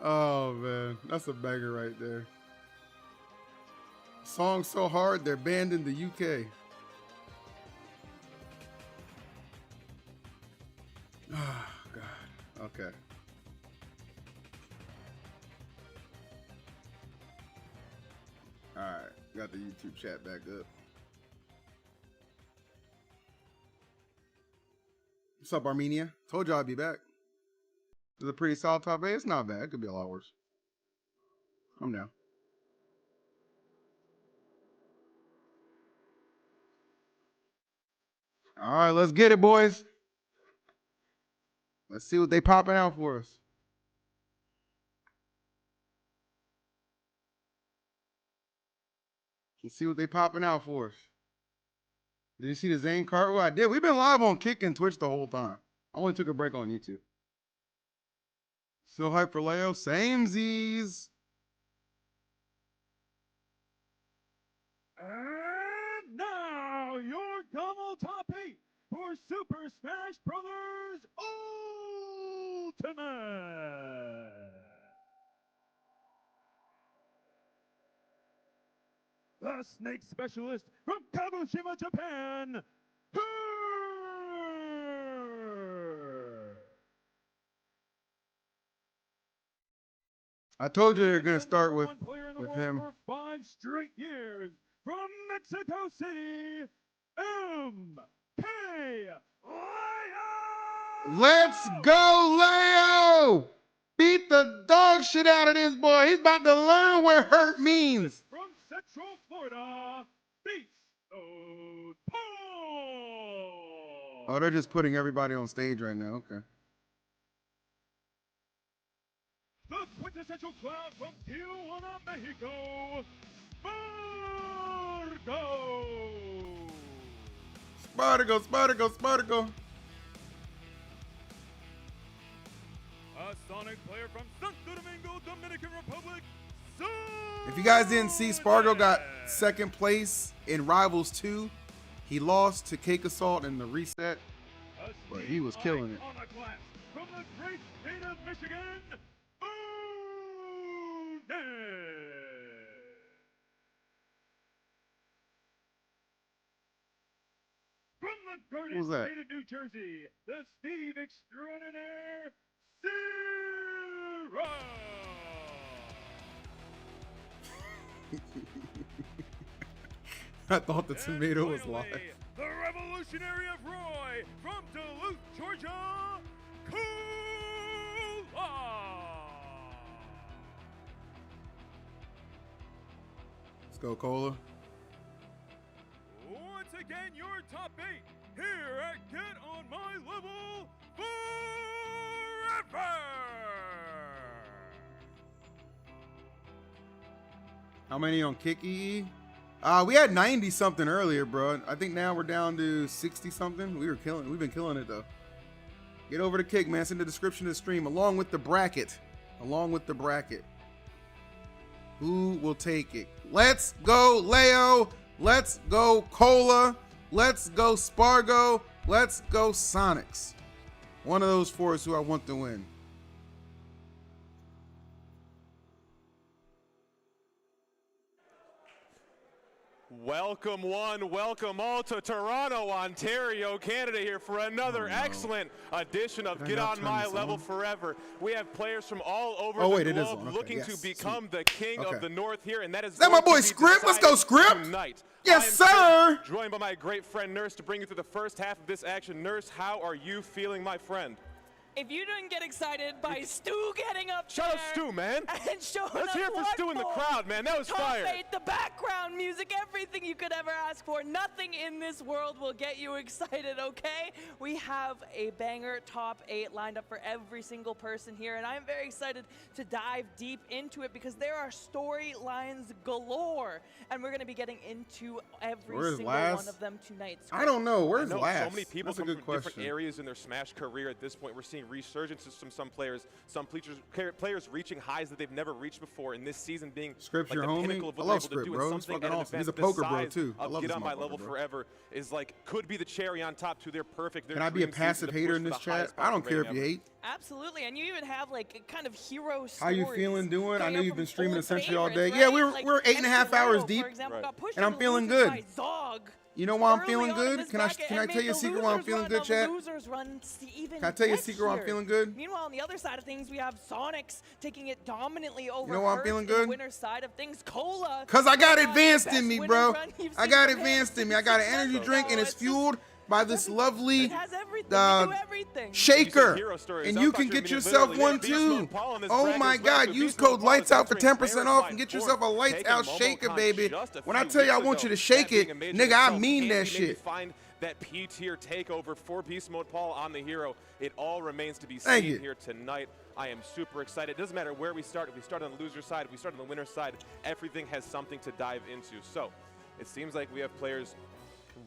Oh man, that's a banger right there. Song so hard they're banned in the UK. Oh God. Okay. All right, got the YouTube chat back up. What's up, Armenia? Told you I'd be back. It's a pretty solid top 8. It's not bad. It could be a lot worse. Calm down. All right, let's get it, boys. Let's see what they popping out for us. Let's see what they popping out for us. Did you see the Zane Cartwheel? I did. We've been live on Kick and Twitch the whole time. I only took a break on YouTube. Still hype for Leo? Samesies. And now your Goml top 8 for Super Smash Brothers Ultimate. The Snake Specialist from Kagoshima, Japan. I told you they're going to start with him. For 5 straight years from Mexico City, Mkleo. Let's go, Leo! Beat the dog shit out of this boy. He's about to learn what hurt means. From Central Florida, Beast Paul. Oh, they're just putting everybody on stage right now. Okay. The quintessential clown from Tijuana, Mexico, Spargo. Spargo. A Sonic player from Santo Domingo, Dominican Republic, If you guys didn't see, Spargo got second place in Rivals 2. He lost to Cake Assault in the reset, but he was killing it. From the great state of Michigan, Onin. From the Who's greatest that? state of New Jersey, the Steve Extraordinaire, Zero. I thought the tomato was live. The Revolutionary of Roy from Duluth, Georgia, Kola. Let's go, Kola. Once again, your top 8 here at Get On My Level Forever. How many on Kick EE? We had 90 something earlier, bro. I think now we're down to 60 something. We've been killing it though. Get over to Kick, man. It's in the description of the stream, along with the bracket. Who will take it? Let's go, Leo. Let's go, Kola. Let's go, Spargo. Let's go, Sonix. One of those four is who I want to win. Welcome one, welcome all to Toronto, Ontario, Canada here for another excellent edition of Get On My Level Forever. We have players from all over the globe looking to become the king of the North here, and that is my boy Script? Let's go, Script. Tonight. Yes, sir. Joined by my great friend Nurse to bring you through the first half of this action. Nurse, how are you feeling, my friend? If you didn't get excited by Stu getting up Shout out Stu, man. And showing Let's us hear it for Stu in the crowd, man. That was fire. The background music, everything you could ever ask for. Nothing in this world will get you excited, okay? We have a banger top 8 lined up for every single person here, and I'm very excited to dive deep into it because there are storylines galore, and we're going to be getting into every single one of them tonight. I don't know. Where's I know last? so many people That's a come good from different question. areas in their Smash career at this point. We're seeing seeing resurgences from some players, players reaching highs that they've never reached before, in this season being Scripts like your the homie. pinnacle of I what love they're able Script, to do. bro. And He's something fucking at an awesome. He's a event poker the bro, size too. I of love Get this on My motherfucker, Level bro. Forever is like, could be the cherry on top to their perfect. Can I be a passive hater in this chat? I don't care if you hate. Absolutely, and you even have like kind of hero stories. How you feeling doing? I know you've been streaming essentially essentially all day. Yeah, we're 8.5 hours deep, and I'm feeling good. You know why I'm feeling good? Can I tell you a secret why I'm feeling good, chat? Can I tell you a secret why I'm feeling good? Meanwhile, on the other side of things, we have Sonix taking it dominantly over. You know why I'm feeling good? Winner's side of things, Kola. Cause I got advanced in me, bro. I got advanced in me. I got an energy drink, and it's fueled by this lovely shaker, and you can get yourself one too. Oh my God, use code Lights Out for 10% off and get yourself a Lights Out shaker, baby. When I tell you I want you to shake it, nigga, I mean that shit. That P-tier takeover for Beast Mode Paul on the hero. It all remains to be seen here tonight. I am super excited. It doesn't matter where we start. If we start on the loser side, if we start on the winner side, everything has something to dive into. So it seems like we have players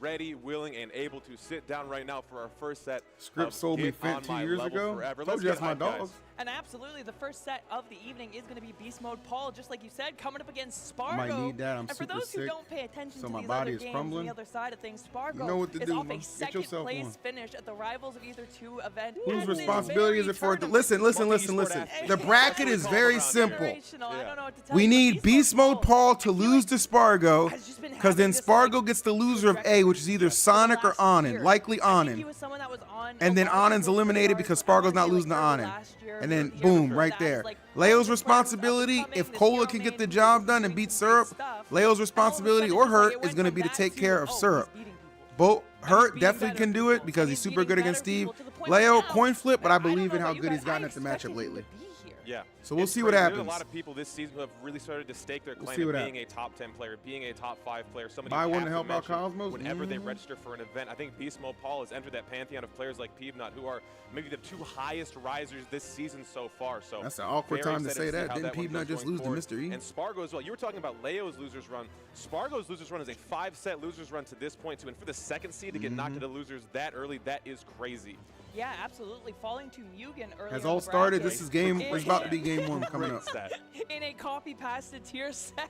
ready, willing, and able to sit down right now for our first set. Script sold me Fent 2 years ago. Told you that's my dog. And absolutely, the first set of the evening is going to be Beast Mode Paul, just like you said, coming up against Spargo. Might need that. I'm and for super those sick, who don't pay attention so to my these body other is games crumbling. on the other side of things, Spargo You know what to is do, off man. a Get second yourself place on. finish at the Rivals of Ether 2 event. Whose And this responsibility is it for? very Listen. tournament. The bracket is very simple. Generational. I don't know what to tell We you, need but Beast Mode Paul to lose to Spargo, has just been because then having this, Spargo gets the loser of A, which is either Sonic or Onin, likely I think Onin. he was someone that was on And then a lot of Onin's people's eliminated radars, because I wanna Spargo's not say, losing to early Onin. last year, And then the year boom, before right that, there. like, Leo's those players responsibility, up and if coming, Kola this can hero get the main job who's done and doing beat some great Syrup, stuff, Leo's and all of a responsibility sudden or it's like Hurt it is went going to from be to that take to, care of oh, he's Syrup. beating people. Both And Hurt he's beating definitely better can do it people, because and he's he's super beating good against better Steve. people to the point Leo, that now, coin flip, but I don't believe know in how about you good he's guys, gotten I at the matchup expected him lately. to be here. Yeah. So we'll It's see what crazy. happens. There's a lot of people this season who have really started to stake their claim see to what being a top 10 player, being a top 5 player. Somebody Buy you one have to help out mention Cosmos? whenever they Mhm. register for an event. I think Beast Mode Paul has entered that pantheon of players like Pevenot, who are maybe the 2 highest risers this season so far. So That's an awkward very time to excited say that. see how Didn't one Pevenot goes just going lose to forward. Mr. E? And Spargo as well. You were talking about Leo's losers run. Spargo's losers run is a 5-set losers run to this point too. And for the second seed to get knocked into losers that early, that is crazy. Yeah, absolutely. Falling to Mugen early. Has on all the started. bracket This is game. It's about to be game 1 coming Great up. stat. in a copy pasted tier set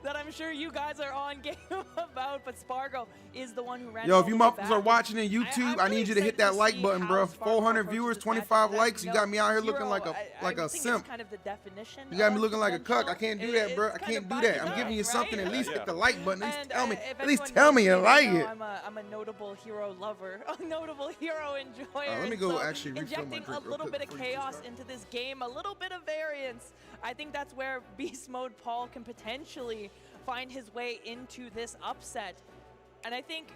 that I'm sure you guys are on game about, but Spargo is the one who ran. Yo, if you all the way motherfuckers back. are watching in I'm YouTube, I really need you to hit excited that to like see button, how bro. Spargo 400 approaches viewers, this match. 25 Because, likes. You got me out here looking Hero, like a think simp. It's kind of the definition. You got me of looking like a cuck. I conventional. can't do that, bro. I It's can't kind do of that. by I'm giving you design, something. right? At least Yeah. hit the like button. At least And, tell me. if At least anyone tell me you knows like know it. I'm a notable hero lover, a notable hero enjoyer. Let me and go so actually refill my injecting drink a real little quick bit of before you chaos start. into this game, a little bit of variance. I think that's where Beast Mode Paul can potentially find his way into this upset. And I think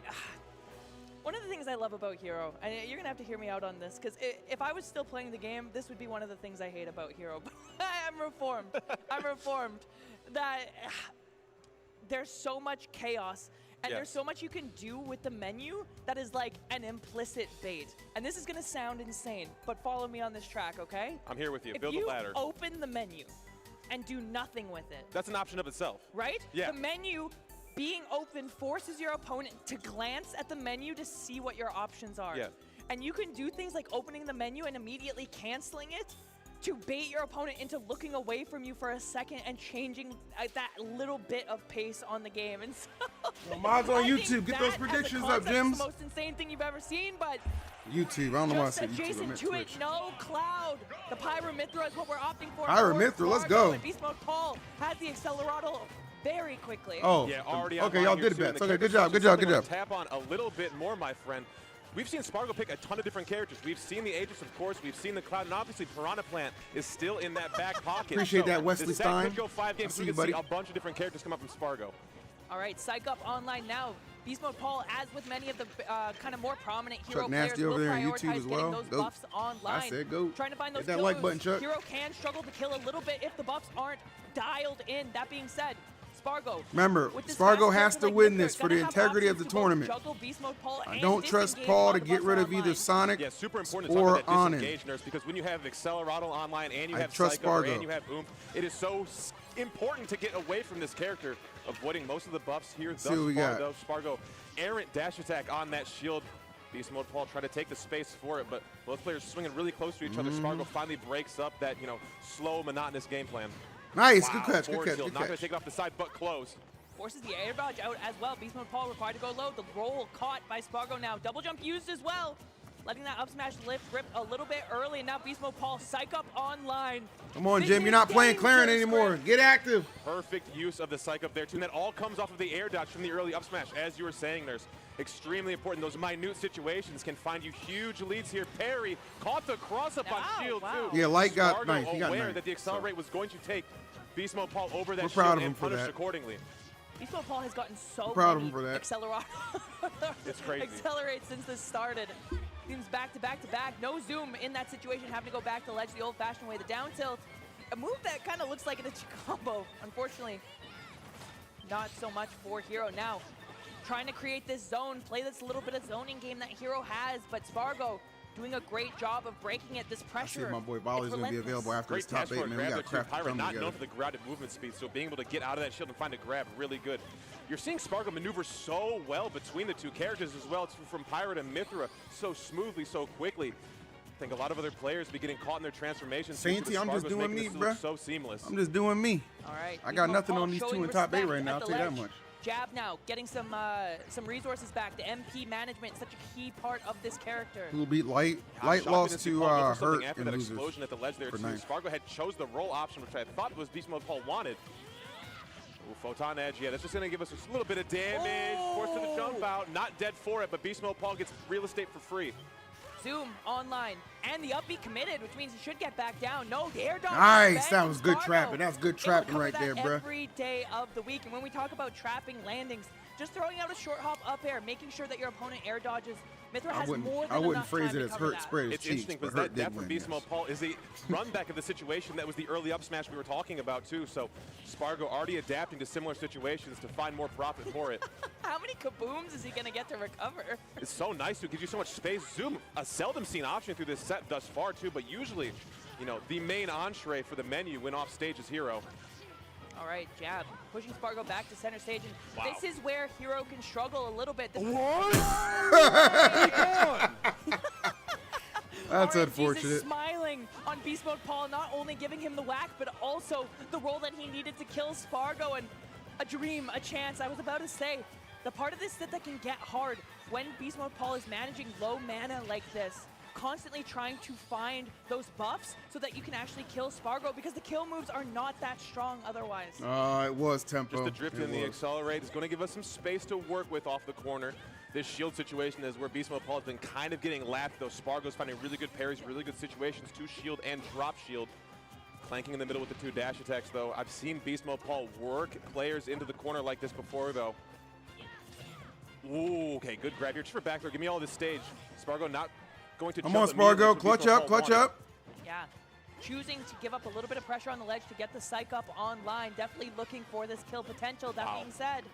one of the things I love about Hero, and you're going to have to hear me out on this, because if I was still playing the game, this would be one of the things I hate about Hero. I'm reformed. I'm reformed. That there's so much chaos, and there's so much you can do with the menu that is like an implicit bait. And this is going to sound insane, but follow me on this track, okay? I'm here with you. If Build you the ladder. open the menu and do nothing with it, That's an option of itself. right? Yeah. The menu being open forces your opponent to glance at the menu to see what your options are. Yeah. And you can do things like opening the menu and immediately canceling it to bait your opponent into looking away from you for a second and changing that little bit of pace on the game. And so Well, mods on I think YouTube, get those that as a predictions up, concept is Jims. the most insane thing you've ever seen, but YouTube. I don't know why I just said YouTube. I adjacent meant to Twitch. it, no Cloud. The Pyramithra is what we're opting for. Pyramithra, let's Spargo, go. And Beast Mode Paul has the Accelerato very quickly. Oh, Yeah, already okay, online y'all here did too, and bets. the Okay, good character job, good selection job, good something job. I'll tap on a little bit more, my friend. We've seen Spargo pick a ton of different characters. We've seen the Aegis, of course. We've seen the Cloud, and obviously Piranha Plant is still in that back pocket. Appreciate that, Wesley the set Stein. could go 5 games. see We you, could see buddy. a bunch of different characters come up from Spargo. All right, Psych Up online now. Beast Mode Paul, as with many of the kind of more prominent hero Chuck players, Nasty will over there on prioritize YouTube as getting well. those Goat. buffs online. I said goat. Trying to find those Hit that kill like moves. button, Chuck. Hero can struggle to kill a little bit if the buffs aren't dialed in. That being said, Spargo. Remember, with this Spargo fast has character to like win Mkleo, this for gonna the have integrity of options the to both tournament. juggle Beast Mode Paul I and don't trust disengage Paul while to the get buffs rid are of either online. Sonic Yeah, super important to or talk about that Onin. disengage nurse, because when you have Accelerato online and you I have trust Psycho Spargo. and you have Oomph, it is so important to get away from this character, avoiding most of the buffs here. see what we got. Though, Spargo, errant dash attack on that shield. Beast Mode Paul tried to take the space for it, but both players swinging really close to each other. Spargo finally breaks up that, slow, monotonous game plan. Nice, Wow, good catch, good forward catch, tilt. good Not going catch. to take it off the side, but close. Forces the air dodge out as well. Beast Mode Paul required to go low. The roll caught by Spargo now. Double jump used as well. Letting that up smash lift rip a little bit early. And now Beast Mode Paul psych up online. Come on, This Jim. You're is not playing Clarence dangerous, anymore. Greg. Get active. Perfect use of the psych up there, too. And that all comes off of the air dodge from the early up smash. As you were saying, there's extremely important. Those minute situations can find you huge leads here. Parry caught the cross up on shield, wow. too. Yeah, Light got Spargo ninth. He got aware ninth. that the accelerate was going to take Beast Mode Paul over that We're shield proud of him and for punished that. accordingly. Beast Mode Paul has gotten so proud of many him for that. It's crazy. accelerates since this started. Seems back to back to back. No zoom in that situation. Having to go back to ledge the old-fashioned way. The down tilt. A move that kind of looks like an itchy combo. Unfortunately, not so much for Hero. Now, trying to create this zone, play this little bit of zoning game that Hero has, but Spargo doing a great job of breaking it. This I pressure. see my boy Volley's going to be available after Great this top catch for 8, a man. We grab got there, to too. craft the Pyra combo not together. known for the grounded movement speed, so being able to get out of that shield and find a grab, really good. You're seeing Spargo maneuver so well between the two characters as well. It's from Pyra to Mithra so smoothly, so quickly. I think a lot of other players be getting caught in their transformations. too, but Sainty, I'm just Spargo's doing making me, this look bruh. so seamless. I'm just doing me. All right. I got Beast Mode nothing Paul on these two showing in top 8 respect right now, at I'll the tell you that ledge. much. Jab now, getting some resources back. The MP management, such a key part of this character. Who beat Light? I'm Light shocked we lost didn't see to Paul go for Hurt something after and that Losers. explosion at the ledge there for too. ninth. Spargo had chose the roll option, which I thought was Beast Mode Paul wanted. Ooh, Photon Edge, yeah, that's just gonna give us a little bit of damage. Forced to the jump out, not dead for it, but Beast Mode Paul gets real estate for free. Zoom online, and the up B committed, which means he should get back down. No, the air dodge. Nice, that from was good Spargo. trapping. That was good They will trapping cover right that there, bruh. Every day of the week, and when we talk about trapping landings, just throwing out a short hop up air, making sure that your opponent air dodges. Mithra has more than I wouldn't enough phrase time it to as cover Hurt that. spread his It's cheeks, interesting but because Hurt that did depth from win, Beast yes. Mode Paul is a run back of the situation that was the early up smash we were talking about too. So Spargo already adapting to similar situations to find more profit for it. How many kabooms is he going to get to recover? It's so nice to give you so much space. Zoom, a seldom seen option through this set thus far too, but usually, the main entree for the menu when off stage is Hero. All right, jab. Pushing Spargo back to center stage. And Wow. this is where Hero can struggle a little bit. This That's Orange unfortunate. is smiling on Beast Mode Paul, not only giving him the whack, but also the roll that he needed to kill Spargo. And a dream, a chance. I was about to say, the part of this set that can get hard when Beast Mode Paul is managing low mana like this, constantly trying to find those buffs so that you can actually kill Spargo, because the kill moves are not that strong otherwise. It was tempo. Just the drift It in the was. accelerate is going to give us some space to work with off the corner. This shield situation is where Beast Mode Paul has been kind of getting lapped, though. Spargo's finding really good parries, really good situations to shield and drop shield. Clanking in the middle with the two dash attacks, though. I've seen Beast Mode Paul work players into the corner like this before, though. Ooh, okay, good grab here. Just for back throw. Give me all this stage. Spargo not going to Come jump on, immediately. Spargo. That's what Clutch Beast Mode up, Paul clutch wanted. up. Yeah. Choosing to give up a little bit of pressure on the ledge to get the psych up online. Definitely looking for this kill potential. That Wow. being said,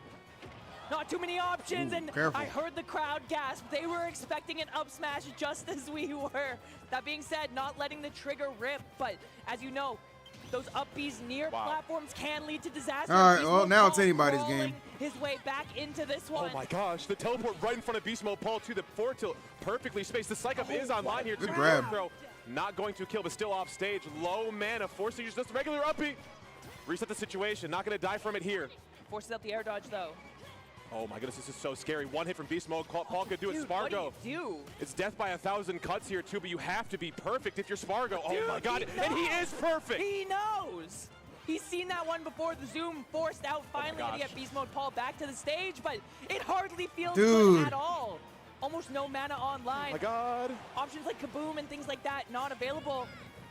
not too many options, Ooh, and careful. I heard the crowd gasp. They were expecting an up smash just as we were. That being said, not letting the trigger rip, but as you know, those up Bs near Wow. platforms can lead to disaster. All right, Beast well, Mode now it's Paul anybody's crawling game. his way back into this one. Oh my gosh, the teleport right in front of Beast Mode Paul to the forward tilt. Perfectly spaced. The psych up is online here. Good too. grab. Throw. Not going to kill, but still off stage. Low mana, forced to use just regular uppy. Reset the situation. Not going to die from it here. Forces out the air dodge though. Oh my goodness, this is so scary. One hit from Beast Mode. Paul could do it. Dude, Spargo. what do you do? It's death by 1,000 cuts here too, but you have to be perfect if you're Spargo. Oh Dude, my god, he and he knows. is perfect. He knows. He's seen that one before. The zoom forced out finally to gosh. get Beast Mode Paul back to the stage, but it hardly feels Dude. good at all. Almost no mana online. Oh my god. Options like Kaboom and things like that not available.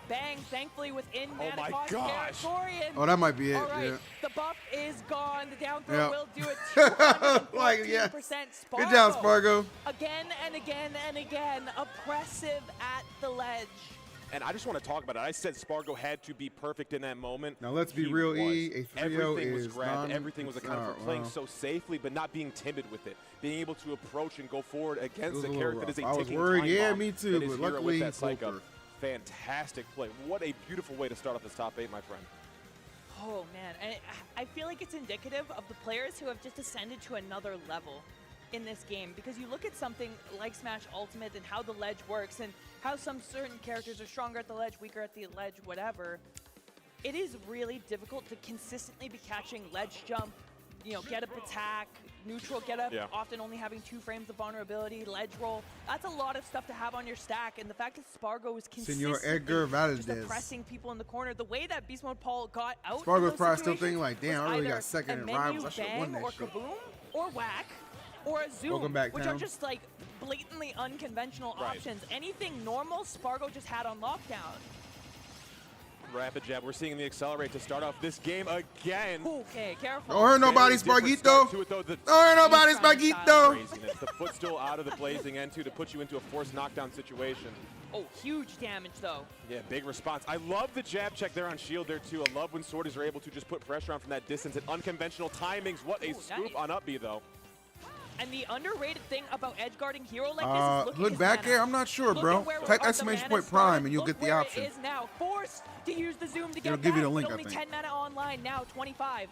Bang, thankfully within mana my cost gosh. territory. And Oh, that might be it, all right, yeah. the buff is gone. The down throw Yeah. will do it. 214% Like, yeah. Spargo. Good job, Spargo. Again and again and again, oppressive at the ledge. And I just want to talk about it. I said Spargo had to be perfect in that moment. Now, let's be He real, was. E. A 3-0 Everything was is grabbed. non- Everything was accounted for. Oh, Playing wow. so safely, but not being timid with it. Being able to approach and go forward It against was a a little character that is a rough. I was ticking worried. time Yeah, bomb me too, that is but Hero luckily with he that psych pulled up. Fantastic play. What a beautiful way to start off this top 8, my friend. Oh man, and I feel like it's indicative of the players who have just ascended to another level. in this game, because you look at something like Smash Ultimate and how the ledge works and how some certain characters are stronger at the ledge, weaker at the ledge, whatever. It is really difficult to consistently be catching ledge jump, you know, get up attack, neutral get up, often only having 2 frames of vulnerability, ledge roll. That's a lot of stuff to have on your stack, and the fact that Spargo is consistently just oppressing people in the corner, the way that Beast Mode Paul got out Spargo's probably still thinking like, damn, I really got second in rivals. I should have won or that shit. Kaboom, or whack, or a zoom, which are just like blatantly unconventional options. Anything normal, Spargo just had on lockdown. Rapid jab. We're seeing the accelerate to start off this game again. Okay, careful. Don't hurt nobody, Spargito. Don't hurt nobody, Spargito. The footstool out of the blazing N2 to put you into a forced knockdown situation. Oh, huge damage though. Yeah, big response. I love the jab check there on shield there too. I love when Swordies are able to just put pressure on from that distance and unconventional timings. What a scoop on up B though. And the underrated thing about edge guarding hero like this is hood back air? I'm not sure, bro. Type exclamation point prime and you'll get the option. It is now forced to use the zoom to get It'll give you the link, only 10 mana online, now 25.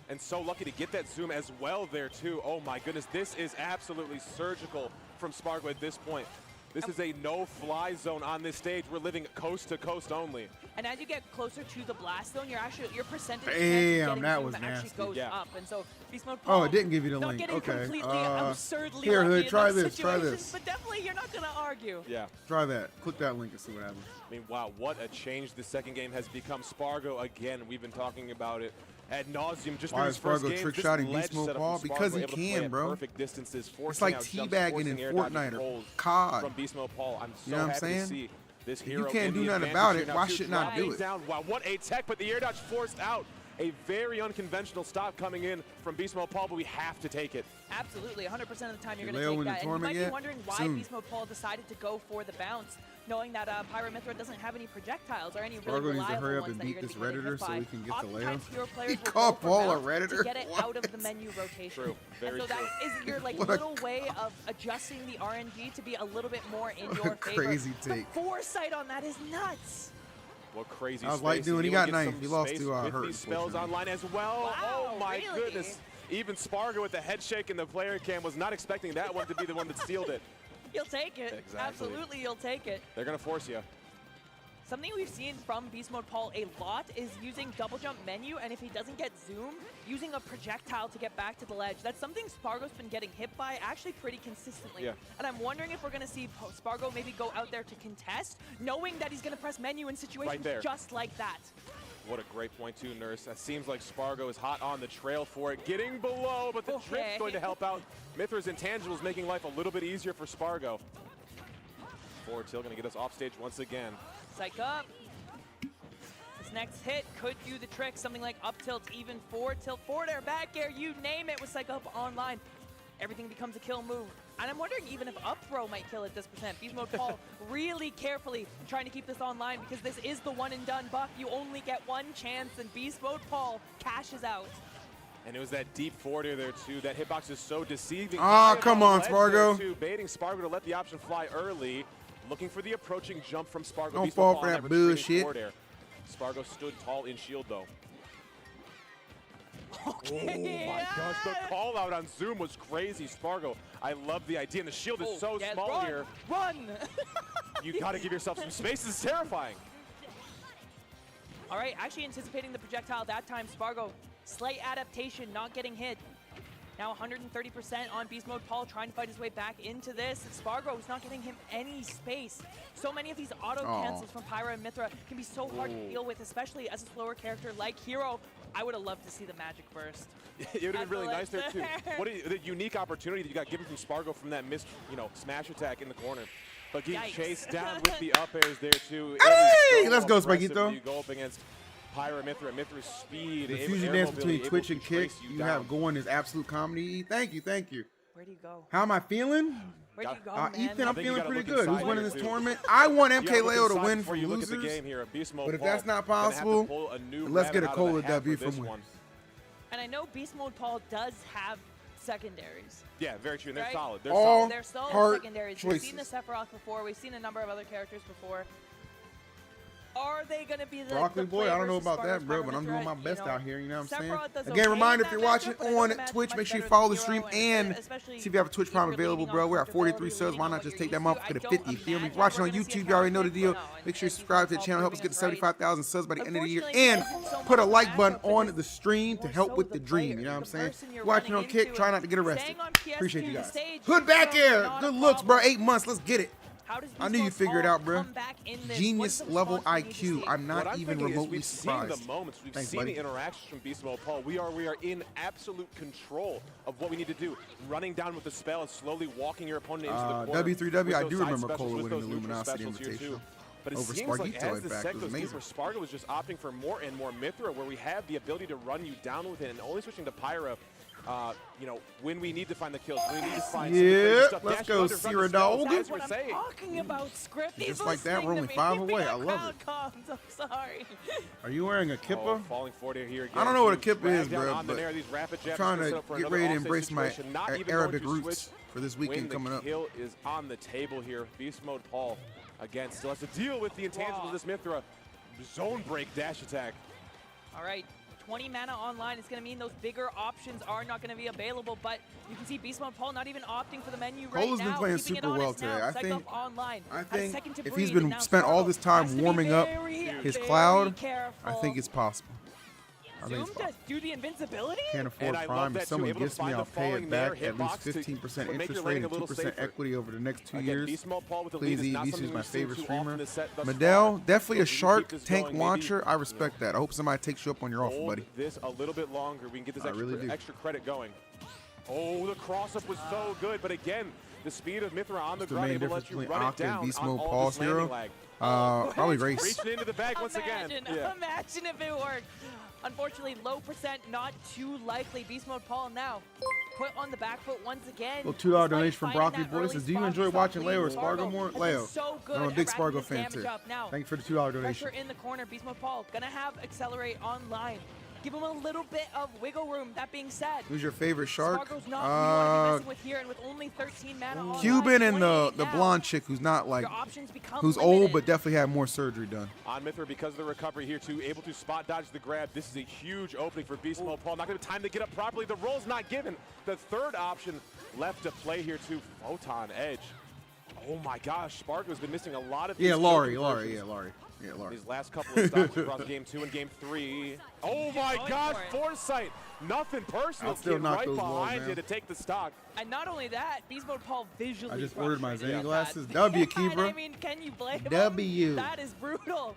And so lucky to get that zoom as well there too. Oh my goodness, this is absolutely surgical from Spargo at this point. This is a no-fly zone on this stage. We're living coast to coast only. And as you get closer to the blast zone, your percentage damn, that was actually nasty. goes up. And so Beast Mode Paul, it didn't give you the not link. getting Okay. completely absurdly Here, lucky Hood, in try those this. Try situations, this. But definitely, you're not gonna argue. Yeah. Try that. Click that link and see what happens. I mean, wow, what a change the second game has become. Spargo again. We've been talking about it ad nauseum. Just why is Spargo trick-shotting Beast Mode Paul? Because he can, bro. Perfect distances, it's like teabagging in Fortnite or COD. From Beast Mode Paul. I'm so you know what I'm happy saying? to see this if you hero can't do nothing about it, why should not do it? Down. Wow, what a tech, but the air dodge forced out. A very unconventional stop coming in from Beast Mode Paul, but we have to take it. Absolutely, 100% of the time you're Mkleo going to take that. And you might yet? be wondering why Beast Mode Paul decided to go for the bounce, knowing that Pyro Mithra doesn't have any projectiles or any really reliable needs to hurry up ones and that you're beat going this to be getting Redditor hit so by. we can get to Oftentimes, Leo. hero players He will called go for Paul a bounce Redditor? to get it out of the What? menu rotation. True, very and so true. that is your like What a little way of adjusting the RNG to be a little bit more in your favor. Crazy take. The foresight on that is nuts. What crazy I was space. like, dude, he got ninth. Some He lost space to with Hurt. these spells online as well. Wow, oh my really? goodness. Even Spargo with the head shake in the player cam was not expecting that one to be the one that sealed it. You'll take it. Exactly. Absolutely, you'll take it. They're going to force you. Something we've seen from Beast Mode Paul a lot is using double jump menu, and if he doesn't get zoom, using a projectile to get back to the ledge. That's something Spargo's been getting hit by actually pretty consistently. Yeah. And I'm wondering if we're going to see Spargo maybe go out there to contest, knowing that he's going to press menu in situations just like that. What a great point too, Nurse. It seems like Spargo is hot on the trail for it. Getting below, but the trip's going to help out. Mithra's intangibles making life a little bit easier for Spargo. Forward tilt going to get us off stage once again. Psych up. This next hit could do the trick. Something like up tilt, even forward tilt, forward air, back air, you name it with Psych up online. Everything becomes a kill move. And I'm wondering even if up throw might kill at this percent. Beast Mode Paul really carefully trying to keep this online because this is the one and done buff. You only get one chance and Beast Mode Paul cashes out. And it was that deep forward air there too. That hitbox is so deceiving. Come on, Spargo. Baiting Spargo to let the option fly early. Looking for the approaching jump from Spargo. Don't fall for that bullshit. Spargo stood tall in shield though. Okay, oh my gosh, the call out on Zoom was crazy. Spargo, I love the idea, and the shield is so small here. Run! You gotta give yourself some space. This is terrifying. All right, actually anticipating the projectile that time, Spargo, slight adaptation, not getting hit. Now 130% on Beast Mode Paul, trying to fight his way back into this. Spargo is not giving him any space. So many of these auto cancels from Pyra and Mithra can be so hard to deal with, especially as a slower character like Hero. I would have loved to see the magic burst. It would have been really nice there too. What a the unique opportunity that you got given from Spargo from that missed, smash attack in the corner. But getting chased down with the up airs there too. Hey, let's go, Spargito. You go up against Pyra, Mithra's speed. The fusion dance between Twitch and Kick you have going is absolute comedy. Thank you, thank you. Where do you go? How am I feeling? Where do you go, man? Ethan, I'm feeling pretty good. Who's winning this tournament? I want Mkleo to win from losers. But if that's not possible, let's get a Kola W from win. And I know Beast Mode Paul does have secondaries. Yeah, very true. And they're solid. They're solid. They're solid secondaries. Choices. We've seen the Sephiroth before. We've seen a number of other characters before. Are they going to be the Broccoli the boy, play I don't know versus about that, Spargo's bro, part but of I'm the doing my threat? best You know, out here, you know what I'm saying? Sephiroth does Again, okay reminder, in if you're that watching matchup, but I don't on imagine Twitch, much make sure you better follow than the stream Hero, and especially see if you have a Twitch if Prime you're available, leaning bro. on We're at 43 comfortability, subs. Why leaning on not what just you're take that used to. motherfucker I to don't 50? You feel me? If imagine you're watching we're on gonna see a YouTube, you already know the perfect, deal. no, Make sure you and subscribe to the Paul channel. Help us proving get to us right. 75,000 subs by the end of the year. Unfortunately, it And wasn't so put a much like the button matchup, on it the stream to more help so with the the dream. player, You know what I'm the saying? person you're Watching on running Kick, into, try and not to get arrested. staying on PS2, Appreciate you the guys. stage Hood back is here. not Good a looks, bro. problem. 8 months. Let's get it. How does I knew you Beast figured Mode out, bro. come back in this? Genius What's the level response we need to IQ. see? I'm What not I'm even thinking is remotely we've seen surprised. the moments, we've Thanks, seen buddy. the interactions from Beast Mode Paul. We are in absolute control of what we need to do. Running down with the spell and slowly walking your opponent into the corner. W3W, with I those do side remember specials, Kola with winning those the neutral Luminosity specials here Invitational too. But it over seems like Spargo, as in the fact. set It was goes amazing. deeper, Spargo is just opting for more and more Mithra, where we have the ability to run you down with it, and only switching to Pyro. You know, when we need to find the kills, when we need to find some crazy Yeah, stuff. let's Dash go, under, run the Sierra spells, Dog. as That's we're what I'm saying. talking about, Script. He's Just like that, listening we're to only me. 5 Give me away. that I love it. crowd comms. I'm sorry. Are you wearing a Oh, kippa? falling forward here again. I don't know what a too. kippa Drag is, down bro, on the but Nair. These rapid I'm jabs trying are set to up for get another ready to offstage embrace my situation. Not even Arabic going to roots switch for this when weekend coming the up. kill is on the table here. Beast Mode Paul, again, still has to deal with the intangibles of this Mithra. Zone break dash attack. All right. 20 mana online is going to mean those bigger options are not going to be available, but you can see Beast Mode Paul not even opting for the menu right Cola's now. been playing keeping it super well honest now. today. I Psych think- up online. I Had a think second to if breathe, he's been and now spent all Spargo this time has to be warming up his very cloud, I careful. think it's possible. I think Zoom it's to possible. do the invincibility? Can't afford And I love Prime. that If too, someone able to gifts me, find I'll the pay it falling back Nair at least hitbox to 15% make your interest lane rate a and little 2% safer. equity over the next 2 Again, years. Beast Mode Paul with the Please, lead is not Beast something is my we've seen favorite too streamer. often this set thus Medell, far. definitely a So if we shark keep this tank going, maybe, launcher. I respect that. I hope somebody takes you up on your offer, hold buddy. this a little bit longer. We can get this I really do. extra credit going. Oh, the cross-up was so good, but again, the speed of Mithra on the What's the ground main able to difference let you between run it Octa and down Beast on Mode all Paul's this landing hero? lag. Probably race. Reaching into the bag once again. Imagine, Yeah. imagine if it worked. Unfortunately, low percent, not too likely. Beast Mode Paul now put on the back foot once again. Little $2 Despite donation from finding Broccoli that Boy early says, do you spot, enjoy we saw watching clean Leo or Spargo more? has been Leo. so good I'm a at big racking Spargo this fan damage too. up. Now, Thank you for the $2 donation. pressure in the corner. Beast Mode Paul gonna have accelerate online. Give him a little bit of wiggle room. That being said, Who's your favorite shark? Spargo's not who you want to be messing with here, and with only 13 mana online, Cuban and the 28 now, blonde chick who's not like, your options become who's limited. old but definitely had more surgery done. On Mithra, because of the recovery here too, able to spot dodge the grab. This is a huge opening for Beast Mode Paul. Not going to have time to get up properly. The roll's not given. The third option left to play here too, Photon Edge. Oh my gosh, Spargo's been missing a lot of Yeah, these Laurie. kill conversions. Yeah, Laurie. These last couple of stops across game 2 and game 3. Oh my going gosh, for it. foresight. Nothing personal. I'll still Kid knock right those walls behind down. you to take the stock. And not only that, Beast Mode Paul visually I just ordered my frustrated Zenny at glasses. that. W, And Keebra. I mean, can you blame him? W. That is brutal.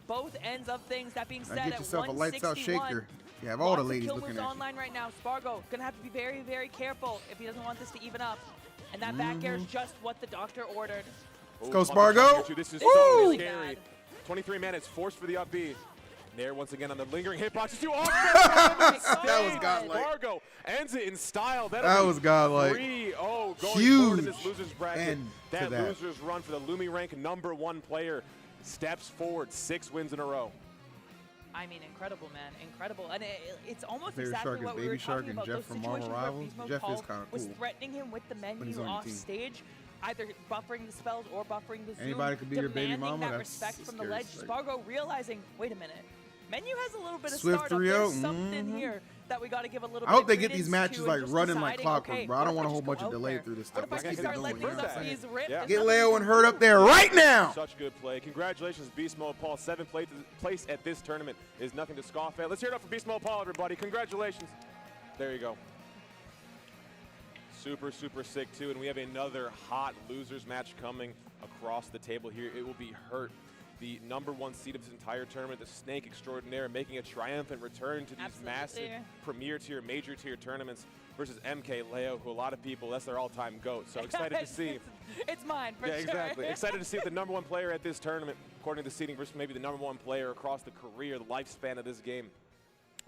Both ends of things. That being Now said, get at yourself a lights out 161, shaker. You have all the lots of ladies kill looking moves at you. online right now. Spargo gonna have to be very, very careful if he doesn't want this to even up. And that back air is just what the doctor ordered. Let's go, Ooh, punch Spargo. here, too. This is Woo! so Really scary. bad. 23 minutes, forced for the up B. Nair once again on the lingering hitboxes too. Off That was godlike. Spargo ends it in style. That was godlike. 3-0 going Huge forward in this losers bracket. end to That that. losers run for the Lumi rank #1 player steps forward, 6 wins in a row. I mean, incredible, man, incredible, and it's almost Favorite exactly shark is what we Baby were Shark talking and about. Jeff Those from Marvel situations where Rivals. Beast Mode Jeff is Paul kinda was cool threatening him with the he's menu on your off team. stage, either buffering the spells or buffering the zoom. Anybody could be your baby demanding mama, that that's respect from the scary ledge. sight. Spargo realizing, wait a minute, menu has a little bit of Swift startup. 3-0, There's something here that we got to give a little. I hope bit they of get these credence matches to, like and just running like deciding, clockwork, okay, bro. I don't what want a if whole just bunch go of out delay there? through this What stuff. if I Let's just keep it start going, letting you know these what up I'm saying? these rip? Yeah. There's Get nothing Leo to and do. Hurt up there right now. Such good play. Congratulations, Beast Mode Paul. 7th place at this tournament is nothing to scoff at. Let's hear it up for Beast Mode Paul, everybody. Congratulations. There you go. Super, super sick, too. And we have another hot losers match coming across the table here. It will be Hurt, the #1 seed of this entire tournament, the Snake Extraordinaire, making a triumphant return to these Absolutely. massive premier tier, major tier tournaments versus Mkleo, who a lot of people, that's their all-time GOAT. So excited to see. It's mine for Yeah, sure. exactly. Excited to see the #1 player at this tournament, according to the seeding, versus maybe the #1 player across the career, the lifespan of this game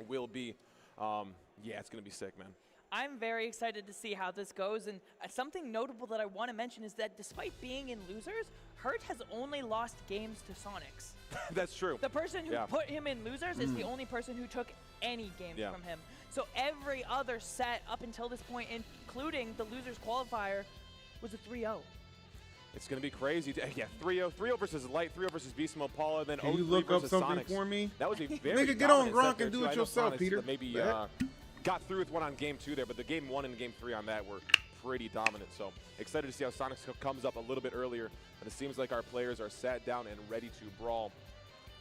will be. Yeah, it's going to be sick, man. I'm very excited to see how this goes, and something notable that I want to mention is that despite being in losers, Hurt has only lost games to Sonix. That's true. The person who Yeah. put him in losers is the only person who took any games Yeah. from him. So every other set up until this point, including the losers qualifier, was a 3-0. It's going to be crazy. Yeah, 3-0 versus Light, 3-0 versus Beast Mode Paula, then Can you 0-3 look up versus something Sonix. for me? That was a very Nigga, get on dominant Gronk set there, and do too. it I know yourself, Sonix Peter. Maybe got through with one on game 2 there, but the game 1 and game 3 on that were pretty dominant. So excited to see how Sonix comes up a little bit earlier, but it seems like our players are sat down and ready to brawl.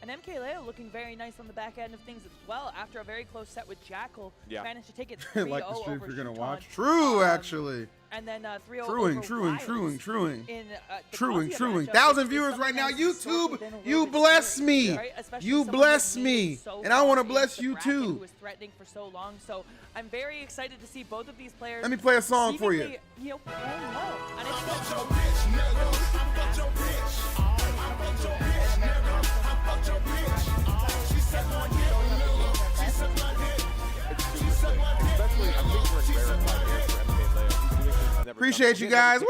And Mkleo looking very nice on the back end of things as well. After a very close set with Jackal, managed to take it 3-0 like the stream over if you're gonna Shuton. watch. True, actually. And then 3-0 Truing. in the Truing. Quasi matchup, 1,000 which viewers is right now. something that's so YouTube, been a little you bit bless scary, me. right? Especially You someone bless who's made me. it so And I want to far bless into you the bracket, too. who was threatening for so long. So I'm very excited to see both of these players. Let me play a song for you. seemingly, you know, playing well. And it's Appreciate you guys. Woo!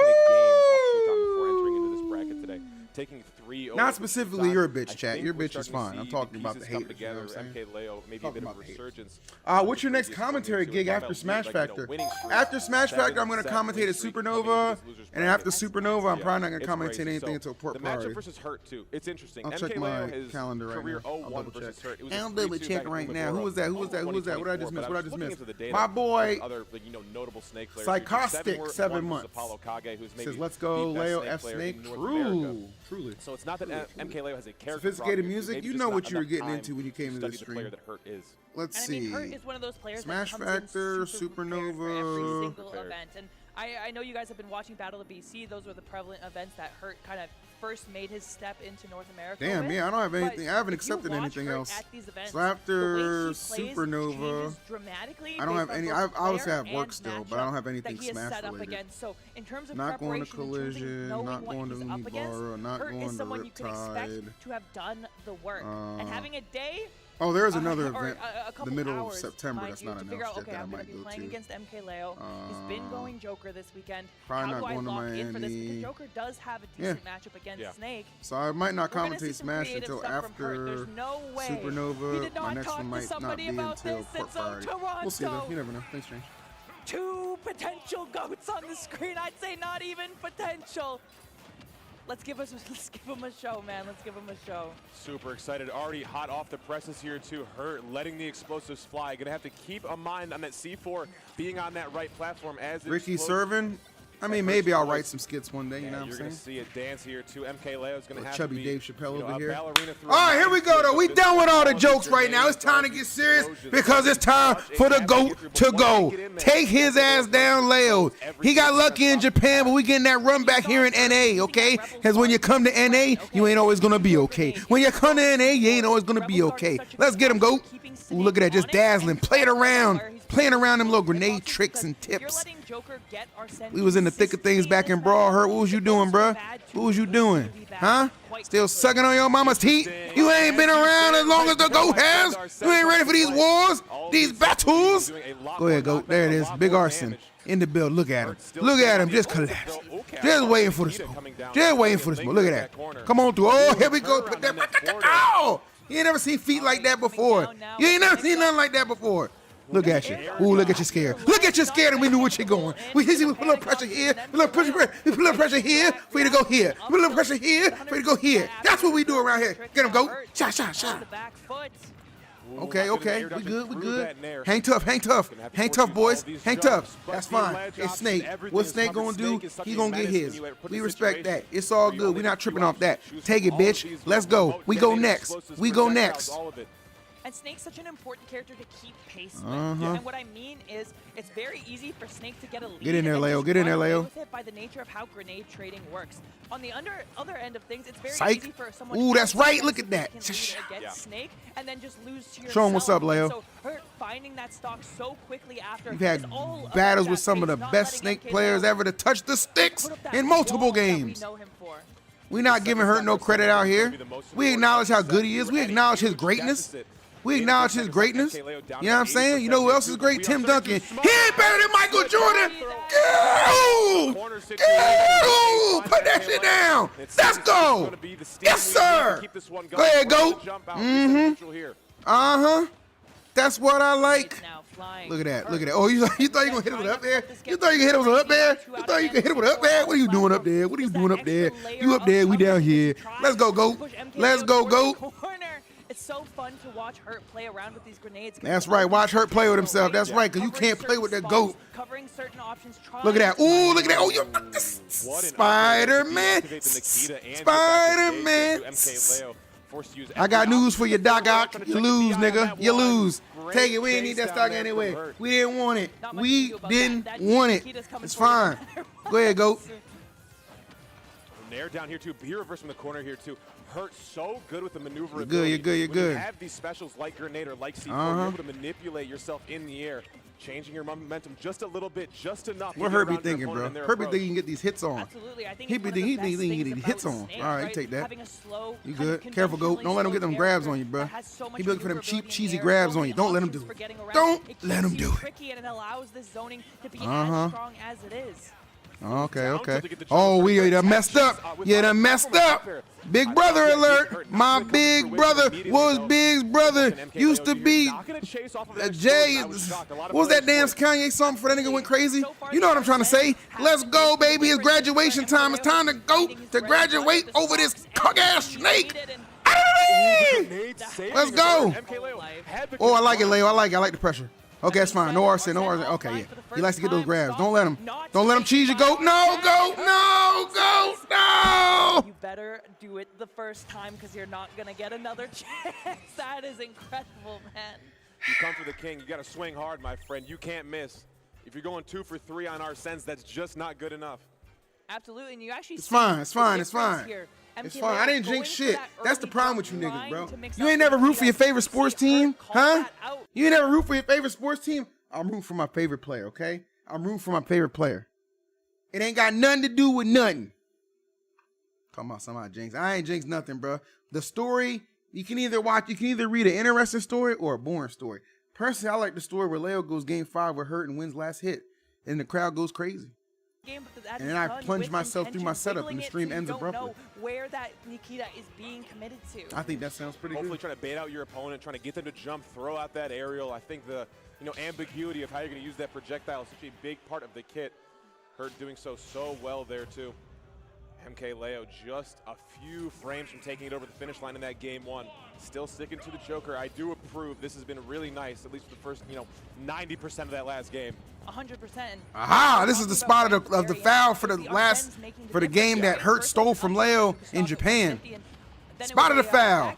Taking 3 Not specifically your bitch, I chat. think Your we're bitch is starting to fine. I'm see talking about the pieces come haters. You know together. what I'm saying? Mkleo, maybe a Talking bit of about the haters. resurgence. What's your next commentary gig after Smash Factor? After Smash Factor, I'm going to commentate at Supernova, and after Supernova, I'm probably not going to commentate anything until Port The Priority. matchup versus Hurt too. It's interesting. I'll check Mkleo my has calendar right career now. I'll 0-1 double versus check. Hurt. It was a I'll double 3-2 check back in right Goml now. Who was that? Who was that? Who was that? What did I just 2024, miss? What did I just but was miss? looking into the data My of boy, other notable Snake players. Psychostic, 7 1 months. Apollo Kage, who's maybe says, let's go, the best Leo Snake F. player Snake. in North America. Truly. So it's not that Mkleo has a character Sophisticated problem, music, maybe you just know not what you were enough getting time into when you came to study this the player stream. that Hurt is. Let's And I mean, see. Hurt is one of those players Smash that comes Factor, in super prepared for every Supernova. single event. And I know you guys have been watching Battle of BC. Those were the prevalent events that Hurt kind of first made his step into North America. Damn, with. yeah, I don't have But anything. I haven't if you accepted watch anything Hurt else. at these events, So after the way he plays Supernova, changes dramatically I don't based have on any. both I obviously player have work and still, but I don't have matchup anything that he is Smash set up related. against. So in terms of Not going to preparation and choosing, Collision, knowing not what going to he's up against, Unibara, not Hurt going is to someone you can expect Riptide. to have done the work. And having a day Oh, there is another or event. a couple The middle of hours, September. mind That's you, not to figure out, announced yet okay, that I I'm going might to be go playing to. against Mkleo. He's been going Joker this weekend. Probably How not do I going to lock in for this? Miami. Because Joker does have a decent matchup against Snake. So I might not We're gonna see commentate some Smash creative until stuff from Hurt. after There's no way he Supernova. did My not next talk one to might not somebody be about until this. Port It's on Priority. Toronto. We'll see though. You never know. Thanks, Strange. 2 potential goats on the screen. I'd say not even potential. Let's give him a show, man. Let's give him a show. Super excited. Already hot off the presses here too. Hurt letting the explosives fly. Gonna have to keep a mind on that C4 being on that right platform as it Ricky explodes. serving. I mean, maybe I'll write some skits one day. You know what I'm You're saying? gonna see a dance here too. Mkleo is gonna have Chubby to be, Dave Chappelle over a here. ballerina through All right, here we go, though. We done with all the jokes right now. It's time to get serious because it's time for the GOAT to go. Take his ass down, Leo. He got lucky in Japan, but we getting that run back here in NA, okay? Because when you come to NA, you ain't always going to be okay. When you come to NA, you ain't always going to be okay. Let's get him, GOAT. Ooh, look at that, just dazzling. Play it around. Playing around them little grenade tricks and tips. We was in the thick of things back in Brawl. Hurt. What was you doing, bruh? What was you doing? Huh? Still sucking on your mama's teeth? You ain't been around as long as the GOAT has? You ain't ready for these wars? These battles? Go ahead, GOAT. There it is. Big Arson. In the build. Look at him. Look at him. Just collapse. Just waiting for the smoke. Just waiting for the smoke. Look at that. Come on through. Oh, here we go. Put that. Ow! You ain't never seen feet like that before. You ain't never seen nothing like that before. Look at you. Ooh, look at you scared. Look at you scared and we knew what you're going. We put a little pressure here, a little pressure here for you to go here. A little pressure here for you to go here. That's what we do around here. Get him, GOAT. Shot, shot, shot. Okay, okay. We good, we good. Hang tough, hang tough. Hang tough, boys. Hang tough. That's fine. It's Snake. What Snake gonna do? He gonna get his. We respect that. It's all good. We not tripping off that. Take it, bitch. Let's go. We go next. We go next. And Snake's such an important character to keep pace with. And what I mean is, it's very easy for Snake to get a lead. Get in there, and Leo. just Get in there, run away Leo. with it by the nature of how grenade trading works. On the other end of things, it's very Psych. easy for someone. Ooh, that's right. Look at that. Can lead against Snake and then just lose to yourself. Show him what's up, Leo. So her finding that stock so quickly after. We've had is all about battles that with some of the pace, not best letting Snake MKLeo players ever to touch the sticks put up that in multiple wall that we games. know him for. We not giving Hurt no credit out here. We acknowledge how good he is. We acknowledge his greatness. We acknowledge his greatness. You know what I'm saying? You know who else is great? Tim Duncan. He ain't better than Michael Jordan. Go! Go! Put that shit down. Let's go. Yes, sir. Go ahead, GOAT. Uh-huh. That's what I like. flying. Look at that. Look at that. Oh, you thought you were going to hit it with up there? You thought you could hit it with up there? You thought you could hit it with up there? What are you doing up there? What are you doing up there? You up there, we down here. Let's go, GOAT. Let's go, GOAT. It's so fun to watch Hurt play around with these grenades. That's right. Watch Hurt play with himself. That's right, because you can't play with that GOAT. Look at that. Ooh, look at that. Oh, you Spider-Man. Spider-Man. I got news for you, Doc Ock. You lose, nigga. You lose. Take it. We didn't need that stock anyway. We didn't want it. We didn't want it. It's fine. Go ahead, GOAT. Nair down here too. B reverse from the corner here too. Hurt so good with the maneuverability. You're good. You're good. You're good. When you have these specials like grenade or like C4, you're able to manipulate yourself in the air, changing your momentum just a little bit, just enough. What Herbie thinking, bro? Herbie think he can get these hits on. Absolutely. I think he think he can get these hits on. All right, you take that. You good? Careful, GOAT. Don't let him get them grabs on you, bro. He be looking for them cheap, cheesy grabs on you. Don't let him do it. Don't let him do it. And it allows this zoning to be as strong as it is. Okay, okay. Oh, we done messed up. You done messed up. Big brother alert. My big brother was Big's brother. Used to be Jay. What was that damn Kanye song before that nigga went crazy? You know what I'm trying to say. Let's go, baby. It's graduation time. It's time to go to graduate over this cock-ass snake. Let's go. Oh, I like it, Leo. I like it. I like the pressure. Okay, that's fine. No RC, no RC. Okay, yeah. He likes to get those grabs. Don't let him cheese you, GOAT. No, GOAT. No, GOAT. No. You better do it the first time because you're not going to get another chance. That is incredible, man. You come for the king. You got to swing hard, my friend. You can't miss. If you're going 2 for 3 on Arsène's, that's just not good enough. Absolutely, and you actually It's fine. It's fine. It's fine. It's fine. I didn't jinx shit. That's the problem with you niggas, bro. You ain't never root for your favorite sports team, huh? You ain't never root for your favorite sports team? I'm rooting for my favorite player, okay? I'm rooting for my favorite player. It ain't got nothing to do with nothing. Come on, somebody jinx. I ain't jinx nothing, bro. The story, you can either read an interesting story or a boring story. Personally, I like the story where Leo goes game 5 with Hurt and wins last hit, and the crowd goes crazy. And then I plunge myself through my setup and the stream ends abruptly. Where that Nikita is being committed to. I think that sounds pretty good. Hopefully trying to bait out your opponent, trying to get them to jump, throw out that aerial. I think the ambiguity of how you're going to use that projectile is such a big part of the kit. Hurt doing so well there too. Mkleo just a few frames from taking it over the finish line in that game 1. Still sticking to the Joker. I do approve. This has been really nice, at least for the first 90% of that last game. 100%. Aha! This is the spot of the foul for the game that Hurt stole from Leo in Japan. Spot of the foul.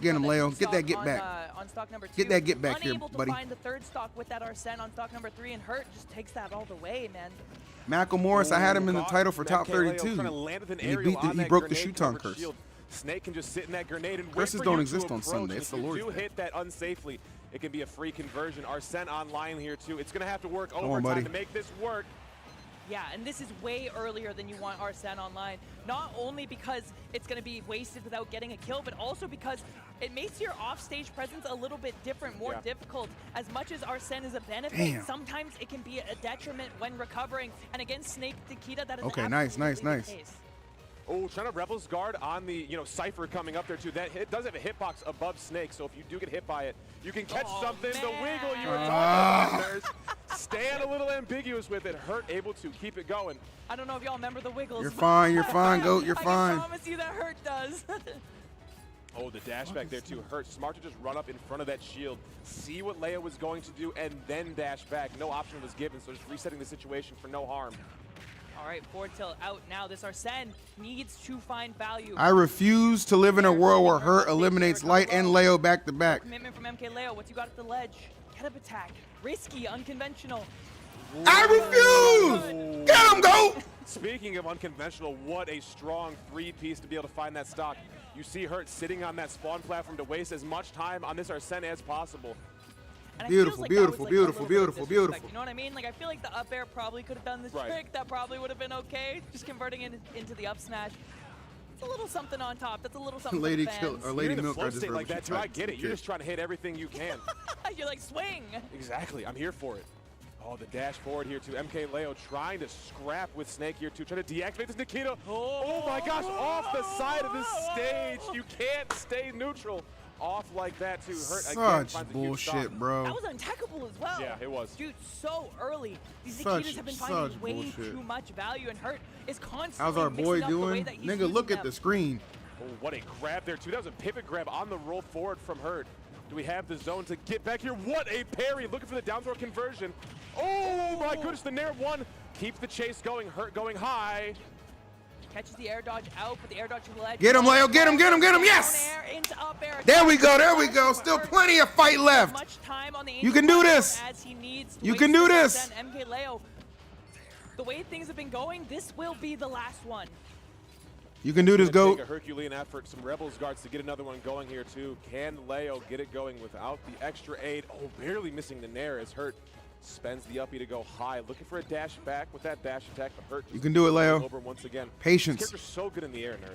Get him, Leo. Get that get back. Get that get back here, buddy. Find the third stock with that Arsène on stock number 3, and Hurt just takes that all the way, man. Malcolm Morris, I had him in the title for top 32. And he broke the Shuton curse. Snake can just sit in that grenade and curses don't exist on Sunday. It's the Lord's Day. If you do hit that unsafely, it can be a free conversion. Arsène online here too. It's going to have to work overtime to make this work. Yeah, and this is way earlier than you want Arsène online. Not only because it's going to be wasted without getting a kill, but also because it makes your offstage presence a little bit different, more difficult. As much as Arsène is a benefit, sometimes it can be a detriment when recovering. And against Snake Nikita, that is absolutely the case. Oh, trying to Rebels Guard on the Cypher coming up there too. That hit does have a hitbox above Snake, so if you do get hit by it, you can catch something. Man. The wiggle you were talking about. Staying a little ambiguous with it. Hurt able to keep it going. I don't know if y'all remember the wiggles. You're fine, GOAT, you're fine. I promise you that Hurt does. Oh, the dash back there too. Hurt. Smart to just run up in front of that shield, see what Leia was going to do, and then dash back. No option was given, so just resetting the situation for no harm. All right, forward tilt out now. This Arsène needs to find value. I refuse to live in a world where Hurt eliminates Light and Leo back to back. Commitment from Mkleo. What you got at the ledge? Get up attack. Risky, unconventional. I refuse! Get him, GOAT! Speaking of unconventional, what a strong 3-piece to be able to find that stock. You see Hurt sitting on that spawn platform to waste as much time on this Arsène as possible. Beautiful, beautiful, beautiful. You know what I mean? Like, I feel like the up air probably could have done this trick. That probably would have been okay. Just converting it into the up smash. It's a little something on top. That's a little something Lady for the fans. Lady Milk I just like that too. I get it. You're just trying to hit everything you can. You're like, swing. Exactly. I'm here for it. Oh, the dash forward here to Mkleo trying to scrap with Snake here too. Trying to deactivate this Nikita. Oh my gosh, off the side of this stage. You can't stay neutral. off like that too. Hurt again, Such finds a huge bullshit, stop. bro. That was untechable as well. Yeah, it was. Dude, so early. These Such- Nikitas have been such finding way bullshit. too much value, and Hurt is constantly How's our boy mixing up the way doing? that he's Nigga, using look at them. the screen. Oh, what a grab there too. That was a pivot grab on the roll forward from Hurt. Do we have the zone to get back here? What a parry, looking for the down throw conversion. Oh my goodness, the Nair one. Keeps the chase going, Hurt going high. Catches the air dodge out, but the air dodge to the ledge. Get him, Leo, get him, get him, get him, yes! Down air into up air. There we go. Still plenty of fight left. Much time on the You can do this. as he needs to You waste can do it. this. Then Mkleo, the way things have been going, this will be the last one. You can do this, Take GOAT. a Herculean effort, some Rebels guards to get another one going here too. Can Leo get it going without the extra aid? Oh, barely missing the Nair as Hurt spends the uppie to go high, looking for a dash back with that dash attack, but Hurt You can do it, Leo. over once again. Patience. This character's so good in the air, Nurse.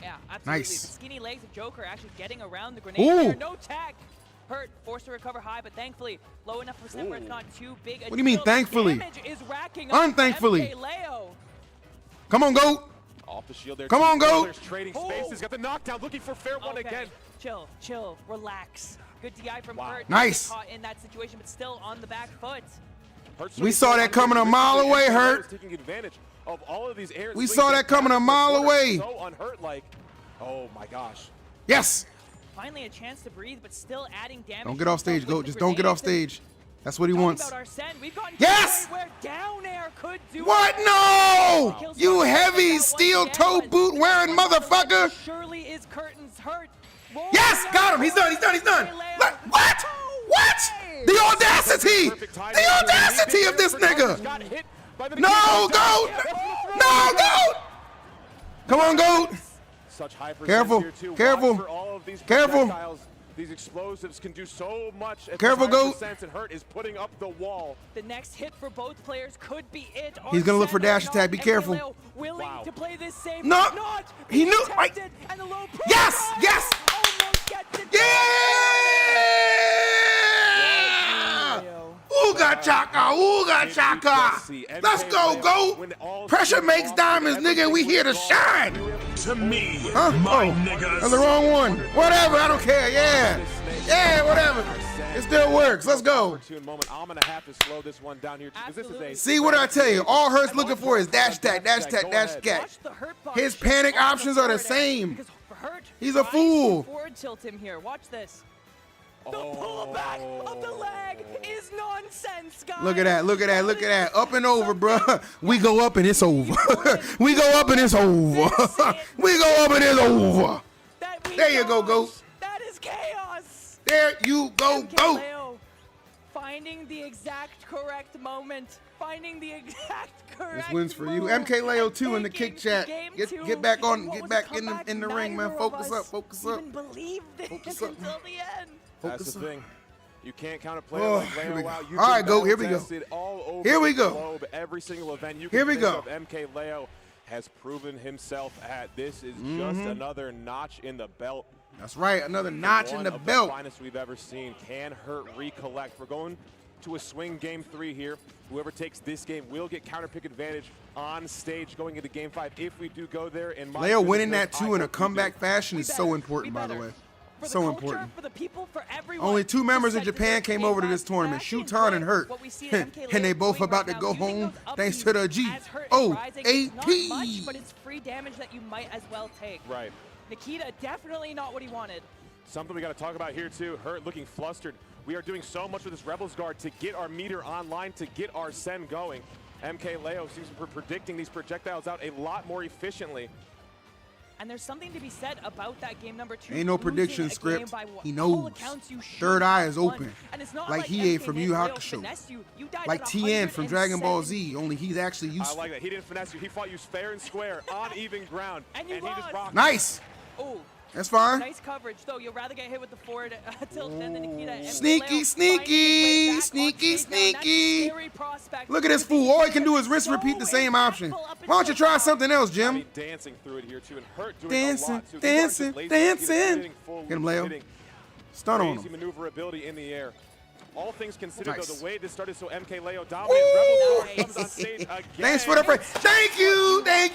Yeah, absolutely. Nice. The skinny legs of Joker actually getting around the grenade. Ooh. There, no tech. Hurt, forced to recover high, but thankfully low enough percent where it's not too big. What do you mean, thankfully? Damage is racking up. Unthankfully. Mkleo. Come on, GOAT. Off the shield there. Come on, GOAT. Players trading spaces. Got the knockdown, looking for fair one Okay, again. chill, relax. Good DI from Wow. Hurt. Nice. Caught in that situation, but still on the back foot. Hurt's We showing saw some that coming a mile away, Hurt. Taking advantage of all of these air We swings saw and that coming a passes. mile Hurt away. So unhurt like. Oh my gosh. Yes. Finally a chance to breathe, but still adding damage. Don't get off stage, with GOAT. the Just don't get off grenades. stage. That's what he Talking wants. about Arsene, we've gotten Yes! to the point where down air could do What? it. No! You heavy That steel once toe again, boot wearing but motherfucker. Surely is Curtains Hurt. Rolling Yes! down Got him. He's done. Look, what? What? The audacity! The audacity of this nigga! No, GOAT! No, GOAT! Come on, GOAT! Such high Careful, percent here too. careful, Watch for all of these careful. projectiles. These explosives can do so much. At Careful, the high GOAT. percents, and Hurt is putting up the wall. The next hit for both players could be it. He's gonna look for Arsene or dash attack. Be not, careful. Mkleo willing Wow. to play this safe. No. Not. He knew- Tempted, and the low Yes, profile yes. almost gets it. Yeah! Ooga chaka, ooga chaka. Let's go, GOAT. Pressure makes diamonds, nigga, and we here to shine. To me, Huh? my Oh, niggas. that's the wrong one. Whatever, I don't care. Yeah. Yeah, whatever. It still works. Let's go. Opportune moment. I'm gonna have to slow this one down here because this is a. See what I tell you? All Hurt's looking for is dash attack, dash attack, dash attack. Watch the Hurt box His shift panic off the options are the forward edge, same. because for Hurt He's a tries to fool. Forward tilt him here. Watch this. The pullback of the leg is nonsense, guys. Look at that, look at that, look at that. Up and over, bruh. We go up and it's over. We go up and it's over. We go up and it's over. That we There you go, don't. GOAT. That is chaos. There you go, GOAT. Mkleo finding the exact correct moment. Finding the exact correct This wins for you. move, MKLeo and 2 in the kick taking chat. game Get two back on, in what get was back a in comeback the ring, man. neither Focus of up, us focus up. even believed it Focus up. until the end. That's Focus the up. thing. You can't count a player Oh, like here we Leo go. out. You've All right, been GOAT, here we go. battle-tested all over Here we the go. globe. Every single event you Here can we think go. of, Mkleo has proven himself at. This is just another notch in the belt. That's right, another notch in One the of belt. The finest we've ever seen. Can Hurt recollect? We're going to a swing game 3 here. Whoever takes this game will get counter pick advantage on stage going into game 5 if we do go there. And Leo winning that I 2 in a hope we do. comeback fashion We is better. so We important, by the better. way. For the So culture, important. For the people, for everyone. Only 2 members of Set to Japan take came a over to back this tournament, fashion Shuton and play. Hurt. What we see in MKLeo And they both doing about right to go now, using home those thanks upbeats to the G. as Hurt is O rising. A It's not P. much, but it's free damage that you might as well take. Right. Nikita definitely not what he wanted. Something we got to talk about here too. Hurt looking flustered. We are doing so much with this Rebels guard to get our meter online, to get our Sen going. Mkleo seems to be predicting these projectiles out a lot more efficiently. And there's something to be said about that game number 2. Ain't no losing prediction a game script. by what He all knows. accounts you should Third eye have is won. open. And it's not Like Hiei MK from Yu Yu Leo Hakusho. finessed you. You died Like at Tien from Dragon Ball 107. Z, only he's actually I useful. like that. He didn't finesse you. He fought you fair and square on even ground. And you he just lost. rocked. Nice. Oh, That's fine. nice coverage, though. You'll rather get hit with the forward tilt than the Nikita. And Sneaky, Mkleo sneaky, finding his way back on sneaky, stage. Now, that's a sneaky. scary prospect. Look at this fool. All he can do is rinse and repeat the same option. Why don't you try something else, I Jim? mean, dancing through it here too, and Hurt doing Dancing, a lot too. These aren't just dancing, lazy, he's dancing. hitting full Get him, Leo. hitting. Stun on Crazy him. maneuverability in the air. All things considered, Nice. though, the way this started, so Mkleo dominating. Rebel comes on stage again. Thanks for the praise. Thank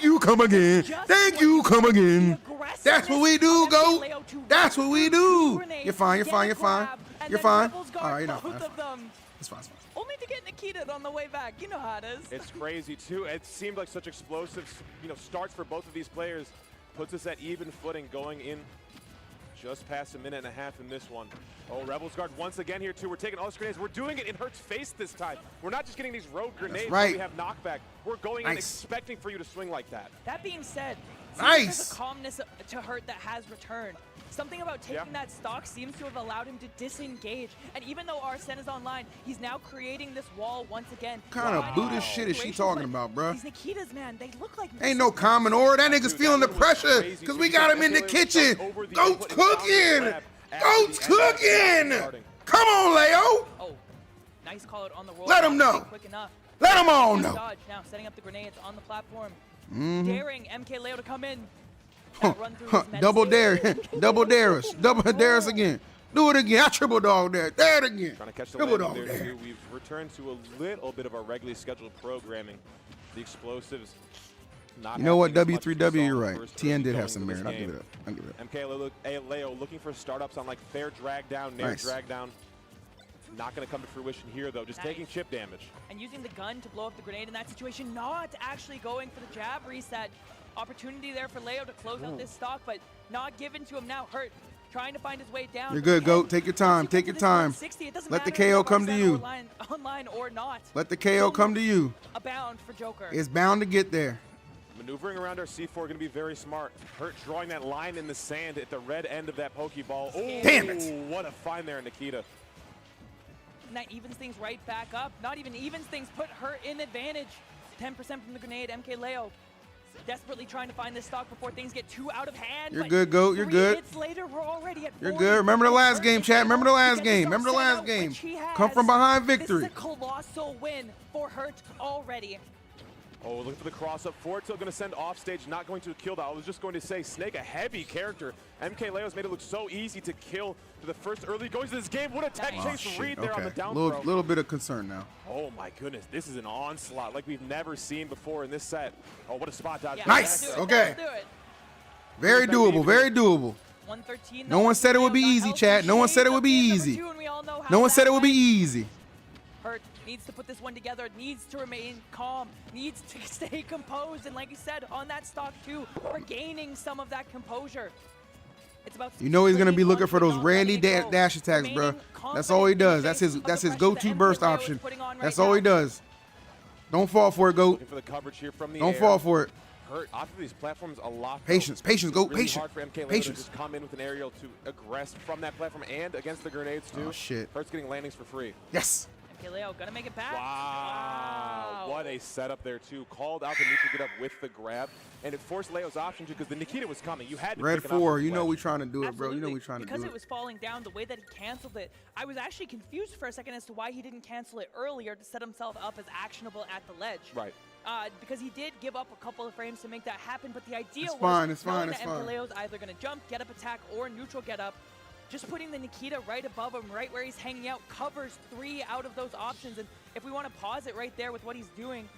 you, come again. Thank you, come again. That's what we do, go. That's what we do. You're fine, you're fine, you're fine. You're fine. All right, you're not fine. It's fine, it's fine. Only to get Nikita on the way back. You know how it is. It's crazy, too. It seemed like such explosive, starts for both of these players. Puts us at even footing going in just past a minute and a half in this one. Oh, Rebels Guard once again here, too. We're taking all these grenades. We're doing it in Hurt's face this time. We're not just getting these rogue grenades where we have knockback. We're going in expecting for you to swing like that. That being said, there's a calmness to Hurt that has returned. Something about taking that stock seems to have allowed him to disengage. And even though Arsene is online, he's now creating this wall once again. What kind of Buddhist shit is she talking about, bro? These Nikitas, man, they look like... Ain't no common order. That nigga's feeling the pressure because we got him in the kitchen. Goat's cooking. Goat's cooking. Come on, Leo. Oh, nice call out on the roll. Let him know. Quick enough. Let them all know. Dodge now, setting up the grenades on the platform. Daring Mkleo to come in. Run through his Double dare. Double dare us. Double dare us again. Do it again. I triple dog there. There it again. Trying to catch the triple landing dog there, there. too. We've returned to a little bit of our regularly scheduled programming. The explosives. You know what, W3W, you're right. TN did have some merit. I'll give it up. I'll give it up. Mkleo looking for startups on like fair drag down, nair drag down. Not going to come to fruition here, though. Just taking chip damage. And using the gun to blow up the grenade in that situation, not actually going for the jab reset. Opportunity there for Leo to close out this stock, but not given to him now. Hurt, trying to find his way down. You're good, Goat. Take your time. Take your time. Let the KO come to you. Online or not. Let the KO come to you. A bound for Joker. It's bound to get there. Maneuvering around our C4 going to be very smart. Hurt drawing that line in the sand at the red end of that Pokeball. Oh, damn it. What a find there, Nikita. And that evens things right back up. Not even evens things, put Hurt in advantage. 10% from the grenade, Mkleo. Desperately trying to find this stock before things get too out of hand. You're good, Goat. You're good. 3 hits later, we're already at You're good. Remember the last game, chat. Remember the last game. Remember the last game. Come from behind victory. This is a colossal win for Hurt already. Oh, looking for the cross-up. Fortil going to send off stage, not going to kill that. I was just going to say, Snake, a heavy character. Mkleo's made it look so easy to kill to the first early goes to this game. What a tech chase read there on the down throw. Little bit of concern now. Oh my goodness, this is an onslaught like we've never seen before in this set. Oh, what a spot dodge. Yeah, nice. Okay. Very doable. Very doable. 113. No one said it would be easy, chat. No one said it would be easy. No one said it would be easy. Hurt needs to put this one together, needs to remain calm, needs to stay composed, and like you said, on that stock too, regaining some of that composure. It's about he's gonna be looking for those Randy dash attacks, bro. That's all he does. That's his go-to burst option. That's all he does. Don't fall for it, Goat. Looking for the coverage here from the Don't fall for it. Hurt off of these platforms a lot. Patience, Goat. Really Patience. hard for Mkleo Patience. to just come in with an aerial to aggress from that platform and against the grenades too. Oh shit. Hurt's getting landings for free. Yes. Mkleo gonna make it back. Wow. What a setup there too. Called out the neutral get up with the grab, and it forced Leo's option too because the Nikita was coming. You had to Red pick it up 4. with You know wedge. we trying to do it, bro. Absolutely. You know we trying to do it. Because it was falling down, the way that he canceled it, I was actually confused for a second as to why he didn't cancel it earlier to set himself up as actionable at the ledge. Right. Because he did give up a couple of frames to make that happen, but the idea It's was fine, it's knowing fine, it's that fine. Mkleo's either going to jump, get up attack, or neutral get up. Just putting the Nikita right above him, right where he's hanging out, covers 3 out of those options. And if we want to pause it right there with what he's doing,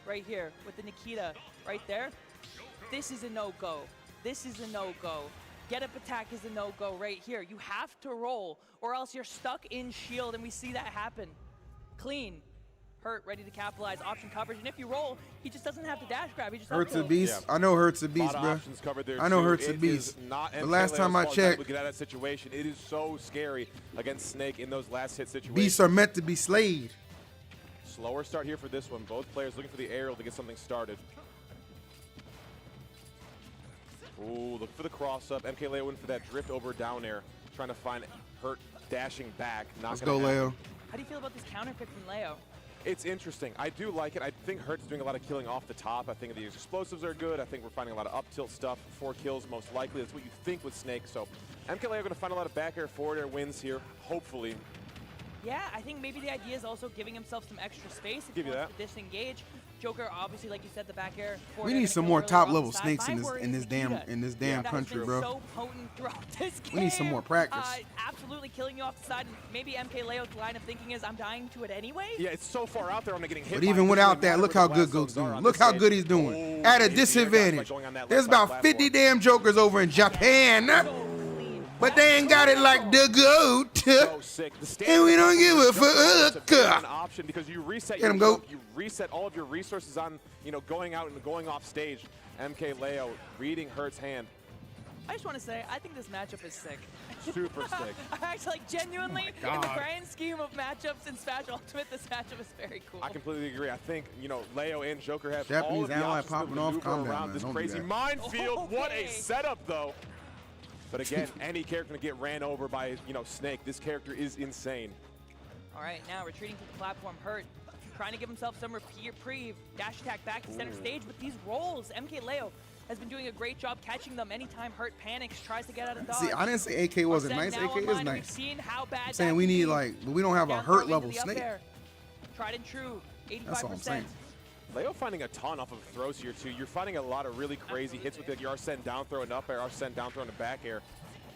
right here with the Nikita right there, this is a no-go. This is a no-go. Get up attack is a no-go right here. You have to roll, or else you're stuck in shield, and we see that happen. Clean. Hurt, ready to capitalize, option coverage, and if you roll, he just doesn't have to dash grab. He just Hurt's a has to beast. I know Hurt's a beast, bro. I know Hurt's a beast. The last time I checked, get out of that situation. It is so scary against Snake in those last hit situations. beasts are meant to be slayed. Slower start here for this one. Both players looking for the aerial to get something started. Ooh, look for the cross up. Mkleo went for that drift over down air, trying to find Hurt dashing back. Let's go, Leo. How do you feel about this counter pick from Leo? It's interesting. I do like it. I think Hurt's doing a lot of killing off the top. I think the explosives are good. I think we're finding a lot of up tilt stuff. 4 kills most likely. That's what you think with Snake. So Mkleo going to find a lot of back air, forward air wins here, hopefully. Yeah, I think maybe the idea is also giving himself some extra space. If Give he you wants to disengage. Joker, obviously, like you said, the back air. We need some more top level snakes in this damn country, bro. So potent throughout this game. We need some more practice. Absolutely. absolutely killing you off the side. And maybe Mkleo's line of thinking is, I'm dying to it anyway. Yeah, it's so far out there. I'm getting hit. But even without that, look how good Goat's doing. Look how good he's doing. At a disadvantage. There's about 50 damn jokers over in Japan. But they ain't got it like the Goat. And we don't give a fuck. Option because you reset Get him, Goat. You reset all of your resources on, going out and going off stage. Mkleo reading Hurt's hand. I just want to say, I think this matchup is sick. Super sick. I actually, like, genuinely, in the grand scheme of matchups in Smash Ultimate, this matchup is very cool. I completely agree. I think, Leo and Joker have Japanese all of the ally options popping to off. maneuver Calm down, around man. this Don't do crazy that. minefield. What a Okay. setup, though. But again, any character can get ran over by, Snake. This character is insane. All right, now retreating to the platform, Hurt trying to give himself some reprieve. Dash attack back to center stage with these rolls. Mkleo has been doing a great job catching them anytime Hurt panics, tries to get out of dodge. See, I didn't say AK wasn't nice. Now AK is online, nice. We've seen how bad I'm saying that we can need be. but we don't have a Down Hurt throw into level the up Snake. air. Tried and true, 85%. That's all I'm saying. Leo finding a ton off of throws here, too. You're finding a lot of really crazy hits with your Arsene down throw and up air, Arsene down throw and a back air.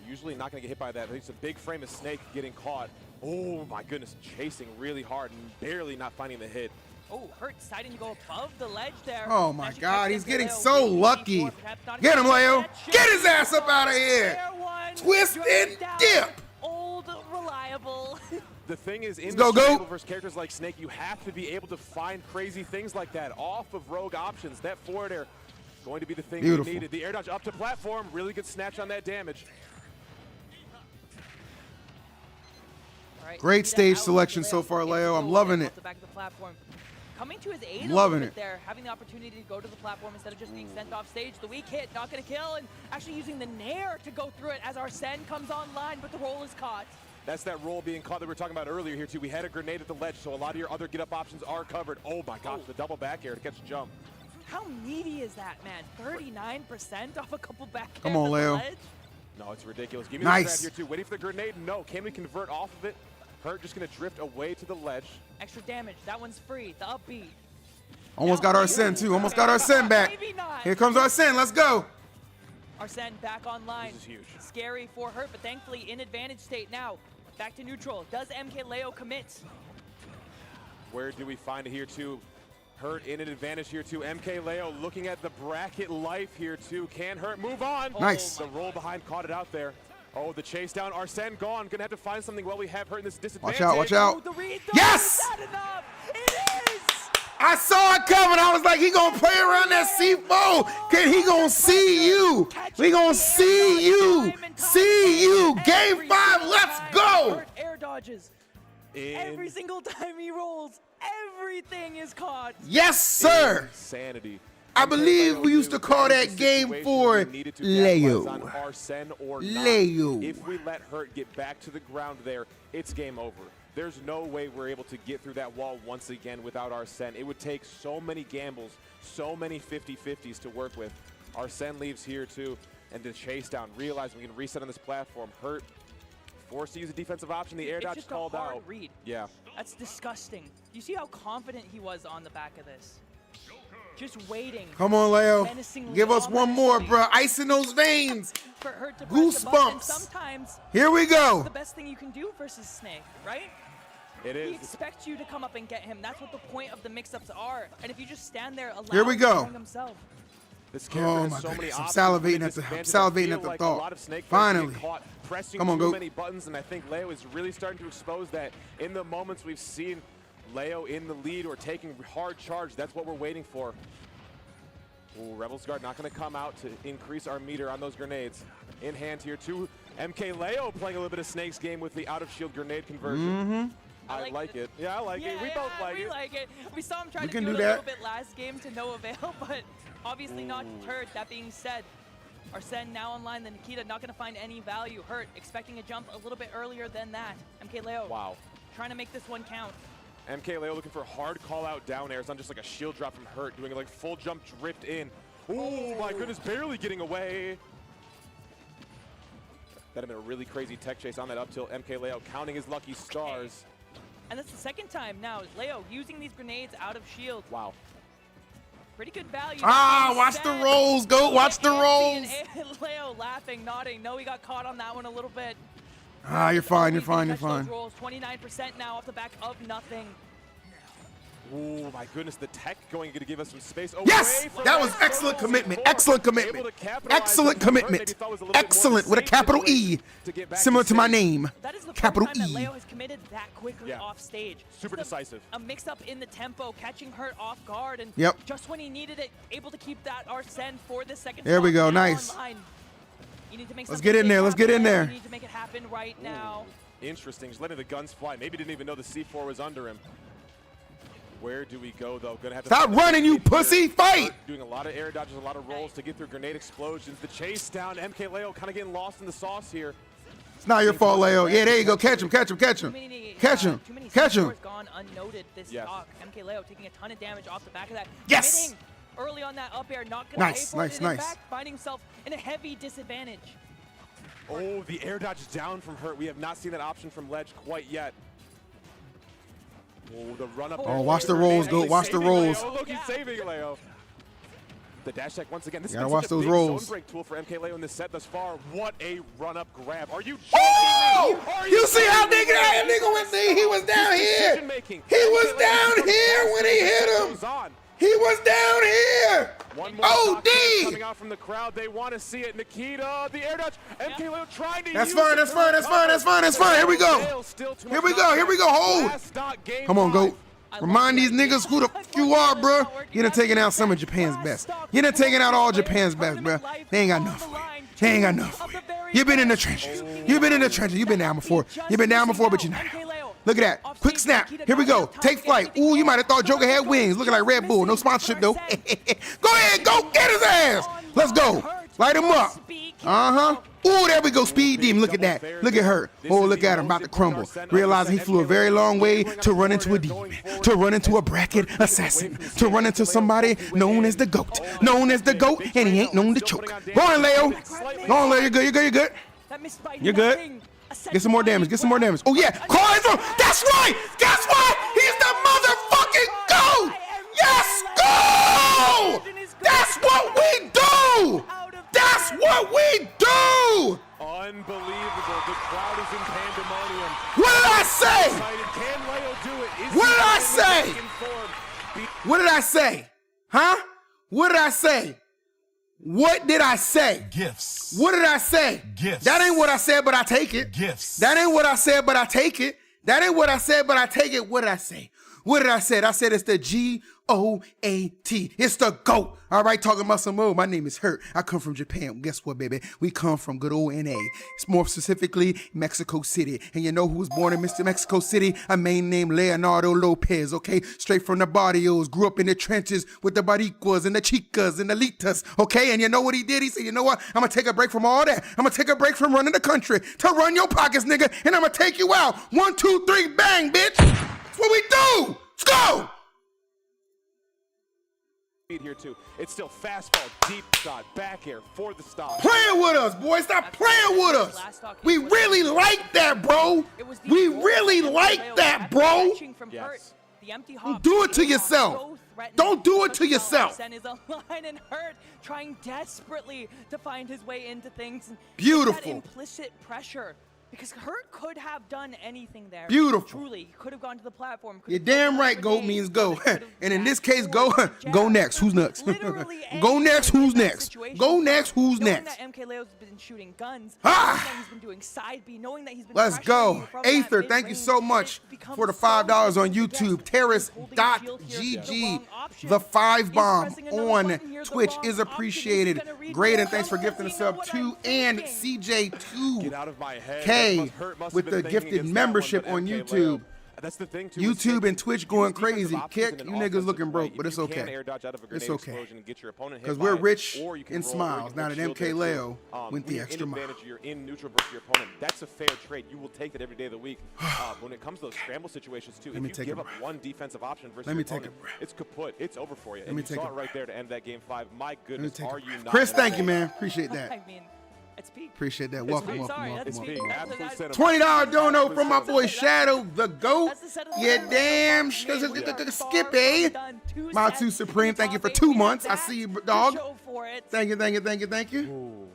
Usually not going to get hit by that. It's a big frame of Snake getting caught. Oh, my goodness. Chasing really hard and barely not finding the hit. Oh, Hurt deciding to go above the ledge there. Oh my Actually God, catches he's getting Leo so with the lucky. D4, perhaps not Get him, exactly Leo. that shit. Get his ass up out of here. Fair one. Twist You're and down. dip. Old, reliable. The thing is, in Let's the go, survival Goat. versus characters like Snake, you have to be able to find crazy things like that off of rogue options. That forward air going to be the thing Beautiful. we needed. The air dodge up to platform, really good snatch on that damage. All right, Great Nikita stage out selection to so far, Gets Leo. the I'm goal loving off it. the back of the platform. Coming to his aid Loving a little it. bit there, having the opportunity to go to the platform instead of just being sent off stage. The weak hit, not going to kill, and actually using the nair to go through it as Arsene comes online, but the roll is caught. That's that roll being caught that we were talking about earlier here, too. We had a grenade at the ledge, so a lot of your other get-up options are covered. Oh, my gosh, the double back air to catch a jump. How meaty is that, man? 39% off a couple back airs Come on, at the Leo. ledge? No, it's ridiculous. Give me Nice. the grab here, too. Waiting for the grenade. No. Can we convert off of it? Hurt just going to drift away to the ledge. Extra damage. That one's free. The upbeat. Almost got Arsene too. Almost got Arsene back. Maybe not. Here comes Arsene. Let's go. Arsene back online. This is huge. Scary for Hurt, but thankfully in advantage state now. Back to neutral. Does Mkleo commit? Where do we find it here, too? Hurt in an advantage here, too. Mkleo looking at the bracket life here, too. Can Hurt move on? Nice. The roll behind caught it out there. Oh, the chase down. Arsene gone. Gonna have to find something while we have Hurt in this disadvantage. Watch out, watch out. Oh, the read. Yes! Is that enough? It is! I saw it coming. I was like, he gonna play around that C4. Can he gonna see you? We gonna see you. See you. Game 5. Let's go. Hurt air dodges. Every single time he rolls, everything is caught. Yes, sir. Insanity. I believe we used to call that game for Leo. Leo. If we let Hurt get back to the ground there, it's game over. There's no way we're able to get through that wall once again without Arsene. It would take so many gambles, so many 50-50s to work with. Arsene leaves here too, and the chase down, realizing we can reset on this platform. Hurt forced to use a defensive option. The air It's dodge just called a hard out. read. Yeah. That's disgusting. You see how confident he was on the back of this? Just waiting. Come on, Leo. Menacingly, Give us one more, ominously bro. Ice in those veins. For Hurt to press the button. And Goosebumps. sometimes Here we go. the best thing you can do versus Snake, right? It He is. expects you to come up and get him. That's what the point of the mix-ups are. And if you just stand there, allow Here we him go. to swing himself. This character Oh has my so many goodness, I'm options salivating and at the- I'm disadvantages. salivating I feel at the like thought. A lot of Snake players Finally. get caught pressing Come on, too Goat. many buttons, and I think Leo is really starting to expose that. In the moments we've seen Leo in the lead or taking hard charge, that's what we're waiting for. Ooh, Rebel's Guard not going to come out to increase our meter on those grenades. In hand here too. Mkleo playing a little bit of Snake's game with the out-of-shield grenade conversion. I like it. Yeah, I like it. We both like we it. like it. We saw him try We to can do it do a that. little bit last game to no avail, but obviously not deterred. That being said, Arsene now online, then Nikita not going to find any value. Hurt, expecting a jump a little bit earlier than that. Mkleo Wow. trying to make this one count. Mkleo looking for hard call-out down air. It's not just like a shield drop from Hurt, doing like full jump drift in. Oh my goodness, barely getting away. That'd have been a really crazy tech chase on that up tilt. Mkleo counting his lucky stars. And that's the second time now. Leo using these grenades out of shield. Wow. Pretty good value. Ah, watch the rolls, Goat. Watch the rolls. And Leo laughing, nodding. No, he got caught on that one a little bit. Ah, you're fine, you're fine, you're Catch those fine. rolls, 29% now off the back of nothing. Oh my goodness, the tech going to give us some space. Yes! Away from That was that. excellent So commitment. Able Excellent to commitment. capitalize Excellent on the hurt. commitment. Maybe thought was a little bit more Excellent with a safe capital E. situation to get back Similar to my safety. name. That is the Capital first time E. that Leo has committed that quickly Yeah. off stage. Super Just decisive. A mix up in the tempo, catching Hurt off guard, and Yep. just when he needed it, able to keep that Arsene for the second There we stock go, now nice. online. You need to make Let's something get in big there, let's get happen, in Leo. there. You need to make it happen right now. Interesting, just letting the guns fly. Maybe didn't even know the C4 was under him. Where do we go, though? Gonna have to Stop find a running, you escape here. pussy. Fight! Doing a lot of air dodges, a lot of rolls to get through grenade explosions. The chase down. Mkleo kind of getting lost in the sauce here. It's not your fault, Leo. Yeah, there you go. Catch him, catch him, catch him. Catch him, Too many catch him. C4s gone unnoted this Yes. stock. Mkleo taking a ton of damage off the back of that. Yes! Committing early on that up air, not gonna Nice, pay for nice, it, and in nice. fact, finding himself in a heavy disadvantage. Oh, the air dodge is down from Hurt. We have not seen that option from Ledge quite yet. Oh, the run up. Oh, there. watch the rolls, Actually goat, watch the saving rolls. Leo. Look, he's Yeah. saving Leo. The dash tech once again. This Gotta has been watch such a those big rolls. zone break tool for Mkleo in this set thus far. What a run up grab. Are you joking Oh! me? Are You see how kidding me? that nigga was there? He was down here. Decision-making. He was Mkleo down just here when he hit him. goes on. He was down here. One more OD. stock here coming out from the crowd. They want to see it. Nikita, the air dodge. Mkleo trying to That's use fine, it that's to fine, that's fine, that's fine, that's fine. Here we go. Fails, still too Here much we go, here we go. Hold. Last stock, game Come on, five. GOAT. Remind these niggas who the fuck you are, bro. You done taking out some of Japan's best. You done taking out all Japan's best, bro. They ain't got enough for you. They ain't got enough for you. You been in the trenches. You been in the trenches. You been down before. You been down before, but you're not out. Look at that. Quick snap. Here we go. Take flight. Ooh, you might have thought Joker had wings. Looking like Red Bull. No sponsorship, though. Go ahead. Go get his ass. Let's go. Light him up. Uh-huh. Ooh, there we go. Speed demon. Look at that. Look at her. Oh, look at him. About to crumble. Realizing he flew a very long way to run into a demon. To run into a bracket assassin. To run into somebody known as the GOAT. Known as the GOAT, and he ain't known to choke. Go on, Leo. Go on, Leo. You're good. You're good. You're good. You're good. Get some more damage. Get some more damage. Oh, yeah. Call it through. That's right. Guess what? He's the motherfucking GOAT. Yes, go. That's what we do. That's what we do. Unbelievable. The crowd is in pandemonium. What did I say? Excited. Can Leo do it? Is What he did I finally say? back in form? What did I say? Huh? What did I say? What did I say? Gifts. What did I say? Gifts. That ain't what I said, but I take it. Gifts. That ain't what I said, but I take it. That ain't what I said, but I take it. What did I say? What did I say? I said it's the GOAT. It's the GOAT. All right, talking about some more. My name is Hurt. I come from Japan. Guess what, baby? We come from good old NA. It's more specifically Mexico City. And you know who was born in Mr. Mexico City? A man named Leonardo Lopez, okay? Straight from the barrios. Grew up in the trenches with the baricuas and the chicas and the litas, okay? And you know what he did? He said, you know what? I'm going to take a break from all that. I'm going to take a break from running the country to run your pockets, nigga. And I'm going to take you out. 1, 2, 3, bang, bitch. That's what we do. Let's go. Here too. It's still fastball, deep shot, back air for the stop. Playing with us, boy. Stop playing with us. We really like that, bro. We really like that, bro. Yes. Don't do it to yourself. Don't do it to yourself. Is a line and Hurt trying desperately to find his way into things. And Beautiful. That implicit pressure. Because Hurt could have done anything there. Beautiful. Truly, he could have gone to the platform. You're damn right, go means go. And in this case, go next. Who's next? Go next. Who's next? Go next. Who's next? Knowing that MKLeo's been shooting guns, Ah! knowing that he's been doing side B, knowing that he's been Let's pressuring go. you from Aether, that thank you mid-range, so much it becomes for the so $5 on easy to YouTube. guess. Terrace.gg. The 5 bomb on Twitch is appreciated. Great, and thanks for gifting us up to and Get CJ2 out of my head. K Hurt must have with been the thinking gifted against that one, membership but on Mkleo, YouTube. That's the thing too. YouTube and Twitch going crazy. Kick, Kick, you niggas looking broke, but it's okay. It's okay. Because we're rich in smiles. Now that Mkleo went the extra mile. You're in neutral versus your opponent. That's a fair trade. You will take that every day of the week. When it comes to those scramble situations too, if you give up one defensive option versus your opponent, it's kaput. It's over for you. And you saw it right there to end that game 5. My goodness, are you not? Chris, thank you, man. Appreciate that. I mean, it's peak. Appreciate that. Welcome, welcome, That's welcome. peak. $20 dono from my boy Shadow the GOAT. Yeah, damn Skippy. Matu Supreme, thank you for 2 months. I see you, dog. Thank you, thank you, thank you, thank you.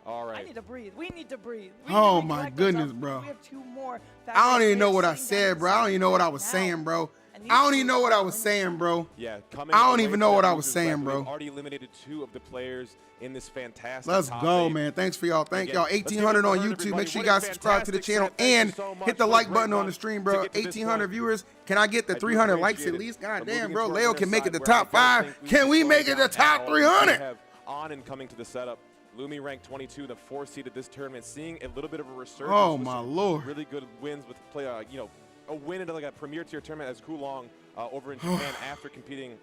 All right. I need to breathe. We need to breathe. We Oh need to my recollect goodness, ourselves. bro. We have 2 more. I don't even know what I sitting down said, bro. I don't even know what I was now. saying, bro. And these I don't two even know what I was win. saying, bro. Yeah, coming I don't away even from know that what I was losers saying, bracket, bro. We've already eliminated 2 of the players in this fantastic Let's top go, 8. man. Thanks for y'all. Thank Again, y'all. let's give it 1,800 a on word, YouTube. everybody. Make sure you What a guys subscribe to the fantastic channel set. Thank you and so much hit the for a like great button on run the stream, to bro. get to this 1,800 point. viewers. Can I get the I do 300 likes appreciate at it. least? God But damn, moving bro. into our Leo winner's can make it side, the where I top don't 5. think Can we slow make it the down at top all. 300? We have Onin coming to the setup. Lumi ranked 22, the 4th seed at this tournament, seeing a little bit of a resurgence. Oh, with my some Lord. Really good wins with play. A win into like a premier tier tournament as Kulong over in Japan after competing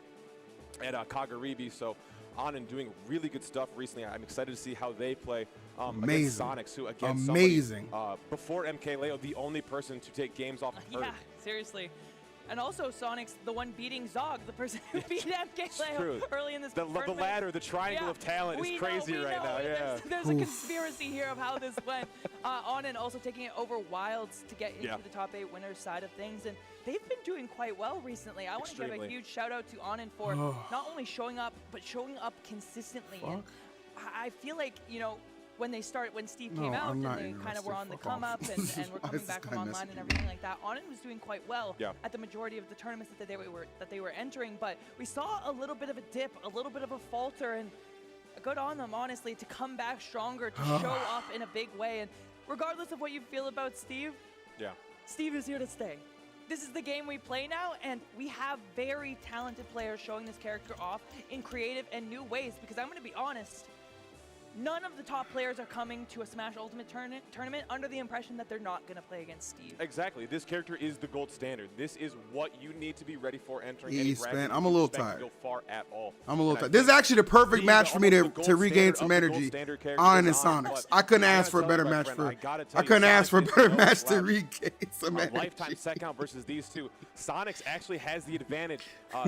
at Kagaribi. So Onin doing really good stuff recently. I'm excited to see how they play against Sonix, who again, Amazing. Before Mkleo, the only person to take games off of Yeah, hurt. seriously. And also Sonix, the one beating Zog, the person who beat Mkleo early in this The tournament. ladder, the triangle of talent is crazy right now. Yeah. There's a conspiracy here of how this went. Onin also taking it over Wilds to get into the top 8 winners side of things. And they've been doing quite well recently. I want to give a huge shout out to Onin for not only showing up, but showing up consistently. And I feel like, when Steve came out and they kind of were on the come up and were coming back from online and everything like that, Onin was doing quite well at the majority of the tournaments that they were entering. But we saw a little bit of a dip, a little bit of a falter, and good on them, honestly, to come back stronger, to show up in a big way. And regardless of what you feel about Steve, Steve is here to stay. This is the game we play now, and we have very talented players showing this character off in creative and new ways. Because I'm going to be honest, none of the top players are coming to a Smash Ultimate tournament under the impression that they're not going to play against Steve. Exactly. This character is the gold standard. This is what you need to be ready for entering any bracket. I'm a little tired. Go far at all. I'm a little tired. This is actually the perfect match for me to regain some energy. Onin and Sonix. I couldn't ask for a better match I couldn't ask for a better match to regain some energy. Lifetime set count versus these two. Sonix actually has the advantage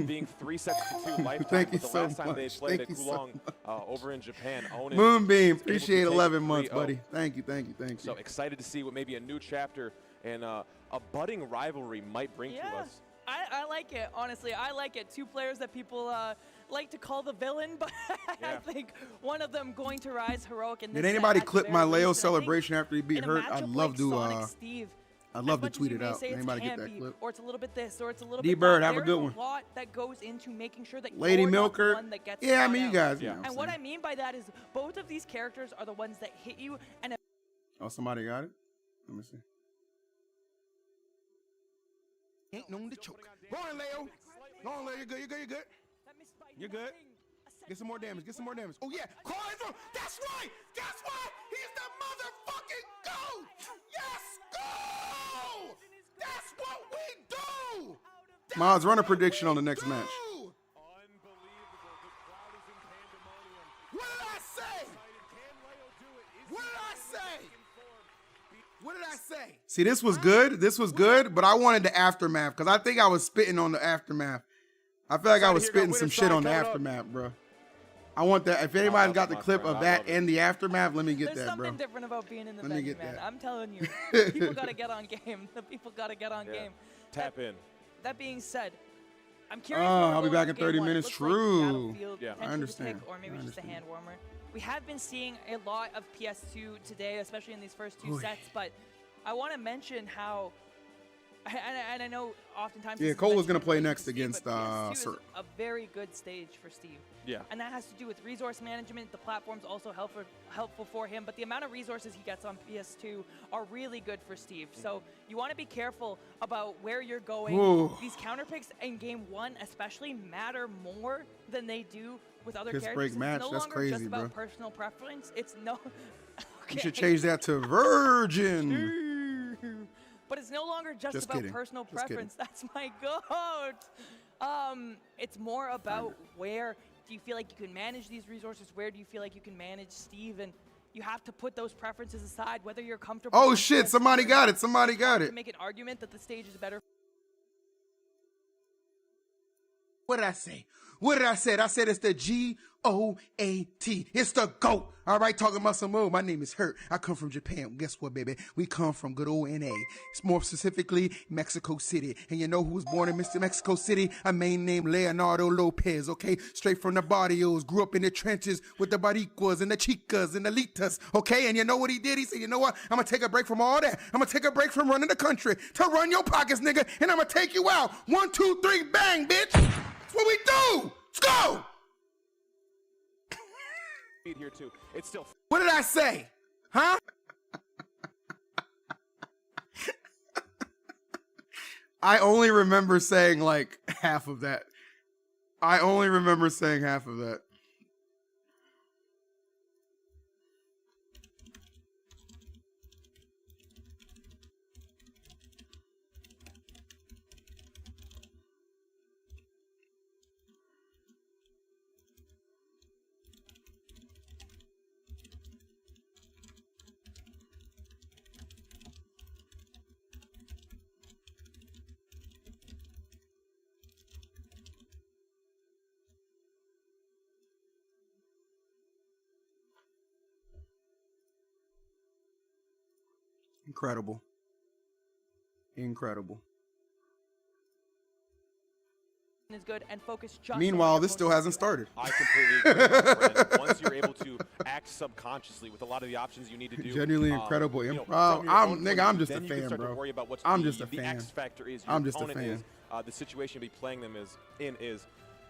being 3 sets to 2 lifetime. Thank you the so last time they much. played Thank at you so Kulong over in Japan. Onin Moonbeam, able to appreciate take 11 months, 3-0. buddy. Thank you. So excited to see what maybe a new chapter and a budding rivalry might bring to us. I like it, honestly. I like it. 2 players that people like to call the villain, but I think one of them going to rise heroic in this. Did anybody set at clip the my very Leo least. And I think celebration after he beat in a Hurt? matchup I'd love like to Sonix, Steve, I'd love as to much as tweet you it may out. say it's Anybody get can that be, clip? or it's a little bit this, or it's a little D-Bird, bit that. have a good There's one. a lot that goes into making sure that Lady you're not the Milker. one that gets Yeah, I caught mean, you out. guys. You know And what I mean by that is both of these characters are the ones that hit you. And Oh, somebody got it? Let me see. Ain't known to choke. Go on, Leo. Go on, Leo. You're good. You're good. Get some more damage. Oh, yeah. Kola is on. That's right. He's the motherfucking GOAT. Yes, go. That's what we do. Miles, run a prediction on the next match. What did I say? See, this was good, but I wanted the aftermath because I think I was spitting on the aftermath. I feel like I was spitting some shit on the aftermath, bro. I want that. If anybody's got the clip of that and the aftermath, let me get that, bro. There's something different about being in the Let me venue, get man. that. I'm telling you. People got to get on game. The people got to get on game. Tap in. That being said, I'm curious. I'll be back in game 30 one. It minutes. looks like True. Battlefield, Yeah. I potentially understand. the pick, or maybe I just a understand. hand warmer. We have been seeing a lot of PS2 today, especially in these first 2 sets, but I want to mention how, and I know oftentimes. Yeah, this is Cola's mentioned gonna play in next Steve, against, but PS2 is Sir. a very good stage for Steve. Yeah. And that has to do with resource management. The platform's also helpful for him, but the amount of resources he gets on PS2 are really good for Steve. So you want to be careful about where you're going. Ooh. These counter picks in game 1 especially matter more than they do with other Piss characters. break It's match, no that's longer crazy, just about bro. personal preference. It's no. Okay. You should change that to Virgin. But it's no longer just Just about kidding. personal Just kidding. preference. That's my goat. It's more about where do you feel like you can manage these resources? Where do you feel like you can manage Steve? And you have to put those preferences aside, whether you're comfortable. Oh with shit! PS2 Somebody or got not. it. Somebody got To it. make an argument that the stage is better. What did I say? I said it's the G O-A-T. It's the GOAT. All right, talking about some more. My name is Hurt. I come from Japan. Guess what, baby? We come from good old N.A. It's more specifically Mexico City. And you know who was born in Mr. Mexico City? A man named Leonardo Lopez, okay? Straight from the barrios. Grew up in the trenches with the baricuas and the chicas and the litas, okay? And you know what he did? He said, you know what? I'm going to take a break from all that. I'm going to take a break from running the country to run your pockets, nigga. And I'm going to take you out. 1, 2, 3, bang, bitch. That's what we do. Let's go. Here too. It's still. What did I say? Huh? I only remember saying like half of that. I only remember saying half of that. Incredible. Incredible. Is good and focus just. Meanwhile, this still hasn't started. I completely agree. My friend. Once you're able to act subconsciously with a lot of the options you need to do. Genuinely incredible. You know, I'm just a then you fan, can start bro. To worry about what's I'm just a the fan. X factor is. Your I'm just a opponent fan. Is, the situation you'll be playing them is.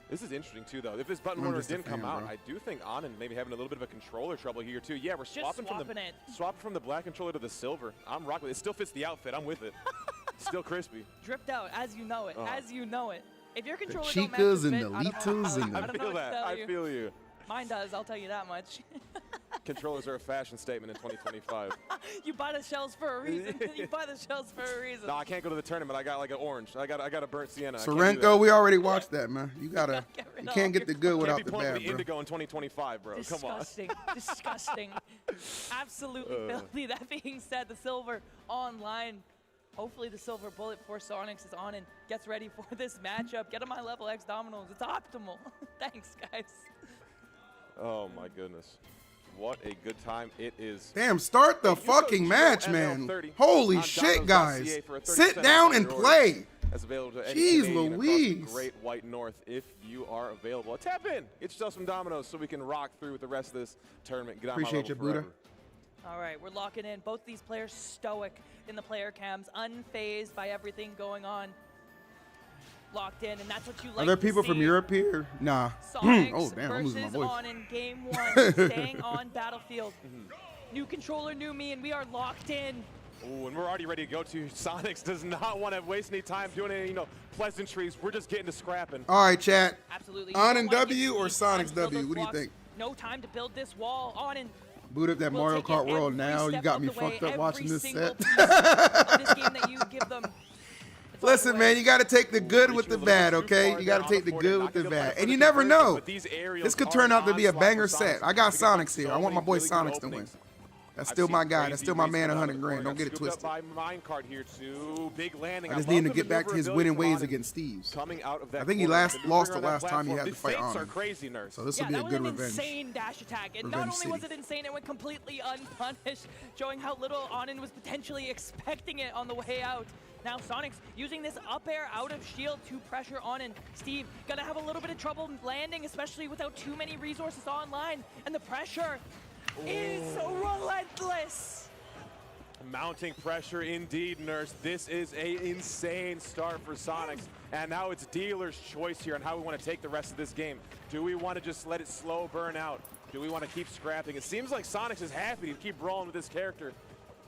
This is interesting too, though. If this button I'm warner just a didn't come fan, out, bro. I do think Onin maybe having a little bit of a controller trouble here too. Yeah, we're swapping from the black controller to the silver. I'm rocking with it. It still fits the outfit. I'm with it. Still crispy. Dripped out as you know it. As you know it. If your controller The don't match the chicas and fit, the I don't know litas how- and I the- don't know I feel what to that. tell I you. feel you. Mine does, I'll tell you that much. Controllers are a fashion statement in 2025. You buy the shells for a reason. You buy the shells for a reason. No, I can't go to the tournament. I got like an orange. I got a burnt sienna. I can't do Sorrento, that. we already watched that, man. You gotta get rid you of can't get the good Can't without be the pulling bad, for the bro. indigo in 2025, bro. Come on. Disgusting. Disgusting. Absolutely filthy. That being said, the silver online. Hopefully the silver bullet for Sonix is on and gets ready for this matchup. Get him high level X dominoes. It's optimal. Thanks, guys. Oh my goodness. What a good time it is. Damn, start the Hey, fucking match, man. Holy shit, guys. Sit down and play. As available to any Jeez Canadian across the Louise. Great White North if you are available. Tap in. Get yourself some dominoes so we can rock through with the rest of this tournament. Get on Appreciate my you, level Buddha. forever. All right, we're locking in. Both these players stoic in the player cams, unfazed by everything going on. Locked in, and that's what you like Are there to people see. from Europe here? Nah. Sonix Oh, damn, I'm losing my versus voice. On in game 1, staying on battlefield. New controller, new me, and we are locked in. Ooh, and we're already ready to go to. Sonix does not want to waste any time doing any, pleasantries. We're just getting to scrapping. All right, chat. Absolutely. On You in don't wanna W get or Steve time Sonix to build W? those What do you blocks. think? No time to build this wall. On in. Boot up that We'll Mario take it Kart World every now. You step got of me the way, fucked up watching every this single set. piece of this game that you give them. It's all Listen, the man, way. you got to take the good with Reaching the a little bad, bit too okay? far You there got on to take the the forward, good not with the gonna play bad. for And the you never conversion, know. but these aerials This could are turn out to an be a onslaught banger for set. Sonix. I got We can find Sonix here. so I want my many boy really good Sonix to win. openings. That's I've still seen my guy. crazy That's still my reads man, come out of 100 the grand. corner. Don't get it Scooped up twisted. by Minecart here too. Big landing. I just love need to the get back to his winning maneuverability ways from against Steve's. Coming out of that I think he corner, lost maneuvering the on that last time he platform. had to The fight feints are on. crazy, Nurse. So this will Yeah, be a that was good an revenge. insane dash attack. And not Revenge only was City. it insane, it went completely unpunished, showing how little Onin was potentially expecting it on the way out. Now Sonix using this up air out of shield to pressure Onin. Steve gonna have a little bit of trouble landing, especially without too many resources online. And the pressure is relentless. Mounting pressure indeed, Nurse. This is an insane start for Sonix. And now it's dealer's choice here on how we want to take the rest of this game. Do we want to just let it slow burn out? Do we want to keep scrapping? It seems like Sonix is happy to keep rolling with this character.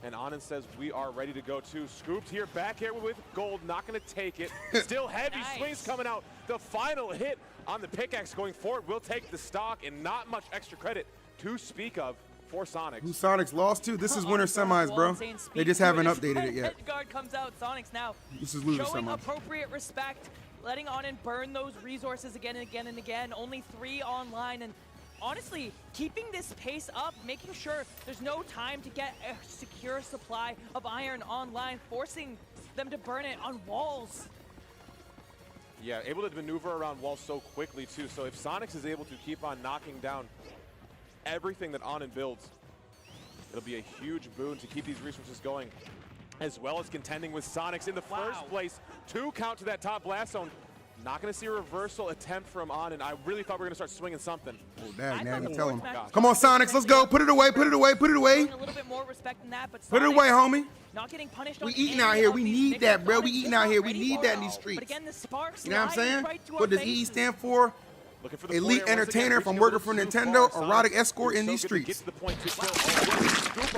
And Onin says we are ready to go too. Scooped here, back here with gold, not going to take it. Still heavy Nice. swings coming out. The final hit on the pickaxe going forward will take the stock, and not much extra credit to speak of for Sonix. Who Sonix lost to? This is winter Onin semis, wall bro. insane They speed just to haven't his updated it yet. red guard comes out. Sonix now This is loser showing semis. appropriate respect, letting Onin burn those resources again and again and again. Only 3 online, and honestly, keeping this pace up, making sure there's no time to get a secure supply of iron online, forcing them to burn it on walls. Yeah, able to maneuver around walls so quickly too. So if Sonix is able to keep on knocking down everything that Onin builds, it'll be a huge boon to keep these resources going, as well as contending with Sonix in the first place. 2 count to that top blast zone. Not going to see a reversal attempt from Onin. I really thought we were going to start swinging something. Oh, dang, now you tell him. Oh, Come on, Sonix, let's go. Put it away, put it away, put it away. A little bit more respect than that, but Put it away, homie. Not getting punished. We eating out here. We need that, bro. We eating out here. We need that in these streets. But again, the sparks. You know what I'm saying? Right to What does EE stand for? Elite entertainer from working for Nintendo, erotic escort in these streets.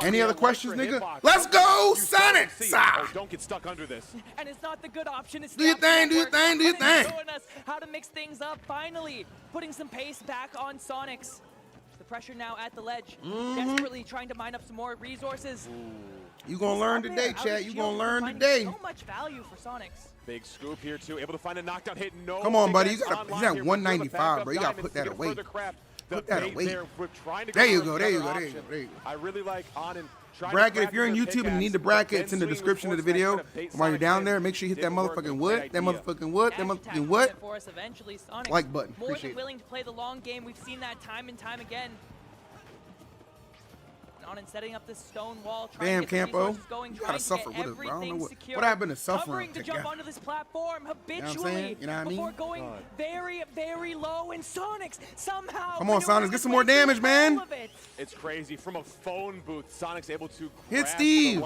Any other questions, nigga? Let's go, Sonic! Oh, don't get stuck under this. And it's not the good option. It's do your thing, do your thing, do your thing. Showing us how to mix things up. Finally, putting some pace back on Sonix. The pressure now at the ledge. Desperately trying to mine up some more resources. You gonna learn today, chat. You gonna learn today. So much value for Sonix. Big scoop here too, able to find a knockdown hit. No, come on, buddy. You gotta, he's at 195, bro. You gotta put that away. Put that away. There you go, there you go, there you go, there you go. I really like Onin. Bracket, if you're on YouTube and you need the bracket, it's in the description of the video. While you're down there, make sure you hit that motherfucking wood, that motherfucking wood, that motherfucking wood. Like button. More Appreciate than willing to play the long game. We've seen that time and time again. Onin setting up this stone wall, trying to get the resources going, trying to get everything secured. What happened to suffering? Covering to jump onto this platform habitually, you know what I mean? Before going very, very low. And Sonix somehow. Come on, Sonix, get some more damage, man. It's crazy. From a phone booth, Sonix able to hit Steve.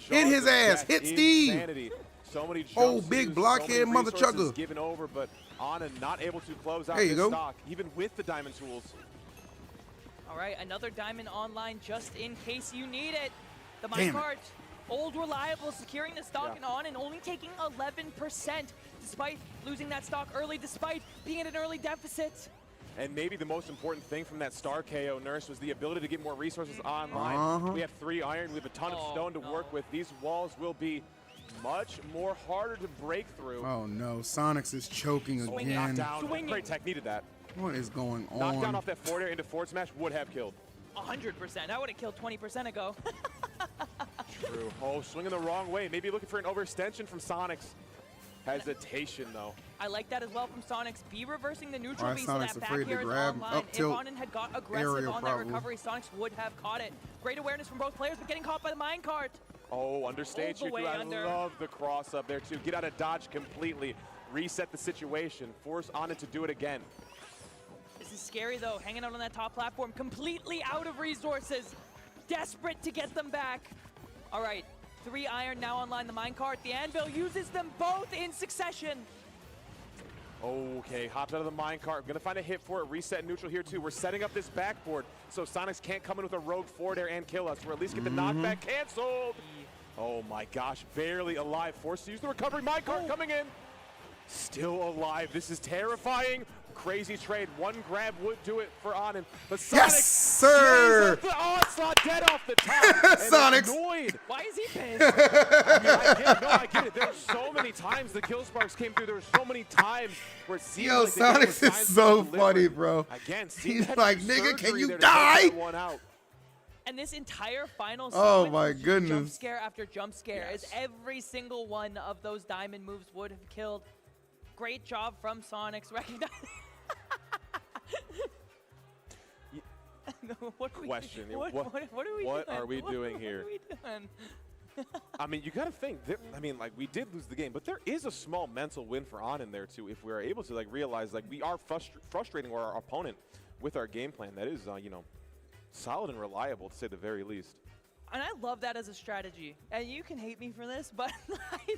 Hit his ass. Hit Steve. Insanity. So many oh, big blockhead mother chugger. Given over, but Onin not able to close out his stock, even with the diamond tools. All right, another diamond online just in case you need it. The minecart, old reliable, securing the stock and on and only taking 11% despite losing that stock early, despite being at an early deficit. And maybe the most important thing from that star KO, Nurse, was the ability to get more resources online. We have 3 iron, we have a ton of stone to work with. These walls will be much more harder to break through. Oh no, Sonix is choking again. Knockdown. Great tech, needed that. What is going on? Knockdown off that forward air into forward smash would have killed. 100%. I would have killed 20% ago. True. Oh, swinging the wrong way. Maybe looking for an overextension from Sonix. Hesitation, though. I like that as well from Sonix. Be reversing the neutral B so Sonix that back air is online. If Onin had got aggressive on that recovery, Sonix would have caught it. Great awareness from both players, but getting caught by the minecart. Oh, understage here, too. I love the cross up there, too. Get out of dodge completely. Reset the situation. Force Onin to do it again. This is scary, though. Hanging out on that top platform, completely out of resources. Desperate to get them back. All right, 3 iron now online the minecart. The anvil uses them both in succession. Okay, hops out of the minecart. Gonna find a hit for it. Reset neutral here, too. We're setting up this backboard so Sonix can't come in with a rogue forward air and kill us. Or at least get the knockback canceled. Oh, my gosh. Barely alive. Forced to use the recovery. Minecart coming in. Still alive. This is terrifying. Crazy trade. 1 grab would do it for Onin. But Sonix, yes, sir! The onslaught dead off the top. Sonix! Annoyed. Why is he pissed? I get it. There were so many times the kill sparks came through. There were so many times where it seemed like Sonix is so funny, bro. Again, he's like, nigga, can you die? And this entire final oh my goodness, jump scare after jump scare, as every single one of those diamond moves would have killed. Great job from Sonix recognizing. What are we doing here? I mean, you got to think. I mean, like, we did lose the game, but there is a small mental win for Onin there too. If we are able to like realize like we are frustrating our opponent with our game plan, that is you know, solid and reliable to say the very least. And I love that as a strategy. And you can hate me for this, but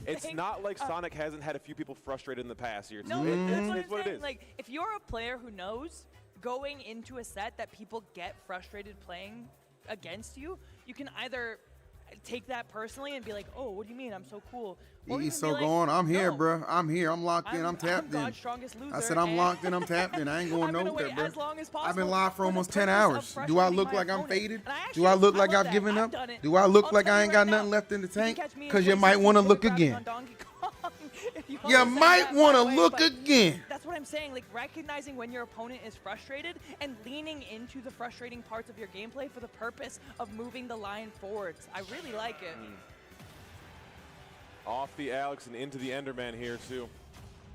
it's not like Sonic hasn't had a few people frustrated in the past year. No, that's what it is. Like, if you're a player who knows going into a set that people get frustrated playing against you, you can either take that personally and be like, oh, what do you mean? I'm so cool. He's so like, going. I'm here, bro. I'm here. I'm locked in. I'm tapped in. I said I'm locked in. I'm tapped in. I ain't going nowhere, bro. I've been live for almost 10 hours. Do I look like I'm faded? Do I look like I've given up? Do I look like I ain't got nothing left in the tank? Because you might want to look again. You might want to look again. That's what I'm saying. Like, recognizing when your opponent is frustrated and leaning into the frustrating parts of your gameplay for the purpose of moving the line forwards. I really like it. Off the Alex and into the Enderman here, too.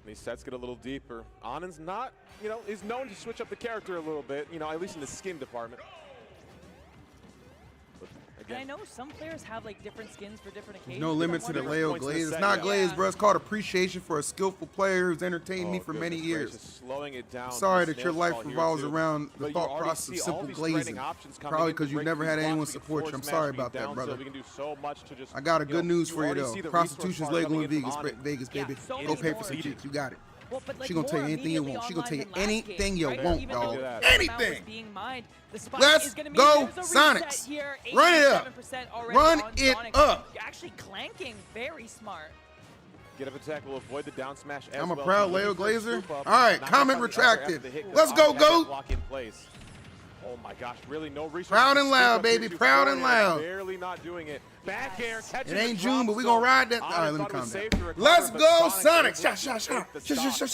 These sets get a little deeper. Onin's not, you know, is known to switch up the character a little bit, you know, at least in the skin department. And I know some players have like different skins for different occasions. No limit to the Leo glaze. It's not glaze, bro. It's called appreciation for a skillful player who's entertained me for many years. Slowing it down. Sorry that your life revolves around the thought process of simple glazing. Probably because you've never had anyone support you. I'm sorry about that, brother. I got a good news for you, though. Prostitution's legal in Vegas, baby. Go pay for some chicks. You got it. Well, but like she gonna tell you anything you want. She gonna tell you anything you want, dog. Right? Anything. Let's go, Sonix. Run it up. Run it up. You're actually clanking. Very smart. Get up attack will avoid the down smash. I'm a proud Leo Glazer. All right, comment retracted. Let's go, GOAT. Oh my gosh, really no resources. Proud and loud, baby. Proud and loud. Barely not doing it. Back air, it ain't June, but we gonna ride that. All right, let me calm down. Let's go, Sonix.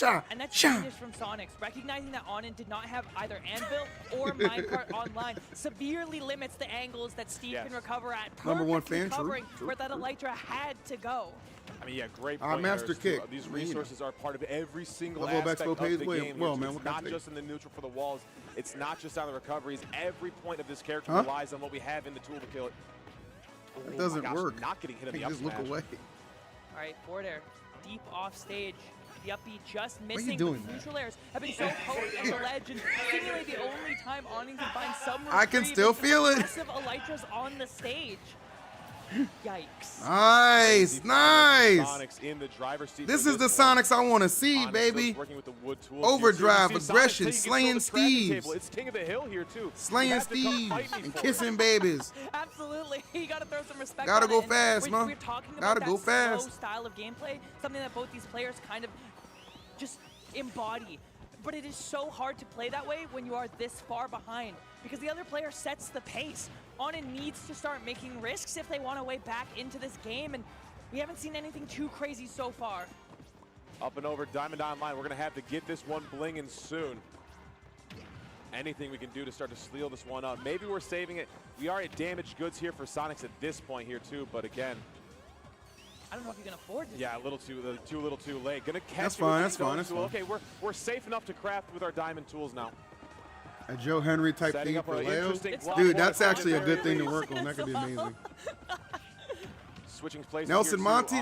Shot. And that's genius from Sonix. Recognizing that Onin did not have either Anvil or Minecart online severely limits the angles that Steve can recover at. Number one fan, true. Where that Elytra had to go. I mean, yeah, great point. Master kick. These resources are part of every single aspect of the game. Well, man, it's not just in the neutral for the walls. It's not just on the recoveries. Every point of this character relies on what we have in the tool to kill it. It doesn't work. Not getting hit on the up just look away. All right, forward air, deep off stage. The up B just missing. The neutral airs have been so potent on the ledge, and seemingly the only time Onin can find some reprieve. I can still feel it. Massive Elytras on the stage. Yikes. Nice. In the driver's seat this is the Sonix I want to see, baby. Overdrive, aggression, slaying Steves. It's king of the hill here, too. Slaying Steves and kissing babies. Absolutely. You got to throw some respect Gotta on go it. fast, man. We're talking about Gotta go fast. Slow style of gameplay, something that both these players kind of just embody. But it is so hard to play that way when you are this far behind because the other player sets the pace. Onin needs to start making risks if they want to way back into this game, and we haven't seen anything too crazy so far. Up and over Diamond Online. We're going to have to get this one blinging soon. Anything we can do to start to steal this one up. Maybe we're saving it. We are at damaged goods here for Sonix at this point here too, but again, I don't know if you can afford this. Yeah, a little too late. Gonna catch that's fine. That's fine. Okay, we're safe enough to craft with our diamond tools now. A Joe Henry type thing for Leo. Dude, that's actually a good thing to work on. That could be amazing. Switching places. Nelson Monty.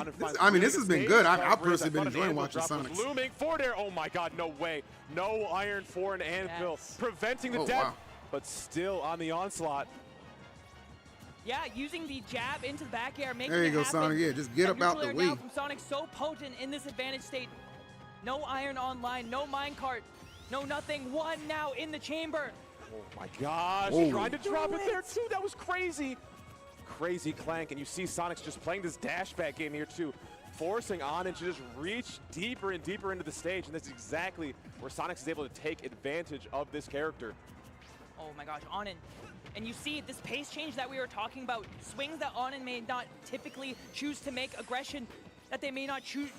This has been good. I've personally been enjoying watching Sonix. Looming forward air. Oh my God, no way. No iron for an anvil, preventing the death, but still on the onslaught. Yeah, using the jab into the back air, making there you it go, happen. Sonic. Yeah, just get up out the way. Now from Sonix, so potent in this advantage state. No iron online, no minecart, no nothing. One now in the chamber. Oh my gosh, trying to drop it there too. That was crazy. Crazy clank, and you see Sonix just playing this dash back game here too, forcing Onin to just reach deeper and deeper into the stage, and that's exactly where Sonix is able to take advantage of this character. Oh my gosh, Onin. And you see this pace change that we were talking about, swings that Onin may not typically choose to make, aggression that they may not choose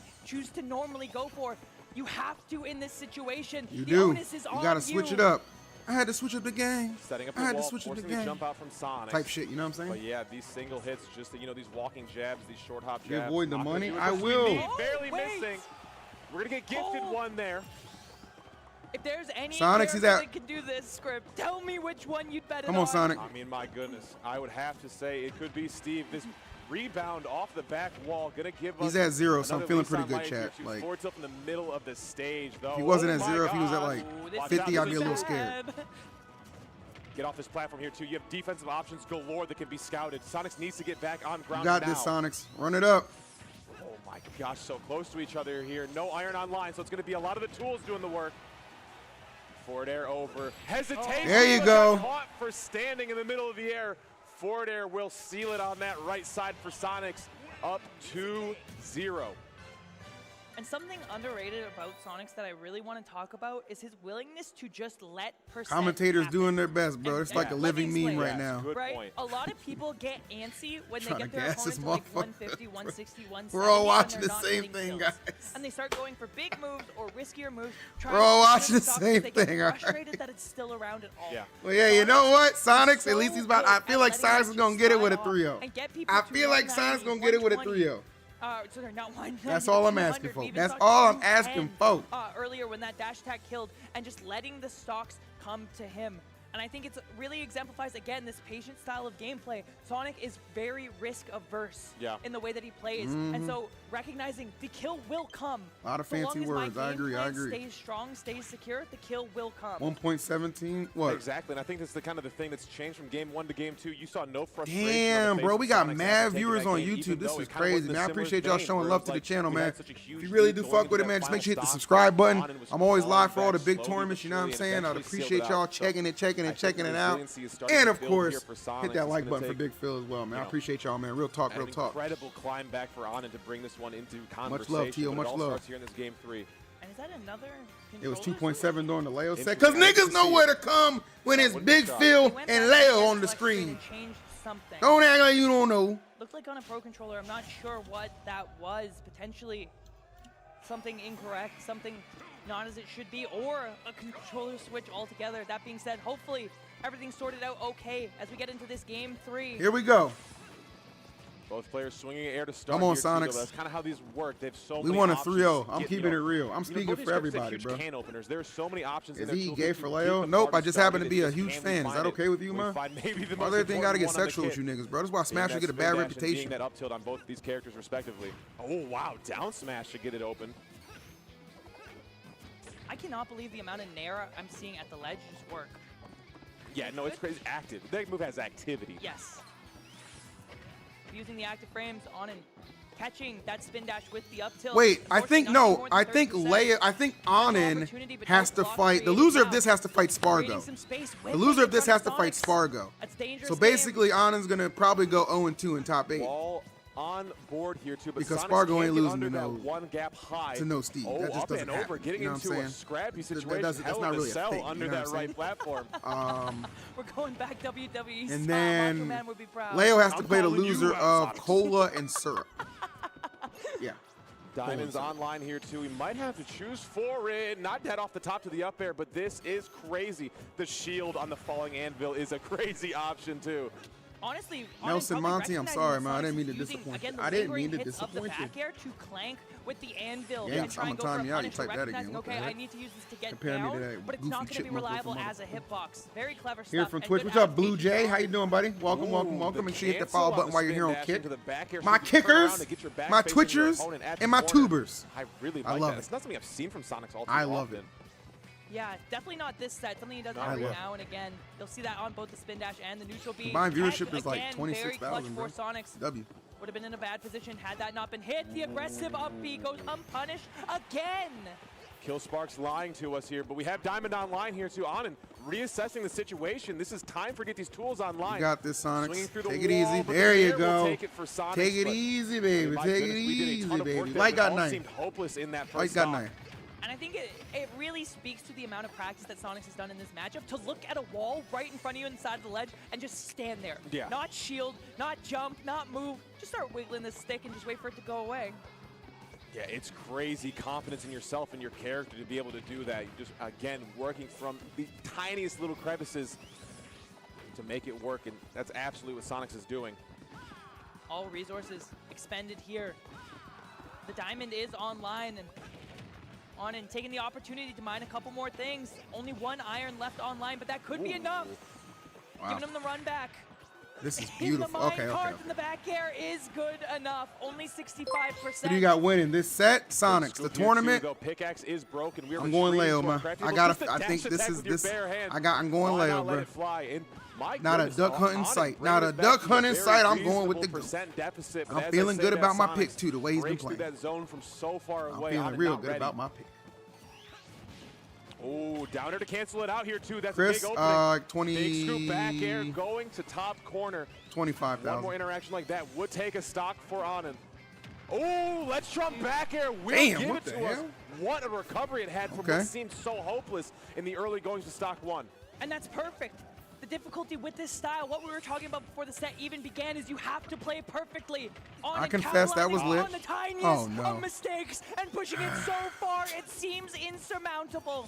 to normally go for. You have to in this situation. You the do. Onus is You gotta switch it up. I had to switch up the game. Setting up the wall, forcing the jump out from Sonix. Type shit, you know what I'm saying? But yeah, these single hits, just these walking jabs, these short hop jabs. You avoid the money? I will. Barely missing. We're gonna get gifted one there. If there's any Sonix, that can do this script, tell me which one you'd bet it on. Come on, Sonic. I mean, my goodness. I would have to say it could be Steve. This rebound off the back wall gonna give us. He's at 0, so I'm feeling pretty good, chat. Like, forwards up in the middle of the stage, though. If he wasn't at 0, if he was at like 50, I'd be a little scared. Get off this platform here too. You have defensive options galore that can be scouted. Sonix needs to get back on ground. You got this, Sonix. Run it up. Oh my gosh, so close to each other here. No iron online, so it's going to be a lot of the tools doing the work. Forward air over. Hesitation. There you go. Caught for standing in the middle of the air. Forward air will seal it on that right side for Sonix. Up 2-0. And something underrated about Sonix that I really want to talk about is his willingness to just let commentators happen. doing their best, bro. It's like a living meme right now. Right? Point. A lot of people get antsy when they get their opponents to like 150, 160, 170. We're all watching the same thing, guys. And they start going for big moves or riskier moves. We're all watching the same thing, all right? Frustrated that it's still around at all. Yeah. Well, yeah, you know what? Sonix, at least he's about. I feel like Sonix is gonna get it with a 3-0. I feel like Sonix is gonna get it with a 3-0. Sorry, not 190. That's all I'm 200. asking for. We even That's saw all I'm 210, asking for. Earlier when that dash attack killed, and just letting the stocks come to him. And I think it really exemplifies, again, this patient style of gameplay. Sonic is very risk-averse in the way that he plays. And so recognizing the kill will come. A lot of So fancy long as words. my I agree. game plan stays strong, stays secure, the kill will come. 1.17. What? Exactly, and I think that's the kind of the thing that's changed from game 1 to game 2. You saw no frustration. Damn, bro, we got mad viewers on YouTube. This is crazy, man. I appreciate y'all showing love to the channel, man. If you really do fuck with it, man, just make sure you hit the subscribe button. I'm always live for all the big tournaments, you know what I'm saying? I'd appreciate y'all checking it out. And of course, hit that like button for Big Phil as well, man. I appreciate y'all, man. Real talk, real talk. Incredible climb back for Onin to bring this one into conversation. Much love, Tio. Much love. Starts here in this game 3. And is that another? It was 2.7 during the Leo set. Because niggas know where to come when it's Big Phil and Leo on the screen. Don't act like you don't know. Looked like on a Pro Controller. I'm not sure what that was. Potentially something incorrect, something not as it should be, or a controller switch altogether. That being said, hopefully everything's sorted out okay as we get into this game 3. Here we go. Both players swinging air to start. I'm on here, Sonix. That's kind of how these work. They have so We many won a options 3-0. to I'm get, keeping it real. I'm speaking both these for characters have everybody, huge bro. Can openers. There are so many options. Is in he their gay toolkit for to Leo? keep Nope, the I just party happen to be a started. huge Can we fan. Is find that it? okay with you, We man? find maybe the Why most do everything gotta get important one on the sexual with kit. you niggas, bro? That's why And Smash should get a that bad spin dash and being reputation. that up tilt on both these characters respectively. Oh wow, down smash to get it open. I cannot believe the amount of nair I'm seeing at the ledge just work. Yeah, no, it's crazy. Active. That move has activity. Yes. Using the active frames on and catching that spin dash with the up tilt. Wait, I think Unfortunately, no. not I more think than 30%. Leia. I think Onin Opportunity, but has no to block fight. The created loser of now. this has to fight Creating Spargo. some space The with loser of this from has to fight Sonix. Spargo. That's dangerous So game. basically, Onin's gonna probably go 0-2 in top 8. All on board here too, but Because Sonix Spargo can't ain't get losing under to that no- one gap high. to no Steve. Oh, That just up doesn't and over, happen. getting You know what into I'm a saying? scrappy That situation. doesn't- that's Hell not of a really a cell thing, you under know that what I'm right saying? platform. We're going back WWE And style. then Macho Man would be proud. Leo has to I'm play the calling you loser out, of Sonix. Cola and Syrup. Yeah. Diamond's online here too. He might have to choose for it. Not dead off the top to the up air, but this is crazy. The shield on the falling anvil is a crazy option too. Honestly, Nelson probably Monty, I'm recognizing sorry, that man. I didn't Sonix mean to is using, disappoint again, you. the I didn't lingering mean to hits of the disappoint you. back air to clank with the anvil Yeah, and try and go I'ma for time a you out. You punish, typed that recognizing, again. What the okay, heck? I need to use this to get Compare me down, to that but it's goofy not going to be chipmunk reliable looking as a hitbox. Very clever stuff. Here from and Twitch. good What's up, Blue adaptation. Jay? How you doing, buddy? Welcome, welcome, Ooh, welcome. the And she hit the cancel follow on button the while you're spin here on dash Kick. into the back air, My so you can turn around kickers to get your back my facing your Twitchers opponent at and the my corner. tubers. I really I like love that. it. It's not something I've seen from Sonix all too I love often. it. Yeah, definitely not this set. Something he does I every love it. now and again. You'll see that on both the spin dash and the neutral B. Combined viewership Tech, is like again, 26,000, very clutch bro. for Sonix. W. Would have been in a bad position had that not been hit. The aggressive up B goes unpunished again. Kill Sparks lying to us here, but we have Diamond online here too. Onin reassessing the situation. This is time for get these tools online. You got this, Swinging Sonix. through the Take it wall, easy. but There the you air will go. take it for Sonix, Take it but- easy, baby. My Take it goodness, we did a easy, ton of work baby. there, Light but got all 9. seemed hopeless in that first Light got stock. 9. And I think it really speaks to the amount of practice that Sonix has done in this matchup to look at a wall right in front of you inside of the ledge and just stand there. Yeah. Not shield, not jump, not move. Just start wiggling this stick and just wait for it to go away. Yeah, it's crazy confidence in yourself and your character to be able to do that. Just, again, working from the tiniest little crevices to make it work, and that's absolutely what Sonix is doing. All resources expended here. The diamond is online and Onin taking the opportunity to mine a couple more things. Only one iron left online, but that could be enough. Wow. Giving him the run back. This is The beautiful. mine Okay, cards okay. in the back air is good enough. Only 65%. Who do you got winning this set? Sonix. The Scoop here, tournament. too, though. Pickaxe is broken. We're I'm going retreating Leo, to our man. crafty I little gotta. just a I think dash this attack is with your this. bare hand. I'm going Why Leo, not let bro. it fly? And my Not a goodness, duck hunt in Onin sight. bringing Not us a back duck to a hunt in very sight. I'm going with the reasonable goat. percent deficit, but I'm as I feeling say, good that about my Sonix pick too. The way he's been breaks through playing. that zone from so far I'm away. feeling Onin real not good ready. about my pick. Oh, downer to cancel it out here too. That's Chris, a big opening. 20. Big scoop back air going to top corner. 25,000. One more interaction like that would take a stock for Onin. Oh, let's Trump back air. Will Damn, give what it the to us. hell? What a recovery it had from Okay. what seemed so hopeless in the early goings to stock 1. And that's perfect. The difficulty with this style, what we were talking about before the set even began, is you have to play perfectly. On I confess that was lit. On the tiniest Oh, no. of mistakes and pushing it so far, it seems insurmountable.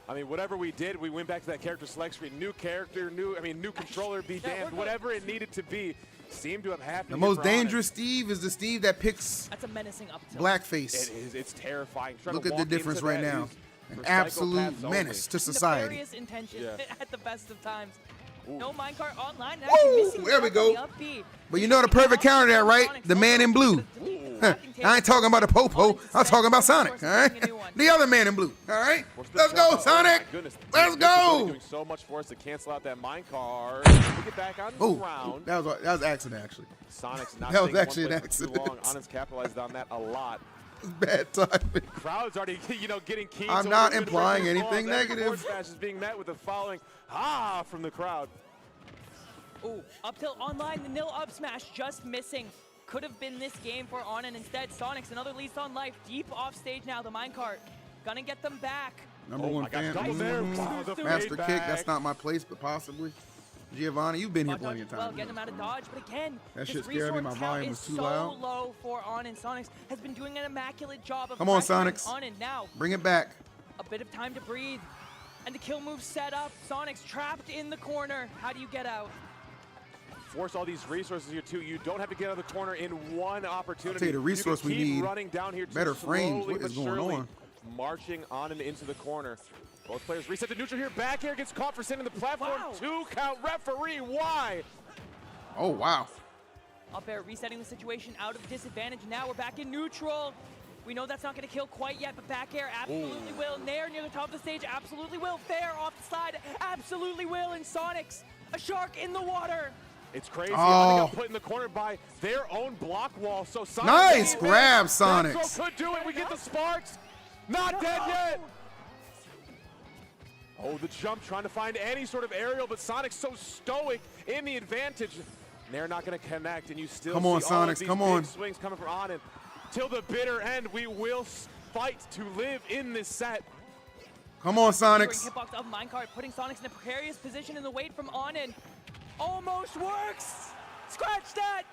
I mean, whatever we did, we went back to that character select screen. New character, new controller, be Yeah, we're damned. good. Whatever it needed to be, seem to have happened. The most dangerous Steve is the Steve that picks That's a menacing up tilt. blackface. It is. It's terrifying. Look at the difference right now. An absolute menace to society. Nefarious intention at the best of times. Ooh. No minecart online. Woo! There we go. But you know the perfect counter there, right? The man in blue. I ain't talking about the Popo. I'm talking about Sonic, all right? The other man in blue, all right? Let's go, Sonic. Let's go. Doing so much for us to cancel out that minecart. Get back on the Oh, ground. that was an accident, actually. Sonic's not That was staying in actually one an place for too accident. long. Onin's capitalized on that a lot. Bad timing. Crowd's already, getting keen. I'm so not we're gonna implying bring the anything balls. That negative. forward smash is being met with the following from the crowd. Ooh, up tilt online, the nil up smash just missing. Could have been this game for Onin. Instead, Sonix, another lease on life, deep off stage now. The minecart gonna get them back. Number Oh one my gosh, fan. double there. Wow, the Master fade kick. back. That's not my place, but possibly. Giovanni, you've been here Bot plenty dodge of as well, times. getting him out of dodge, but again, That this shit scared me. resource My count volume is was too so loud. low for Onin. Sonix has been doing an immaculate job of Come on, pressuring Sonix. Onin. Now, Bring it back. a bit of time to breathe. And the kill move set up. Sonix trapped in the corner. How do you get out? Force all these resources here too. You don't have to get out of the corner in one opportunity. I'll tell you the resource you we can keep need. running down here too, Better frames. slowly What but is going surely on? Marching on and into the corner. Both players reset the neutral here. Back air gets caught for sending the platform. Wow. 2 count. Referee, why? Oh, wow. Up air resetting the situation out of disadvantage. Now we're back in neutral. We know that's not going to kill quite yet, but back air absolutely will. Nair near the top of the stage absolutely will. Fair off the side absolutely will. And Sonix, a shark in the water. It's crazy. Oh. I think I'm put in the corner by their own block wall. So Sonix Nice grab, Sonix. Retro could do it. We get the sparks. Not dead yet. Oh, the jump, trying to find any sort of aerial, but Sonic's so stoic in the advantage. They're not going to connect, and you still Come on, see all of Sonix, these come big on. swings coming from Onin. Till the bitter end, we will fight to live in this set. Come on, During Sonix. hitbox of minecart, putting Sonix in a precarious position in the wait from Onin. Almost works. Scratch that.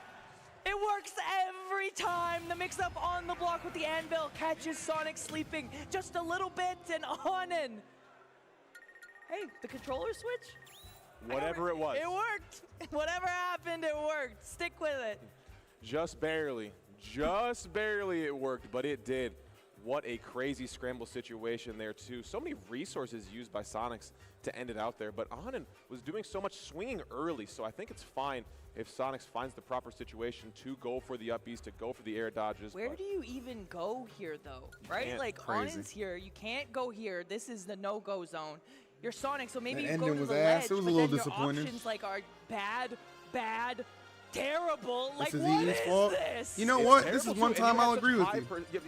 It works every time. The mix-up on the block with the anvil catches Sonix sleeping just a little bit, and Onin. Hey, the controller switch? Whatever it was. It worked. Whatever happened, it worked. Stick with it. Just barely it worked, but it did. What a crazy scramble situation there too. So many resources used by Sonix to end it out there, but Onin was doing so much swinging early, so I think it's fine if Sonix finds the proper situation to go for the up Bs, to go for the air dodges. Where do you even go here, though? Right? Can't. Like, Crazy. Onin's here. You can't go here. This is the no-go zone. You're Sonix, so maybe That you go ending to was the ass. ledge, It was a but little then disappointing. your options, like, are bad, terrible. Like, This is what E's is fault. this? You know It's what? This terrible, is one too, and time you have I'll such agree with high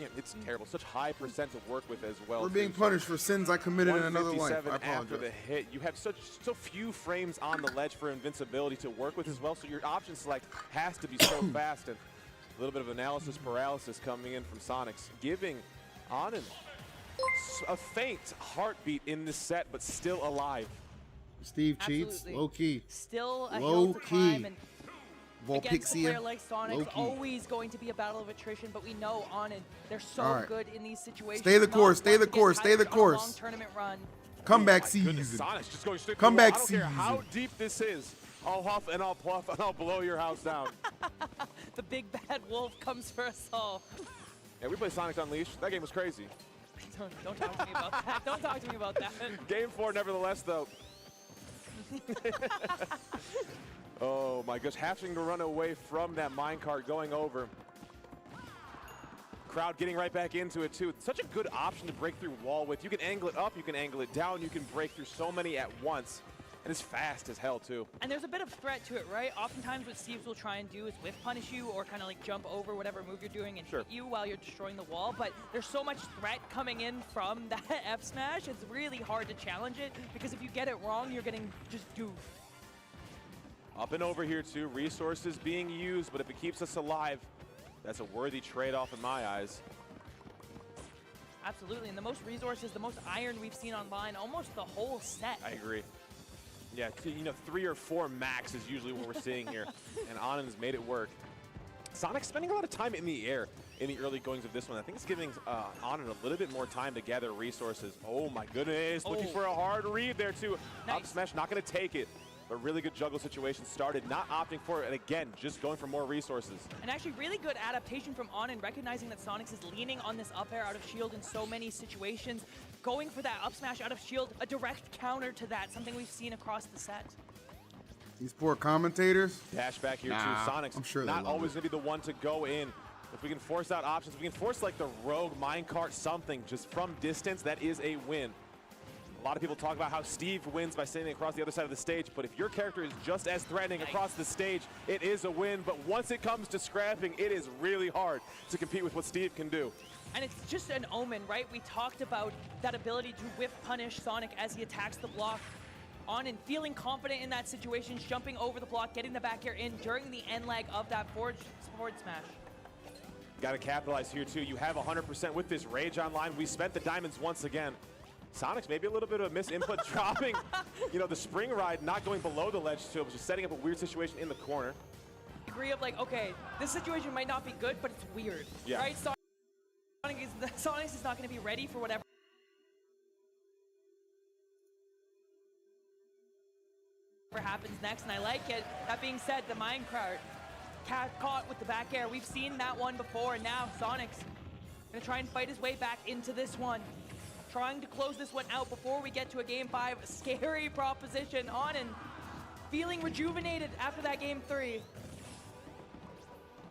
you. it's terrible. Such high percent to work with as well. We're being too. punished for sins I committed in another life. 157 I after apologize. the hit. You have so few frames on the ledge for invincibility to work with as well, so your option select has to be so fast. And a little bit of analysis paralysis coming in from Sonix, giving Onin a faint heartbeat in this set, but still alive. Steve cheats. Absolutely. Low key. Still a Low hill to key. climb, and against a Volpixia. player like Low Sonix, key. always going to be a battle of attrition, but we know Onin, they're so All right. good in these situations. Stay the Not course, stay one the to get course, stay the tired on a long course. tournament run. Comeback My goodness, season. Sonix just going straight Comeback I don't care how season. deep this is. I'll huff and I'll pluff and I'll blow your house down. The big bad wolf comes for us all. Yeah, we played Sonic Unleashed. That game was crazy. Don't talk to me about that. Don't talk to me about that. Game 4, nevertheless, though. Oh my gosh, having to run away from that minecart going over. Crowd getting right back into it too. It's such a good option to break through wall with. You can angle it up, you can angle it down, you can break through so many at once. And it's fast as hell too. And there's a bit of threat to it, right? Oftentimes what Steves will try and do is whiff punish you or kind of like jump over whatever move you're doing and Sure. hit you while you're destroying the wall. But there's so much threat coming in from that F smash, it's really hard to challenge it because if you get it wrong, you're getting just doofed. Up and over here too, resources being used, but if it keeps us alive, that's a worthy trade-off in my eyes. Absolutely, and the most resources, the most iron we've seen online, almost the whole set. I agree. Yeah, you know, 3 or 4 max is usually what we're seeing here, and Onin's made it work. Sonic spending a lot of time in the air in the early goings of this one. I think it's giving Onin a little bit more time to gather resources. Oh my goodness, looking for a hard read there too. Nice. Up smash, not gonna take it. but really good juggle situation started, not opting for it, and again, just going for more resources. And actually really good adaptation from Onin, recognizing that Sonix is leaning on this up air out of shield in so many situations, going for that up smash out of shield, a direct counter to that, something we've seen across the set. These poor commentators. Dash back here too. Sonix, I'm sure not always going to be the one to go in. If we can force out options, if we can force like the rogue minecart something just from distance, that is a win. A lot of people talk about how Steve wins by standing across the other side of the stage, but if your character is just as threatening across the stage, it is a win. But once it comes to scrapping, it is really hard to compete with what Steve can do. And it's just an omen, right? We talked about that ability to whiff punish Sonic as he attacks the block. Onin feeling confident in that situation, jumping over the block, getting the back air in during the end leg of that forward smash. Got to capitalize here too. You have 100% with this Rage online. We spent the diamonds once again. Sonix maybe a little bit of a misinput, dropping, you know, the spring ride, not going below the ledge too, just setting up a weird situation in the corner. Agree of like, okay, this situation might not be good, but it's weird, right? Sonix is not going to be ready for whatever happens next, and I like it. That being said, the minecart caught with the back air. We've seen that one before, and now Sonix gonna try and fight his way back into this one. Trying to close this one out before we get to a game 5. A scary proposition. Onin feeling rejuvenated after that game 3.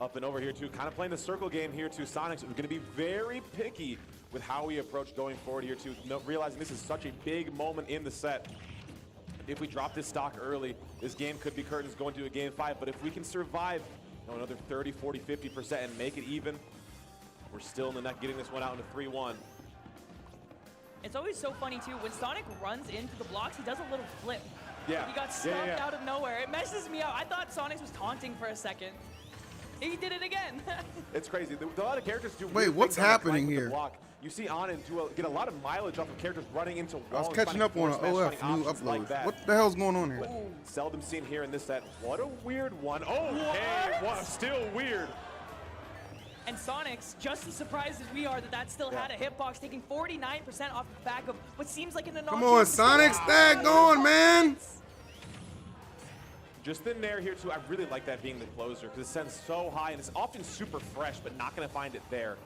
Up and over here too, kind of playing the circle game here too. Sonix is gonna be very picky with how we approach going forward here too, realizing this is such a big moment in the set. If we drop this stock early, this game could be curtains going to a game 5, but if we can survive, you know, another 30, 40, 50% and make it even, we're still in the net getting this one out into 3-1. It's always so funny too, when Sonic runs into the blocks, he does a little flip. Yeah. He got stomped out of nowhere. It messes me up. I thought Sonix was taunting for a second. He did it again. It's crazy. A lot of characters do. Wait, what's happening here? You see Onin get a lot of mileage off of characters running into walls. I was catching up on an OF new upload. What the hell's going on here? Ooh. Seldom seen here in this set. What a weird one. Okay, what? Still weird. And Sonix, just as surprised as we are that still had a hitbox, taking 49% off the back of what seems like an anomaly. Come on, Sonix, that going, man. Just in there here too, I really like that being the closer because it sends so high and it's often super fresh, but not going to find it there.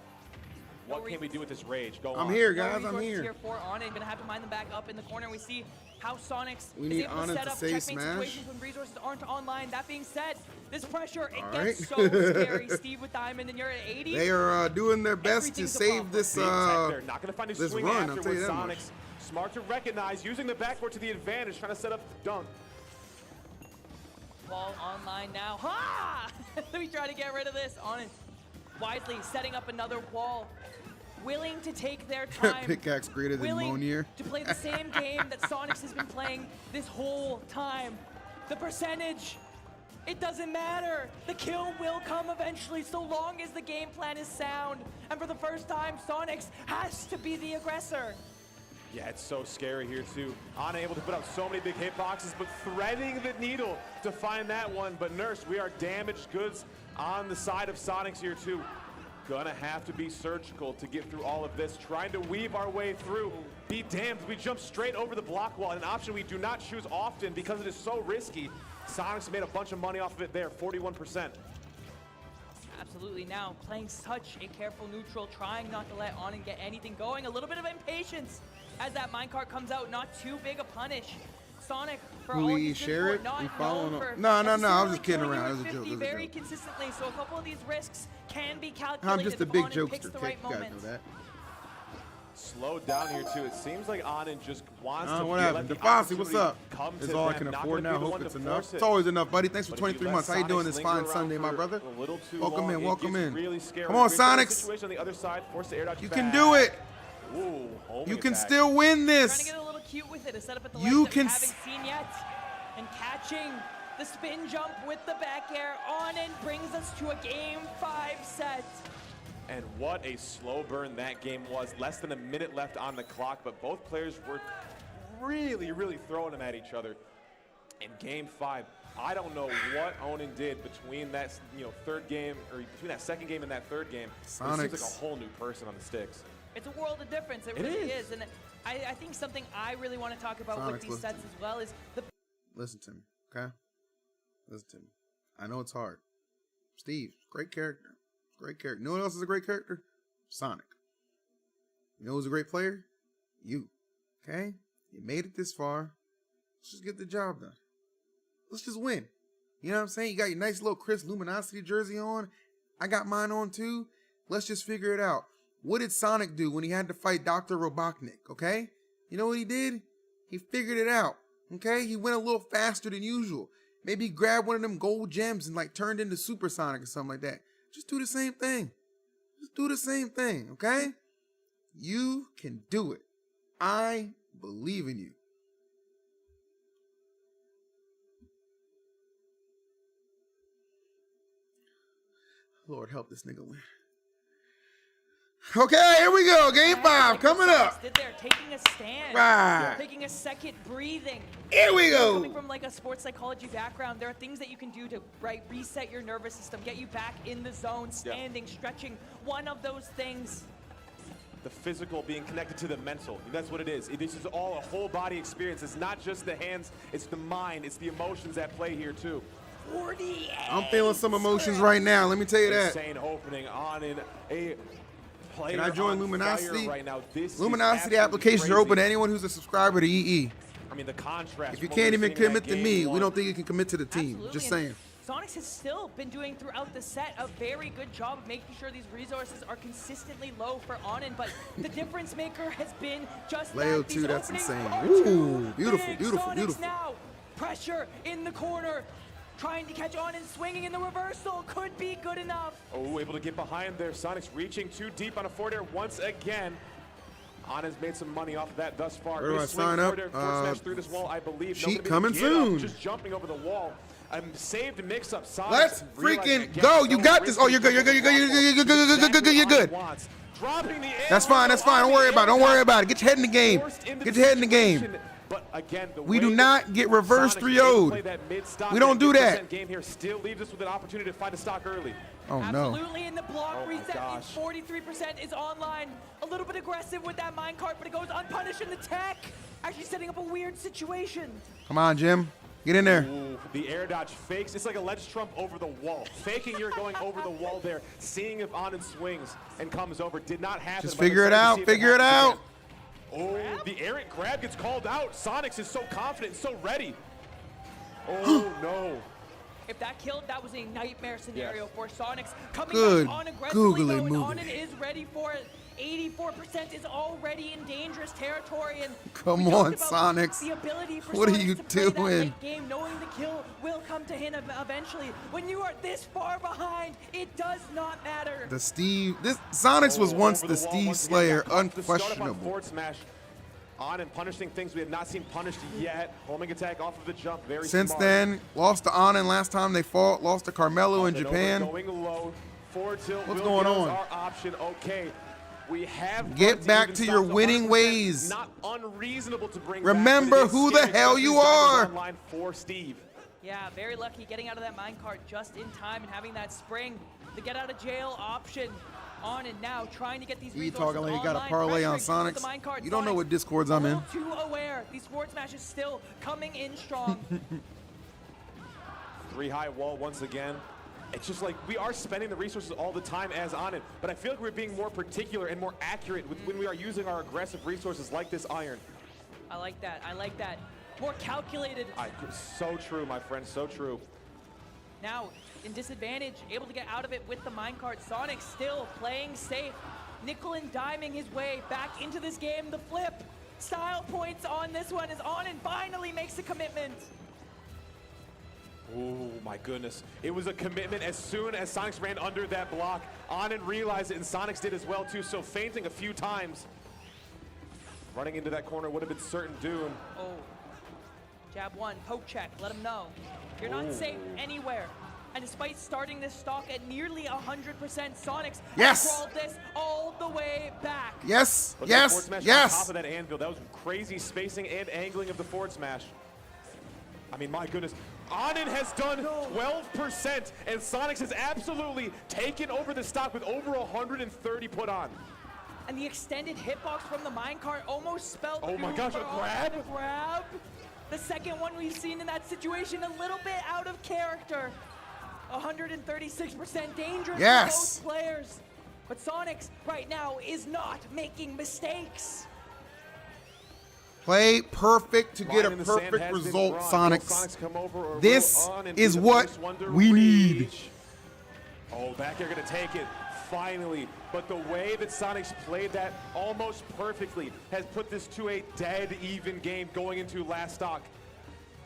What can we do with this Rage? Go on. I'm here, guys. I'm here. Here for Onin, gonna have to mine them back up in the corner. We see how Sonix is able to set up checkmate situations when resources aren't online. That being said, this pressure, it gets so scary. Steve with Diamond, and you're at 80. They are doing their best to save this They're not gonna find a swing run, after with Sonix. Smart to recognize, using the backboard to the advantage, trying to set up the dunk. Ball online now. Ha! We try to get rid of this. Onin wisely setting up another wall. Willing to take their time. Pickaxe greater than Monier. To play the same game that Sonix has been playing this whole time. The percentage, it doesn't matter. The kill will come eventually, so long as the game plan is sound. And for the first time, Sonix has to be the aggressor. Yeah, it's so scary here too. Unable to put out so many big hitboxes, but threading the needle to find that one. But Nurse, we are damaged goods on the side of Sonix here too. Gonna have to be surgical to get through all of this, trying to weave our way through. Be damned, we jump straight over the block wall, an option we do not choose often because it is so risky. Sonix made a bunch of money off of it there, 41%. Absolutely. Now playing such a careful neutral, trying not to let Onin get anything going. A little bit of impatience as that minecart comes out. Not too big a punish. Sonic, for all we share it? We following up? No, I was just kidding around. It was a joke. Very consistently, so a couple of these risks can be calculated. I'm just a big jokester. Picks the right moment. Slowed down here too. It seems like Onin just wants to. What happened? DeFossi, what's up? It's all I can afford now. Hope it's enough. It's always enough, buddy. Thanks for 23 months. How you doing this fine Sunday, my brother? Welcome in, welcome in. Come on, Sonix. You can do it. You can still win this. Trying to get a little cute with it. A setup at the ledge that we haven't seen yet. And catching the spin jump with the back air on and brings us to a game 5 set. And what a slow burn that game was. Less than a minute left on the clock, but both players were really throwing them at each other. In game 5, I don't know what Onin did between that third game, or between that second game and that third game. It seems like a whole new person on the sticks. It's a world of difference. It really is. And I think something I really want to talk about with these sets as well is the... Listen to me. Okay? Listen to me. I know it's hard. Steve, great character. Great character. You know what else is a great character? Sonic. You know who's a great player? You. Okay? You made it this far. Let's just get the job done. Let's just win. You know what I'm saying? You got your nice little Chris Luminosity jersey on. I got mine on too. Let's just figure it out. What did Sonic do when he had to fight Dr. Robotnik? Okay? You know what he did? He figured it out. Okay? He went a little faster than usual. Maybe he grabbed one of them gold gems and like turned into Super Sonic or something like that. Just do the same thing. Just do the same thing, okay? You can do it. I believe in you. Lord, help this nigga win. Okay, here we go. Game 5 coming up. They're taking a stand. Right. Taking a second, breathing. Here we go. Coming from like a sports psychology background, there are things that you can do to reset your nervous system, get you back in the zone, standing, stretching. One of those things. The physical being connected to the mental. That's what it is. This is all a whole body experience. It's not just the hands, it's the mind, it's the emotions at play here too. 48. I'm feeling some emotions right now. Let me tell you that. Insane opening on in a player. Can I join on Luminosity? fire right now. This Luminosity is applications crazy. are open to anyone who's a subscriber to EE. I mean, the contrast. If you from what can't we're even seeing in commit that to game me, we one. don't think you can commit to the team. Absolutely. Just And saying. Sonix has still been doing throughout the set a very good job of making sure these resources are consistently low for Onin, but the difference maker has been just Leo that. These 2, that's openings insane. are Ooh, too beautiful, big. beautiful, Sonix beautiful. now, pressure in the corner, trying to catch Onin, swinging in the reversal, could be good enough. Oh, able to get behind there. Sonic's reaching too deep on a forward air once again. Onin's made some money off of that thus far. Where do I Good swing sign up? forward air, forward smash through this wall, I believe. Sheet Nobody coming get up, soon. Just jumping over the wall. Saved mix-up. Sonic Let's realizing freaking again, go. so You got this. Oh, you're good. You're good. You're good. You're good. You're good. You're good. You're good. You're good. Dropping the That's fine. That's fine. Don't worry about it. Don't worry about it. Get your head in the game. Get your head in the game. But again, the We way do that not get reverse Sonic 3-0'd. play that mid-stock, We don't do that. Game here still leaves us with an opportunity to find a stock early. Oh, no. Absolutely, in the block Oh my reset, gosh. 43% is online. A little bit aggressive with that minecart, but it goes unpunished in the tech. Actually setting up a weird situation. Come on, Jim. Get in there. Ooh, the air dodge fakes. It's like a ledge trump over the wall. Faking you're going over the wall there, seeing if Onin swings and comes over. Did not happen. Just but figure it excited to out. see if Figure it happens out. again. Oh, the errant grab gets called out. Sonix is so confident, so ready. Oh, no. If that killed, that was a nightmare scenario for Sonix. Coming Good back on aggressively googly though, and movie. Onin is ready for it. 84% is already in dangerous territory, and Come we on, talked about Sonix. the ability for What are Sonix you to play that doing? late game, knowing the kill will come to him eventually. When you are this far behind, it does not matter. The Steve. This Sonix was once the Steve Slayer, unquestionable. Forward smash. On and punishing things we have not seen punished yet. Homing attack off of the jump. Very Since smart. then, lost to Onin last time they fought. Lost to Carmelo in Up and over, Japan. Going low. Forward tilt. What's will going give us on? Our option. Okay. We have Get back to your winning ways. Not unreasonable to bring Remember back, but it is who the scary, hell especially you as Donald's are. Online for Steve. Yeah, very lucky getting out of that minecart just in time and having that spring, the get out of jail option. On and now, trying to get these You resources talking like you got a online, parlay on pressuring Sonix? the minecart. You don't know Sonix what Discords I'm a in. little too aware. These forward smashes still coming in strong. 3 high wall once again. It's just like we are spending the resources all the time as on it, but I feel like we're being more particular and more accurate with when we are using our aggressive resources like this iron. I like that. I like that. More calculated. So true, my friend, so true. Now, in disadvantage, able to get out of it with the minecart. Sonix still playing safe. Nickel and diming his way back into this game. The flip. Style points on this one as Onin finally makes a commitment. Oh my goodness. It was a commitment as soon as Sonix ran under that block. Onin realized it, and Sonix did as well too, so feinting a few times. Running into that corner would have been certain doom. Oh. Jab one, poke check, let him know. You're not safe anywhere. And despite starting this stock at nearly 100%, Sonix Yes! has crawled this all the way back. Yes, Look at the forward yes, smash on yes. top of that anvil. That was crazy spacing and angling of the forward smash. I mean, my goodness. Onin has done 12%, and Sonix has absolutely taken over the stock with over 130 put on. And the extended hitbox from the minecart almost spelled Oh my doom gosh, for a Onin. grab? The grab. The second one we've seen in that situation, a little bit out of character. 136% dangerous Yes. for both players. But Sonix right now is not making mistakes. Play perfect to get a Line in the sand perfect has been result, drawn. Sonix. Will Sonix come over or This will Onin is be the what first one to we need. reach? Oh, back air gonna take it, finally. But the way that Sonix played that almost perfectly has put this to a dead even game going into last stock.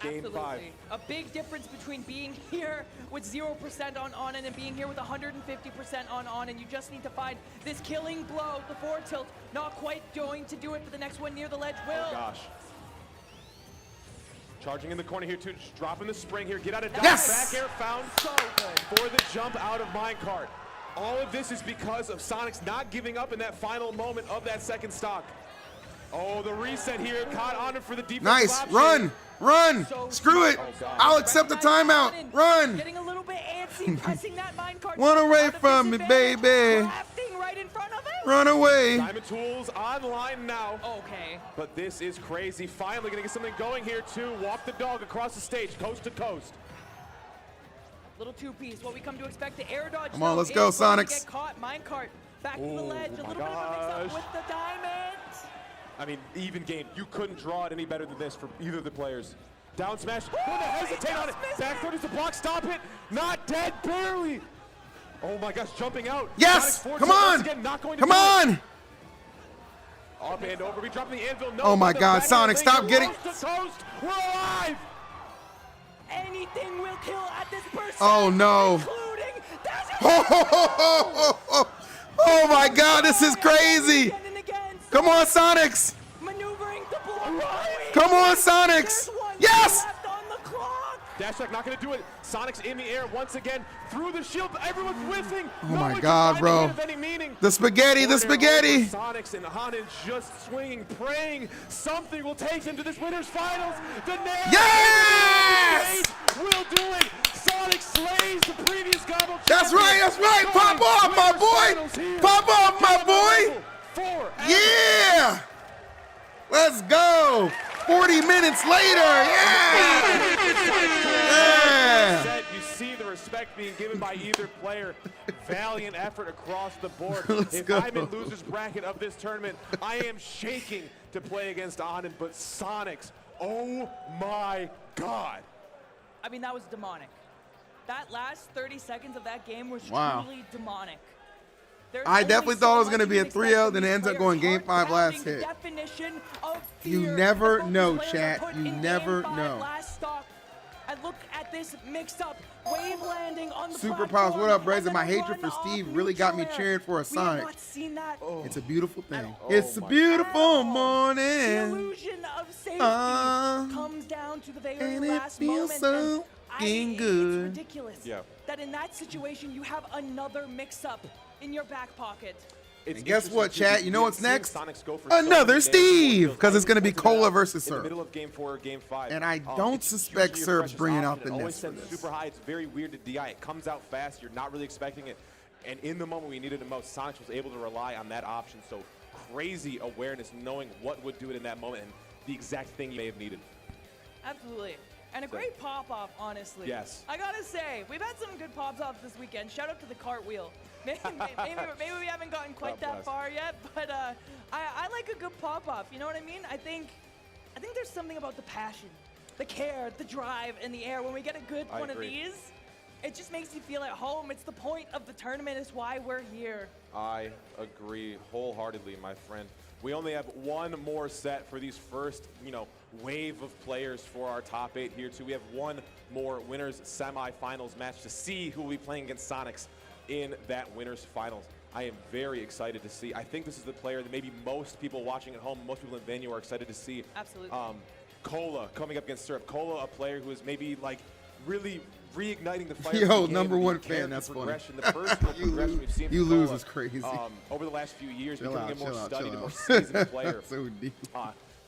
Game 5. Absolutely. A big difference between being here with 0% on Onin and being here with 150% on Onin. You just need to find this killing blow. The forward tilt not quite going to do it, but the next one near the ledge will. Oh gosh. Charging in the corner here too, just dropping the spring here. Get out of dodge. Yes! Back air found So good. for the jump out of minecart. All of this is because of Sonix not giving up in that final moment of that second stock. Oh, the reset here caught on it for the defense. Nice. Run. Run. Screw it. God. I'll accept the timeout. Run. Getting a little bit antsy, pressing that minecart. Run away out of from me, disadvantage, baby. crafting right in front of him. Run away. Diamond Tools online now. Okay. But this is crazy. Finally gonna get something going here too. Walk the dog across the stage, coast to coast. Little two-piece, what we come to expect. The air dodge. Come on, though, let's go, is going to Sonix. Get caught. Minecart back to the Oh ledge. A my little bit of a mix-up gosh. with the diamond. I mean, even game. You couldn't draw it any better than this for either of the players. Down smash. Going to hesitate on it. Back throw to block. Stop it. Not dead. Barely. Oh my gosh, jumping out. Yes. Sonic forward Come tilt once on. again, not going to Come do it. on. Up and over. We dropping the anvil. No, Oh my the God, back Sonic, air stop thing. getting- Coast to coast. We're alive. Anything will kill at this person. Oh, no. Including Desert. Oh my God, this is crazy. Again and again. Come on, Sonix. Maneuvering the block. Come on, There's Sonix. one Yes. left on the clock. Dash attack not going to do it. Sonic's in the air once again through the shield. Everyone's whiffing. Oh No my one can God, find a bro. hit of any meaning. The spaghetti, the spaghetti. Sonix and Onin just swinging, praying something will take them to this winner's finals. The nail Yes! will do it. Sonic slays the previous Goml. That's right, that's right. Pop off, my boy. Pop off, my boy. Yeah. Let's go. 40 minutes later. Yeah. Yeah. You see the respect being given by either player. Valiant effort across the board. Let's If go. I'm in loser's bracket of this tournament, I am shaking to play against Onin, but Sonix, oh my God. I mean, that was demonic. That last 30 seconds of that game was Wow. truly demonic. There's I only definitely so thought it was much gonna you be a can 3-0, expect from then it these ends up players. going game 5 last Heart-pounding hit. Definition of You fear never that both know, these players chat. have put You in never game 5 know. last stock. And look at this mixed-up wave landing on the Super platform. Pops, what up, And Brazen? then My a hatred for run Steve off really got me neutral cheering air. for a We have Sonic. not seen that. It's a beautiful thing. Oh It's a my beautiful The morning. illusion of safety Uh, comes down to the very and it last feels moment. so and good. It's ridiculous Yeah. that in that situation you have another mix-up in your back pocket. It's And guess what, interesting, chat? too. You know We've what's seen next? Sonics go for so Another many Steve, damage. 'cause it's gonna be Pointed that Kola out versus in the Serb. middle of game 4 or game 5. And I don't it's suspect usually a Serb's precious bringing out option. the It always nest for sends this. super high. It's very weird to DI. It comes out fast. You're not really expecting it. And in the moment we needed it most, Sonix was able to rely on that option. So crazy awareness, knowing what would do it in that moment and the exact thing you may have needed. Absolutely. And a great pop-off, honestly. Yes. I gotta say, we've had some good pops-offs this weekend. Shout out to the cartwheel. Maybe we haven't gotten quite God that bless. far yet, but I like a good pop-off. You know what I mean? I think there's something about the passion, the care, the drive in the air. When we get a good I one agree. of these, it just makes you feel at home. It's the point of the tournament. It's why we're here. I agree wholeheartedly, my friend. We only have one more set for these first, wave of players for our top 8 here too. We have one more winners semifinals match to see who will be playing against Sonix in that winners finals. I am very excited to see. I think this is the player that maybe most people watching at home, most people in venue are excited to see. Absolutely. Kola coming up against Surf. Kola, a player who is maybe like really reigniting the fire. Yo, of the game, number the one character fan, that's funny. progression, the personal You progression lose- we've seen you from lose Kola, is crazy. Over the last few years, Chill becoming out, a more chill out, studied, chill a more out. seasoned player. So deep.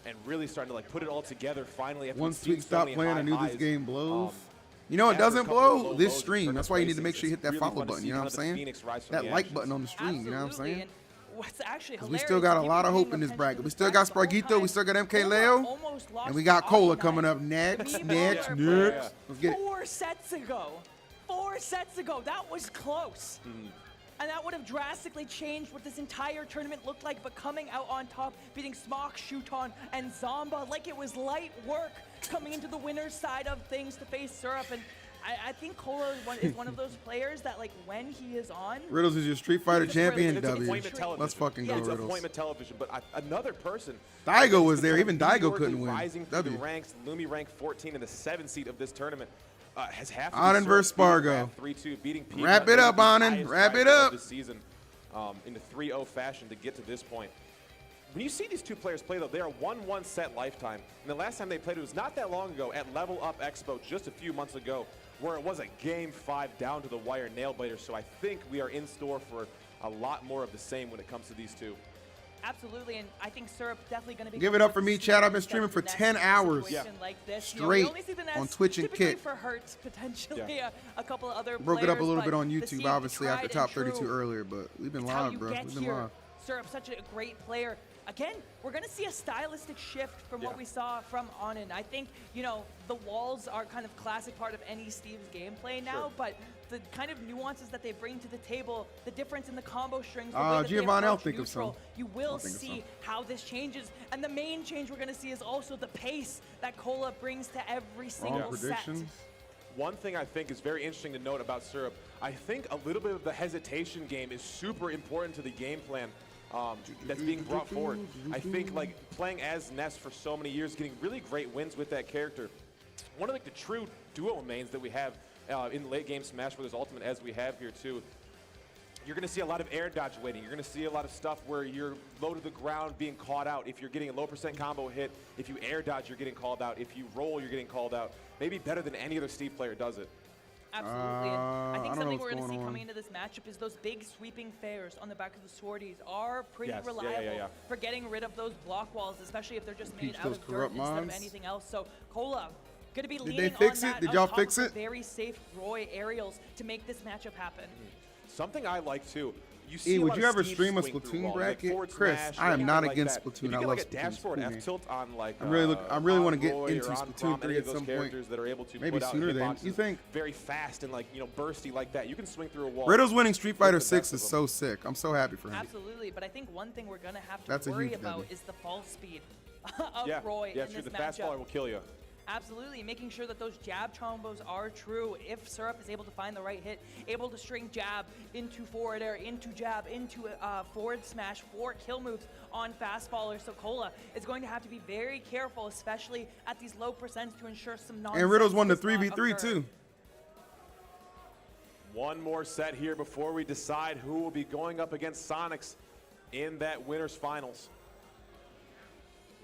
And really starting to put it all together finally. After Once we've we seen so stop many playing, high I knew this highs, game blows. um, You know, it after a doesn't couple of blow low this lows, stream. turned That's up why you need to racing. make sure you hit It's that really follow fun to button. see You know kind what of I'm the saying? Phoenix rise from That the like ashes. button on the stream. You know what I'm Absolutely. saying? And what's actually 'Cause hilarious. we still got a keep lot of paying hope in this attention bracket. to We the still got bracket the whole Spargo, we still got time. Mkleo, Almost lost and we got to Kola Onin. coming up next. Meanwhile, Next, our next. players, Let's get it. 4 sets ago. 4 sets ago. That was close. And that would have drastically changed what this entire tournament looked like, but coming out on top, beating Smok, Shuton, and Zomba like it was light work coming into the winner's side of things to face Syrup. And I think Kola is one of those players that, like, when he is on... Riddles is your Street Fighter champion. It's W. appointment television. Let's fucking go, It's Riddles. appointment television, but another person. Daigo was there. Even New Daigo York couldn't is win. Rising through the W. ranks, Lumi ranked 14 in the 7th seed of this tournament. Has half to Onin be versus Spargo. 3-2, beating P. Wrap it up, Onin. Wrap it up. This season, in a 3-0 fashion to get to this point. When you see these two players play, though, they are 1-1 set lifetime. And the last time they played, it was not that long ago at Level Up Expo, just a few months ago, where it was a Game 5 down to the wire nail-biter. So I think we are in store for a lot more of the same when it comes to these two. Absolutely, and I think Syrup definitely going to be... Give it up for me, Chad. I've been streaming for 10 hours Like this. straight on Twitch and typically Kick. for Hurt, potentially a couple of other Broke it up a players, little bit but on to YouTube, see obviously, the after tried Top and 32 true, earlier, but we've been it's how live, you bro. get We've been here. live. Syrup, such a great player. Again, we're going to see a stylistic shift from what we saw from Onin. I think, you know, the walls are kind of classic part of any Steve's gameplay now, but the kind of nuances that they bring to the table, the difference in the combo strings, the way that Giovanni, they I'll approach think of neutral, some. you will think of see some. how this changes. And the main change we're going to see is also the pace that Kola brings to every single set. Predictions. One thing I think is very interesting to note about Syrup, I think a little bit of the hesitation game is super important to the game plan that's being brought forward. I think, like, playing as Ness for so many years, getting really great wins with that character. One of the true duo mains that we have in late game Smashbros Ultimate, as we have here too, you're going to see a lot of air dodge waiting. You're going to see a lot of stuff where you're low to the ground being caught out. If you're getting a low % combo hit, if you air dodge, you're getting called out. If you roll, you're getting called out. Maybe better than any other Steve player does it. Absolutely, and I think I don't know something what's we're going to see going coming into this matchup is those big sweeping fares on the back of the swordies are pretty Yes, reliable for getting rid of those block walls, especially if they're just made Peach out those of dirt corrupt instead of mons. anything else. So Kola going to be they leaning fix on it? that Did on y'all top fix of it? very safe Roy aerials to make this matchup happen. Something I like too. You see E, a would lot you of ever Steve stream a swing through Splatoon walls, bracket? like forward Chris, smash, I am anything not like against that. Splatoon. If you I get love like a Splatoon. dash forward It's cool F tilt on like I really want to get Roy into or on Splatoon Prom, 3 any at of those some point. characters that are able to Maybe put out sooner than hitboxes you think. very fast and, like, you know, bursty like that. You can swing through a wall. Riddles winning Street Fighter With the 6 best is of them. so sick. I'm so happy for him. Absolutely, but I think one thing we're going to have to That's a worry huge about W. is the fall speed of Yeah, Roy yeah, in true. this The fast matchup. baller will kill you. Absolutely, making sure that those jab combos are true. If Syrup is able to find the right hit, able to string jab into forward air, into jab, into forward smash, 4 kill moves on fast faller. So Kola is going to have to be very careful, especially at these low percents, to ensure some nonsense And Riddles won the does not 3v3 occur. too. One more set here before we decide who will be going up against Sonix in that winner's finals.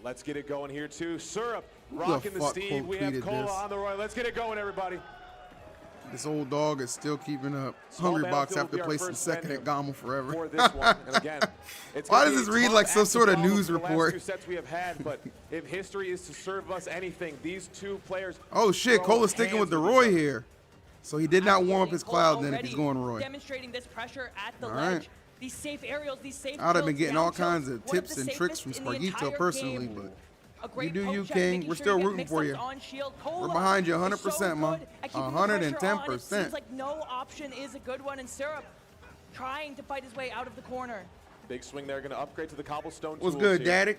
Let's get it going here too. Syrup rocking the fuck Steve. We have tweeted Kola this? on the Roy. Let's get it going, everybody. This old dog is still keeping up. Small Hungry Box Battlefield will after be our placing first second at venue Goml forever. For this one, and again, it's Why gonna does be this read tough like some act to sort of follow news for the last report? 2 sets we have had, but if history is to serve us anything, these two players. Oh shit, throw Cola's sticking with hands the each Roy other. here. So he did not warm up Absolutely, his Kola cloud then if he's already going Roy. Demonstrating this pressure at the All ledge. right. These safe aerials, these safe I would have been tilts, getting down all tilts, kinds of one tips the and tricks safest from in the Spargo entire personally, game. but A great do poke you, check, King. making We're sure still you get rooting for mix-ups you. on shield. Kola We're behind you is so 100%, Ma. good at keeping the pressure on. It 110%. seems like no option is a good one, and Syrup trying to fight his way out of the corner. Big swing there, going to upgrade to the cobblestone. What's tools good, here. Daddick?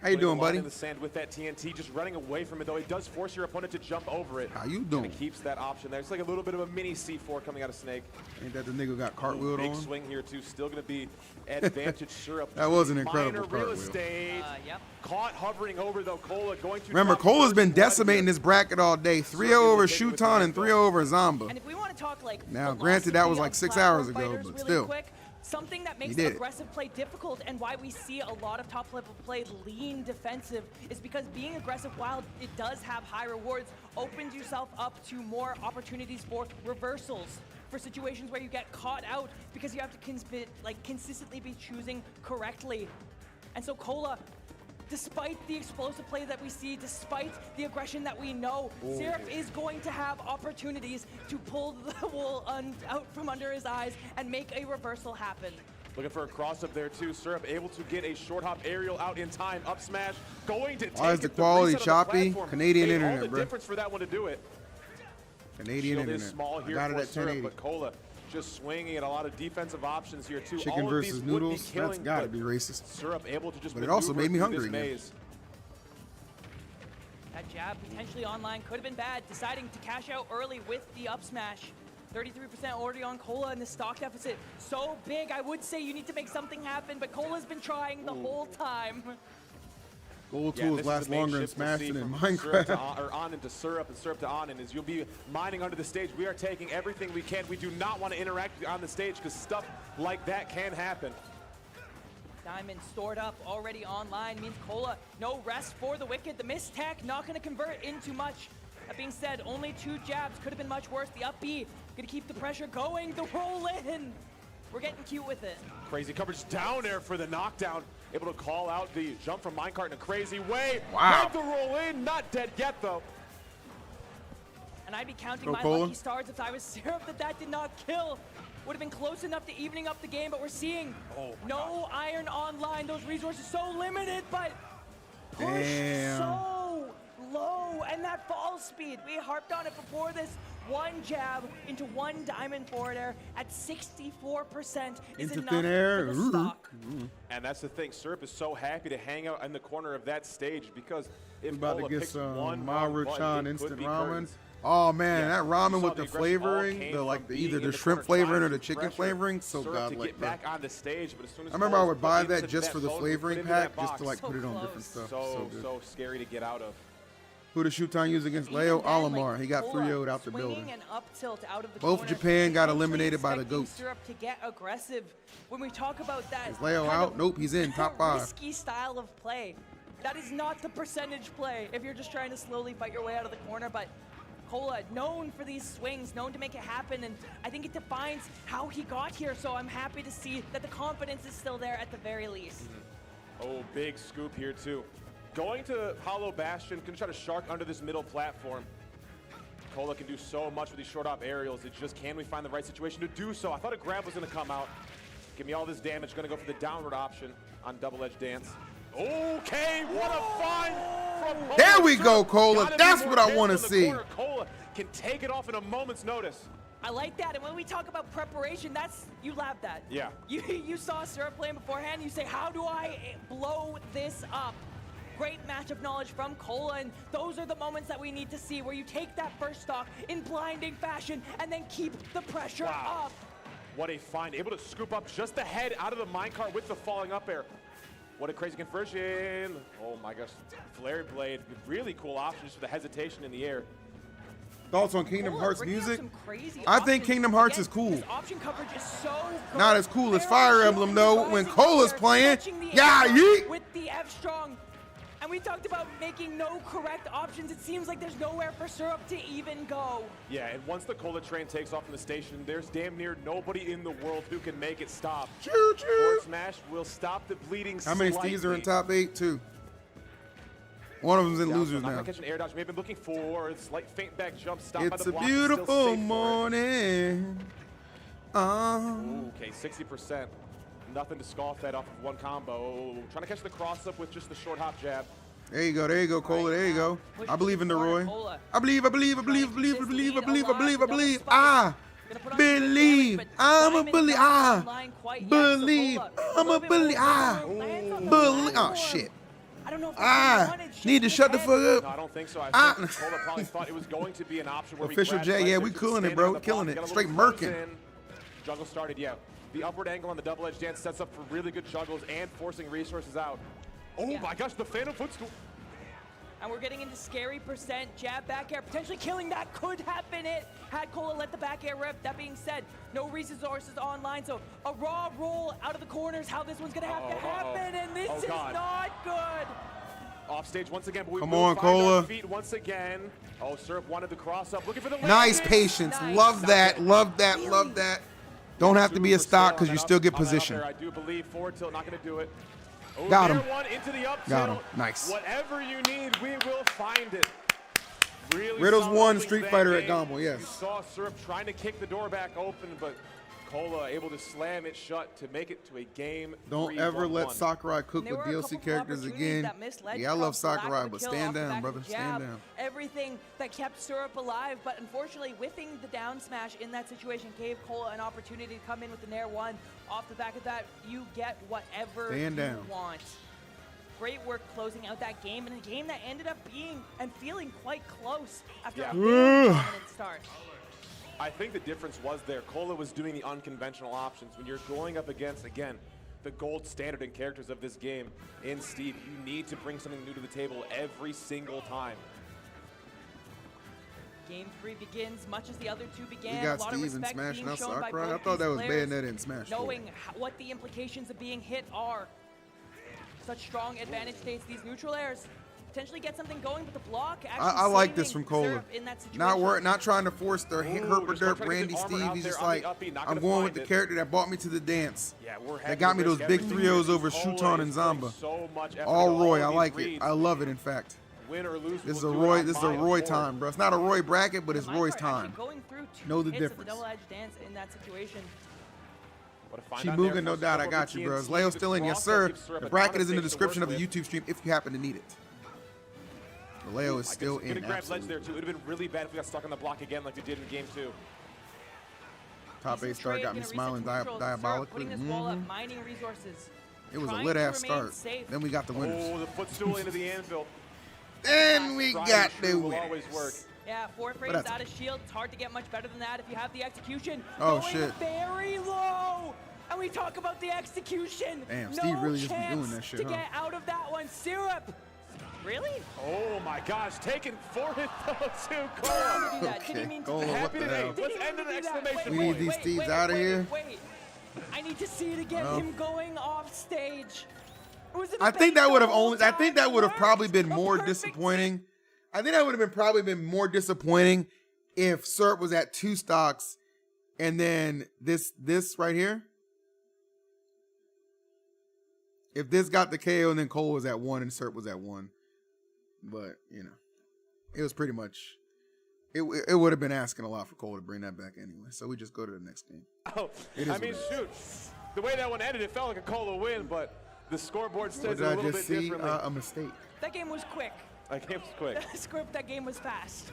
How you Putting doing, a line buddy? in the sand with that TNT, just running away from it though. It does force your opponent to jump over it. How you And doing? it keeps that option there. It's like a little bit of a mini C4 coming out of Snake. Ain't that the nigga got cartwheeled Big on? swing here too. Still going to be advantage Syrup. That was an Minor incredible real cartwheel. estate. Yep. Caught hovering over though. Kola going to. Remember, top Cola's first been blood decimating here. this bracket all day. 3-0 Syrup over is taking with the Shuton and next 3-0 over Zomba. And if we want to talk like Now, granted, that was philosophy like of 6 platform hours ago, fighters but really still. quick, something that makes did it. aggressive play difficult and why we see a lot of top level play lean defensive is because being aggressive, while it does have high rewards, opens yourself up to more opportunities for reversals, for situations where you get caught out because you have to consistently be choosing correctly. And so Kola, despite the explosive play that we see, despite the aggression that we know, Syrup is going to have opportunities to pull the wool out from under his eyes and make a reversal happen. Looking for a cross up there too. Syrup able to get a short hop aerial out in time. Up smash. Going to take Why is the it. quality reset on the choppy? platform Canadian made internet, all the bro. difference for that one to do it. Canadian Shield is internet. small I here got it for at Syrup, 1080. but Kola just swinging at a lot of defensive options here too. Chicken all versus of these would be noodles. killing, That's got to but be racist. Syrup able to just But it also made me maneuver hungry through again. this maze. That jab potentially online could have been bad, deciding to cash out early with the up smash. 33% already on Kola, and the stock deficit so big. I would say you need to make something happen, but Kola's been trying the whole time. Gold Yeah, tools this is last the main longer than shift we'll see smashing in from Syrup to Minecraft. On into Syrup and Syrup to Onin is you'll be mining under the stage. We are taking everything we can. We do not want to interact on the stage because stuff like that can happen. Diamond stored up, already online, means Kola, no rest for the Wicked. The miss tech not going to convert into much. That being said, only 2 jabs, could have been much worse. The up B, going to keep the pressure going, the roll in. We're getting cute with it. Crazy coverage down there for the knockdown. Able to call out the jump from Minecart in a crazy way. Wow. Love the roll in, not dead yet though. And I'd be counting Go my Kola. lucky stars if I was Syrup that did not kill. Would have been close enough to evening up the game, but we're seeing no iron online. Those resources so limited, but pushed Damn. so low. And that fall speed, we harped on it before this. 1 jab into 1 diamond forward air at 64% is Into enough thin air. for the stock. And that's the thing, Syrup is so happy to hang out in the corner of that stage because if About to Kola get picks some one wrong button, Maruchan it instant could be ramen. curtains. Oh man, Yeah, that you ramen saw with the the aggression all flavoring, came the from like the being either in the the shrimp corner, flavoring or trying the to chicken pressure flavoring, so Syrup to godlike, get bro. back on the stage, but as soon as I remember I Kola's would buy put that into just for the zone, flavoring put into that pack, just to box. like So put it on close. different stuff. So good. scary to get out of. Who does Shutan use against Even Leo? then, Alamar. like, He got Kola 3-0'd out the swinging building. and up tilt out of the Both corner, Japan got potentially eliminated by the expecting GOAT. Syrup to get aggressive. When we talk about that, Is Leo kind out? of Nope, he's in top 5. risky style of play. That is not the percentage play if you're just trying to slowly fight your way out of the corner, but Kola, known for these swings, known to make it happen, and I think it defines how he got here, so I'm happy to see that the confidence is still there at the very least. Oh, big scoop here too. Going to Hollow Bastion, gonna try to shark under this middle platform. Kola can do so much with these short hop aerials. It's just, can we find the right situation to do so? I thought a grab was gonna come out. Give me all this damage. Gonna go for the downward option on double edge dance. Okay, what a find from Kola. There we go, Kola. Gotta be That's more what I careful wanna in the see. corner. Kola can take it off in a moment's notice. I like that, and when we talk about preparation, that's, you laughed at. Yeah. You saw Syrup playing beforehand, you say, how do I blow this up? Great matchup knowledge from Kola, and those are the moments that we need to see where you take that first stock in blinding fashion and then keep the pressure Wow. up. What a find. Able to scoop up just the head out of the minecart with the falling up air. What a crazy conversion. Oh my gosh. Flare Blade. Really cool options for the hesitation in the air. Thoughts on Kingdom Kola Hearts bringing out music? some crazy I think options. Kingdom Hearts Again, is cool. This option coverage is so good. Not as cool as Barrel Fire shield Emblem though. When rising Cola's up there, playing, catching the yeah, air yeet. with the F strong. And we talked about making no correct options. It seems like there's nowhere for Syrup to even go. Yeah, and once the Kola train takes off from the station, there's damn near nobody in the world who can make it stop. Choo choo. Forward smash will stop the bleeding How many slightly. Steves are in top 8? 2. One of them's in Down, losers not now. gonna catch an air dodge. May have been looking for a slight faint back jump. Stop by It's the a block. Still beautiful safe for it. morning. Ooh, okay, 60%. Nothing to scoff at off of one combo. Trying to catch the cross up with just the short hop jab. There you go, Kola. There you go. Push I believe in the forward, Roy. Kola. I believe. Believe. I'm a bully. Believe. I'm a bully. Believe. Oh shit. I don't know if that's what he wanted. Need to shut the fuck No, up. I don't think so. I Ah. think Kola probably thought it was going to be an option where Official he J, grabbed yeah, right we there, cooling it, standing bro. on the Killing block, it. got a Straight little close murking. in. Juggle started, yeah. The upward angle on the double edge dance sets up for really good juggles and forcing resources out. Oh Yeah. my gosh, the Phantom Footstool. And we're getting into scary percent. Jab back air, potentially killing. That could have been it had Kola let the back air rip. That being said, no resources online, so a raw roll out of the corners, how this one's gonna have to happen, and this is God. not good. Off stage once again, but we Come will on, find our Kola. feet once again. Oh, Syrup wanted the cross up, looking for the Nice landing. patience. Nice. Love that. Love that. Love that. Don't have to be a stock because you still get position. I do believe forward tilt, not going to do it. Oh, Got there him. One into the up Got tilt. him. Nice. Whatever you need, we will find it. Really Riddles solid won openings Street that Fighter at game. Goml, yes. You saw Syrup trying to kick the door back open, but Kola able to slam it shut to make it to a game. Don't ever let 3-1-1. Sakurai cook There with were a DLC couple of characters opportunities again. that misled Yeah, I love Trump, the lack of Sakurai, a but kill stand off the down, back of brother. the Stand jab. down. Everything that kept Syrup alive, but unfortunately whiffing the down smash in that situation gave Kola an opportunity to come in with the Nair 1. Off the back of that, you get whatever Stand you down. want. Great work closing out that game, and a game that ended up being and feeling quite close after a very dominant start. I think the difference was there. Kola was doing the unconventional options. When you're going up against, again, the gold standard in characters of this game, in Steve, you need to bring something new to the table every single time. Game 3 begins much as the other two began. We A got lot of Steve and respect Smash, being not shown by Sakurai. I both thought that these was players, Bayonetta and Smash. knowing what the implications of being hit are. Such strong advantage states, these neutral airs potentially get something going, but the block actually I like this saving from Kola. Syrup in that situation. Not trying to force their herper just gonna derp try to get Randy armor Steve. out He's there just on the like, uppie, not I'm gonna going with find the it. character that brought me to the dance. Yeah, we're That got me those big 3-0s over Shuton and Zamba. So much effort All into Roy, I these like it. reads. I love it, in fact. Win or lose, This is we'll a do it Roy. on This is a my Roy accord. time, bro. It's not a Roy bracket, but it's For the Roy's most part, actually time. going through two Know the hits of difference. the double-edged dance in that situation. What a find out there Chimuga, no for doubt, I Spargo got you, TNT. bro. Is Leo The still in? Yes, cross sir. that gives Syrup The a bracket ton is in the space to description work of the with. YouTube stream if you happen to need it. But Leo is still Gonna in. grab ledge Absolutely. there too. It would have been really bad if we got stuck on the block again like we did in game 2. Top Decent 8 star trade, got me gonna smiling reset neutral. Syrup diabolically. putting this wall up, mining resources. It was a trying lit to ass remain start. safe. Then we got the winners. Oh, the footstool into the anvil. Then we Tried got and the true will always work. winners. Yeah, 4 frames that's- out of shield. It's hard to get much better than that if you have the execution. Oh, Going shit. very low. And we talk about the execution. Damn, no Steve really just be chance doing that shit, to huh? get out of that one. Syrup. Really? Oh my gosh, taken for it though too. Didn't Kola. do that. Didn't Okay, mean to Kola, do that. what Happy the today. hell? Let's Didn't end mean an to do that. exclamation We point. need these Steves outta here. Wait. I need to see it again. No. Him going off stage. It was in I the think bank that would the have whole only. I think time. that would have It probably worked. been A more perfect disappointing. I think that would have been probably been more disappointing if Syrup was at 2 stocks, and then this right here. If this got the KO and then Cole was at 1 and Syrup was at 1, but you know, it was pretty much. It would have been asking a lot for Cole to bring that back anyway. So we just go to the next game. Oh, It is I mean, what shoot. The way that one ended, it felt like a Kola win, but the scoreboard What says did it a I little just bit see? differently. A mistake. That game was quick. That game was quick. That game was fast.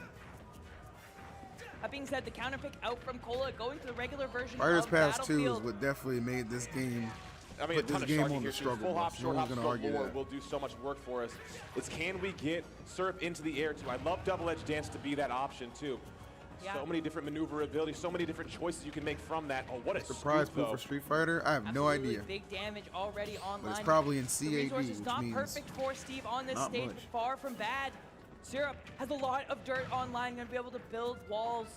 That being said, the counter pick out from Kola going to the regular version Fighters of Pass 2 is Battlefield. what definitely made this game. I mean, Put a ton this of game sharking on here the too. struggle Full hop, bus. short No hop, one's gonna stroke argue more that. will do so much work for us. It's can we get Syrup into the air too? I love double-edged dance to be that option too. Yeah. So many different maneuverability, so many different choices you can make from that. Oh, what a Surprise scoop, pool though. for Street Fighter? I have no Absolutely idea. Big damage already online. But it's probably in The CAD, resources which not means perfect for Steve on this not stage, much. but far from bad. Syrup has a lot of dirt online, going to be able to build walls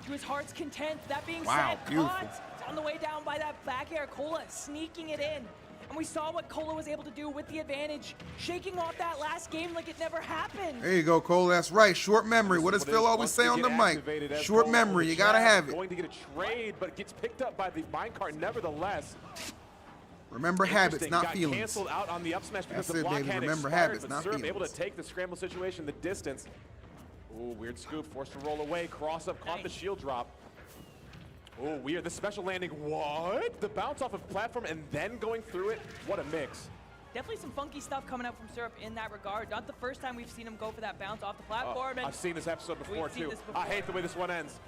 to his heart's content. That being Wow, said, beautiful. caught on the way down by that back air. Kola sneaking it in. And we saw what Kola was able to do with the advantage, shaking off that last game like it never happened. There you go, Cole. That's right. Short memory. What does What it Phil is, always once say we on the get mic? activated as Short Kola memory. on the You gotta jab, have it. Going to get a trade, but it gets picked up by the minecart nevertheless. Remember habits, Interesting. not Got feelings. canceled out on the up smash because That's the it, block baby. had Remember expired, habits, but not Syrup able to feelings. take the scramble situation the distance. Ooh, weird scoop, forced to roll away. Cross up, caught the Nice. shield drop. Oh, weird. The special landing. What? The bounce off of platform and then going through it. What a mix. Definitely some funky stuff coming out from Syrup in that regard. Not the first time we've seen him go for that bounce off the platform. And I've seen this episode before We've seen too. this I before. hate the way this one ends.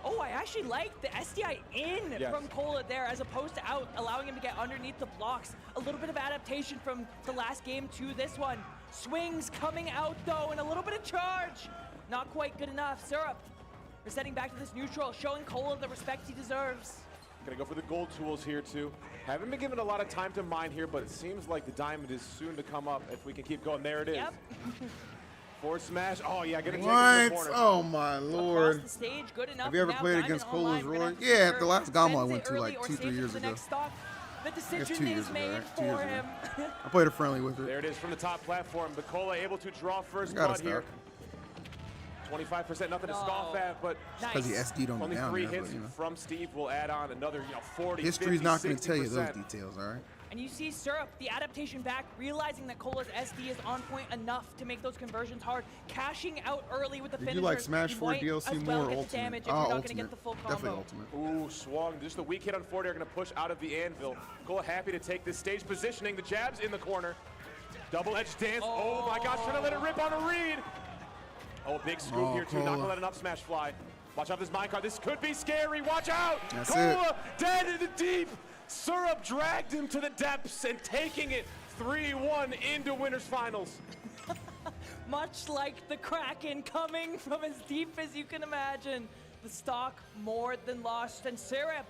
oh, I actually like the SDI in Yes. from Kola there as opposed to out, allowing him to get underneath the blocks. A little bit of adaptation from the last game to this one. Swings coming out though, and a little bit of charge. Not quite good enough. Syrup resetting back to this neutral, showing Kola the respect he deserves. Gonna go for the gold tools here too. Haven't been given a lot of time to mine here, but it seems like the diamond is soon to come up if we can keep going. There it is. Yep. Forward smash. Oh yeah, gonna take it to the What? corner. Oh my Across lord. the stage, good enough. Have you ever Now played Diamond against online. Cola's We're gonna Roy? have to Yeah, at sure the last Goml I sends went it to early like or 2-3 saves it years for the ago. next stock. The decision 2 years is ago, made right? 2 for years ago. him. I played a friendly with There it. it is from the top platform. The Kola able to draw first Gotta blood here. stop. 25%, nothing to No. scoff at, but Because he Nice. SD'd on the only down 3 there, hits but, you know. from Steve will add on another, 40, History's not going to 50, tell you those 60%. details, all right? And you see Syrup, the adaptation back, realizing that Kola's SD is on point enough to make those conversions hard, cashing out early with the Did finisher. you like Smash 4 DLC more or Get Ultimate? the damage if you're not going to Ultimate. get the full combo. Definitely Ultimate. Ooh, swung. Just the weak hit on forward air, going to push out of the anvil. Kola happy to take this stage positioning. The jabs in the corner. Double-edged dance. Oh my gosh, trying to let it rip on a read. Oh, big scoop here too. Not going to let enough smash fly. Watch out this minecart. This could be scary. Watch out. That's Kola dead in the deep. Syrup dragged him to the depths and taking it 3-1 into winners finals. Much like the Kraken coming from as deep as you can imagine. The stock more than lost, and Syrup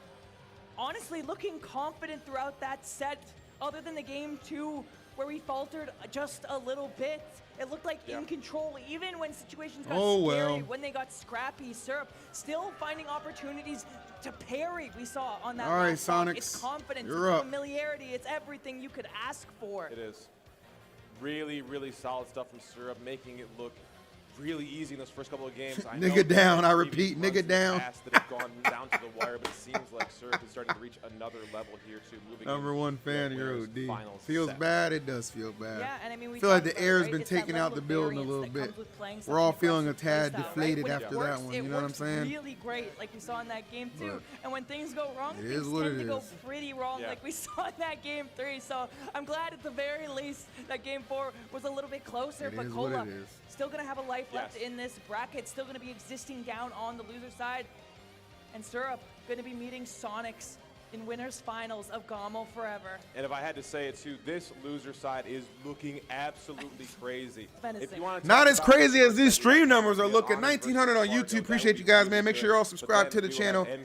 honestly looking confident throughout that set, other than the game 2 where we faltered just a little bit. It looked like in control, even when situations got scary, when they got scrappy. Syrup still finding opportunities to parry. We saw on that. All right, last stock. Sonix, It's confidence, you're it's up. familiarity, it's everything you could ask for. It is. Really, really solid stuff from Syrup, making it look really easy in those first couple of games. I know Nigga down, that I previous repeat, runs nigga in the down. past that have gone down to the wire, but it seems like Syrup is starting to reach another level here too. Moving Number into one fan of the your winners OD. finals Feels set. bad. It does feel bad. Yeah, and I mean, we I feel like talked the about it, air's right? been It's that taken out level the of building a variance little that bit. comes with playing such We're all an feeling a aggressive tad playstyle, right? deflated When it after that works, one. it You know what I'm works saying? Really great, like we saw in that game 2. But And when things go wrong, it things is what tend it to go is. pretty wrong, Yeah. like we saw in that game 3. So I'm glad at the very least that game 4 was a little bit closer. It But is what Kola it is. still gonna have a life left Yes. in this bracket, still gonna be existing down on the loser side. And Syrup gonna be meeting Sonix in winners finals of Goml forever. And if I had to say it too, this loser side is looking absolutely crazy. Menacing. If you want to Not talk as about crazy the as these first set, stream numbers are we have looking. Onin versus 1900 on Spargo. YouTube. That Appreciate would you be guys, really man. Make sure you're all good. subscribed But to the then we will channel. have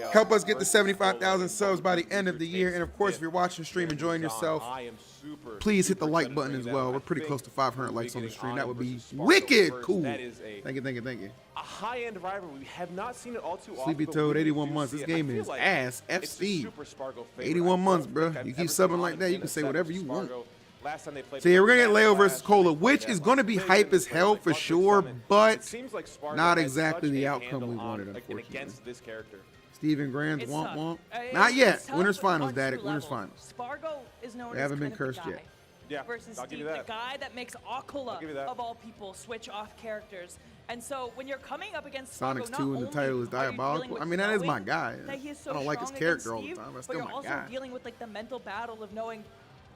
Mkleo Help us get to versus 75,000 Kola. subs by the end of the year. Face And of course, fit. if you're watching the stream, enjoying John, yourself, I am super, please hit the super like excited to button bring as that well. up. We're I pretty think close to 500 we'll be likes on the getting stream. That Onin would be versus Spargo wicked first. cool. That is a Thank you. high-end rivalry. We have not seen it all too often. Sleepy but Toad, when we 81 do months. see This it, I game feel is like ass. it's a FC. super Spargo favorite. 81 I months, don't bro. think I've You keep ever subbing seen like that, you in can a say set whatever versus you want. Spargo. Last time they played So yeah, we're gonna get Flash, Mkleo versus they Kola, played which that is one. gonna be They hype played as hell like for Buck sure, Summon. but It seems like Spargo not has exactly such the a outcome handle we on, wanted, like, unfortunately. against this character. Steven Grand's It's womp tough. womp. It's Not yet. tough Winners finals, on Daddy. two Winners levels. finals. Spargo is known They as haven't been kind of the cursed guy yet. Yeah, versus I'll give you Steve, the that. guy that makes Kola, I'll give you that. of all people, switch off characters. And so when you're coming up against Sonix Spargo, not 2 in the only title is are you dealing diabolical. with I mean, that is my knowing guy. that he is so I don't like his strong character against all the Steve, time, but but still you're my also guy. dealing with like the mental battle of knowing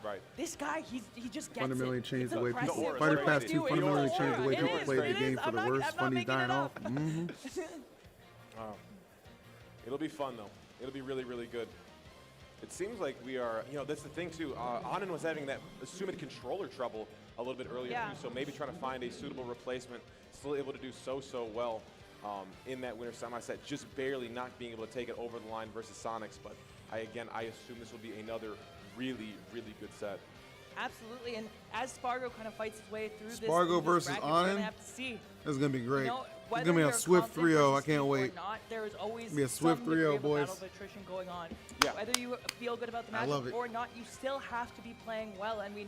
Right. this guy, he just gets Fundamentally it. changed It's the way impressive. people. aura, Fighter right? Pass It 2 is. fundamentally The changed the way aura. people It play is. the It game is. for the I'm worse. not Funny's making it dying off. up. Wow. It'll be fun though. It'll be really, really good. It seems like we are, that's the thing too. Onin was having that assumed controller trouble a little bit earlier Yeah. too, so maybe trying to find a suitable replacement. Still able to do so well in that winner semi set, just barely not being able to take it over the line versus Sonix. But I assume this will be another really, really good set. Absolutely, and as Spargo kind of fights his way through this Spargo this versus bracket, we're Onin? gonna have to see. This is gonna be great. You know, It's whether gonna be a you're swift confident 3-0. I versus can't Steve wait. Or not, there is always Be a swift some degree 3-0, of a boys. battle of attrition going on. Yeah. Whether you feel good about the I love matchup it. or not, you still have to be playing well. And we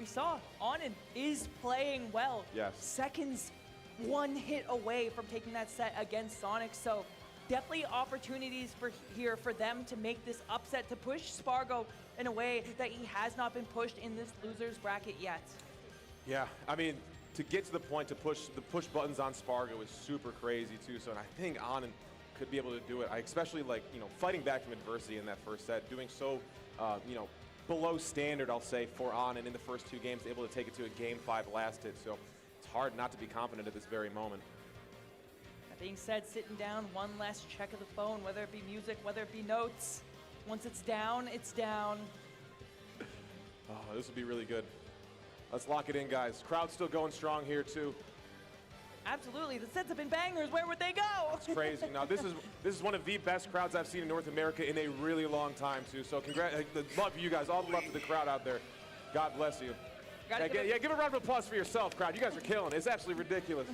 saw Onin is playing well. Yes. Seconds, one hit away from taking that set against Sonix. So definitely opportunities here for them to make this upset, to push Spargo in a way that he has not been pushed in this losers bracket yet. Yeah, I mean, to get to the point to push buttons on Spargo is super crazy too. So, and I think Onin could be able to do it. I especially like, fighting back from adversity in that first set, doing so, below standard, I'll say, for Onin in the first two games, able to take it to a game 5 last hit. So it's hard not to be confident at this very moment. That being said, sitting down, one last check of the phone, whether it be music, whether it be notes. Once it's down, it's down. Oh, this will be really good. Let's lock it in, guys. Crowd's still going strong here too. Absolutely, the sets have been bangers. Where would they go? It's crazy. Now this is one of the best crowds I've seen in North America in a really long time too. So love for you guys. All the love to the crowd out there. God bless you. Give a round of applause for yourself, crowd. You guys are killing it. It's absolutely ridiculous.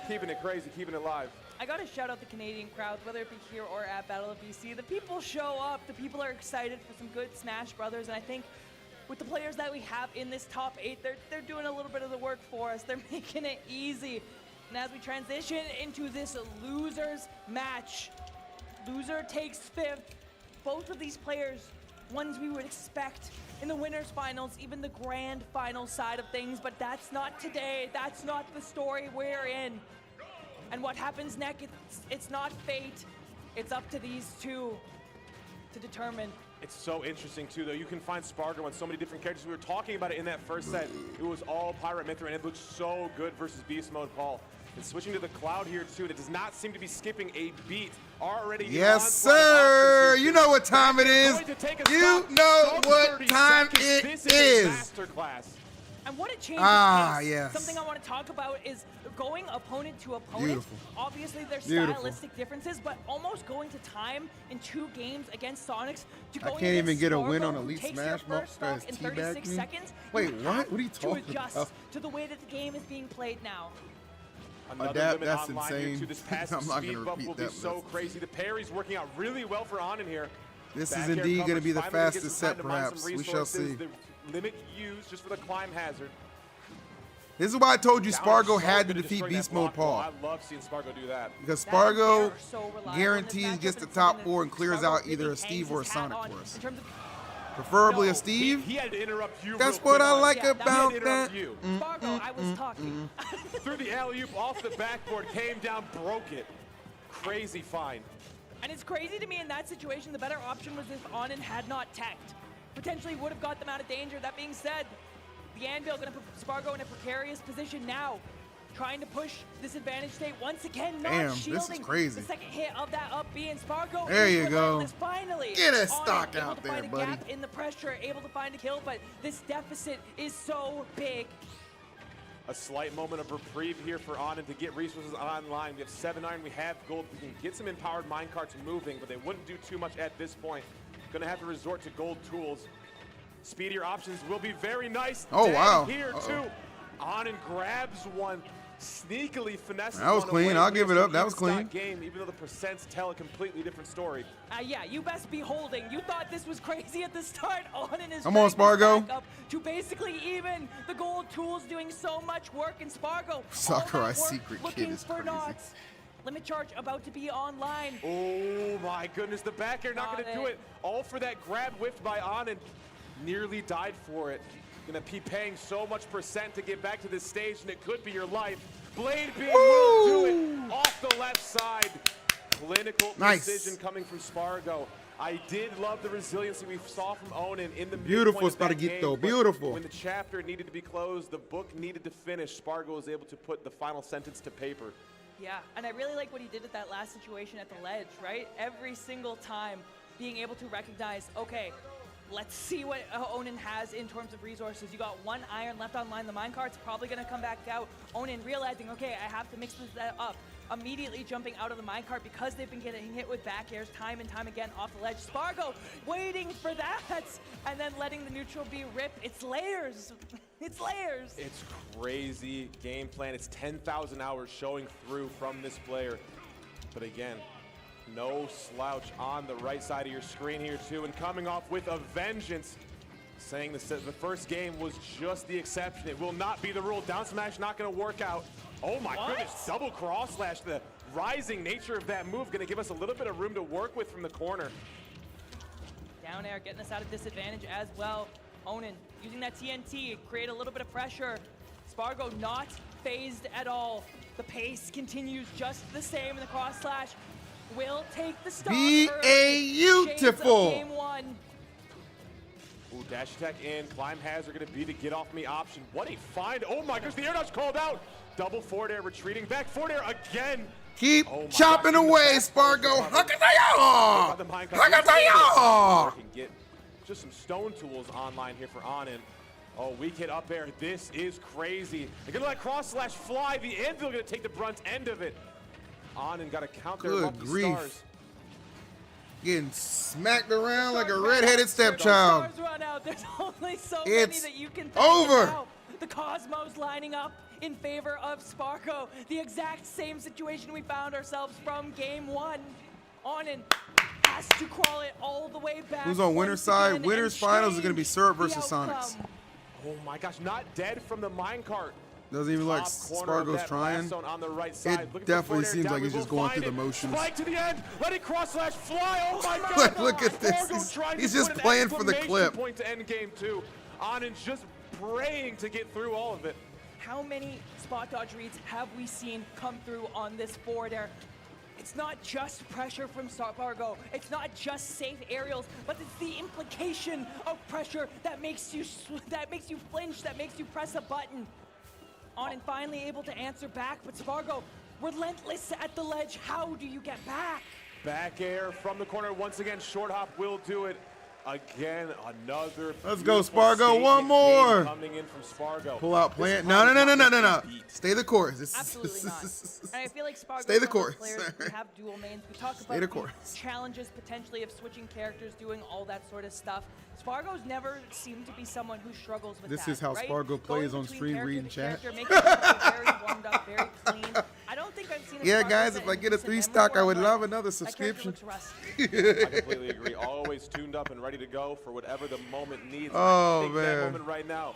Keeping it crazy, keeping it live. I gotta shout out the Canadian crowds, whether it be here or at Battle of BC. The people show up. The people are excited for some good Smash Brothers, and I think with the players that we have in this top 8, they're doing a little bit of the work for us. They're making it easy. And as we transition into this losers match, loser takes 5th. Both of these players ones we would expect in the winners finals, even the grand final side of things, but that's not today. That's not the story we're in. And what happens next, it's not fate. It's up to these two to determine. It's so interesting too, though. You can find Spargo on so many different characters. We were talking about it in that first set. It was all Pirate Mithra, and it looked so good versus Beast Mode Paul. And switching to the Cloud here too, that does not seem to be skipping a beat. Already. Yes, sir. You know what time it is. You know what time it is. Masterclass. And what it changes yes. Something I want to talk about is going opponent to opponent. Beautiful. Obviously, there's Beautiful. stylistic differences, but almost going to time in 2 games against Sonix to I go can't even get a win on Spargo, Elite who takes Smash your first Bros. stock in Teabag 36 me? seconds. Wait, you what? have What are you to talking adjust about? to the way that the game is being played now. Another That's limit online here insane. too. This passive I'm not speed gonna bump repeat will be that, so but- crazy. The parry's working out really well for Onin here. This Back is air indeed going to coverage, be the finally gets fastest some time set, to mine some perhaps. We shall see. resources. The limit used just for the climb hazard. This is why I told you Down Spargo so had to good at defeat destroying that Beast Mode block wall. Paul. I love seeing Spargo do that. Because That Spargo is so reliable in this guarantees matchup, gets the and top something 4 and that clears Spargo out really either a hangs Steve or a his hat Sonic on for us. in terms of Preferably No, a Steve. He had to interrupt you. That's real what quick I on it. like Yeah, that about He had to that. interrupt you. Spargo, I was talking. Threw the alley-oop off the backboard, came down, broke it. Crazy fine. And it's crazy to me in that situation, the better option was if Onin had not teched. Potentially would have got them out of danger. That being said, the Anvil going to put Spargo in a precarious position now. Trying to push this advantage state once again, not Damn, this is shielding crazy. the second hit of that up B, and Spargo There is you go. relentless. Finally, Get a Onin stock able out to there, find a buddy. gap in the pressure, able to find a kill, but this deficit is so big. A slight moment of reprieve here for Onin to get resources online. We have 7 iron, we have gold. We can get some empowered minecarts moving, but they wouldn't do too much at this point. Gonna have to resort to gold tools. Speedier options will be very nice. Oh, Dead wow. Here Uh-oh. too. Onin grabs one, sneakily finesses That was one clean. away. I'll We give have it some up. That was even clean. stock game, even though the percents tell a completely different story. Yeah, you best be holding. You thought this was crazy at the start. Onin is Come on, dragging this Spargo. back up to basically even. The gold tools doing so much work, in Spargo, all Sakurai that work secret kid looking is for crazy. knots. Limit charge about to be online. Oh my goodness, the back air not Got gonna do it. it. All for that grab whiffed by Onin. Nearly died for it. Gonna be paying so much percent to get back to this stage, and it could be your life. Blade beam will do it off the left side. Clinical Nice. precision coming from Spargo. I did love the resiliency we saw from Onin in the Beautiful midpoint of that Sparguito, game, but beautiful. When the chapter needed to be closed, the book needed to finish, Spargo was able to put the final sentence to paper. Yeah, and I really like what he did at that last situation at the ledge, right? Every single time being able to recognize, okay, let's see what Onin has in terms of resources. You got 1 iron left online. The minecart's probably going to come back out. Onin realizing, okay, I have to mix this up. Immediately jumping out of the minecart because they've been getting hit with back airs time and time again off the ledge. Spargo waiting for that and then letting the neutral B rip. It's layers. It's layers. It's crazy game plan. It's 10,000 hours showing through from this player. But again, no slouch on the right side of your screen here too, and coming off with a vengeance, saying the first game was just the exception. It will not be the rule. Down smash not going to work out. Oh my goodness, double cross slash. The rising nature of that move going to give us a little bit of room to work with from the corner. Down air getting us out of disadvantage as well. Onin using that TNT, create a little bit of pressure. Spargo not phased at all. The pace continues just the same, and the cross slash will take the stock. Beautiful. Game 1. Ooh, dash attack in, climb hazard going to be the get off me option. What a find. Oh my gosh, the air dodge called out. Double forward air retreating back, forward air again. Keep Oh my chopping gosh, away, the fast Spargo. forward recovery. Hakataya! The minecart. Hakataya! Can get just some stone tools online here for Onin. Oh, weak hit up air. This is crazy. They're gonna let cross slash fly. The Anvil gonna take the brunt end of it. Onin got to count their Good lucky grief. stars. Getting smacked around like a redheaded Stars stepchild. run out. There's only so It's many that you can over. now. The Cosmos lining up in favor of Spargo. The exact same situation we found ourselves from game 1. Onin has to crawl it all the way back. Who's on winner's once side? again Winner's and finals is going to be change Syrup the versus outcome. Sonix. Oh my gosh, not dead from the minecart. Doesn't even look like Top corner of Spargo's that trying. blast zone on the right side. It Looking for definitely forward air seems down. like he's We just will going through find the it. motions. Spike to the end. Letting cross slash fly. Oh my Look, God. look at this. Spargo trying He's to just put an playing for the exclamation clip. point to end game 2. Onin's just praying to get through all of it. How many spot dodge reads have we seen come through on this forward air? It's not just pressure from Spargo. It's not just safe aerials, but it's the implication of pressure that makes you flinch, that makes you press a button. Onin finally able to answer back, but Spargo relentless at the ledge. How do you get back? Back air from the corner once again. Short hop will do it. Again, another. Let's go, beautiful Spargo. statement One more. game coming in from Spargo. Pull out This plant. is No. probably not gonna beat. Stay the course. Absolutely not. And I feel like Spargo Stay the is one of those course. players who have dual mains. We talk Stay about the the course. challenges potentially of switching characters, doing all that sort of stuff. Spargo's never seemed to be someone who struggles with This that. is how right? Spargo plays Going on between stream, character reading to chat. character, making himself very warmed up, very clean. I don't think I've seen a Yeah, Spargo guys, set if I in get a recent 3 memory stock, where I would I'm love like, another that character subscription. looks rusty. I completely agree. Always tuned up and ready to go for whatever the moment needs. Oh, I think that man. moment right now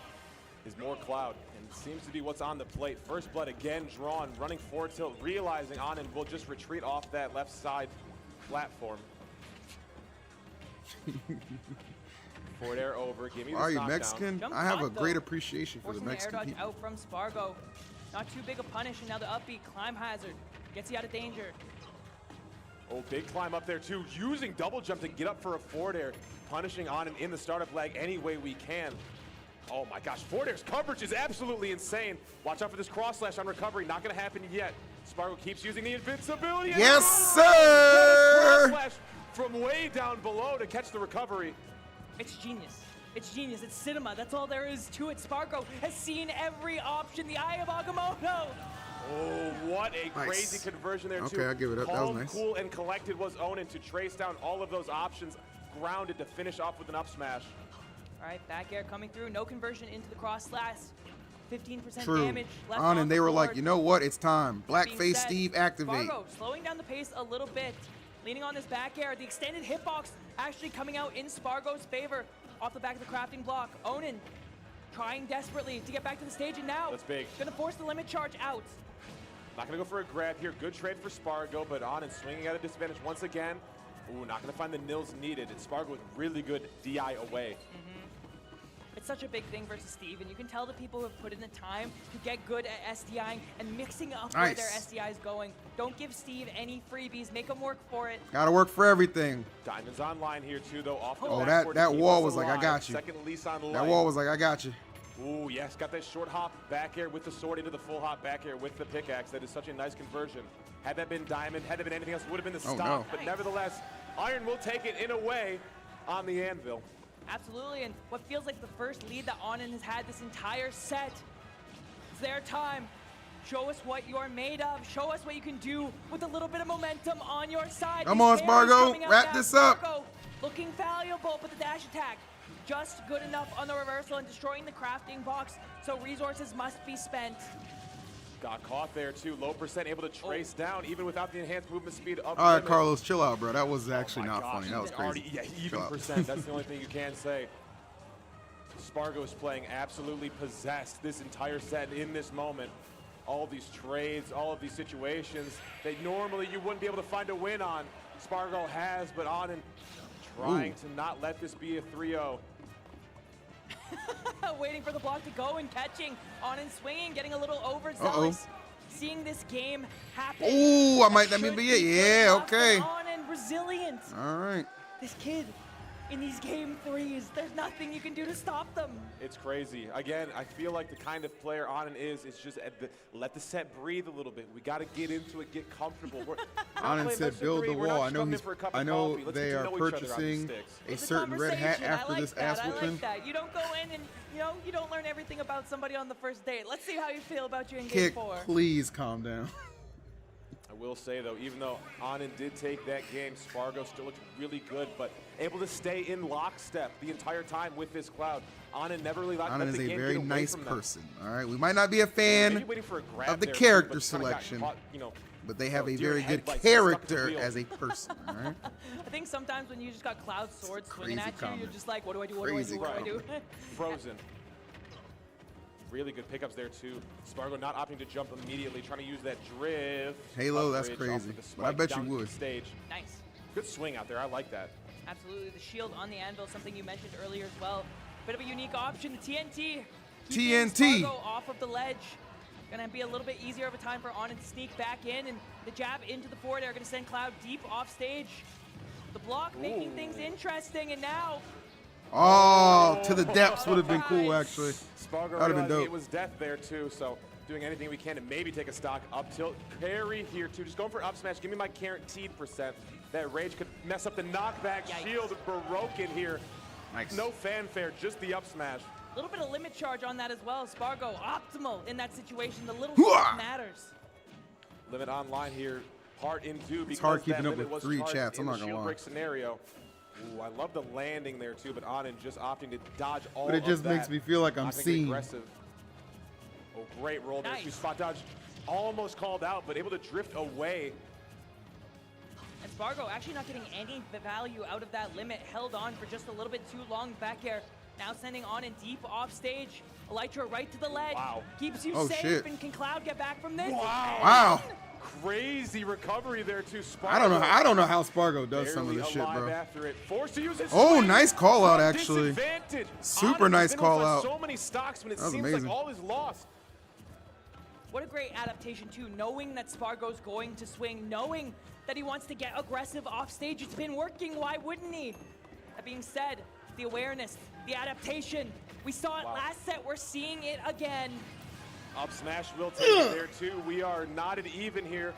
is more Cloud, and it seems to be what's on the plate. First blood again drawn, running forward tilt, realizing Onin will just retreat off that left side platform. Forward air over. Give me the Are you knockdown. Mexican? Jump I have a shot, great though. appreciation for the Forcing the air Mexican dodge people. out from Spargo. Not too big a punish, and now the upbeat climb hazard gets you out of danger. Oh, big climb up there too. Using double jump to get up for a forward air. Punishing Onin in the startup leg any way we can. Oh my gosh, forward air's coverage is absolutely insane. Watch out for this cross slash on recovery. Not gonna happen yet. Spargo keeps using the invincibility. and Yes, cross sir! slash from way down below to catch the recovery. It's genius. It's genius. It's cinema. That's all there is to it. Spargo has seen every option. The eye of Agamotto. Oh, what a Nice. crazy conversion there too. Okay, I'll give it up. That was Calm, nice. cool, and collected was Onin to trace down all of those options. Grounded to finish off with an up smash. All right, back air coming through. No conversion into the cross slash. 15% True. damage left On on and the they were like, board. you know what? It's time. Being Blackface said, Steve activate. Spargo slowing down the pace a little bit. Leaning on this back air. The extended hitbox actually coming out in Spargo's favor off the back of the crafting block. Onin trying desperately to get back to the stage, and now That's big. gonna force the limit charge out. Not gonna go for a grab here. Good trade for Spargo, but Onin swinging at a disadvantage once again. Ooh, not gonna find the nils needed. It's Spargo with really good DI away. It's such a big thing versus Steve, and you can tell the people who have put in the time to get good at SDIing and mixing up where their Nice. SDI is going. Don't give Steve any freebies. Make him work for it. Gotta work for everything. Diamonds online here too, though. Off the Oh, backboard that to keep wall us was like, I alive. got you. Second lease on life. That wall was like, I got you. Ooh, yes, got that short hop back air with the sword into the full hop back air with the pickaxe. That is such a nice conversion. Had that been diamond, had that been anything else, it would have been the Oh, stop. no. But nevertheless, Iron will take it in a way on the anvil. Absolutely, and what feels like the first lead that Onin has had this entire set. It's their time. Show us what you're made of. Show us what you can do with a little bit of momentum on your side. Come These on, parries Spargo. coming out Wrap now. this up. Spargo looking valuable, but the dash attack just good enough on the reversal and destroying the crafting box, so resources must be spent. Got caught there too. Low percent, able to trace down even without the enhanced movement speed of All right, limit. Carlos, chill out, bro. That was Oh actually my not gosh, funny. That was even crazy. already- yeah, Chill even out. percent. That's the only thing you can say. Spargo is playing absolutely possessed this entire set in this moment. All these trades, all of these situations that normally you wouldn't be able to find a win on. Spargo has, but Onin trying to not let this be a 3-0. Waiting for the block to go and catching. Onin swinging, getting a little overzealous. Seeing this game happen. Ooh, I might That let me should be it. good Yeah, enough, but okay. Onin resilient. All right. This kid, in these game threes, there's nothing you can do to stop them. It's crazy. Again, I feel like the kind of player Onin is just let the set breathe a little bit. We got to get into it, get comfortable. We're not Onin playing said, best of build the three. We're wall. not I know coming he's. in for a cup I of know coffee. Let's they get to are know each other on these purchasing sticks. a It's certain red hat conversation. I after like this that. ass I whooping. like that. You don't go in and you don't learn everything about somebody on the first date. Let's see how you feel about you in game Kick, 4. please calm down. I will say though, even though Onin did take that game, Spargo still looked really good, but able to stay in lockstep the entire time with this Cloud. Onin never really let Onin the is a game very get away nice from them. person. All right, we might not be a Maybe fan, waiting for a grab of the there, too, character but kinda got selection. caught, you know, but they have a deer very good headlights stuck in the character wheel. as a person. All right. I think sometimes when you just got Cloud swords swinging Crazy at you, you're comment. just like, what do I do? What Crazy do I do? What do I do? Frozen. really good pickups there too. Spargo not opting to jump immediately, trying to use that drift. Halo, that's coverage off crazy. of the But I spike bet you down to would. the stage. Nice. Good swing out there. I like that. Absolutely. The shield on the anvil, something you mentioned earlier as well. Bit of a unique option. The TNT. Keeping TNT. Spargo off of the ledge. Gonna be a little bit easier of a time for Onin to sneak back in, and the jab into the forward air gonna send Cloud deep off stage. The block making things interesting, and now Oh, to the depths would have been cool, actually. Spargo That'd have been realizing dope. it was death there too, so doing anything we can to maybe take a stock up tilt. Parry here too, just going for up smash. Give me my guaranteed %. That rage could mess up the knockback. Yikes. Shield broken here. Nice. No fanfare, just the up smash. a little bit of limit charge on that as well. Spargo optimal in that situation. The little Hooah! stuff matters. Limit online here, part in two. It's hard because keeping that up limit with was 3 charged chats, I'm in not the gonna shield lie. break scenario. Ooh, I love the landing there too, but Onin just opting to dodge all But it of just that. makes me feel like I'm Opting seen. aggressive. Oh, great roll there. Nice. She spot dodge, almost called out, but able to drift away. And Spargo actually not getting any value out of that limit. Held on for just a little bit too long back air. Now sending on in deep off stage. Elytra right to the ledge. Wow. Keeps you Oh, safe. shit. And can Cloud get back from this? Wow. Crazy recovery there too. Spargo I don't know how Spargo does some of barely this shit, alive bro. after it. Forced to use his Oh, swing nice call out, from actually. disadvantage. Super Onin has nice been call with out. So many stocks when it That was seems amazing. like all is lost. What a great adaptation too, knowing that Spargo's going to swing, knowing that he wants to get aggressive off stage. It's been working, why wouldn't he? That being said, the awareness, the adaptation, we saw it Wow. last set, we're seeing it again. Up smash will take it there too. We are knotted even here.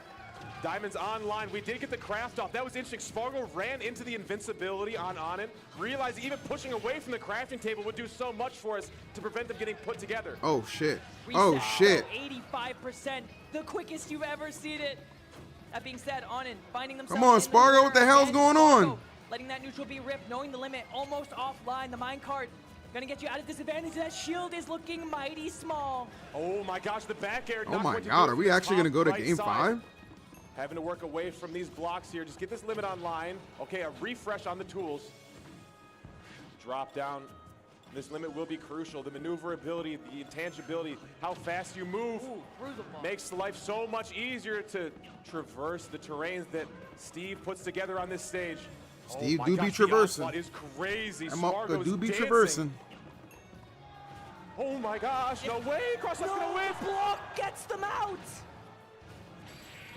Diamonds online. We did get the craft off. That was interesting. Spargo ran into the invincibility on Onin. Realized even pushing away from the crafting table would do so much for us to prevent them getting put together. Oh, shit. Reset Oh, shit. 85%, the quickest you've ever seen it. That being said, Onin finding themselves Come on, in the Spargo, what the corner hell's again. going Spargo on? letting that neutral be ripped, knowing the limit, almost offline. The minecart gonna get you out of disadvantage. That shield is looking mighty small. Oh my gosh, the back air. Oh not my going to God, do it are we from the actually gonna top go to right game side. 5? Having to work away from these blocks here. Just get this limit online. Okay, a refresh on the tools. Drop down. This limit will be crucial. The maneuverability, the intangibility, how fast you move. Ooh, through the ball. Makes life so much easier to traverse the terrains that Steve puts together on this stage. Steve my do be gosh, the traversing. onslaught is crazy. That Spargo motherfucker is do be dancing. traversing. Oh my gosh, no way. Cross that's gonna No, win. the block gets them out.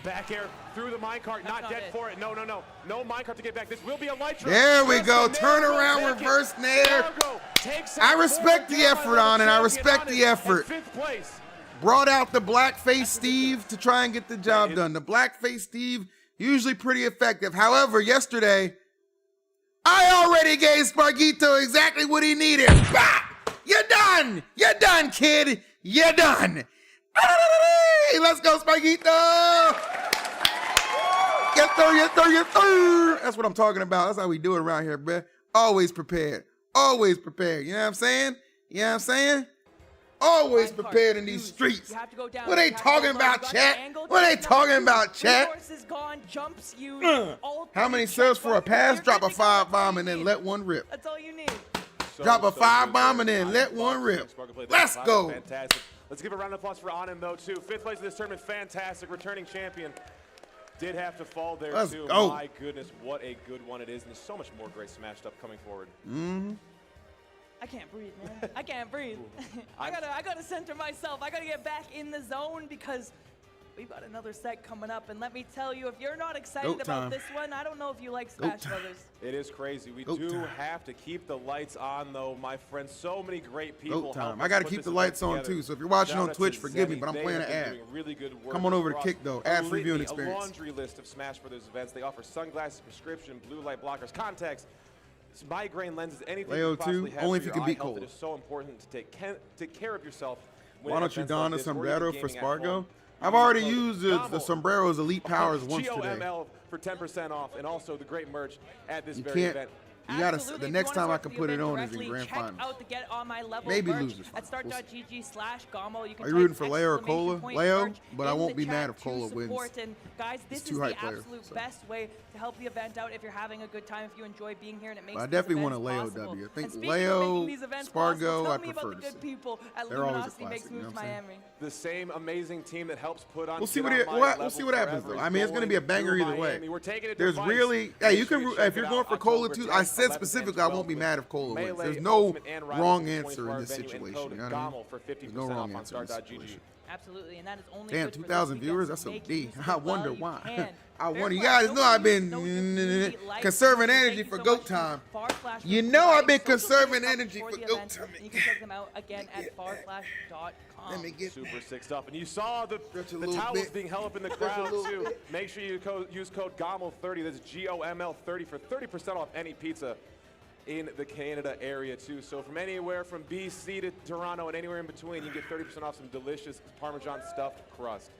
Back air through the minecart, not not dead it. for it. No, no, no. No minecart to get back. This will be a light trap. There we Yes, go. the Turn nair will around, take it. reverse nair. Spargo takes I it respect forward, the get on effort level on it. I champion respect on the it, effort. in 5th place. Brought out the blackface Steve to try and get the job done. The blackface Steve, usually pretty effective. However, yesterday, I already gave Spargo exactly what he needed. Bah! You're done. You're done, kid. You're done. Hey, let's go, Spargo. Yes, sir, yes, sir, yes, sir. That's what I'm talking about. That's how we do it around here, bruh. Always prepared. Always prepared. You know what I'm saying? You know what I'm saying? Always Minecart prepared in these used. streets. You have to go down. What they You have to talking go low. about, You got chat? the angle, What they just talking enough. about, chat? Resources gone, jumps used. all How many three serves for a checkpoints. pass? You're Drop good a to go. That's all 5-bomb you and then need. let one rip. That's all you need. Drop a So 5-bomb good and then there. let one rip. Spargo played that Let's spot. go. Fantastic. Let's give a round of applause for Onin, though, too. 5th place in this tournament. Fantastic. Returning champion. Did have to fall there, Let's too. go. My goodness, what a good one it is. And there's so much more great Smash stuff coming forward. I can't breathe, man. I can't breathe. I gotta center myself. I gotta get back in the zone because we've got another set coming up. And let me tell you, if you're not excited Goat about time. this one, I don't know if you like Smash time. Brothers. It is crazy. We Goat do time. have to keep the lights on, though, my friends. So many great people. Goat help time. us I gotta put keep this the event lights on, together. too. So if you're watching Shout on out to Twitch, forgive me, Zenny. but I'm They playing have an been ad. doing really good work Come on over to across Kick, though. a Ad-free viewing litany, experience. A laundry list of Smash Brothers events. They offer sunglasses, prescription, blue light blockers, contacts, migraine lenses, anything Leo you possibly too, have only for if you your can eye beat health. Kola. It is so important to take care of yourself. when Why at don't you events don like a this, or even sombrero for gaming at home. Spargo? You I've can already code used the Goml, sombrero's elite powers once today. Goml for 10% off, and also the great merch at this You very can't event. You gotta. Absolutely. The If you next wanna time I start can the put it event on is in directly, grand check finals. out the Get On My Level Maybe merch losers at finals. We'll see. start.gg/Goml. You can Are you type rooting for Leo or Kola? exclamation point Leo, merch but I in won't the be mad chat if Kola to wins. support. And guys, this too is high the player, absolute so. best way to help the event out if you're having a good time, if you enjoy being here, and it makes But I these definitely want events a Leo possible. W. I think And speaking Leo, of making these events Spargo, possible, tell I me about prefer the to good see. people at They're always a Luminosity classic, Makes you know Moves what I'm saying? Miami. The same amazing team that helps put on. We'll see Get what On My we'll Level see what happens Forever though. is I mean, it's gonna going be a banger through either way. Miami. We're taking it There's advice. really, Make you sure can check if you're it going out for Kola October too. 10th, I said 11th, specifically, and I won't be 12th mad if Kola wins. Melee, There's no Ultimate, and Rivals wrong in the answer in 24-hour this venue, and situation. code You know what I mean? Goml for 50% There's no off wrong on answer in this start.gg. situation. Absolutely, and that is only Damn, good for 2,000 this viewers. weekend, That's so a make D. use of I it while wonder you why. can. I Fair wonder. You play. guys know I've been No community likes conserving you. energy Thank for you so goat much to time. Farflash You for know I've providing been social conserving media energy coverage for the goat event, time. and you can check them out again at farflash.com. Let me get Super sick stuff. And you saw the little towels bit. being held up in the Stretch a crowd little too. bit. Make sure you use code GOML30. That's GOML30 for 30% off any pizza in the Canada area too. So from anywhere from BC to Toronto and anywhere in between, you can get 30% off some delicious Parmesan stuffed crust.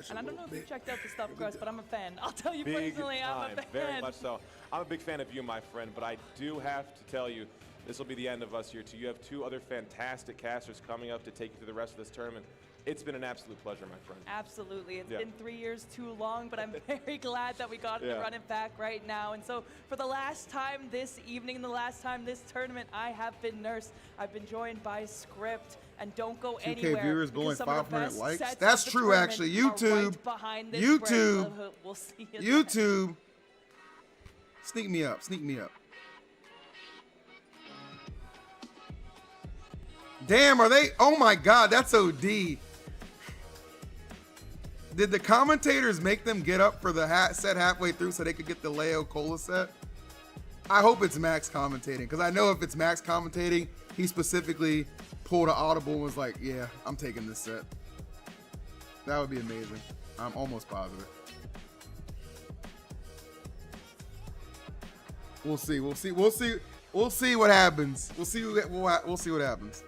And I don't know if you checked out the stuffed crust, but I'm a fan. I'll tell you Big personally, I'm a time, fan. very much so. I'm a big fan of you, my friend, but I do have to tell you, this will be the end of us here too. You have two other fantastic casters coming up to take you through the rest of this tournament. It's been an absolute pleasure, my friend. Absolutely. It's Yeah. been 3 years too long, but I'm very glad that we got to run it back right now. And so for the last time this evening and the last time this tournament, I have been Nurse. I've been joined by Script. And don't go 2K anywhere. viewers because going some of the 500 best likes. sets That's of the true, tournament actually. are YouTube, right behind this YouTube, break. We'll see you then. YouTube. Sneak me up. Sneak me up. Damn, are they? Oh my God, that's OD. Did the commentators make them get up for the set halfway through so they could get the Leo Kola set? I hope it's Max commentating, because I know if it's Max commentating, he specifically pulled an audible and was like, yeah, I'm taking this set. That would be amazing. I'm almost positive. We'll see. We'll see. We'll see. We'll see what happens. We'll see. We'll see what happens.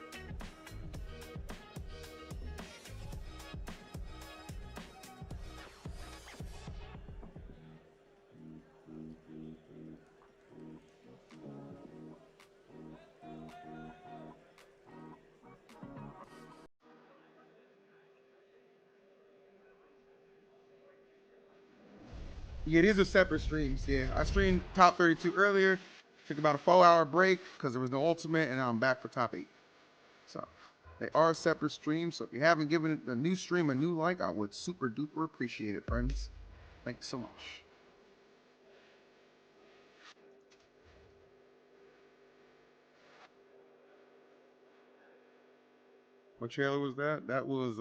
Yeah, these are separate streams. Yeah, I streamed top 32 earlier. Took about a 4-hour break because there was no ultimate, and now I'm back for top 8. So they are separate streams. So if you haven't given the new stream a new like, I would super duper appreciate it, friends. Thanks so much. What trailer was that? That was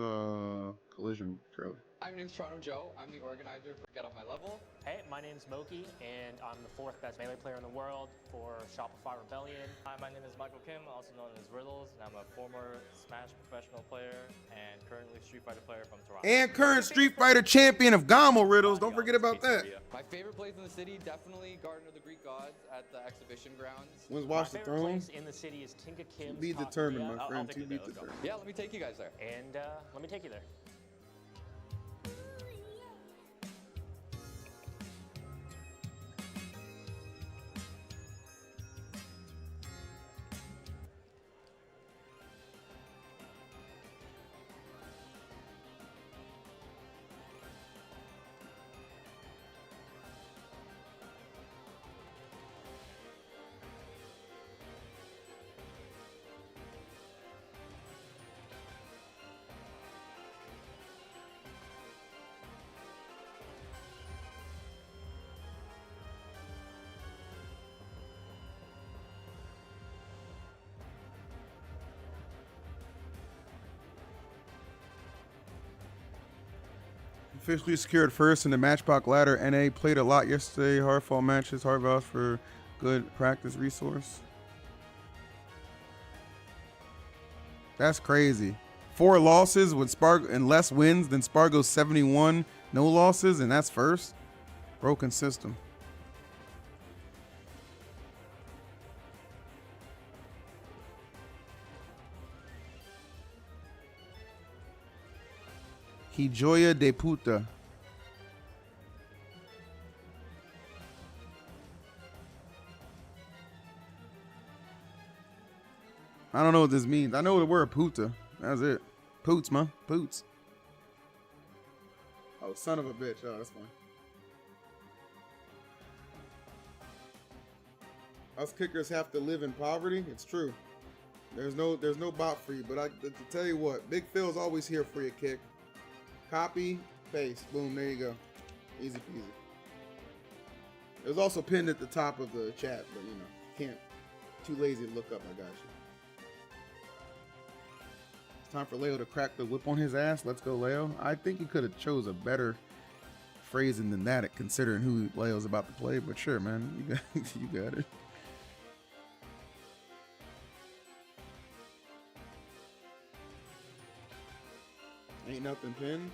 Collision trailer. Hi, my name's Toronto Joe. I'm the organizer for Get On My Level. Hey, my name's Moki, and I'm the 4th best Melee player in the world for Shopify Rebellion. Hi, my name is Mkleo, also known as Riddles, and I'm a former Smash professional player and currently Street Fighter player from Toronto. And current Street Fighter champion of Goml Riddles. Don't forget about that. My favorite place in the city, definitely Garden of the Greek Gods at the exhibition grounds. When's My Watch the favorite Throne? place in the city is Tinka Kim's Be determined, Taqueria. my friend. To take be it there, let's go. determined. Yeah, let me take you guys there. And let me take you there. Officially secured first in the Matchbox ladder. NA played a lot yesterday. Hard fall matches. Hard vows for good practice resource. That's crazy. 4 losses with Spargo and less wins than Spargo's 71. No losses, and that's first. Broken system. Hijoya de puta. don't know what this means. I know the word puta. That's it. Poots, man. Poots. Oh, son of a bitch. Oh, that's fine. Us kickers have to live in poverty. It's true. There's no bot for you. But to tell you what, Big Phil's always here for your kick. Copy, paste, boom. There you go. Easy peasy. It was also pinned at the top of the chat, but you know, can't. Too lazy to look up. I got you. It's time for Leo to crack the whip on his ass. Let's go, Leo. I think he could have chose a better phrasing than that, considering who Leo's about to play. But sure, man, you got it. Ain't nothing pinned.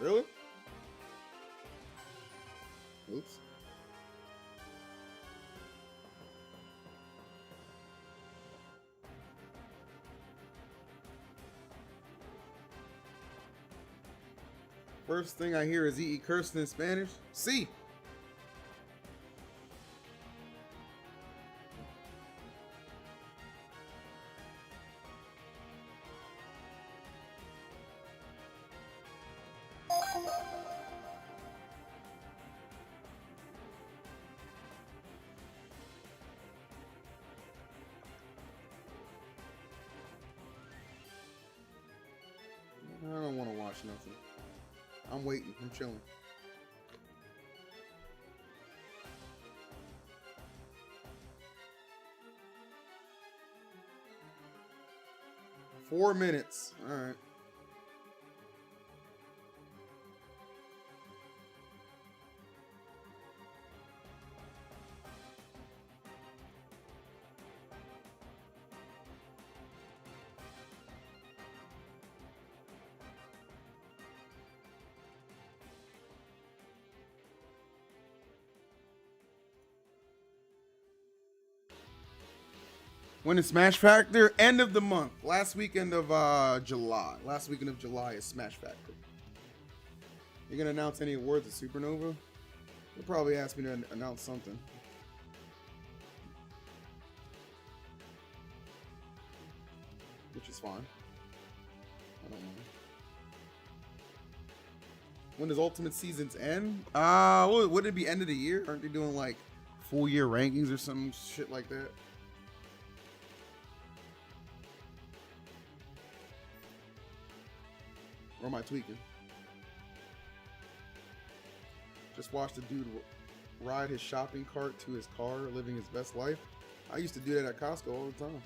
Really? Oops. First thing I hear is E.E. cursing in Spanish. See. I don't want to watch nothing. I'm waiting. I'm chilling. Four minutes. All right. When is Smash Factor? End of the month. Last weekend of July. Last weekend of July is Smash Factor. You gonna announce any awards at Supernova? They'll probably ask me to announce something. Which is fine. I don't know. When does Ultimate Seasons end? Would it be end of the year? Aren't they doing like full year rankings or some shit like that? Or am I tweaking? Just watched a dude ride his shopping cart to his car, living his best life. I used to do that at Costco all the time.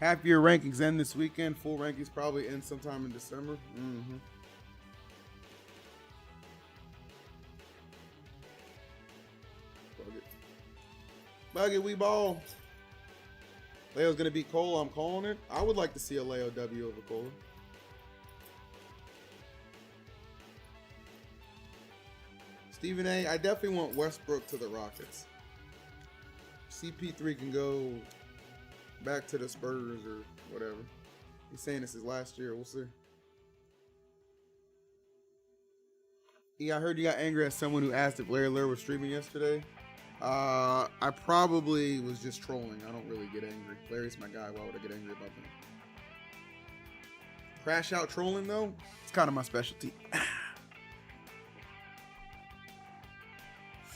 Half year rankings end this weekend. Full rankings probably end sometime in December. Bug it, we ball. Leo's gonna beat Kola. I'm calling it. I would like to see a Leo W over Kola. Stephen A. I definitely want Westbrook to the Rockets. CP3 can go back to the Spurs or whatever. He's saying this is last year. We'll see. Yeah, I heard you got angry at someone who asked if Larry Lure was streaming yesterday. I probably was just trolling. I don't really get angry. Larry's my guy. Why would I get angry about that? Crash out trolling, though? It's kind of my specialty.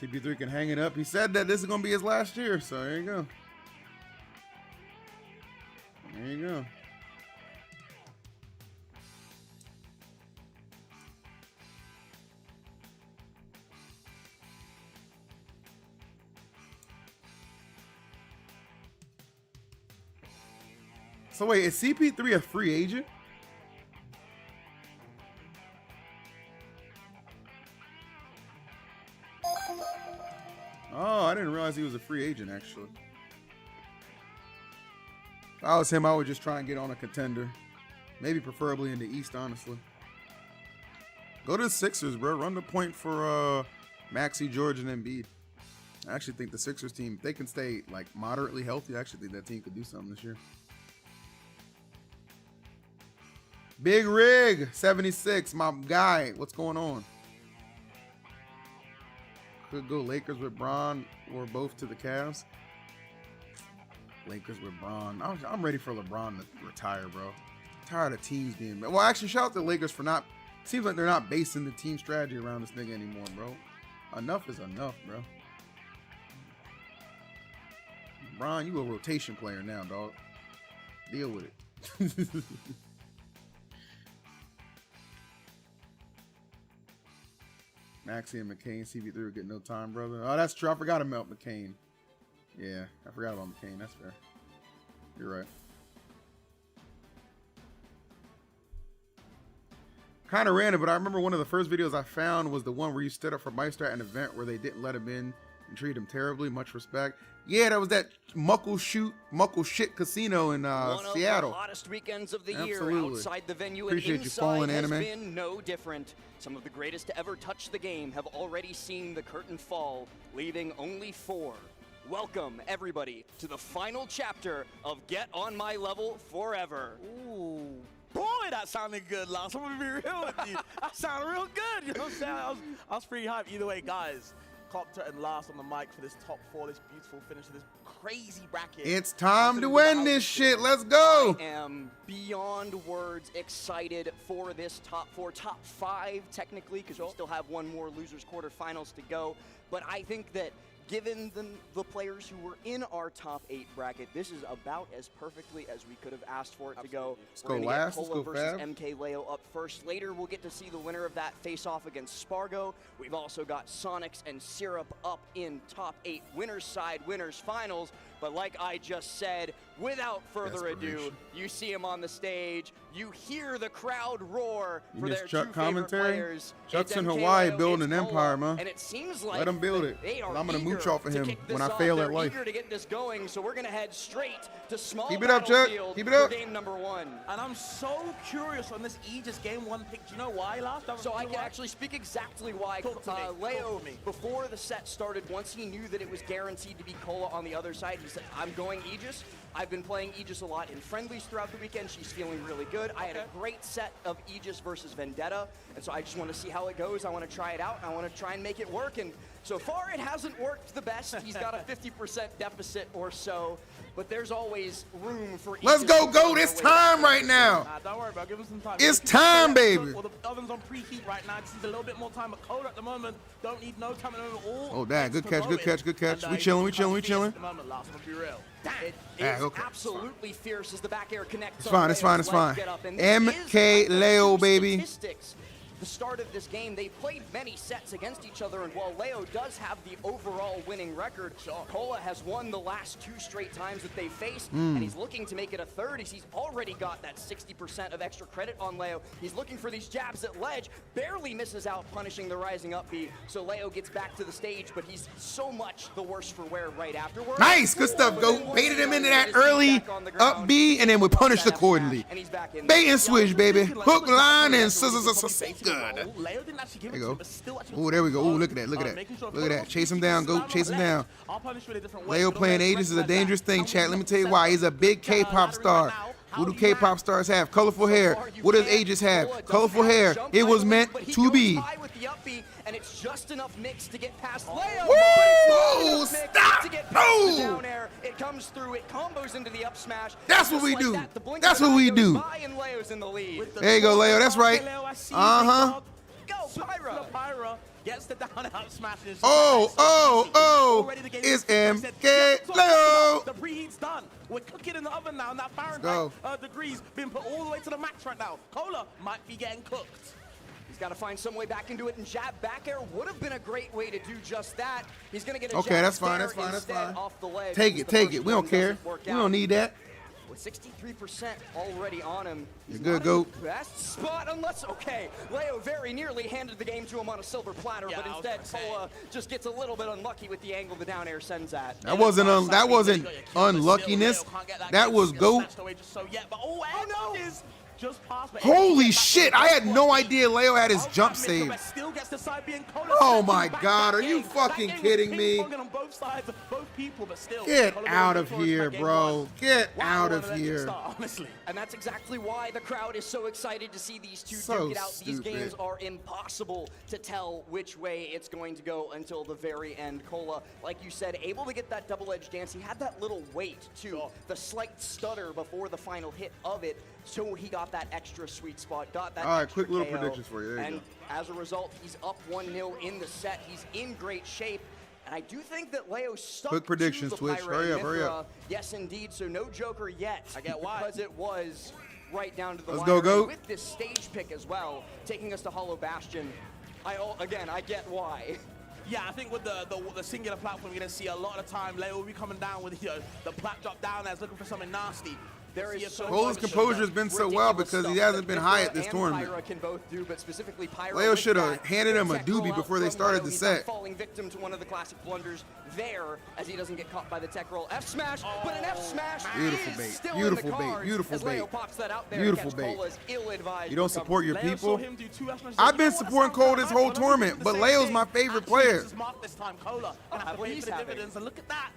CP3 can hang it up. He said that this is going to be his last year, so there you go. There you go. So wait, is CP3 a free agent? Oh, I didn't realize he was a free agent, actually. If I was him, I would just try and get on a contender. Maybe preferably in the East, honestly. Go to the Sixers, bro. Run the point for Maxey, George, and Embiid. I actually think the Sixers team, if they can stay like moderately healthy, I actually think that team could do something this year. Big Rig 76, my guy. What's going on? Could go Lakers with Bron or both to the Cavs. Lakers with Bron. I'm ready for LeBron to retire, bro. Tired of teams being. Well, actually, shout out to the Lakers for not. Seems like they're not basing the team strategy around this nigga anymore, bro. Enough is enough, bro. Bron, you a rotation player now, dog. Deal with it. Maxey and McCain, CP3 will get no time, brother. Oh, that's true. I forgot about McCain. Yeah, I forgot about McCain. That's fair. You're right. Kind of random, but I remember one of the first videos I found was the one where you stood up for Meister at an event where they didn't let him in and treated him terribly. Much respect. Yeah, that was that Muckle Shit Casino in Seattle. One of the hottest weekends of the year outside the venue. Appreciate and you falling, inside has anime. been no different. Some of the greatest to ever touch the game have already seen the curtain fall, leaving only 4. Welcome, everybody, to the final chapter of Get On My Level Forever. Ooh. Boy, that sounded good, Lance. I'm gonna be real with you. That sounded real good. You know what I'm saying? I was pretty hyped. Either way, guys. Copter and Last on the mic for this top 4, this beautiful finish of this crazy bracket. It's time to win this shit. Let's go. I am beyond words excited for this top 4, top 5 technically, because we still have one more losers quarterfinals to go. But I think that given the players who were in our top 8 bracket, this is about as perfectly as we could have asked for it to go. Let's We're go gonna last. get Let's Kola go versus Fab. Mkleo up first. Later, we'll get to see the winner of that face-off against Spargo. We've also got Sonix and Syrup up in top 8 winners side, winners finals. But like I just said, without further ado, you see him on the stage. You hear the crowd roar for their Chuck two commentary? favorite players. Chuck's It's in Mkleo, Hawaii it's building an Kola, empire, man. And it seems like Let him build it. they are I'm gonna mooch eager off of to him kick this when I off. fail They're at life. eager to get this going, so we're gonna head straight to small Keep it up, Chuck. battlefield Keep it up. for game number 1. And I'm so curious on this Aegis game 1 pick. Do you know why, Last? So I can actually speak exactly why. Talk to me. Leo, Talk to me. before the set started, once he knew that it was guaranteed to be Kola on the other side, he said, I'm going Aegis. I've been playing Aegis a lot in friendlies throughout the weekend. She's feeling really good. I had a great set of Aegis versus Vendetta, and so I just want to see how it goes. I want to try it out, and I want to try and make it work. And so far, it hasn't worked the best. He's got a 50% deficit or so, but there's always room for Aegis. Let's go, GOAT. It's time right now. Don't worry about it. Give him some time. It's time, baby. Well, the oven's on preheat right now. Just needs a little bit more time. But Kola at the moment don't need no time at all. Oh, damn. Good catch, good catch, good catch. We chilling, we chilling, we chilling. At the moment, Last, I'm gonna be real. It Ah, is okay. absolutely fierce as the back air connects. It's fine, it's fine, it's fine. Mkleo, baby. Statistics. The start of this game, they played many sets against each other, and while Leo does have the overall winning record, Kola has won the last 2 straight times that they faced, and he's looking to make it a third. He's already got that 60% of extra credit on Leo. He's looking for these jabs at ledge, barely misses out, punishing the rising up B. So Leo gets back to the stage, but he's so much the worse for wear right afterwards. Nice, good stuff, GOAT. Baited him into that early up B, and then we punished accordingly. Bait and switch, baby. Hook, line, and scissors. Good. Leo didn't actually give There it you to go. him, but still actually Oh, there we go. Oh, look at that, look at that. making sure Look at that. Kola Chase him keeps down, his GOAT. Chase him down. I'll punish you in a different way. Leo But playing don't Aegis is a like that. dangerous thing, How chat. many Let me tell you percent why. He's a big K-pop ladder star. right now? What do How do you K-pop stars have? Colorful hair. What does Aegis have? Kola Colorful doesn't have hair. jump It was right meant away, but he to goes be. high with the up B, and it's just enough mix to get past Leo. Woo! but it's not enough mix Stop! to get past the No! down air. It comes through, it combos into the up smash. That's and what we just do. like that, the blink That's of an what eye we goes do. by, and Leo's in the lead. There you go, Leo. That's right. Leo, I see you, Uh-huh. big dog. Go, Super Pyra. Pyra gets the down and up smash. And it's Oh, just like oh, so easy. oh. Already the game It's is fixed. He said, Mkleo. "Yes, the preheat's done. We're cooking in the oven now, and that go. Fahrenheit degrees being put all the way to the max right now. Kola might be getting cooked. He's got to find some way back into it, and jab back air would have been a great way to do just that. He's going to get a Okay, jab that's fine, there that's fine, that's instead fine. off the ledge. Take because it, the take first it. We don't one care. doesn't work We out. don't need that. With 63% already on him. He's You're good, not in GOAT. the best spot unless, okay, Leo very nearly handed the game to him on a silver platter, Yeah, but I was instead gonna say. Kola just gets a little bit unlucky with the angle the down air sends at. That wasn't unluckiness. That was GOAT. just passed. But Holy shit, I had no idea Leo had his jump save. save. Still gets the side being Kola. Oh my God, are you fucking kidding me? On both sides of both people, but still, Get Kola out of victorious here, by game bro. one. Get Wow, out what of a legend here. start, honestly. And that's exactly why the crowd is so excited to see these two So duke it out. These stupid. games are impossible to tell which way it's going to go until the very end. Kola, like you said, able to get that double-edged dance. He had that little wait, too. The slight stutter before the final hit of it, so he got that extra sweet spot, got that All right, extra quick little KO, predictions for you. There you and go. as a result, he's up 1-0 in the set. He's in great shape. And I do think that Leo stuck Quick predictions, to the Twitch. Pyra Hurry and up, hurry up. Mithra. Yes, indeed. So no Joker yet. I get why. Because it was right down to the Let's wire. go, And GOAT. with this stage pick as well, taking us to Hollow Bastion, I get why. Yeah, I think with the singular platform, you're going to see a lot of the time Leo will be coming down with the plat drop down as looking for something nasty. There is so Cola's much composure has been so well ridiculous because he stuff hasn't that been high Mithra at this and tournament. Pyra can both do, but specifically Pyra Leo with should have that handed him a tackle doobie out before they from started Leo. the He's not set. falling victim to one of the classic blunders there as he doesn't get caught by the tech roll. F smash, but an F smash Beautiful is bait. still Beautiful in the bait. cards Beautiful as Leo bait. pops that out there Beautiful against bait. Cola's ill-advised You don't support your Leo saw people? him do two F smashes. I've been You know what? supporting That Cole sounds this nice. whole Let me do tournament, the but same Leo's thing. my favorite Actually, player. this is Mark this time, Kola. Gonna have to what pay he's for the having. dividends, and look at that.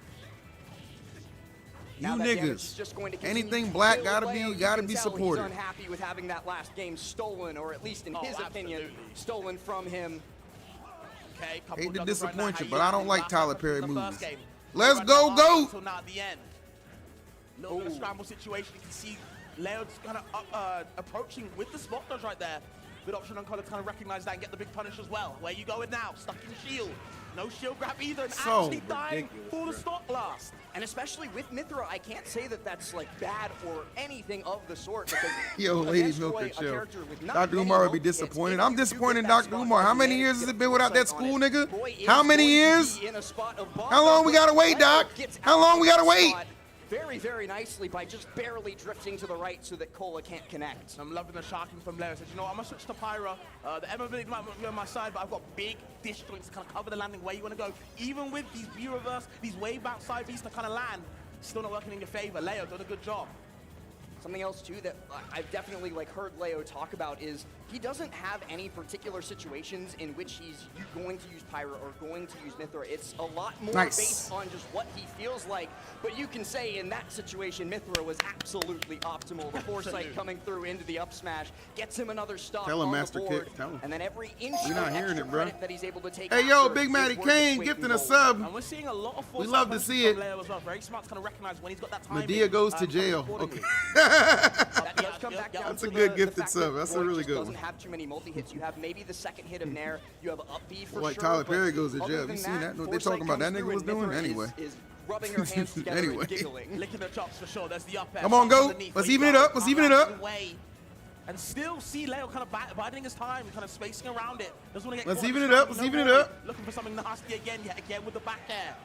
You Now that damage is niggas. just going to continue Anything to black build. gotta Leo, be you gotta can be tell supported. He's unhappy with having that last game stolen, or at least in his opinion, absolutely. stolen from him. Okay, couple Hate to jumpers right now. disappoint How you, but I don't doing? like Last Tyler effort Perry from the moves. first game. Let's Right go, now, GOAT. Until now at the end. Little bit of scramble situation. You can see Leo just kind of approaching with the spot dodge right there. Good option on Kola to kind of recognize that and get the big punish as well. Where you going now? Stuck in shield. No shield grab either, and So actually dying ridiculous, for the bro. stock blast. And especially with Mithra, I can't say that that's like bad or anything of the sort. Because Yo, Lady against Milker, Roy, a chill. character with not Dr. many Umar would be multi-hits, disappointed. if I'm you do disappointed in get that Dr. spot, Umar. How you many manage years to has get it been without that foresight on school, it. nigga? Roy is How many going to years? be in a spot of bomb, How long we but gotta wait, Leo Doc? gets How out long of we gotta that wait? spot very, very nicely by just barely drifting to the right so that Kola can't connect. I'm loving the sharking from Leo. Said, you know what, I'm gonna switch to Pyra. The M ability might not be on my side, but I've got big dish joints to kind of cover the landing where you want to go. Even with these B reverse, these wave bounce side Bs to kind of land, still not working in your favor. Leo done a good job. Something else too that I've definitely heard Leo talk about is he doesn't have any particular situations in which he's going to use Pyra or going to use Mithra. It's a lot more Nice. based on just what he feels like. But you can say in that situation, Mithra was absolutely optimal. The foresight coming through into the up smash gets him another stop Tell him, on Master the board. Kick, tell him. And then every inch We're not of hearing extra it, bro. credit that he's able to take Hey, yo, after Big is Matty worth its Kane weight gifting in a gold. sub. And we're seeing a lot of foresight love to moves see from it. Leo as well. Very smart to kind of recognize when he's got that timing. Medea goes to jail. accordingly. That does come back down That's to a good the gifted fact sub. that That's a Roy really just good doesn't one. have too many multi-hits. You have maybe the second hit of Nair. You have up B for Like sure. Tyler but Perry goes to other jail. than You seen that? What they Foresight talking about? That comes nigga through was and doing? Mithra Anyway. is rubbing her hands together Anyway. and giggling. Licking the chops for sure. There's the up air. Come on, Shots go. underneath. Let's Where you even it go, up. Let's can't even it wrap up. away. And still see Leo kind of biding his time, kind of spacing around it. Doesn't want to get Let's caught in even the it up. scramble, Let's no even it Roy. up. Looking for something nasty again, yet again with the back air.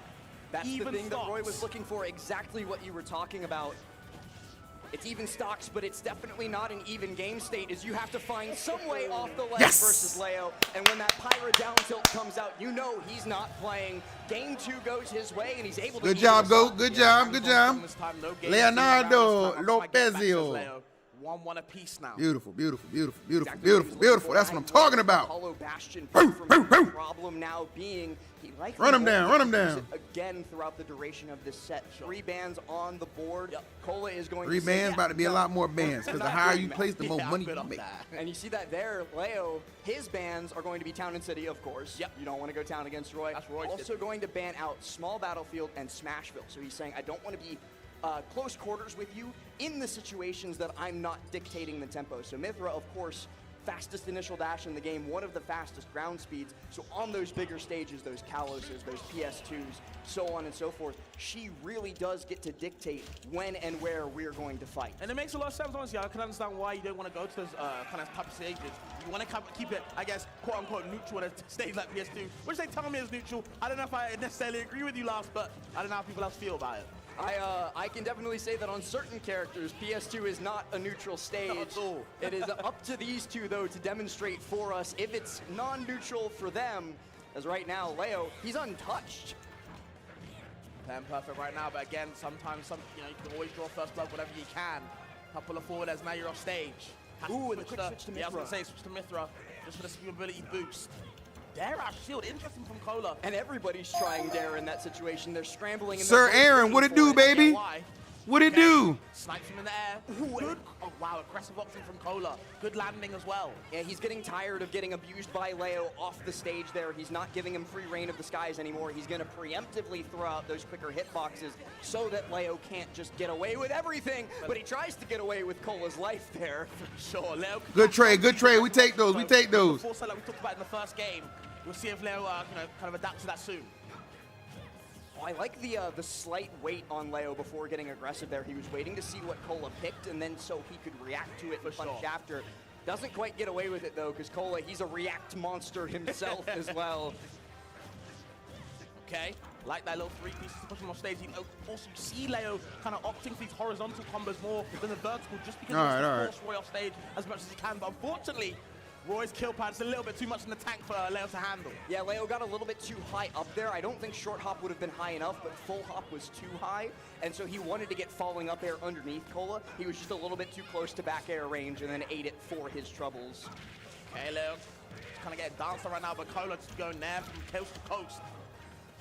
That's Even the thing that Roy was stocks. looking for, exactly what you were talking about. It's even stocks, but it's definitely not an even game state, as you have to find some way off the ledge Yes! versus Leo. And when that Pyra down tilt comes out, you know he's not playing. Game 2 goes his way, and he's able to Good keep job, it Goat. aside. Good job. Good job. This time, no game Leonardo this time. I'll try to get back, says Lopezio. Leo. 1-1 apiece now. Beautiful, beautiful, beautiful, beautiful, Exactly what he beautiful, was beautiful. looking That's for. what I'm And talking the about. Hollow Bastion Boom, from boom, boom. the problem now being he likely Run him won't down, get run him to use down. it again throughout the duration of this set. 3 bans on the board. Yep. Kola is going 3 to bands, say, about to be a no, lot more bands. Because the not higher doing you that. place, the more Yeah, money a bit you off make. that. And you see that there, Leo, his bans are going to be Town and City, of course. Yep. You don't want to go Town against Roy. That's Roy's Also going to ban out Small Battlefield and Smashville. So he's saying, I don't want to be close quarters with you in the situations that I'm not dictating the tempo. So Mithra, of course, fastest initial dash in the game, one of the fastest ground speeds. So on those bigger stages, those Kaloses, those PS2s, so on and so forth, she really does get to dictate when and where we're going to fight. And it makes a lot of sense, honestly. I can understand why you don't want to go to those kind of type of stages. You want to keep it, I guess, quote-unquote neutral at a stage like PS2, which they tell me is neutral. I don't know if I necessarily agree with you, Lars, but I don't know how people else feel about it. I can definitely say that on certain characters, PS2 is not a neutral stage. Not at all. It is up to these two, though, to demonstrate for us if it's non-neutral for them, as right now, Leo, he's untouched. Playing perfect right now, but again, sometimes you can always draw first blood whatever you can. Couple of forward as now you're off stage. Ooh, and the quick switch to Yeah, I was going Mithra. to say, switch to Mithra, just for the speed ability boost. Dare our shield, interesting from Kola. And everybody's trying Dare in that situation. They're scrambling. And Sir they're both Aaron, looking what it for do, it. baby? Why? What it do? Snipes him in the air. Good. Oh, wow, aggressive option from Kola. Good landing as well. Yeah, he's getting tired of getting abused by Leo off the stage there. He's not giving him free reign of the skies anymore. He's going to preemptively throw out those quicker hitboxes so that Leo can't just get away with everything. But he tries to get away with Cola's life there. Sure, Leo. Good trade, good trade. We take those, we take those. The foresight like we talked about in the first game. We'll see if Leo, kind of adapts to that soon. Oh, I like the slight wait on Leo before getting aggressive there. He was waiting to see what Kola picked, and then so he could react to it and punish after. Doesn't quite get away with it, though, because Kola, he's a react monster himself as well. Okay, like that little three pieces to push him off stage. Also, you see Leo kind of opting for these horizontal combos more than the vertical, just because he wants to force Roy off stage as much as he can. But unfortunately, Roy's kill pad's a little bit too much in the tank for Leo to handle. Yeah, Leo got a little bit too high up there. I don't think short hop would have been high enough, but full hop was too high. And so he wanted to get falling up air underneath Kola. He was just a little bit too close to back air range and then ate it for his troubles. Okay, Leo, just kind of getting danced right now, but Kola just going there from coast to coast.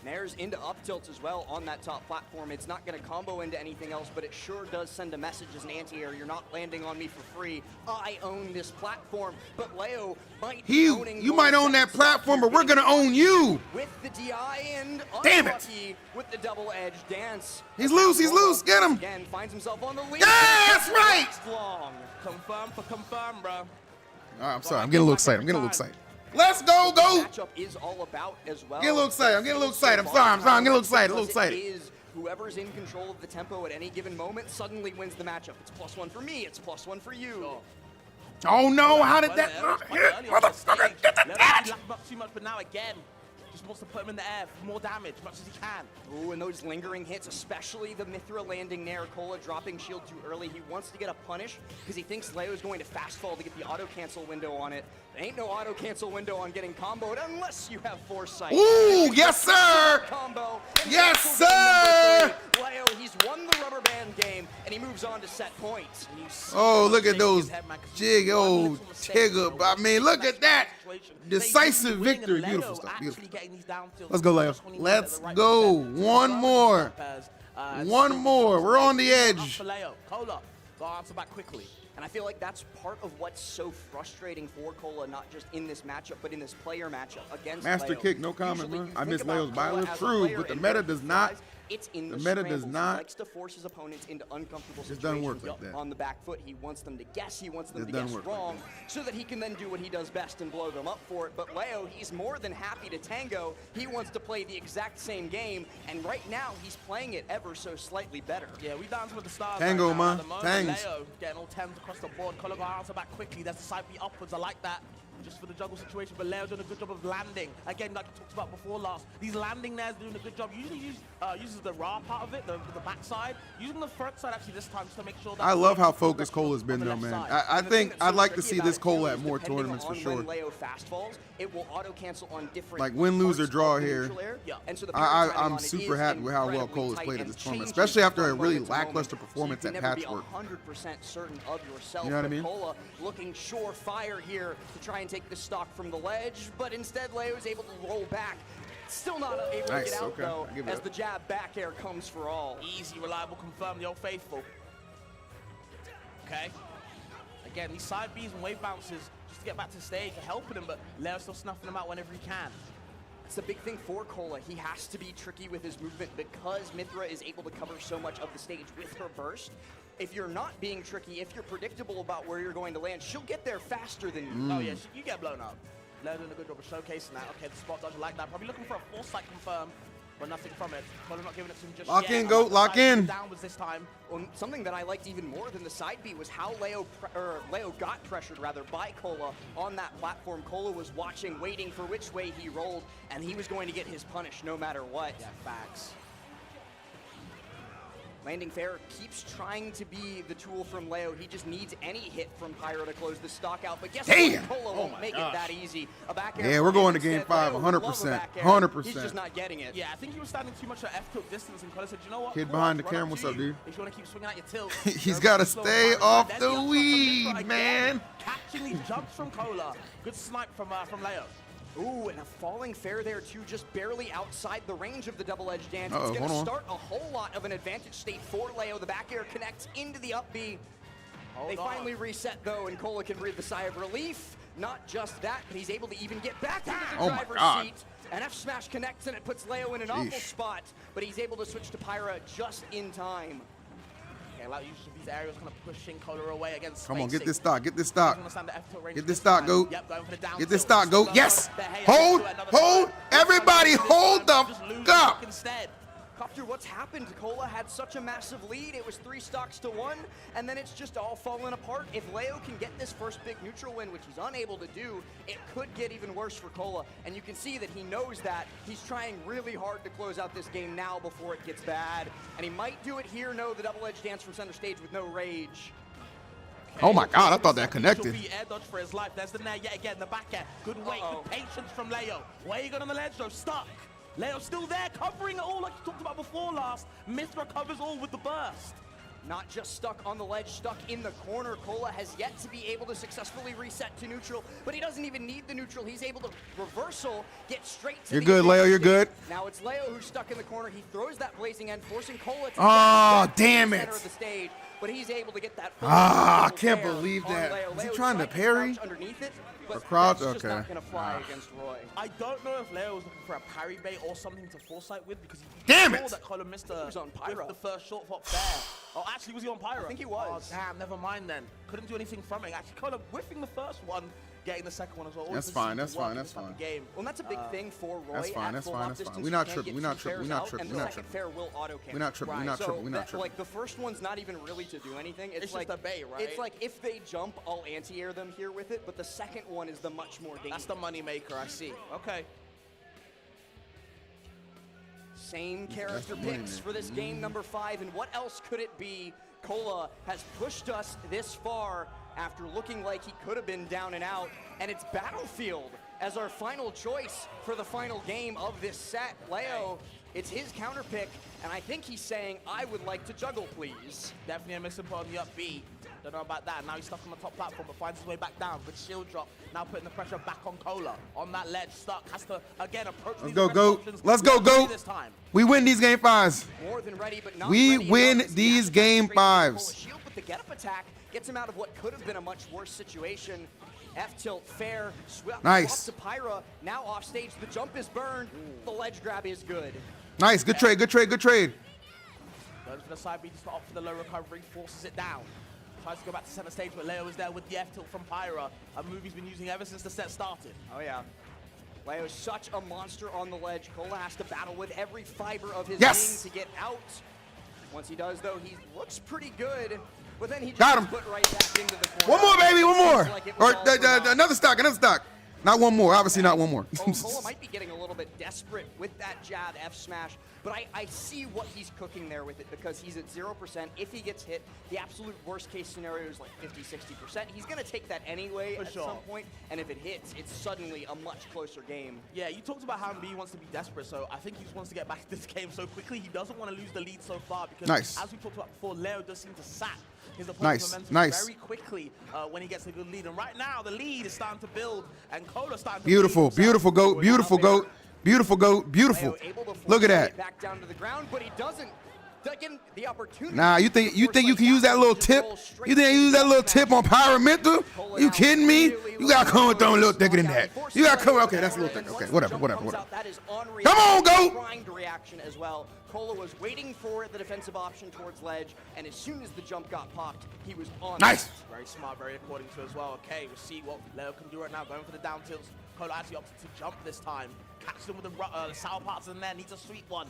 Nair's into up tilt as well on that top platform. It's not going to combo into anything else, but it sure does send a message as an anti-air. You're not landing on me for free. I own this platform, but Leo might be owning You might own that platform, but we're going to own you. with the DI and Damn it. unlucky with the double edge dance. He's loose, get him. Again, finds himself on the lead. Yeah, that's right. Long. Confirm for confirm, bro. All right, I'm sorry, I'm getting a little excited, Let's go, go. Matchup is all about as well. Get a little excited, I'm getting a little excited. I'm sorry, I'm getting a little excited, It is whoever's in control of the tempo at any given moment suddenly wins the matchup. It's +1 for me, it's +1 for you. Oh no, how did that not hit? Motherfucker, get the catch. Not too much, but now again, just wants to put him in the air for more damage, as much as he can. Ooh, and those lingering hits, especially the Mithra landing Nair, Kola dropping shield too early. He wants to get a punish because he thinks Leo is going to fast fall to get the auto cancel window on it. There ain't no auto cancel window on getting comboed unless you have foresight. Ooh, yes sir. Combo. Yes sir. Leo, he's won the rubber band game and he moves on to set points. Oh, look at those old Tigger. I mean, look at that. Decisive victory. Beautiful stuff. Beautiful. Let's go, Leo. Let's go. One more. One more. We're on the edge. Kola, go answer back quickly. And I feel like that's part of what's so frustrating for Kola, not just in this matchup, but in this player matchup against Master Leo. kick, no comment, Usually man. you I think miss about Leo's Kola Byler. as a True, player but the and meta what does he not. does, it's in the meta does scrambles. not. He likes to force his opponents into uncomfortable Just situations. doesn't work like that. On the back foot, he wants them to guess. He wants them Just to doesn't guess work like wrong, so that he can then do what he does best and blow them up for it. But Leo, he's more than happy to tango. He wants to play the exact same game, and right now he's playing it ever so slightly better. Yeah, we dance with the stars. Tango, right now. man. At the moment, Tangs. Leo getting all 10s across the board. Kola go answer back quickly. There's the side beat upwards. I like that. Just for the juggle situation, but Leo doing a good job of landing. Again, like we talked about before last, these landing there's doing a good job. Usually uses the raw part of it, the backside. Using the front side actually this time just to make sure that... I love how focused Cola's been, though, man. I think I'd like to see this Cola at more Depending tournaments for on sure. When Leo fast falls, it will auto cancel on different Like win, lose, or parts draw of the here. neutral air. Yeah. And so the I'm super happy with how well Cola's tight played at and this tournament, changes especially after a from really moment to moment. lackluster performance So you at can never Patchwork. be 100% certain of yourself. You know what I but mean? Kola looking surefire here to try and take the stock from the ledge, but instead Leo is able to roll back. Still not able to Nice, get out okay. though, I give it as up. the jab back air comes for all. Easy, reliable, confirm the old faithful. Okay. Again, these side Bs and wave bounces just to get back to the stage are helping him, but Leo's still snuffing them out whenever he can. It's the big thing for Kola. He has to be tricky with his movement because Mithra is able to cover so much of the stage with her burst. If you're not being tricky, if you're predictable about where you're going to land, she'll get there faster than you. Oh yeah, you get blown up. Leo doing a good job of showcasing that. Okay, the spot dodge like that. Probably looking for a foresight confirm, but nothing from it. Kola not giving it to him just Lock yet. in, I goat, like the lock side in. Downwards this time. Well, something that I liked even more than the side B was how Leo got pressured rather by Kola on that platform. Kola was watching, waiting for which way he rolled, and he was going to get his punish no matter what. Yeah, facts. Landing fair keeps trying to be the tool from Leo. He just needs any hit from Pyro to close the stock out. But guess Damn! what? Cola won't make it that easy. A back air Yeah, we're going to game instead. 5, Leo 100%. loves a back air. 100%. He's just not getting it. Yeah, I think he was standing too much at F-tilt distance, and Kola said, you know what? Kid Cool, behind the I'll run camera, what's to up, you. dude? If you want to keep swinging out your tilt. He's got to stay off the weed, again. man. Catching these jumps from Kola. Good snipe from Leo. Ooh, and a falling fair there too, just barely outside the range of the double-edged dance. Uh-oh, It's going to hold on. start a whole lot of an advantage state for Leo. The back air connects into the up B. They finally reset though, and Kola can breathe the sigh of relief. Not just that, but he's able to even get back into the Oh my driver's God. seat. And F smash connects, and it puts Leo in an awful spot, but he's able to switch to Pyra just in time. Okay, like usually these areas kind of pushing Kola away against Come on, get spacing. this stock. Get this stock. Doesn't understand the F-tilt range Get this this stock, time. goat. Yep, going for the down Get this tilt. stock, goat. Goes Yes. up, hey, Hold. another Hold. stock. Everybody This hold time, the just lose fuck up. stock instead. Copter, what's happened? Kola had such a massive lead. It was 3 stocks to 1, and then it's just all fallen apart. If Leo can get this first big neutral win, which he's unable to do, it could get even worse for Kola. And you can see that he knows that. He's trying really hard to close out this game now before it gets bad. And he might do it here. No, the double-edged dance from center stage with no rage. Oh my God, I thought that connected. Be air dodge for his life. There's the nair yet again, the back air. Good weight, good patience from Leo. Where you got on the ledge though? Stuck. Leo's still there, covering it all like you talked about before last. Myth recovers all with the burst. Not just stuck on the ledge, stuck in the corner. Kola has yet to be able to successfully reset to neutral, but he doesn't even need the neutral. He's able to reversal, get straight to You're the good, Leo, you're stage. good. Now it's Leo who's stuck in the corner. He throws that blazing end, forcing Kola to Oh, back to damn the it. center of the stage, but he's able to get that. I can't fair believe on that. Leo. Is he Leo's trying to to parry? crouch underneath it, but Or crouch? that's just Okay. not gonna fly against Roy. I don't know if Leo was looking for a parry bait or something to foresight with because he Damn saw it! that Kola missed was on Pyro. with the first short hop there. Oh, actually, was he on Pyro? I think he was. Oh, damn, never mind then. Couldn't do anything from it. Actually, Kola whiffing the first one, getting the second one as well. Always That's does seem fine, to that's work fine, in that's this type of fine. Game. Well, and that's a big thing for Roy. That's fine, at that's full fine, hop that's fine. distance, We're you not can't tripping, get we're not two tripping, fairs we're not out, tripping, and we're the not second tripping. fair will auto cancel. We're not tripping, we're not So tripping, we're not that, tripping. like the first one's not even really to do anything. It's It's like just a bait, right? It's like if they jump, I'll anti-air them here with it. But the second one is the much more dangerous. That's the money maker, I see. Okay. Same character the money picks maker. for this game number 5, and what else could it be? Kola has pushed us this far after looking like he could have been down and out, and it's Battlefield as our final choice for the final game of this set. Leo, it's his counter pick, and I think he's saying, I would like to juggle, please. Definitely a missing point on the up B. Don't know about that. Now he's stuck on the top platform, but finds his way back down. Good shield drop. Now putting the pressure back on Kola. On that ledge, stuck. Has to, again, approach Let's these go, aggressive GOAT. options. Let's go, GOAT. This time. We win these game 5s. More than ready, but not We ready win enough as he these has to game straight into 5s. Kola shield, but the get-up attack gets him out of what could have been a much worse situation. F-tilt, fair, Nice. swap to Pyra. Now off stage, the jump is burned. The ledge grab is good. Nice, good trade, good trade, good trade. Goes for the side B, just to opt for the low recovery, forces it down. Tries to go back to center stage, but Leo is there with the F-tilt from Pyra, a move he's been using ever since the set started. Oh yeah. Leo is such a monster on the ledge. Kola has to battle with every fiber of his Yes! being to get out. Once he does, though, he looks pretty good. But then he just Got him. gets put right back into the corner. One more, baby, one more. Seems like it was Or all for naught. another stock, another stock. Not one more, obviously not one more. Oh, Kola might be getting a little bit desperate with that jab F smash, but I see what he's cooking there with it because he's at 0%. If he gets hit, the absolute worst case scenario is like 50-60%. He's going to take that anyway For at sure. some point, and if it hits, it's suddenly a much closer game. Yeah, you talked about how he wants to be desperate, so I think he just wants to get back to this game so quickly. He doesn't want to lose the lead so far because, Nice. as we talked about before, Leo does seem to sap his Nice, opponent's momentum nice. very quickly when he gets a good lead. And right now, the lead is starting to build, and Kola's starting to Beautiful, believe himself. beautiful goat, beautiful goat, beautiful goat, beautiful. Leo able to Look at force that. it back down to the ground, but he doesn't. Getting the opportunity. Nah, you think you Force can use that down, little just tip? roll straight You think you use that little tip on Pyramenta? You kidding me? You gotta come with something a little thicker than that. You gotta come. Okay, that's a little thicker. Okay, whatever, whatever, whatever. That is on Come on, reaction, Goat. primed reaction as well. Kola was waiting for the defensive option towards ledge, and as soon as the jump got popped, he was on. Nice. it. Very smart, very according to as well. Okay, we'll see what Leo can do right now. Going for the down tilts. Kola actually opted to jump this time. Catch them with the sour parts in there. Needs a sweet one.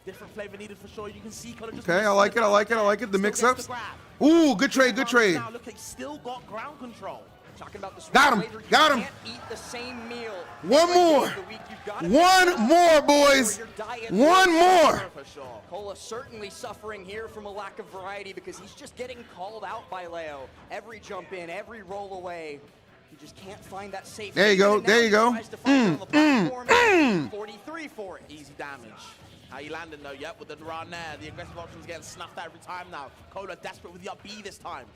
Different flavor needed for sure. You can see Kola just. Okay, I like it, I like it, I like it. The Still mix gets ups. the grab. Ooh, good trade, good trade. Now look, he's still got ground control. Talking about the Got him. flavor, Got you him. can't eat the same meal. One every more. day of the week. You've gotta One mix it up more, boys. for your diet. One more. For sure. Kola certainly suffering here from a lack of variety because he's just getting called out by Leo. Every jump in, every roll away. He just can't find that safe. There you go, haven, and now there you he go. tries to find it on the platform, and 43 for it. Easy damage. How you landing though? Yep, with the run there. The aggressive options getting snuffed out every time now. Kola desperate with the up B this time.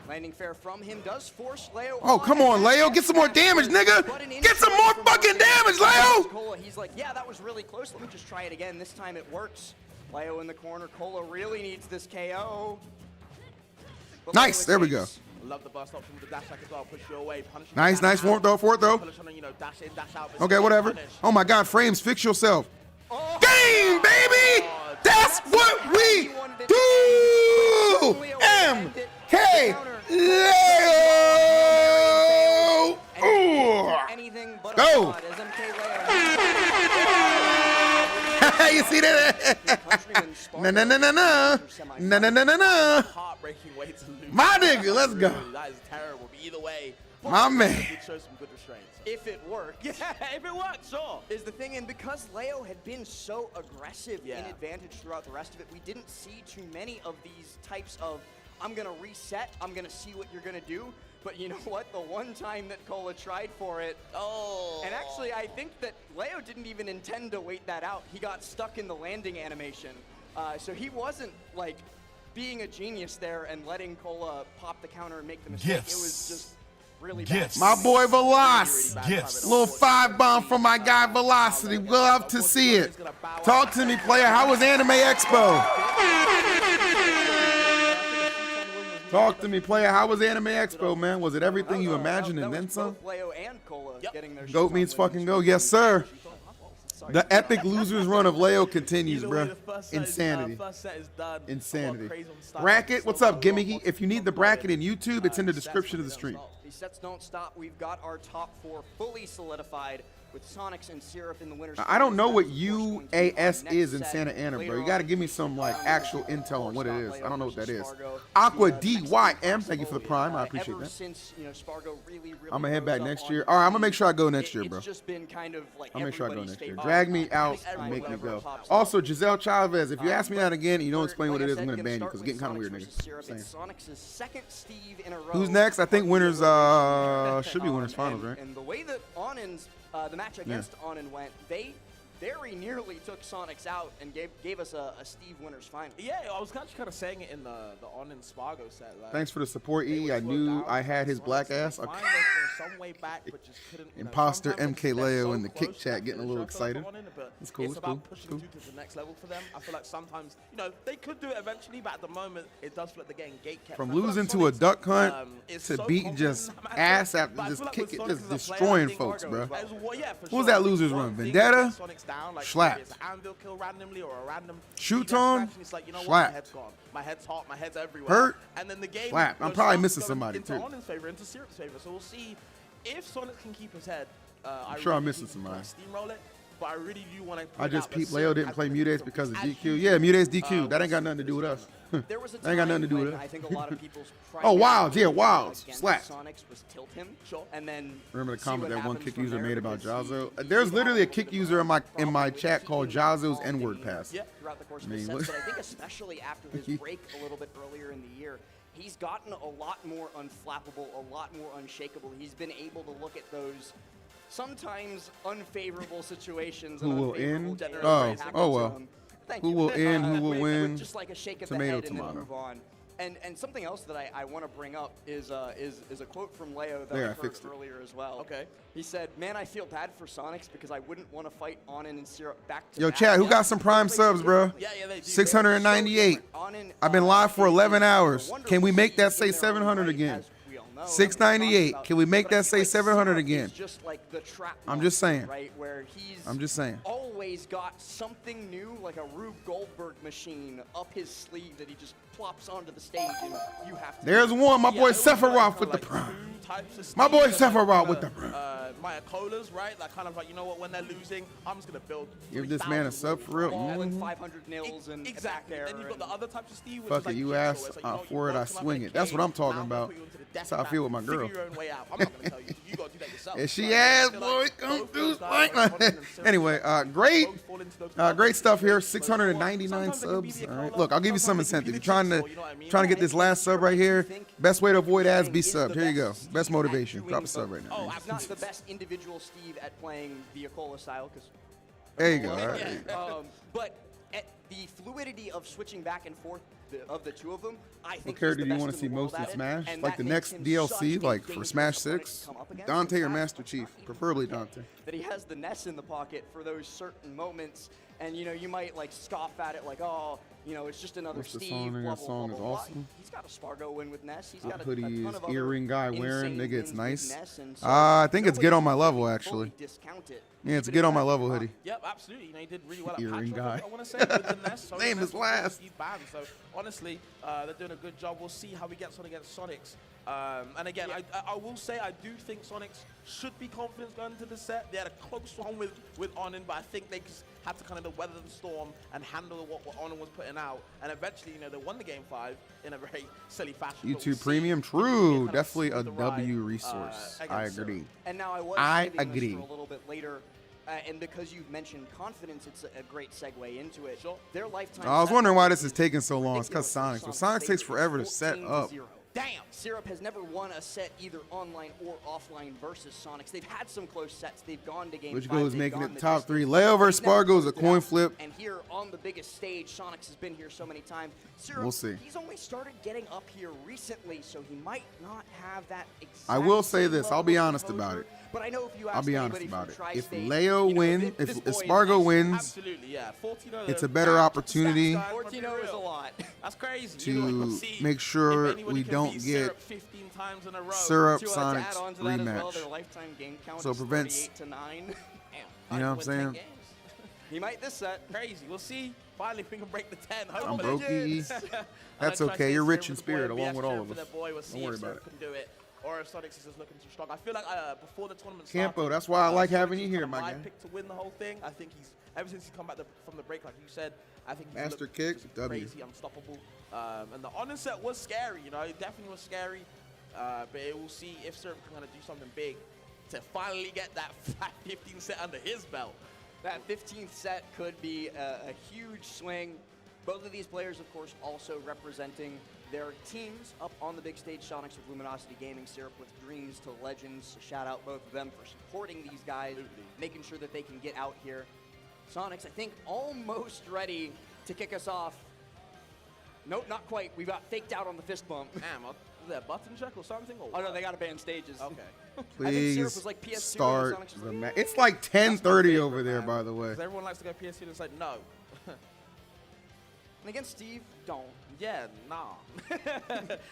Landing fair from him does force Leo. Oh, come on, Leo. Get some more damage, nigga. Get some more fucking damage, Leo. Kola, he's like, yeah, that was really close. Let me just try it again. This time it works. Leo in the corner. Kola really needs this KO. But Nice. Leo There we go. escapes. Love the burst option with the dash back as well. Push you away. Punish you Nice, down nice. and out. Fourth throw. Punish on, you know, dash in, dash out. Okay, whatever. Punish. Oh my God, Frames, fix yourself. Oh, Game, baby. That's what we do. MK Leo. anything but Go. a fraud as MK You see that? No, no, no, no, no. No, no, no, no, no. Heartbreaking way to lose. My nigga, let's go. That is terrible. But either way, My man. did show some good restraints. If it worked. Yeah, if it works, sure. Is the thing, and because Leo had been so aggressive in Yeah. advantage throughout the rest of it, we didn't see too many of these types of, I'm gonna reset, I'm gonna see what you're gonna do. But you know what? The one time that Kola tried for it, and actually I think that Leo didn't even intend to wait that out. He got stuck in the landing animation. So he wasn't like being a genius there and letting Kola pop the counter and make the mistake. It was just really bad. My boy Veloz. Little 5-bomb from my guy Velocity. We'll love to see it. Talk to me, player. How was Anime Expo? Talk to me, player. How was Anime Expo, man? Was it everything you imagined and then some? Both Leo and Kola getting their Goat means fucking go. Yes, sir. The epic losers run of Leo continues, bro. Insanity. Insanity. Bracket, what's up, Gimmicky? If you need the bracket in YouTube, it's in the description of the stream. These sets don't stop. We've got our top 4 fully solidified with Sonix and Syrup in the winners. I don't know what UAS is in Santa Ana, bro. You got to give me some like actual intel on what it is. I don't know what that is. Aqua DYM, thank you for the prime. I appreciate that. I'm gonna head back next year. All right, I'm gonna make sure I go next year, bro. I'll make sure I go next year. Drag me out and make me go. Also, Giselle Chavez, if you ask me that again and you don't explain what it is, I'm gonna ban you because it's getting kind of weird, nigga. Who's next? I think winners should be winners finals, right? And the way that Onin's the match against Onin went, they very nearly took Sonix out and gave us a Steve winners final. Yeah, I was actually kind of saying it in the Onin Spargo set. Like, Thanks for the support, E. I knew I had his black ass. Okay. Some way back, but just couldn't, Imposter MK Leo in the kick chat getting a little excited. It's cool, It's it's cool, about pushing to the next level for them. I feel like sometimes, you know, they could do it eventually, but at the moment, it does feel like they're getting gate-kept. From losing to a duck hunt to beating just ass after just kicking, just destroying folks, bro. What was that loser's run? Vendetta? Slapped. Shoot on? Slapped. My head's hot, my head's everywhere. Hurt? And then the game Slapped. I'm probably missing somebody, into too. Onin's favor, into Syrup's favor. So we'll see if Sonic can keep his head. I'm sure I'm missing somebody. Steamroll it, but I really do want to. I just peeped Leo didn't play Mutates because of DQ. Yeah, Mutates DQ. That ain't got nothing to do with us. There was a That ain't got nothing to do with when it. I think a lot of people's Oh, Wilds. Yeah, Wilds. against Slapped. Sonix was tilt him, and then Remember the see comment what that one happens kick from user there made about because Jazo? There's literally a kick user in my chat called Jazo's N-word pass. throughout the course of I his mean, sets, but I think especially after his break a little bit earlier in the year, he's gotten a lot more unflappable, a lot more unshakable. He's been able to look at those sometimes unfavorable situations. Who and will unfavorable in? general Oh, attacks oh to well. him. Thank Who you. will in? Who will with win? Just like a shake of Tomato, the head and tomato. then move on. And something else that I want to bring up is a quote from Leo that There, I I heard fixed it. earlier as well. Okay. He said, "Man, I feel bad for Sonix because I wouldn't want to fight Onin and Syrup back to Yo, back." chat, who got some prime subs, bro? Yeah, they do. 698. I've been live for 11 hours. Can we make that say 700 again? Oh, 698. Can we make that say 700 again? Just like the trap I'm just saying. right, where he's I'm just saying. always got something new, like a Rube Goldberg machine up his sleeve that he just plops onto the stage, and you have to. There's one. My boy Sephiroth with the like prime. two types of My boy Steves, like, Sephiroth with the prime. My Kolas, right? Like kind of like, you know what, when they're losing, I'm just gonna build. Give this man a 3,000 sub for real. ball and 500 nils and exactly. back there. Then you've got the other types of Steve, which Fuck is like it, you Jigsaw, ask where it's like, you know what, for it, you I both come up swing in a it. That's what I'm cage, talking now I'm about. gonna put you into the That's death how I feel with match. my girl. Figure your own way out. I'm not gonna tell you. You gotta do that yourself. And she Right? ass, I feel boy, like come both through those guys, like Onin that. and Spargo, Anyway, both great. fall into those Great stuff here. Sometimes 699 it can be subs. the All right, Kola, look, I'll give you some sometimes it can incentive. be You're the trying to Jigsaw, you know what I mean? trying to get this last sub right here. Best way to avoid ads, be Is sub. the Here you go. best Best Steve motivation. at Drop a doing sub both. right now. Oh, not the best individual Steve at playing the Kola style, because. There you go. All right. But at the fluidity of switching back and forth of the two of them, I think. What character he's do the you want best to in see the world most in at it, Smash? and Like that the makes next him such DLC, a like for dangerous Smash opponent 6? to come up against. Dante In or fact, Master Chief? Preferably Dante. that he has the Ness in the pocket for those certain moments, and you know, you might like scoff at it like, oh, you know, it's just another What's the Steve. song? Blah, That blah, song blah, is blah, blah. awesome. He's got a Spargo win with Ness. He's What got a hoodie ton is of other earring guy wearing? insane Nigga, it's wins with nice. Ness, and so I think it's nobody get on my can level, fully actually. discount it, Yeah, it's even get if on my that's level not. hoodie. Yep, absolutely. You know, he did really well at Earring Patch, guy. I want to say, with the Ness. So Name Ness is was last. Steve banned. So honestly, they're doing a good job. We'll see how he gets on against Sonix. And again, I will say I do think Sonix should be confident going into the set. They had a close one with Onin, but I think they just had to kind of weather the storm and handle what Onin was putting out. And eventually, you know, they won the game 5 in a very silly fashion. but we'll YouTube see Premium, if true. kind of Definitely a smooth the ride, W resource. I against Syrup. agree. And now I saving agree. this for a little bit later, and because you've mentioned confidence, it's a great segue into it. Sure. Their lifetime. I was set wondering why record this is taking so long. It's because ridiculous Sonix. for But Sonix Sonic takes Stage. forever to set 14-0. up. Damn! Syrup has never won a set either online or offline versus Sonix. They've had some close sets. They've gone to game Which 5. goes They've making gone it the top distance. 3. Leo versus They've never Spargo is a closed it coin out. flip. And here on the biggest stage, Sonix has been here so many times. Syrup, We'll see. He's only started getting up here recently, so he might not have that exact I will say same this. level I'll be of honest about composure. it. But I know if you ask I'll be honest anybody about from it. If Tri-State, Leo you know, wins, this if boy is Spargo nice. wins, Absolutely, yeah. 14-0. it's a better opportunity 14-0 is a lot. That's crazy. to You know, we'll see make sure if anybody we can don't beat get Syrup 15 times in a row. Syrup To Sonix add on to that as well, rematch. their lifetime game count So is it prevents- 38 to 9. You know what I'm saying? He might this set. Crazy. We'll see. Finally, we can break the 10. I'm Hopefully. broke. That's And I try to okay. say You're Syrup rich in with the spirit boy, along BS with all Syrup of for us. their boy. We'll see Don't worry if about Syrup it. can do it, or if Sonix is just looking too strong. I feel like before the tournament Campo, started, that's why I like Sonix having you was here, kinda my guy. pick to win the whole thing. I think he's ever since he's come back from the break, like you said. I think he's Master looked kick, just W. crazy, unstoppable. And the Onin set was scary. You know, it definitely was scary. But we'll see if Syrup can kind of do something big to finally get that 15 set under his belt. That 15th set could be a huge swing. Both of these players, of course, also representing their teams up on the big stage. Sonix with Luminosity Gaming, Syrup with Dreams to Legends. Shout out both of them for supporting these guys, making sure that they can get out here. Sonix, I think, almost ready to kick us off. Nope, not quite. We got faked out on the fist bump. Damn, was that a button check or something? Or Oh, no, what? they got to ban stages. Okay. I think Syrup Please was like PS2 start and Sonix was the like, match. "Eh." It's like That's my 10:30 favorite, over there, man. by the way. 'Cause everyone likes to go PSG and it's like, no. And against Steve, don't. Yeah, nah.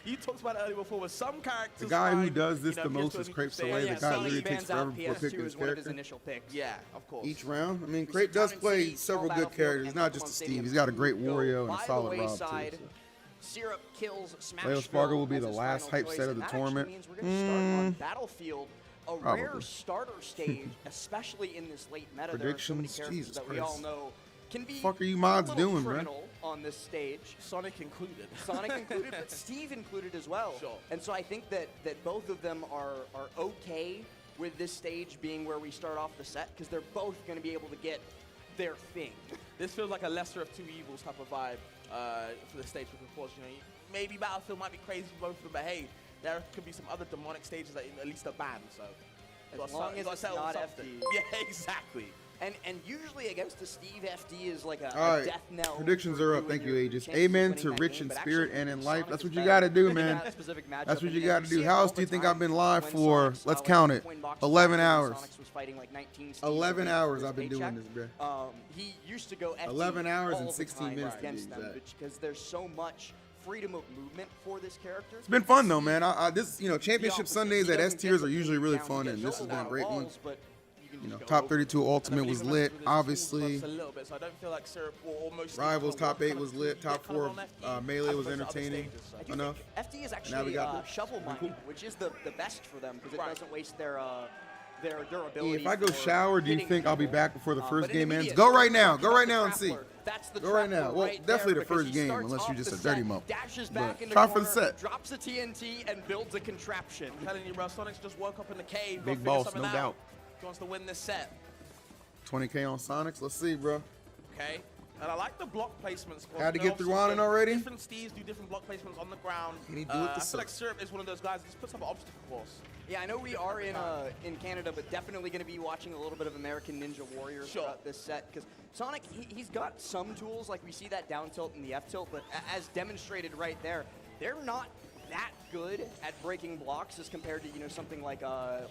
You talked about it earlier before with some characters. The guy who fine, does this you know, the most PS2 is Crepe say, Soleil. yeah, The guy Sonix literally takes bans out forever before picking PS2 his as one of his character. initial picks. Yeah, of course. Each round, I mean, We see Crepe does Tourney play City, several Small good Battlefield, characters. and Not just Pokemon a Steve. Stadium He's got a great go Wario and by a the solid Rob wayside. too. so. Syrup kills Smashbros. Leo Spargo will be as the his last final hype choice, set of and the that actually tournament. means we're gonna start on Battlefield, a rare Probably. starter stage, especially in this late meta. There are so many Predictions? characters Jesus that we all Christ. know can be Fuck are you mods a little doing, bro? criminal on this stage. Sonic included. Sonic included, but Steve included as well. Sure. And so I think that both of them are okay with this stage being where we start off the set, because they're both going to be able to get their thing. This feels like a lesser of two evils type of vibe for the stage. Because of course, you know, maybe Battlefield might be crazy for both of them, but hey, there could be some other demonic stages that at least are banned. So As long as it's not FD. Yeah, exactly. And usually against the Steve, FD is like a All right, death knell. predictions for are up. you Thank and you, your Aegis. chances of Amen winning to that rich game, in but spirit actually, and in life. Sonic That's is what you better got to do, in man. that specific matchup, That's what and you then got to see do. it How all else the do you think time I've been live when for? Sonix, Let's like, count it. coin box 11 fighting, hours. Sonix was fighting like 19 Steves 11 for hours his I've been doing paycheck. this, bro. He used to go FD 11 hours all and the 16 time minutes to be against them exact. because there's so much freedom of movement for this character. It's been fun though, man. This, you know, Championship Sundays at S tiers are usually really fun, and this has been a great one. You know, top 32 Ultimate was lit, obviously. A little bit, so I don't feel like Syrup will almost Rivals top 8 was lit. Top 4 Melee was entertaining enough. FD is Now actually we got shovel mining, which is the best for them because it doesn't waste their durability. If I go shower, do you think I'll be back before the first game ends? Go right now. Go right now and see. Go right now. Well, definitely the first game, unless you're just a dirty mo. But try for the set. Drops a TNT and builds a contraption. I'm telling you, bro, Sonix just woke up in the cave. Big boss, no doubt. He wants to win this set. 20K on Sonix. Let's see, bro. Okay. And I like the block placements. Had to get through Onin already. Different Steves do different block placements on the ground. Can he do it I the feel like Syrup is one of those guys that just puts up an obstacle course. Yeah, I know we are in Canada, but definitely going to be watching a little bit of American Ninja Warrior throughout this set because Sonic, he's got some tools, like we see that down tilt and the F tilt, but as demonstrated right there, they're not that good at breaking blocks as compared to, you know, something like a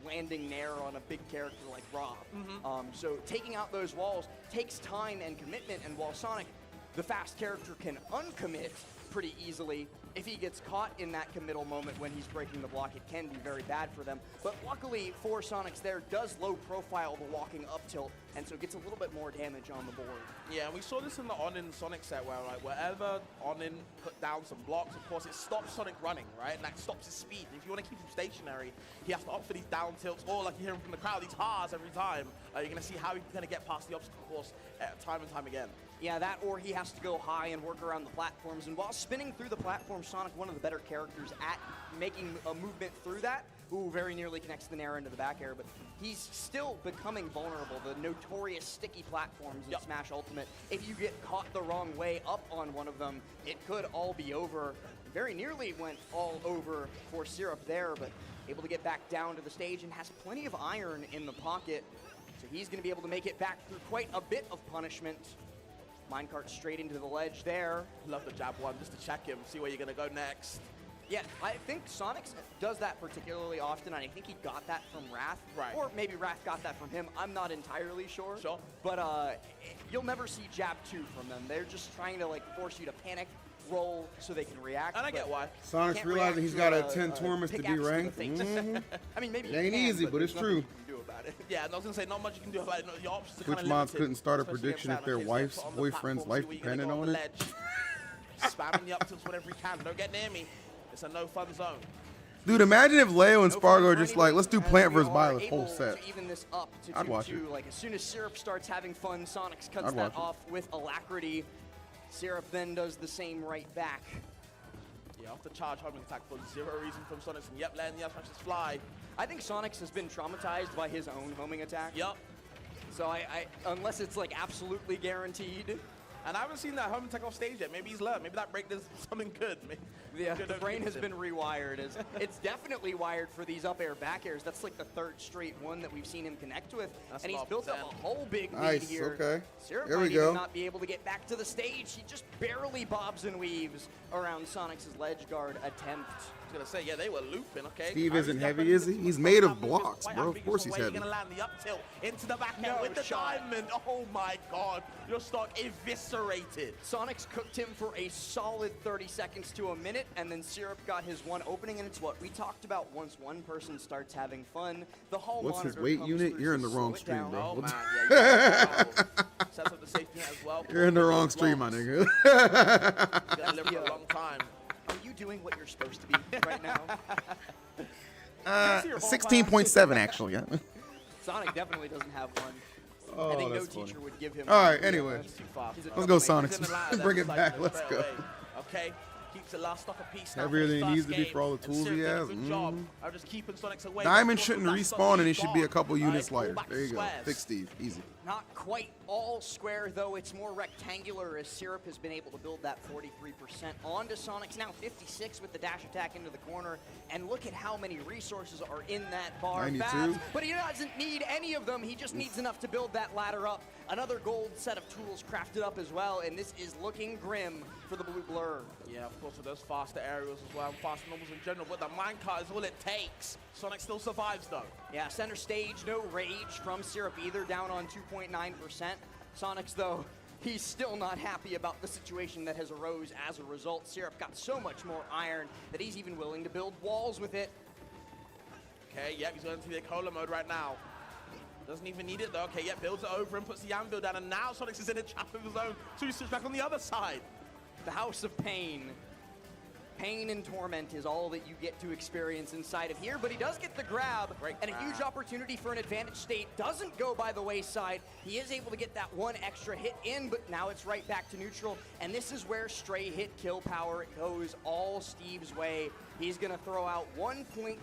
landing nair on a big character like Rob. So taking out those walls takes time and commitment, and while Sonic, the fast character, can uncommit pretty easily, if he gets caught in that committal moment when he's breaking the block, it can be very bad for them. But luckily for Sonix there, does low profile the walking up tilt, and so gets a little bit more damage on the board. Yeah, we saw this in the Onin Sonic set where, like, wherever Onin put down some blocks, of course, it stops Sonic running, right? And that stops his speed. If you want to keep him stationary, he has to opt for these down tilts, or like you hear him from the crowd, these ha's every time. You're going to see how he's going to get past the obstacle course time and time again. Yeah, that, or he has to go high and work around the platforms. And while spinning through the platform, Sonic, one of the better characters at making a movement through that. Ooh, very nearly connects the nair into the back air, but he's still becoming vulnerable. The notorious sticky platforms in Smash Ultimate. If you get caught the wrong way up on one of them, it could all be over. Very nearly went all over for Syrup there, but able to get back down to the stage and has plenty of iron in the pocket. So he's going to be able to make it back through quite a bit of punishment. Minecart straight into the ledge there. Love the jab one just to check him, see where you're going to go next. Yeah, I think Sonix does that particularly often, and I think he got that from Wrath. Right. Or maybe Wrath got that from him. I'm not entirely sure. But you'll never see jab 2 from them. They're just trying to, like, force you to panic, roll, so they can react. And I get why. Sonix realizing he's got to attend tournaments to be ranked. I mean, maybe it ain't easy, but it's true. Yeah, and I was going to say, not much you can do about it. No, your options are Twitch mods couldn't start a prediction if their wife's boyfriend's life depended on it. Spamming the up tilts whenever you can. Don't get near me. It's a no fun zone. Dude, imagine if Leo and Spargo are just like, let's do Plant vs. Byleth whole set. I'd watch it. Like, as soon as Syrup starts having fun, Sonix cuts that off with alacrity. Syrup then does the same right back. Yeah, off the charge homing attack for zero reason from Sonix, and yep, letting the up smashes fly. I think Sonix has been traumatized by his own homing attack. Yep. So I unless it's like absolutely guaranteed. And I haven't seen that home attack off stage yet. Maybe he's learned. Maybe that break does something good. Yeah, the brain has been rewired. It's definitely wired for these up air, back airs. That's like the third straight one that we've seen him connect with. And he's built up a whole big lead here. Okay. Syrup There we might go. even not be able to get back to the stage. He just barely bobs and weaves around Sonix's ledge guard attempt. I was gonna say, yeah, they were looping, okay? Steve isn't heavy, is he? He's made of blocks, bro. Of course he's heavy. You're gonna land the up tilt into the back end with the diamond. Oh my god, your stock eviscerated. Sonix cooked him for a solid 30 seconds to a minute, and then Syrup got his one opening, and it's what we talked about. Once one person starts having fun, the hall What's his monitor weight comes unit? through You're to in the wrong slow it stream, down. bro. Oh man, yeah, sets up the safety net as well. You're in the wrong stream, my nigga. You gotta live for a long time. Are you doing what you're supposed to be right now? 16.7 actually. Yeah. Sonic definitely doesn't have one. Oh, I think no that's funny. teacher would give him. All right, anyway. He's too far. Let's go, Sonix. Bring it back. Let's go. Okay. Keeps the last stock a piece now. Heavier than he needs to be for all the tools he has. I'm just keeping Sonix away. Diamond shouldn't respawn, and he should be a couple units lighter. There you go. Fix Steve. Easy. Not quite all square, though. It's more rectangular as Syrup has been able to build that 43% onto Sonix. Now 56 with the dash attack into the corner. And look at how many resources are in that bar. 92. Fast, but he doesn't need any of them. He just needs enough to build that ladder up. Another gold set of tools crafted up as well. And this is looking grim for the Blue Blur. Yeah, of course, with those faster aerials as well. Faster normals in general. But the minecart is all it takes. Sonix still survives, though. Yeah, center stage, no rage from Syrup either, down on 2.9%. Sonix, though, He's still not happy about the situation that has arose as a result. Syrup got so much more iron that he's even willing to build walls with it. Okay, yep, he's going to the Kola mode right now. Doesn't even need it though. Okay, yep, builds it over and puts the anvil down, and now Sonix is in a trap of his own, so he switches back on the other side. The House of Pain. Pain and torment is all that you get to experience inside of here, but he does get the grab, and a huge opportunity for an advantage state doesn't go by the wayside. He is able to get that one extra hit in, but now it's right back to neutral, and this is where stray hit kill power goes all Steve's way. He's gonna throw out 1.2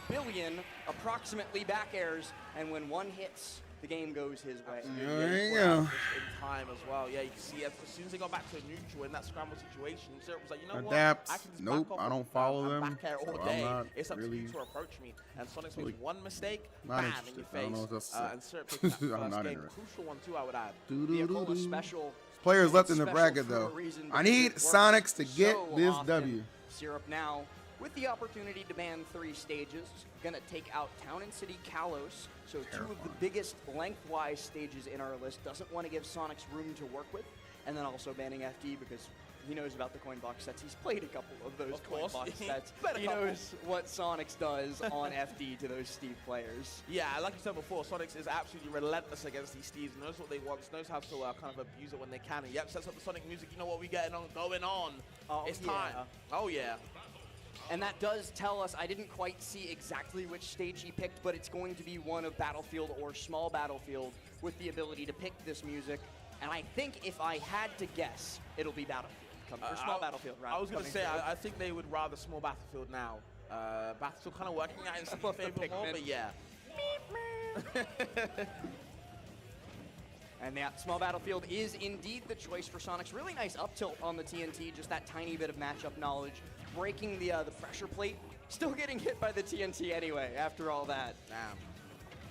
billion approximately back airs, and when one hits, the game goes his way. There you go. In time as well. Yeah, you can see as soon as they got back to neutral in that scramble situation, Syrup was like, you know Adapt. what? I can just Nope, back off I don't and follow them, back air all so I'm day. not It's up to you really- to approach me. And Sonix really makes one mistake, not bam, in interested. your I don't know face. if that's And Syrup takes that I'm first not game. interested. Crucial one too, I would add. The Kola special. Players left in the Special bracket for a though. reason I because need it works Sonix to get so this often. W. Syrup now with the opportunity to ban 3 stages, gonna take out Town and City Kalos, so 2 of the biggest lengthwise stages in our list. Doesn't want to give Sonix room to work with, and then also banning FD because he knows about the coin box sets. He's played a couple of those coin box sets. He knows what Sonix does on FD to those Steve players. Yeah, like you said before, Sonix is absolutely relentless against these Steves, knows what they want, knows how to kind of abuse it when they can. And yep, sets up the Sonic music. You know what we getting on going on. It's time. Oh yeah. And that does tell us, I didn't quite see exactly which stage he picked, but it's going to be one of Battlefield or Small Battlefield with the ability to pick this music. And I think if I had to guess, it'll be Battlefield. Or Small Battlefield, rather. I was going to say, I think they would rather Small Battlefield now. Battlefield kind of working out in some favor more, but yeah. And that Small Battlefield is indeed the choice for Sonix. Really nice up tilt on the TNT, just that tiny bit of matchup knowledge. Breaking the pressure plate, still getting hit by the TNT anyway, after all that. Damn.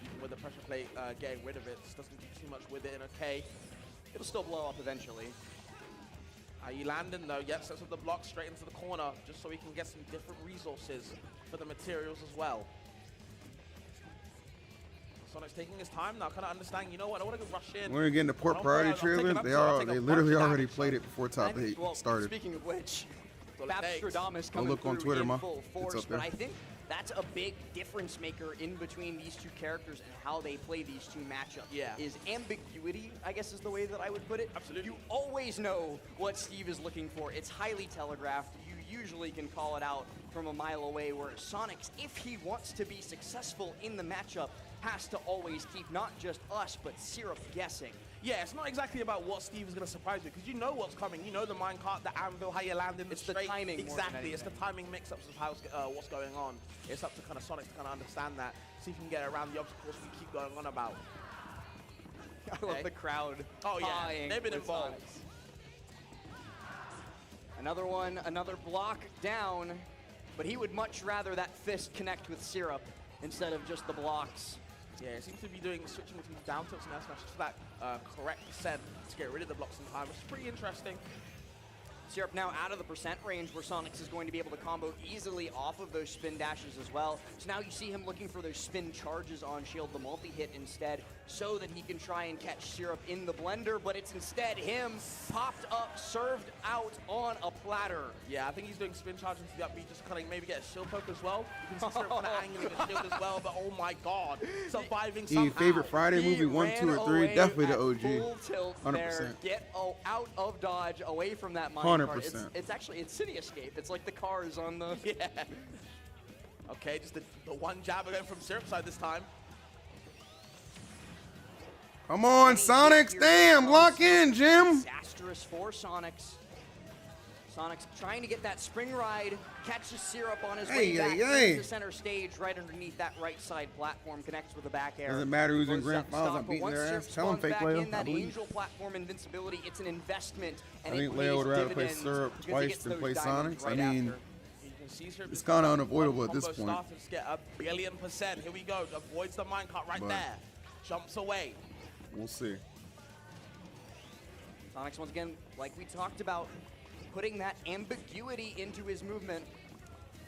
Even with the pressure plate, getting rid of it, just doesn't do too much with it, and okay. It'll still blow up eventually. Are you landing though? Yep, sets up the block straight into the corner, just so he can get some different resources for the materials as well. Sonic's taking his time now, kind of understanding, you know what, I don't want to go rush in. We're getting the port priority trailer. They literally already played it before top 8 started. Speaking of which, Thanks. Babstradamus Go coming look on through Twitter, in Ma. full It's force, up there. but I think that's a big difference maker in between these two characters and how they play these two matchups. Yeah. Is ambiguity, I guess is the way that I would put it. Absolutely. You always know what Steve is looking for. It's highly telegraphed. You usually can call it out from a mile away, where Sonix, if he wants to be successful in the matchup, has to always keep not just us, but Syrup guessing. Yeah, it's not exactly about what Steve is going to surprise you, because you know what's coming. You know the minecart, the anvil, how you land in the It's the straight. timing more than Exactly, it's the anything. timing mix-ups of how what's going on. It's up to kind of Sonix to kind of understand that, see if he can get around the obstacles we keep going on about. I love the crowd. Oh yeah, pawing they've been with involved. Sonix. Another one, another block down, but he would much rather that fist connect with Syrup instead of just the blocks. Yeah, it seems to be switching between down tilts and air smash for that correct percent to get rid of the blocks in time, which is pretty interesting. Syrup now out of the percent range where Sonix is going to be able to combo easily off of those spin dashes as well. So now you see him looking for those spin charges on shield, the multi-hit instead, so that he can try and catch Syrup in the blender, but it's instead him popped up, served out on a platter. Yeah, I think he's doing spin charge into the upbeat, just kind of maybe get a shield poke as well. You can see Syrup kind of angling the shield as well, but oh my god, surviving somehow. Favorite Friday movie, 1, 2, or 3? Definitely the OG. Full tilt 100%. there. Get out of dodge, away from that mine 100%. cart. It's actually, it's City Escape. It's like the cars on the... Yeah. Okay, just the one jab again from Syrup's side this time. Come on, Sonix. Damn, lock in, Jim. Disastrous for Sonix. Sonix trying to get that spring ride, catches Syrup on his way back into center stage, right underneath that right side platform, connects with the back air. Doesn't matter who's in Goes grand up finals, stop, I'm but beating once their Syrup ass. Tell 'em, spawns fake back Leo, in that I believe. Angel platform invincibility, it's an investment, and I think it Leo pays would rather play dividends Syrup because he twice gets than those play diamonds Sonix. I right mean, after. You can see Syrup it's just kinda one unavoidable at combo this point. start to just get 1,000,000,000%. Here we go. Avoids the minecart right But- there. Jumps away. we'll see. Sonix, once again, like we talked about, putting that ambiguity into his movement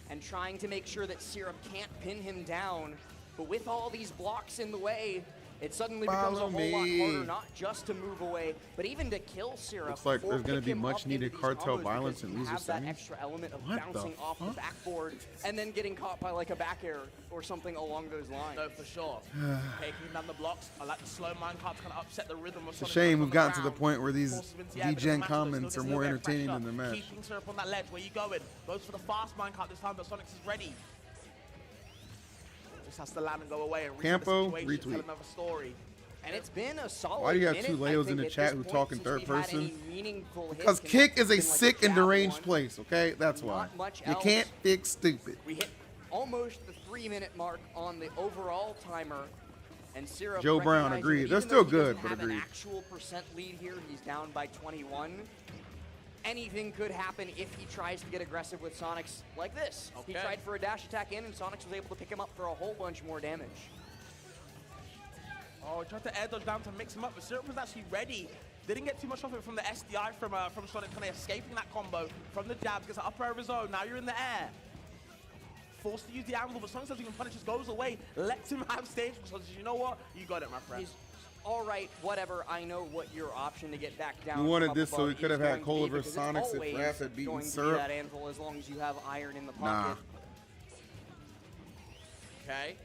and trying to make sure that Syrup can't pin him down. But with all these blocks in the way, it suddenly becomes a Follow whole lot me. harder, not just to move away, but even to kill Syrup. Looks like or there's gonna pick be him much up needed into these cartel combos violence because in you loser have that semis. extra element of What the bouncing off the fuck? backboard and then getting caught by like a back air or something along those lines. No, for sure. Taking down the blocks. I like the slow minecart to kind of upset the rhythm of It's a Sonic shame on we've the gotten to the ground. point where these Forces him into the air, but DGen the match comments still are gets a more little bit of entertaining pressure. than the match. Keeping Syrup on that ledge. Where you going? Goes for the fast minecart this time, but Sonix is ready. Just has to land and go away and reset Campo, the situation, retweet. tell another story. And it's been a solid Why do you have minute, two Leos I in think, the at chat this who point talk in since third we've had person? any meaningful hits, Because and kick that's is a been like sick and jab deranged one. place, okay? That's why. Not much You else. can't fix stupid. We hit almost the 3-minute mark on the overall timer. And Syrup Joe Brown, recognizing agreed. that They're even still though he good, doesn't but have agreed. an actual percent lead here, he's down by 21. Anything could happen if he tries to get aggressive with Sonix like this. He Okay. tried for a dash attack in, and Sonix was able to pick him up for a whole bunch more damage. Oh, he tried to air dodge down to mix him up, but Syrup was actually ready. Didn't get too much off it from the SDI from Sonic, kind of escaping that combo from the jabs, gets an upper air of his own. Now you're in the air. Forced to use the angle, but Sonic doesn't even punish, just goes away, lets him have stage, because you know what? You got it, my friend. He's all right, whatever. I know what your option to get back down. We wanted from this so above we could is have had going to Kola be, versus because it's Sonix if always Raph had beaten going to be Syrup. that anvil as long as you have iron in the Nah. pocket. Okay.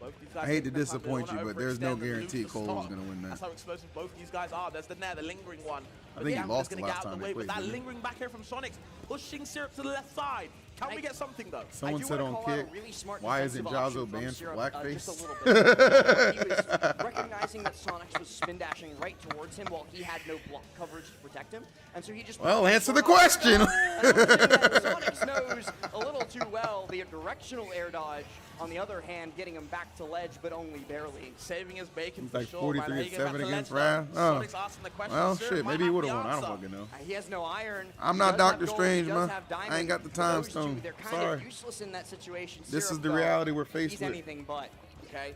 Both these guys I hate to taking their time. They disappoint don't you, wanna but there's no overextend and lose guarantee the Kola's stock. gonna win that. That's how explosive both these guys are. There's the Nair, the lingering one. I think he lost the gonna last get out time of the they way, but played, that didn't he? lingering back here from Sonix, pushing Syrup to the left side. Can we get something though? Someone I do said wanna on call out a kick, really smart why isn't defensive option Jazo from banned for Syrup, blackface? just a little bit. He was recognizing that Sonix was spin dashing right towards him while he had no block coverage to protect him, and so he just. Well, answer the question. Sonix knows a little too well the directional air dodge. On the other hand, getting him back to ledge, but only barely. Saving his bacon It's for like sure. man. How you get back 43-7 to against ledge, Raph. though? Oh. Sonic's asking the question. Well, Syrup shit, might maybe he have would the have won. I don't answer. fucking know. He has no iron. I'm He not does have Dr. gold, Strange, he does man. have I ain't diamond. got the For time those two, stone. They're kind Sorry. of useless in that situation. This Syrup, is the though, reality we're faced he's with. anything but. Okay.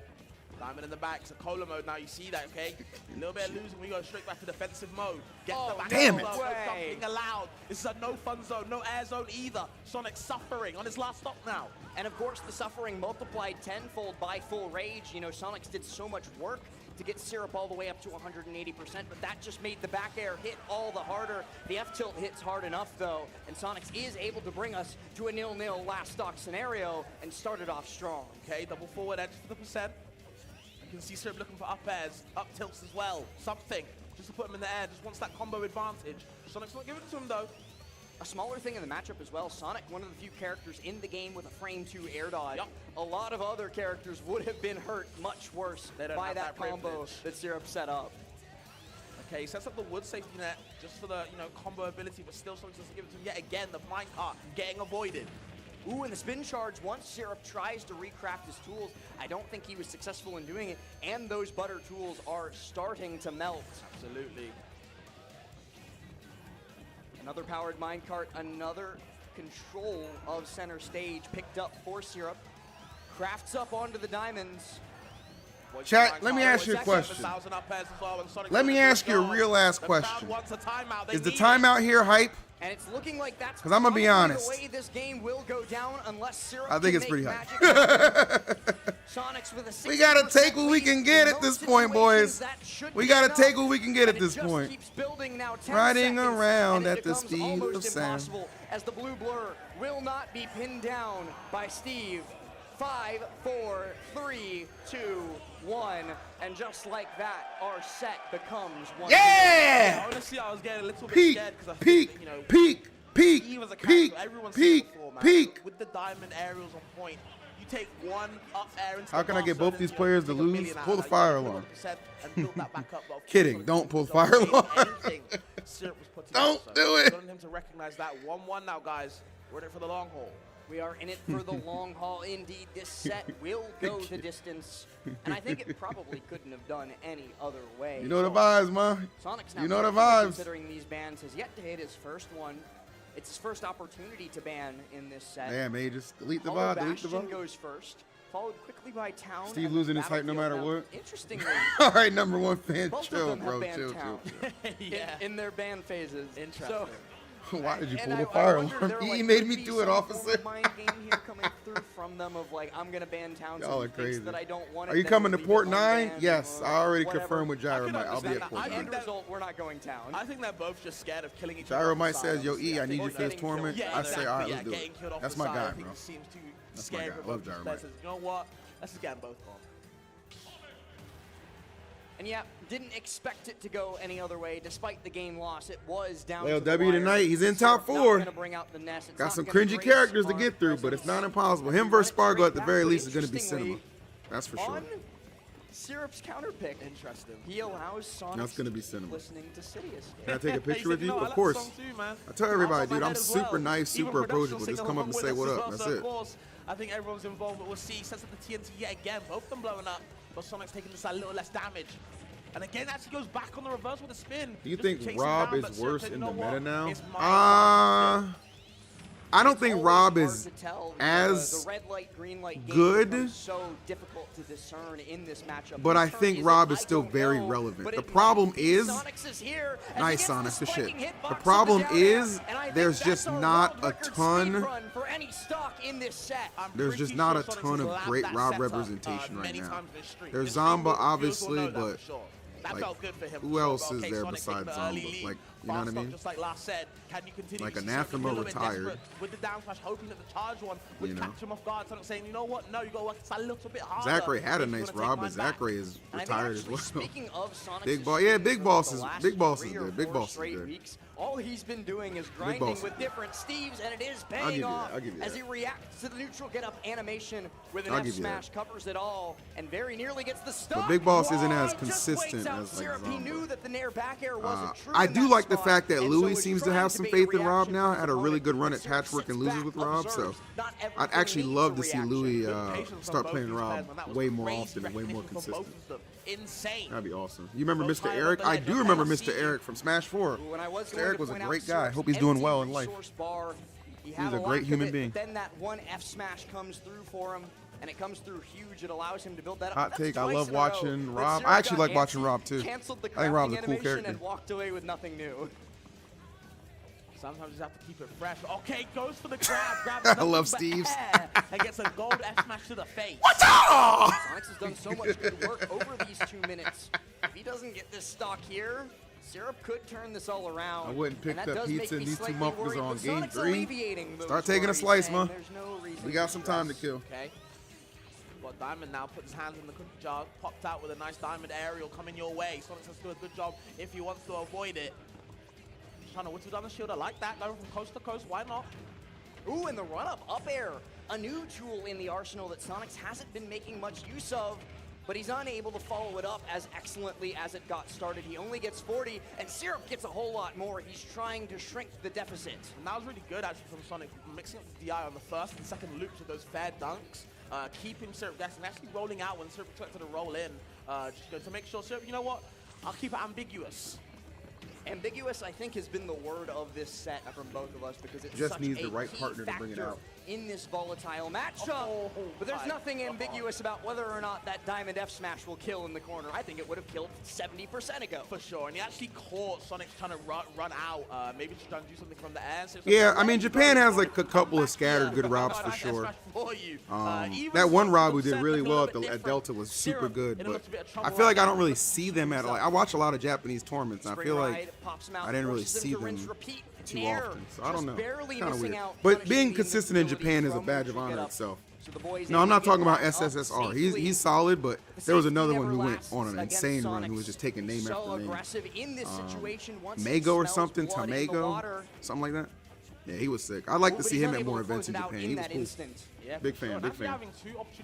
Diamond in the back. It's a Kola mode now. You see that, okay? A little bit of losing. We go straight back to defensive mode. Get the back damn elbow, it. no Way. dumping allowed. This is a no fun zone, no air zone either. Sonic suffering on his last stop now. And of course, the suffering multiplied tenfold by full rage. You know, Sonix did so much work to get Syrup all the way up to 180%, but that just made the back air hit all the harder. The F-tilt hits hard enough, though, and Sonix is able to bring us to a 0-0 last stock scenario and started off strong. Okay, double forward edge for the percent. You can see Syrup looking for up airs, up tilts as well. Something, just to put him in the air, just wants that combo advantage. Sonic's not giving it to him, though. A smaller thing in the matchup as well, Sonic, one of the few characters in the game with a frame 2 air dodge. Yep. A lot of other characters would have been hurt much worse They don't by have that that combo privilege. that Syrup set up. Okay, he sets up the wood safety net just for the, combo ability, but still Sonic doesn't give it to him yet again. The minecart getting avoided. Ooh, and the spin charge, once Syrup tries to recraft his tools, I don't think he was successful in doing it, and those butter tools are starting to melt. Absolutely. Another powered minecart, another control of center stage picked up for Syrup. Crafts up onto the diamonds. Chat, let me ask you a question. Let me ask you a real ass question. Is the timeout here hype? And it's looking like that's 'Cause I'ma be probably honest. the way this game will go down unless Syrup I think can it's pretty make hype. magic happen. Sonix with a We gotta 60% take what we can lead. get In at this most point, boys. situations, that should We be gotta enough. take what we can get at And it this just point. keeps building now, 10 Riding seconds, around and it at the becomes speed almost of sound. impossible as the blue blur will not be pinned down by Steve. 5, 4, 3, 2, 1, and just like that, our set becomes 1. Yeah! Honestly, I was getting a little bit Peak, scared because I peak, think that, peak, peak, Steve as a peak, character, everyone's seen peak, before, man. peak. With the diamond aerials on point, you take one up air into How the can I bar get zone both these and, players to take a lose? million out Pull of the that. You fire take alarm. 100% and build that back up, but of Kidding, course, don't pull Sonic fire doesn't alarm. anything Syrup was put Don't together, do so it. wanting him to recognize that 1-1 now, guys. We're in it for the long haul. We are in it for the long haul indeed. This set will go the distance, and I think it probably couldn't have done any other way. You know the vibes, man. Sonic's now You know the carefully vibes. considering these bans, has yet to hit his first one. It's his first opportunity to ban in this set. Damn, man, just delete the Hollow vibe, delete the Bastion vibe. goes first, followed quickly by Town. Steve and losing his hype no Battlefield. matter Now, what. Interestingly, All right, number one fan, both chill, of them bro, have banned chill, Town chill. in their ban phases. Interesting. So Why did you pull And the I fire wonder, alarm? there, He like, made could me be do it, some form officer. of mind game here coming through from them of like, I'm gonna ban Townsend. Y'all are He thinks crazy. that I don't want it, Are you then coming to leave it Port 9? unbanned Yes, or I already whatever. confirmed with Gyro Mike. I'll be understand at Port that. 9. End result, we're not going town. I think they're both just scared of killing each other. Gyro off Mike the says, side, "Yo, honestly. E, I need you think for this getting tournament." Yeah, I say, "All right, let's do getting it." killed off That's the my side, guy, I think bro. it seems too That's my scary guy. for I love both Gyro players. Mike. You know what? Let's just get them both gone. And yeah, didn't expect it to go any other way. Despite the game loss, it was down Leo to the W wire. tonight. He's in top Not 4. gonna bring out the nest. It's Got not some gonna cringy grace characters to Smart get through, but it's not presence. impossible. Him Run versus it Spargo straight at the back, very but least is going to be interestingly, cinema. That's for sure. On Syrup's counter pick. Interesting. He allows Sonix That's gonna be to keep cinema. listening to Sidious. Can I take a picture He with said, you? "No, I Of like the course. song too, man." I tell That's everybody, on my dude, I'm head as super well. nice, Even super production approachable. Just signal come up along and with say us what as up. well. That's So, it. Of course, I think everyone's involved, but we'll see. Sets up the TNT yet again. Both of them blowing up, but Sonic's taking this a little less damage. And again, actually goes back on the reverse with a spin. Do you just to think chase him Rob down, is but Syrup worse said, in "You the know what? meta now? It's my I don't think Always Rob hard is to tell. as the red light, green light game good, becomes so difficult to discern in this matchup. but I Whose turn think is Rob it? is I still don't very know, relevant. but The it problem might be is, Sonix is here as he nice gets the Sonix, the shit. spiking hitbox The of problem down is, air, and I think there's that's just our not world a record ton- speed run for any stock in this set. there's just not a ton of great Rob representation right now. There's Zamba, obviously, but that like, felt good for him. who else is Okay, there Sonic taking besides the early Zamba? lead. Like, you know what I Fast up, mean? Just like last said, can you continue? Like, to see Anathema Sonic a little bit retired. desperate with the down smash, hoping that the charge one would You know? catch him off guard. Sonic saying, you know what? No, you got to work a little bit harder. Zachary had a if you nice wanna take Rob, but mine back. Zachary is And I think retired as actually, well. Speaking of Sonic's Big Boss, yeah, Big streak Boss over is the last Big Boss is 3 or good. Big 4 Boss is straight good. weeks, all he's been doing is Boss grinding is with good. different Steves, and it is give paying you that. off I'll give you as that. he reacts to the neutral get up animation with an I'll F give you smash, that. covers it all, and very nearly gets the stop. Big Boss isn't Whoa, as just consistent waits out as, like, Syrup. He Zamba. knew that the Nair back air wasn't true I in do that like the spot, fact that and Louis so seems to trying have some bait faith a in Rob reaction now. from Had a his really opponent. good run at Syrup Patchwork and sits loses back, with Rob, so observes. Not I'd everything actually needs love a to see reaction. Louis Good patience from start both playing these Rob players, man. That was way more crazy often and way more recognition from both consistent. of them. Insane. That'd be awesome. You remember Both Mr. high Eric? up the I ledge, do but remember I Mr. see Eric from Smash 4. When I was Mr. going Eric to was a point out great guy. Syrup's Hope he's doing empty well in life. resource bar, he He's had a lack great of human it, being. but then that one F smash comes through for him, and it comes through huge. It allows him to build that up. Hot That's take, I twice love in a row watching that Rob. Syrup I actually got like watching antsy, Rob, too. Canceled the I think Rob's a crafting cool animation character. and walked away with nothing new. Sometimes you just have to keep it fresh. Okay, goes for the grab. Grabs I love nothing but Steve's. air and gets a gold F smash to the face. Sonix has done so much good work over these 2 minutes. If he doesn't get this stock here, Syrup could turn this all around. I wouldn't pick and that up does make pizza, me and these two slightly motherfuckers worried, are on but game Sonic's 3. alleviating those Start taking a worries, slice, saying ma. there's no reason We got to some time to stress. kill. Okay. But Diamond now puts his hands in the cookie jar, popped out with a nice Diamond aerial coming your way. Sonix has to do a good job if he wants to avoid it. Trying to whittle down the shield. I like that. Going from coast to coast. Why not? Ooh, and the run-up, up air. A new tool in the arsenal that Sonix hasn't been making much use of, but he's unable to follow it up as excellently as it got started. He only gets 40, and Syrup gets a whole lot more. He's trying to shrink the deficit. And that was really good actually from Sonic, mixing up the DI on the first and second loops with those fair dunks, keeping Syrup guessing, actually rolling out when Syrup expected to roll in, just to make sure Syrup, you know what, I'll keep it ambiguous. Ambiguous, I think, has been the word of this set from both of us because it's Just such needs a the right key partner to bring it factor out. in this volatile matchup. Oh, but there's my nothing God. ambiguous about whether or not that Diamond F smash will kill in the corner. I think it would have killed 70% ago. For sure, and he actually caught Sonic trying to run out, maybe just trying to do something from the air. So Yeah, I mean, Japan has like a couple of scattered good Robs for sure. That one Rob who did really well at Delta was super good, but I feel like I don't really see them at, like, I watch a lot of Japanese tournaments, and I feel like I didn't really see them too often, so I don't know. Kind of weird. But being consistent in Japan is a badge of honor itself. No, I'm not talking about SSSR. He's solid, but there was another one who went on an insane run who was just taking name after name. Mago or something, Tamago, something like that. Yeah, he was sick. I'd like to see him at more events in Japan. He was cool. Yeah, Big fan, big fan.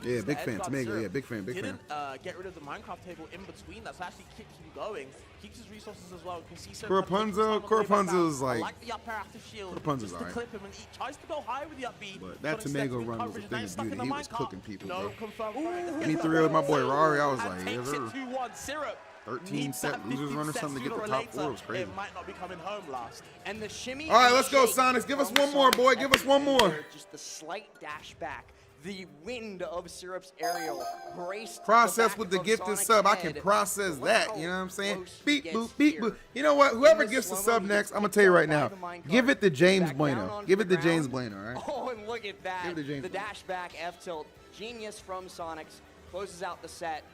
Yeah, big fan. Tamago, yeah, big fan, big fan. Didn't get rid of the Minecraft table in between. That's actually keeps him going. Keeps his resources as well. Rapunzel's like, like the up air after shield. Rapunzel's just to alright. clip him, and he tries to go high with the up B. But that instead Tamago good run was a coverage, thing now of stuck in beauty. the He was Minecraft. cooking people, No bro. confirmed. Me 3 with my boy Rari, I was And like, takes yes, it sir. 2-1. Syrup 13 needs set that losers run or 50 something to get the sooner or top 4 later. was crazy. It might not be coming home last. And the shimmy. All right, and let's go, shake Sonix. Give us from one more, boy. Sonic Give us one more. Just the slight dash back. The wind of Syrup's aerial graced Process the with back the of gifted Sonic's sub. I head. can process Look that. how You know what I'm saying? close Beep, he boop, gets beep, here. boop. You know what? In Whoever the gets the slow-mo, sub he next, gets I'm going to picked tell you up right by now. the minecart, Give it to James back down Bueno. onto Give it the to James ground. Bueno, all right? Oh, and look at that. Give it to James The Bueno. dash back F tilt. Genius from Sonix. Closes out the set.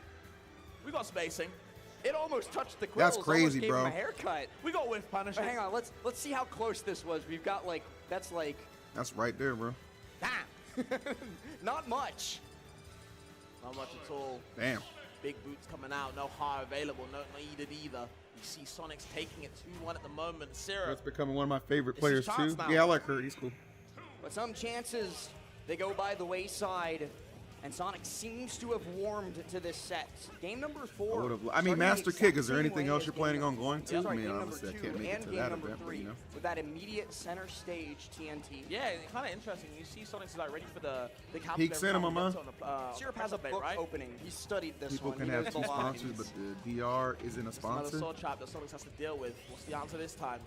We got spacing. It almost touched the quills. That's crazy, almost gave bro. him a haircut. We got whiff punishes. But hang on, let's see how close this was. We've got like, that's like, That's right there, bro. damn. Not much. Not much at all. Damn. Big boots coming out. No high available. No needed either. You see Sonix taking it 2-1 at the moment. Syrup. That's becoming one of my favorite It's players, his chance too. now. Yeah, I like her. He's cool. But some chances, they go by the wayside. And Sonix seems to have warmed to this set. Game number 4. I mean, starting Master the Kick, exact is there same anything way else as you're game planning on number- going to? Yeah, I sorry, mean, game obviously, I number can't 2 make it and to game that number event, but, 3 you know. with that immediate center stage TNT. Yeah, it's kind of interesting. You see Sonix is like ready for the counter. Peak cinema, man. Syrup has a book opening. He studied this People one. can He have knows two the sponsors, lines. but the DR isn't a Another sponsor. sword trap that Sonix has to deal with. What's the answer this time?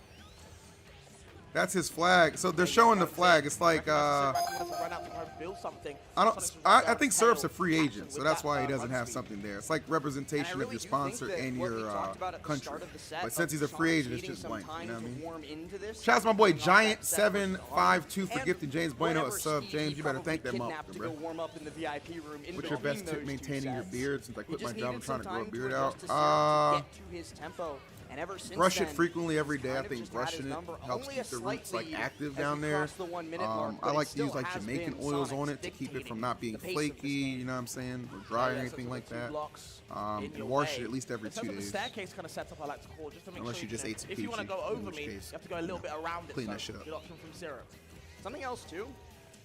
That's his flag. So they're showing the flag. It's like, I think Syrup's a free agent, so that's why he doesn't have something there. It's like representation of your sponsor and your country. But since he's a free agent, it's just blank. You know what I mean? Shout out to my boy Giant752 for gifting James Bueno a sub. James, you better thank that motherfucker, bro. What's your best tip maintaining your beard? Since I quit my job, I'm trying to grow a beard out. Brush it frequently every day. I think brushing it helps keep the roots like active down there. I like to use like Jamaican oils on it to keep it from not being flaky, you know what I'm saying, or dry or anything like that. Wash it at least every 2 days. Staircase kind of setup I like to call just to make Unless sure you just ate some if you want to peachy, go in over which me, case, you have to go a little bit around it. clean so that shit up. good option from Syrup. Something else too,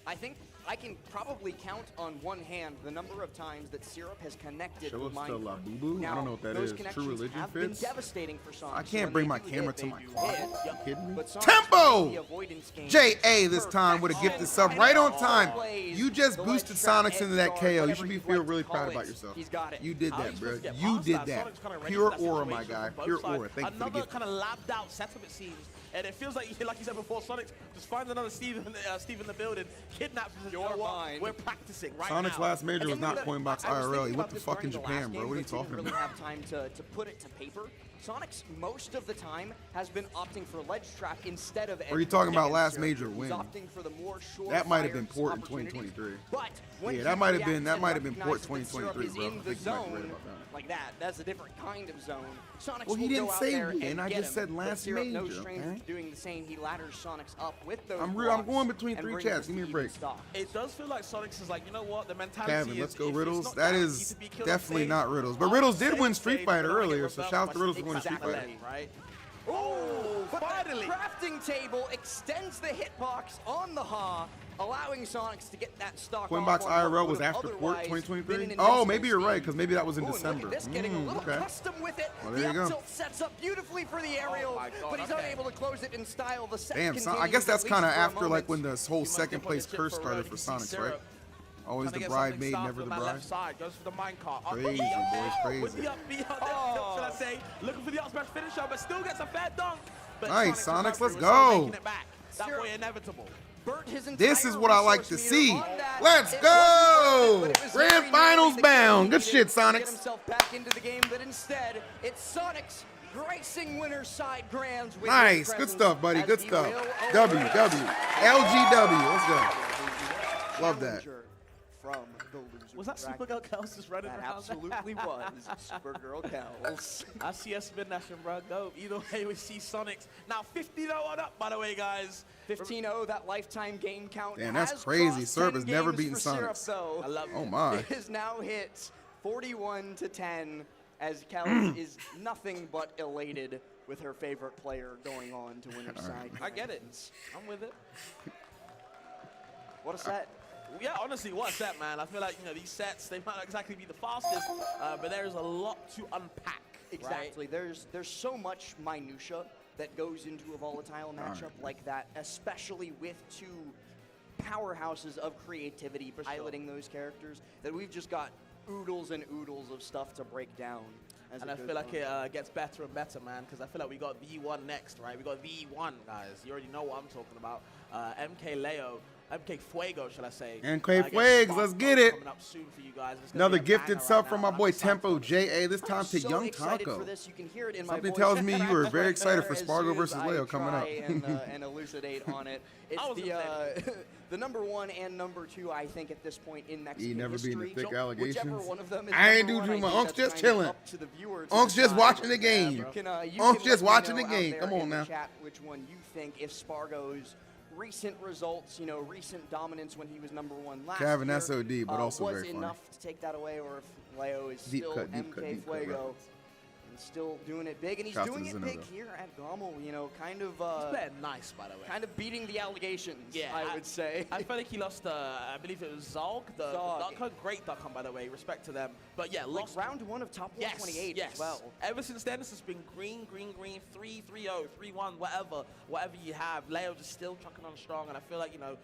I think I can probably count on one hand the number of times that Syrup has connected Show with us the Minecraft. La Boo Boo? I don't know what that those is. True connections religion have been fits? devastating for Sonix. I So can't when bring they my do camera hit, to they my do closet. hit. You kidding me? But Sonix Tempo! plays the avoidance game JA this time with a gifted sub right on time. Plays You just the boosted ledge trap, Sonix into edge that guard, KO. You whatever should be you'd feel like to really call proud it. about yourself. He's got it. You did How are that, you bro. supposed to get You past did that? that. Sonic's kinda ready Pure for that aura, my situation guy. from both Pure sides. aura. Thank you for the Another gift. kind of labbed out setup, it seems. And it feels like you said before, Sonix just finds another Steve in the building, kidnaps him, says, you know what? We're practicing right now. Sonic's last major was not Coinbox I was IRL. thinking He about went to this fucking during the last Japan, bro. game, What are you but didn't talking really about? have time to put it to paper. Sonix, most of the time, has been opting for ledge trap instead of edge. Or are you talking about against last Syrup. major He's win? opting for the more That might have been surefire port in opportunities. 2023. But when Yeah, he that might have reacts and been port recognizes that Syrup 2023, is bro. in I the think you might be right zone about that. like that. That's a different kind of zone. Sonix Well, he will didn't go out say there win. and I get just him. said But last Syrup, no major, stranger okay? to doing the same. He ladders Sonix up with those I'm blocks going between and three brings chats. us Give me a to break. even stock. It does feel like Sonix is like, you know what, the mentality Kevin, is, let's go if it's Riddles. not That guaranteed is to be killed definitely on not stage, Riddles. But on Riddles did stage win Street stage, Fighter you don't wanna earlier, get so reversed shout out by to Riddles for winning Street exactly, Fighter. right? Oh, but finally! that crafting table extends the hitbox on the Ha, allowing Sonix to get that stock Coinbox off on what IRL was would have after port otherwise been 2023? an Oh, invincible maybe you're right, speed. because maybe that was in Ooh, and December. Look at this, getting a little Okay. custom with it. Well, the there you up go. tilt sets up beautifully for the aerial, my God, but he's okay. unable to close it in style. The set Damn, continues, I guess that's at least kind of for a after like moment. when this whole He must second have put his place chip curse for a started road. for You see Sonix, right? Syrup Always trying the to get something bridemaid, started never the on that bride. left side, goes for the minecart. Crazy, boys, With crazy. the up B, should I say, looking for the up smash finisher, but still gets a fair dunk. But Nice, Sonix Sonix, is let's still go. making it back. That Syrup. boy inevitable. Burnt his This entire is what I like to resource meter see. on that. Let's It go! wasn't worth it, but it was Grand very finals nearly the bound. kill Good he shit, needed to Sonix. Get himself back into the game, but instead, it's Sonix gracing winner's side grands with his Nice, good presence stuff, buddy. as Good he stuff. will W, award W, LGW. Let's go. Love that. challenger from the loser Was that bracket. Supergirl Kels just running That around? absolutely was Supergirl Kels. I see a spin nation, bro. Go. Either way, we see Sonix. Now 50-0 on up, by the way, guys. 15-0, that lifetime game count. Damn, that's has crazy. crossed Syrup 10 has never games beaten for Syrup, Sonix. though. I love it. Oh my. It is now hit 41-10 as Kels is nothing but elated with her favorite player going on to winner's side. I get it. I'm with it. What a set. Yeah, honestly, what a set, man. I feel like, you know, these sets, they might not exactly be the fastest, but there's a lot to unpack. Exactly. There's so much minutia that goes into a volatile matchup like that, especially with two powerhouses of creativity piloting those characters, that we've just got oodles and oodles of stuff to break down. And I feel like it gets better and better, man, because I feel like we got V1 next, right? We got V1, guys. You already know what I'm talking about. Mkleo. MK Fuego, shall I say. MK Fuego, let's get it. Coming up soon for you guys. Another gifted sub from my boy Tempo JA. This time to Young Taco. Something tells me you were very excited for Spargo versus Leo coming up. and elucidate on it. It's the number 1 and number 2, I think, at this point in Mexican He never history. being the thick allegations. Whichever one of them is I ain't number do one, too I much. think Unc's that's just kind of chilling. up to the viewer to Unc's just decide. watching the game. You can Unc's just let me watching know the out game. there Come on in the now. chat which one you think, if Spargo's recent results, you know, recent dominance when he was number 1 last Kevin, year, that's OD, but also was very funny. enough to take that away, or if Leo is Deep still cut, deep MK cut, deep cut Fuego reference. and still doing it big, and he's Shouts to doing it Zeno, big though. here at Goml, you know, kind of He's playing nice, by the way. kind of beating the allegations, Yeah, I would say. I feel like he lost, I believe it was Zog, the duck hunt. Great duck hunt, by the way. Respect to them. But yeah, Like lost round 1 of top 128 as well. Ever since then, this has been green, 3-3-0, 3-1, whatever you have. Leo just still trucking on strong, and I feel like, you know,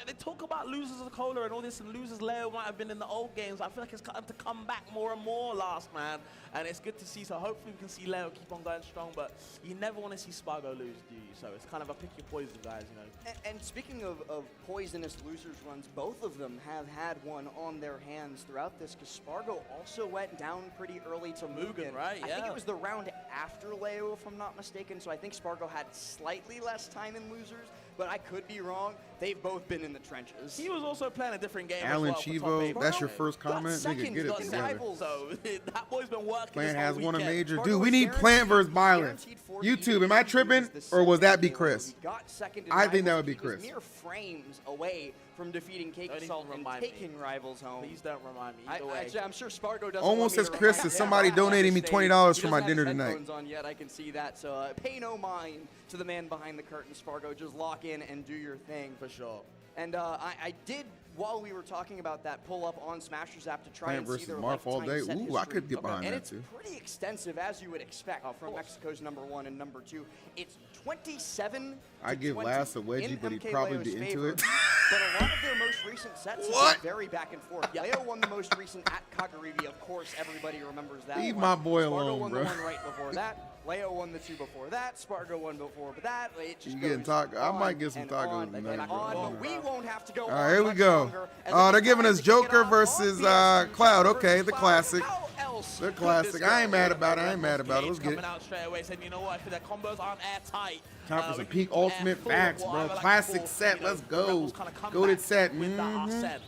they talk about losers of Kola and all this, and losers Leo might have been in the old games. I feel like it's starting to come back more and more, last man, and it's good to see. So hopefully we can see Leo keep on going strong, but you never want to see Spargo lose, do you? So it's kind of a pick your poison, guys, you know. And speaking of poisonous losers runs, both of them have had one on their hands throughout this, because Spargo also went down pretty early to Mugen, right? I think Yeah. it was the round after Leo, if I'm not mistaken, so I think Spargo had slightly less time in losers, but I could be wrong. They've both been in the trenches. He was also playing a different game Alan as well. Chivo, that's your first comment? Nigga, get it got together. rivals. So that boy's been working. Plant this has whole won a weekend. major. Spargo Dude, we was need Plant versus Violent. guaranteed 40 YouTube, am I tripping? He was the Or was that second be in Chris? He got second in I think that Rivals. would be He was Chris. mere frames away from defeating Cake Don't even Assault and remind me. taking Rivals home. Please don't remind me. Either way. Actually, I'm sure Spargo doesn't Almost want as me to Chris remind as him. somebody Yeah, donating me he $20 doesn't for my have dinner his tonight. headphones on yet, I can see that. So pay no mind to the man behind the curtain, Spargo. Just lock in and do your thing. For sure. And I did, while we were talking about that, pull up on Smasher's app to try Plant and see versus their Marth all lifetime day. set Ooh, I history. could get behind and that it's too. pretty extensive, as you would expect, from Mexico's number 1 and number 2. It's 27 I to give 20 Lass a wedgie, in but he'd MK probably Leo's be into favor. it. But a lot of their most recent sets have What? been very back and forth. Leo won the most recent at Kagaribi, of course, everybody remembers that. Leave one. my boy Spargo alone, won bro. the one right before that. Leo won the 2 before that. Spargo won before that. It just You getting goes taco? I on might get some and tacos on tonight, and bro. on, but we won't have to go All on right, here we much go. longer, as Oh, it they're is giving time us to kick it Joker off versus on PS2, Cloud. Joker Okay, versus the Cloud. classic. How else The could classic. this I ain't go? mad about it. I ain't mad about it. Let's get it. Coming out straight away saying, you know what, I feel their combos aren't airtight. Time for We some can peak go air ultimate full, facts, whatever, bro. like Classic full, set. you know, Let's go. Rebels kinda come Goated back set. With that Arsene.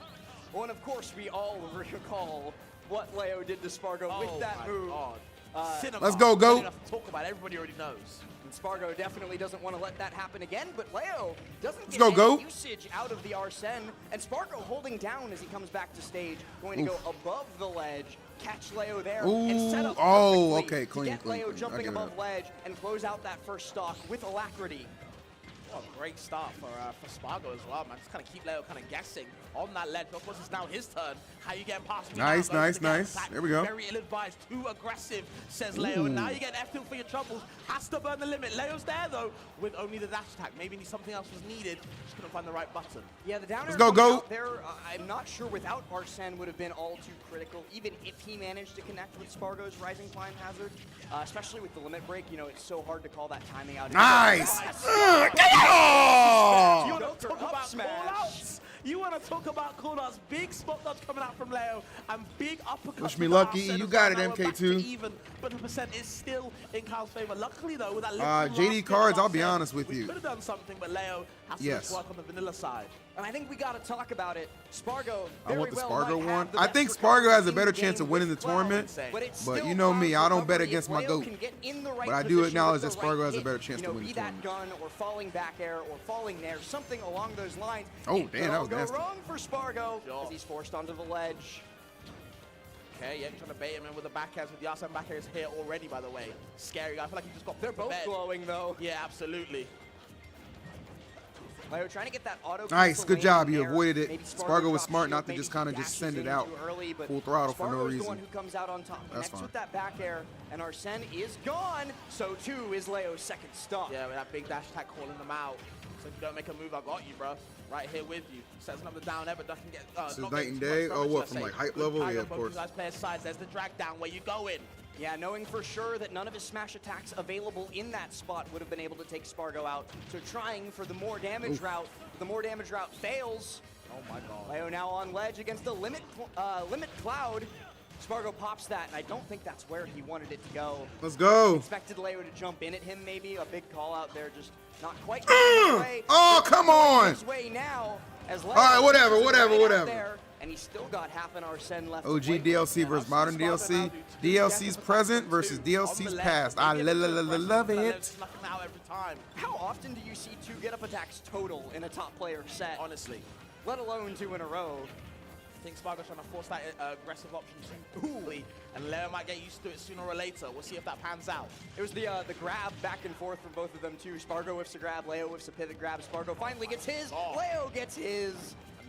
Well, and of course, we all recall what Leo did to Spargo with that my move. God. Cinema. Let's go, Don't go. enough to talk about. Everybody already knows. And Spargo definitely doesn't want to let that happen again, but Leo doesn't get go, any go. usage out of the Arsene, and Spargo holding down as he comes back to stage, going to go above the ledge, catch Leo there, and set up Oh, perfectly okay, clean, to get clean, Leo clean. I jumping give it above up. ledge and close out that first stock with alacrity. What a great start for Spargo as well, man. Just kind of keep Leo kind of guessing on that ledge. Of course, it's now his turn. How you getting past me Nice, now? nice, Goes to get nice. attacked. There we go. Very ill-advised. Too aggressive, says Leo. And now you're getting F2 for your troubles. Has to burn the limit. Leo's there, though, with only the dash attack. Maybe something else was needed. Just couldn't find the right button. Yeah, the down air go, coming go. out there, I'm not sure without Arsene would have been all too critical, even if he managed to connect with Spargo's Rising Climb Hazard, especially with the limit break. You know, it's so hard to call that timing out. Nice. You want to Joker talk up about smash. call-outs? You want to talk about call-outs? Big spot dodge coming out from Leo and big uppercut. Wish me lucky. You got it, MK2. Even, but the percent is still in Kyle's favor. Luckily, though, with that JD cards, I'll be honest with we you. could have done something, but Leo has to Yes. work on the vanilla side. And I think we got to talk about it. Spargo, I want the very well Spargo might one. have the I best think recovery Spargo has a in better the chance game of winning the with Cloud, tournament. but it's But still you know me, I don't bet recovery. against If my Leo GOAT. can get in the right But I do position acknowledge with that the right Spargo has a hit, better chance you to know, win be the that gun or falling back air or falling there, something along those lines. Oh, It damn, could that all was go nasty. wrong for Spargo Sure. as he's forced onto the ledge. Okay, yeah, trying to bait him in with the back airs, with the outside back airs here already, by the way. Scary guy. I feel like he just got They're put to both bed. glowing though. Yeah, absolutely. Leo trying to get that auto. Nice, cancel good lane job. You there. avoided it. Maybe Spargo was drops smart shield, not to maybe just kind of he just send dashes it in out too early, but full throttle for no Spargo's the reason. one who comes out on top. That's Connects fine. with that back air, and Arsene is gone. So too is Leo's second stop. Yeah, with that big dash attack calling them out. So if you don't make a move, I got you, bro. Right here with you. Sets another down there, but doesn't get. This is not night getting and too much day? damage, Oh, what, let's from, say. like, height Good level? carry Yeah, on of both course. you guys' players' sides. There's the drag down. Where you going? Yeah, knowing for sure that none of his smash attacks available in that spot would have been able to take Spargo out. So trying for the more damage route. The more damage route fails. Oh my god. Leo now on ledge against the limit cloud. Spargo pops that, and I don't think that's where he wanted it to go. Let's go. Expected Leo to jump in at him, maybe. A big call out there, just not quite his way. Oh, come on. His way now, as Leo All right, whatever, pushes whatever, right out whatever. there, and he's still got half an Arsene left. to OG play with. DLC versus modern DLC. DLC's present versus DLC's past. I love it. Snuck him out every time. How often do you see 2 get-up attacks total in a top player set, Honestly. let alone 2 in a row? I think Spargo's trying to force that aggressive option too early, and Leo might get used to it sooner or later. We'll see if that pans out. It was the grab back and forth from both of them too. Spargo whiffs a grab, Leo whiffs a pivot grab. Spargo finally gets his. Oh. Leo gets his.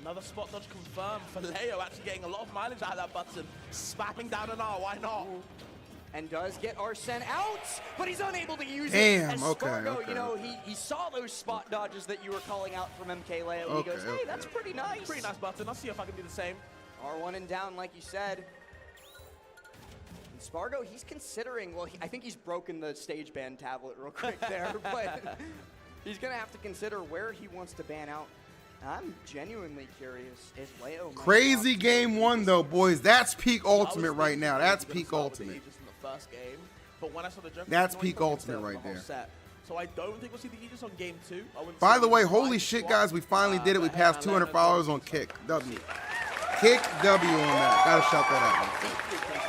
Another spot dodge confirmed for Leo, actually getting a lot of mileage out of that button. Spamming down an R, why not? And does get Arsene out, but he's unable to use Damn, it. As okay, Spargo, okay. you know, he saw those spot dodges that you were calling out from Mkleo. Okay, He goes, hey, okay. that's pretty nice. Pretty nice button. I'll see if I can do the same. R1 and down, like you said. And Spargo, he's considering, well, I think he's broken the stage ban tablet real quick there, but he's going to have to consider where he wants to ban out. I'm genuinely curious if Leo might Crazy opt- game 1 though, boys. That's peak ultimate right now. That's peak ultimate. Just in the first game, but when I saw the Joker, That's I peak thought ultimate the right whole there. set. So I don't think we'll see the Aegis on game 2. I wouldn't By say the way, it's holy fine shit, swap. guys. We finally did it. We But passed hey, 200 man, followers on Kick. W. Kick W on that. Gotta shout that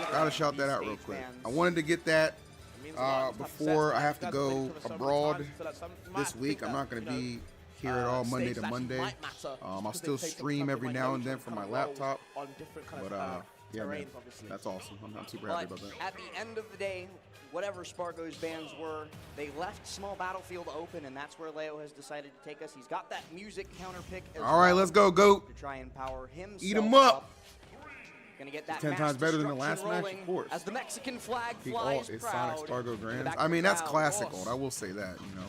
out. Gotta shout that out real quick. I wanted to get that it means a lot. before I have to Guys go played each other so many abroad times, so that some might this week. think I'm that, not gonna you know, be here at all Monday states to actually Monday. might matter I'll because still they've taken stream something every like now and Asian then from my kind of roles laptop. on different kind But of yeah, man, terrains, obviously. that's awesome. I'm super happy But about that. at the end of the day, whatever Spargo's bans were, they left small battlefield open, and that's where Leo has decided to take us. He's got that music counter pick as All right, well let's go, GOAT. to try and power himself Eat 'em up. Gonna get that 10 mass times better than the destruction last match, rolling of course. As the Mexican flag Peak flies alt is proud. Sonix Spargo in the Grands. back I of mean, the that's crowd. classic alt. I will say that, you know,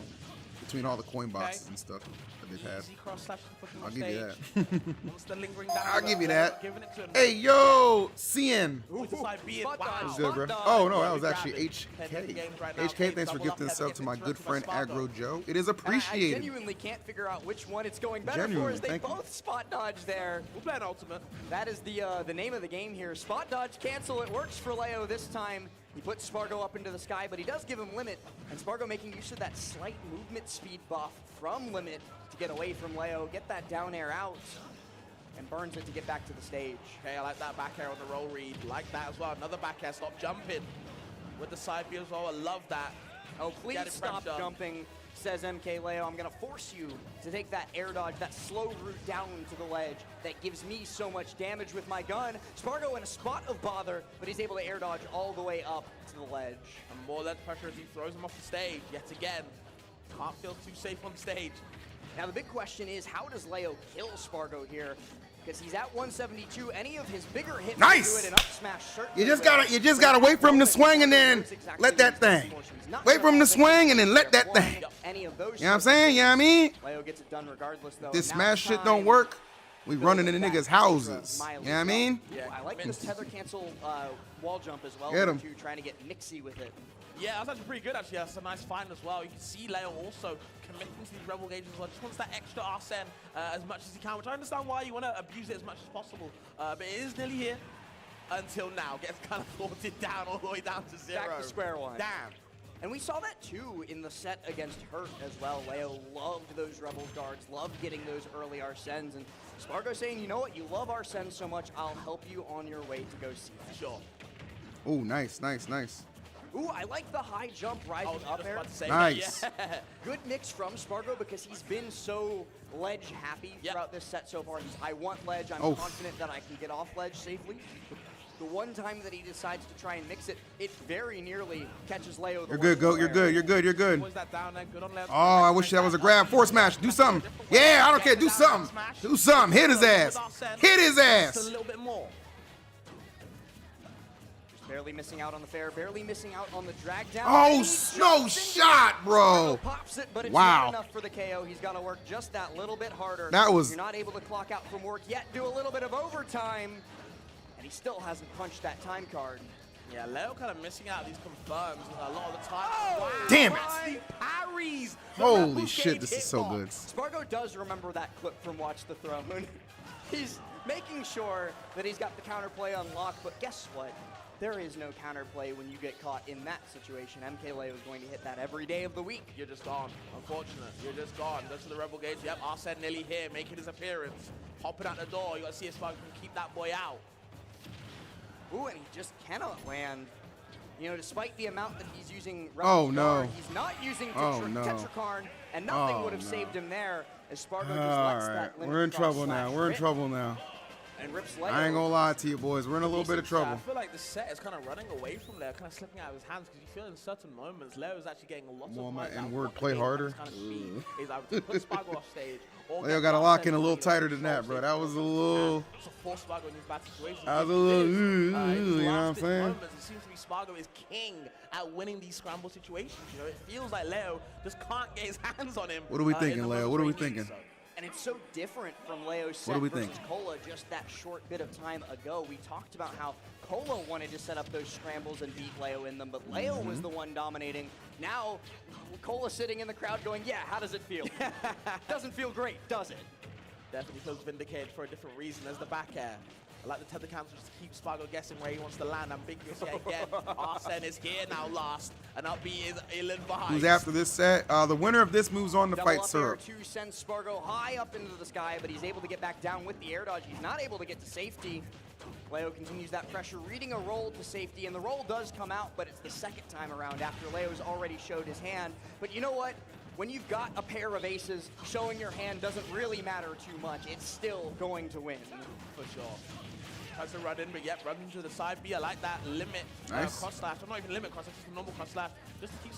between all the coin boxes and stuff that they've had. Easy cross slash flipping I'll on give you stage. that. Once the lingering down, I'll give you that. giving it to him. Hey, yo, CN. Ooh, decide be it. Spot Wow. dodge, What's good, bro? spot Oh, dodge. no, that was Yeah, actually we HK. grabbed it. 10 games right now. HK, thanks for Double up gifting has sub to to my get good friend interrupted by Aggro Spargo. Joe. It is I appreciated. genuinely can't figure out which one it's going better for Genuinely, as they thank you. both spot dodge there. We're playing Ultimate. That is the name of the game here. Spot dodge cancel. It works for Leo this time. He puts Spargo up into the sky, but he does give him limit. And Spargo making use of that slight movement speed buff from limit to get away from Leo, get that down air out, and burns it to get back to the stage. Okay, I like that back air on the roll read. Like that as well. Another back air. Stop jumping with the side view as well. I love that. Oh, please Get it stop pressure. jumping, says Mkleo. I'm going to force you to take that air dodge, that slow route down to the ledge that gives me so much damage with my gun. Spargo in a spot of bother, but he's able to air dodge all the way up to the ledge. And more ledge pressure as he throws him off the stage yet again. Can't feel too safe on stage. Now the big question is, how does Leo kill Spargo here? Because he's at 172. Any of his bigger hits Nice! do it, and up smash certainly You just will. gotta wait for him to swing and then let that thing. Wait for him to swing and then let that thing. Any of those You know what I'm saying? You know what I mean? Leo gets it done regardless, though. This And now smash shit time don't work. We to running go in the back niggas' extra houses. You know miles what I mean? up. I like this tether cancel wall jump as well. Get him. Too, trying to get mixy with it. Yeah, that's actually pretty good, actually. That's a nice find as well. You can see Leo also committing to these rebel gauges as well. Just wants that extra Arsene as much as he can, which I understand why you want to abuse it as much as possible. But it is nearly here until now. Gets kind of thwarted down all the way down to 0. Back to square one. Damn. And we saw that too in the set against Hurt as well. Leo loved those Rebel guards, loved getting those early Arsens. And Spargo saying, you know what, you love Arsene so much, I'll help you on your way to go see that. Sure. Oh, nice, nice, nice. Ooh, I like the high jump I rising was up just air. about to say Nice. that. Yeah. Good mix from Spargo because he's been so ledge happy Yep. throughout this set so far. I want ledge, I'm Oh. confident that I can get off ledge safely. The one time that he decides to try and mix it, it very nearly catches Leo. You're good, GOAT. You're good. You're good. You're good. Was that down there? Good on Leo. Oh, I wish that was a grab. Force smash. Do something. Yeah, I don't care. Do something. Do something. Hit his ass. Hit his Just a ass. little bit more. Just barely missing out on the fair, barely missing out on the drag down. Oh, And he no jumps into shot, it. bro. Spargo pops it, but it's Wow. not enough for the KO. He's got to work just that little bit harder. That was- You're not able to clock out from work yet. Do a little bit of overtime, and he still hasn't punched that time card. Yeah, Leo kind of missing out these confirms a lot of the time. Oh, wow. Damn it. The parries. The Holy Rebels shit, gauge this is so hitbox. good. Spargo does remember that clip from Watch the Throne. He's making sure that he's got the counterplay unlocked, but guess what? There is no counterplay when you get caught in that situation. Mkleo is going to hit that every day of the week. You're just gone. Unfortunate. You're just gone. Go to the Rebel Gauge. Yep, Arsene nearly here, making his appearance. Hopping out the door. You got to see if Spargo can keep that boy out. Ooh, and he just cannot land. You know, despite the amount that he's using Oh, no. Guard, he's not using Oh, no. Tetrakarn, and nothing Oh, would have no. saved him there as Spargo just All lets right, that limit we're in cross trouble now. slash We're in rip, trouble now. and rips Leo. I ain't gonna lie to you, boys. We're in a little bit of trouble. I feel like the set is kind of running away from Leo, kind of slipping out of his hands, because you feel in certain moments Leo is actually getting a lot More of my points out N-word, what the play game harder. Kind of speed is either to put Spargo off stage. Or Leo get got to Arsene lock in a to little lead tighter on than the that, bro. That stage was a to little. to force Spargo in these bad situations. That was a It little, is, you in know what I'm last saying? moments, it seems to be Spargo is king at winning these scramble situations. You know, it feels like Leo just can't get his hands on him. What are we in thinking, the Leo? moments What are where we he needs thinking? so. And it's so different from Leo's set What do we versus think? Kola just that short bit of time ago. We talked about how Kola wanted to set up those scrambles and beat Leo in them, but Leo was the one dominating. Now, Kola sitting in the crowd going, yeah, how does it feel? Doesn't feel great, does it? Definitely feels vindicated for a different reason as the back air. I like the tether counter just to keep Spargo guessing where he wants to land. Ambiguous yet again. Arsene is here now last. And upbeat is Ilan behind. Who's after this set? The winner of this moves on to Double fight up air Syrup. 2 sends Spargo high up into the sky, but he's able to get back down with the air dodge. He's not able to get to safety. Leo continues that pressure, reading a roll to safety, and the roll does come out, but it's the second time around after Leo's already showed his hand. But you know what? When you've got a pair of aces, showing your hand doesn't really matter too much. It's still going to win. For sure. Tries to run in, but yep, run into the side B. I like that limit Nice. cross slash. I'm not even limit cross slash, just a normal cross slash. Just to keep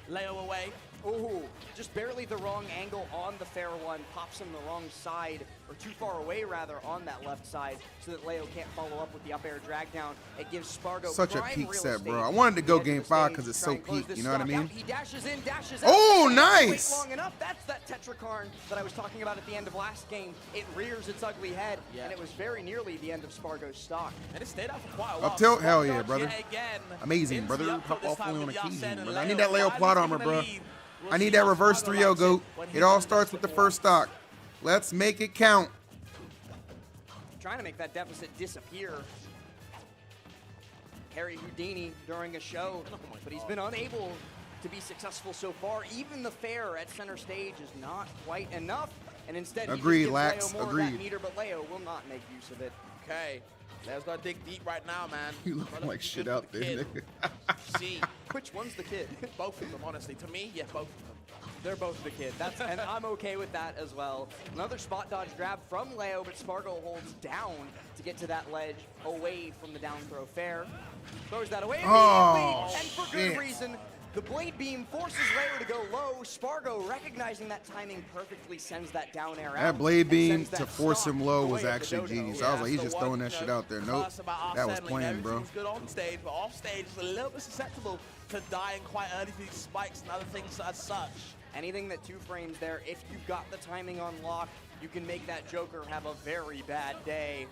Leo away. Ooh, just barely the wrong angle on the fair one, pops him the wrong side, or too far away rather, on that left side, so that Leo can't follow up with the up air drag down. It gives Spargo Such a prime peak real set, bro. estate I wanted to go at the edge game of the 5 stage because it's to so try and close peak, this you know what I stock mean? out. He dashes in, dashes Oh, out. nice! Wait long enough. That's that Tetrakarn that I was talking about at the end of last game. It rears its ugly head, Yeah. and it was very nearly the end of Spargo's stock. And it stayed out for quite a while. Up tilt? Spargo Hell yeah, brother. yet again Amazing, into brother. the up tilt Hop this off time only on with the occasion, Arsene and brother. I need that Leo Leo plot finally armor, taking the bro. lead. We'll I see need that how reverse Spargo 3-0 likes goat. when It he's all in starts with the support. first stock. Let's make it count. Trying to make that deficit disappear. Harry Houdini during a show, but he's been unable to be successful so far. Even the fair at center stage is not quite enough, and instead he Agreed, just gives Lax, Leo more of agreed. that meter, but Leo will not make use of it. Okay. Leo's got to dig deep right now, man. You look Gotta like be shit good out for there, the nigga. kid. See, Which one's the kid? both of them, honestly. To me, yeah, both of them. They're both the kid. That's and I'm okay with that as well. Another spot dodge grab from Leo, but Spargo holds down to get to that ledge away from the down throw fair. Throws that away immediately, Oh, and for shit. good reason. The blade beam forces Leo to go low. Spargo, recognizing that timing perfectly, sends that down air out. That blade and beam sends to that force stock him low away was at the actually dodo. genius. I was like, he's so just one, throwing that you shit know, out there. Nope. curse about That was Arsene, planned, bro. everything's good on stage, but off stage is a little bit susceptible to dying quite early to these spikes and other things as such. Anything that 2 frames there, if you've got the timing on lock, you can make that Joker have a very bad day.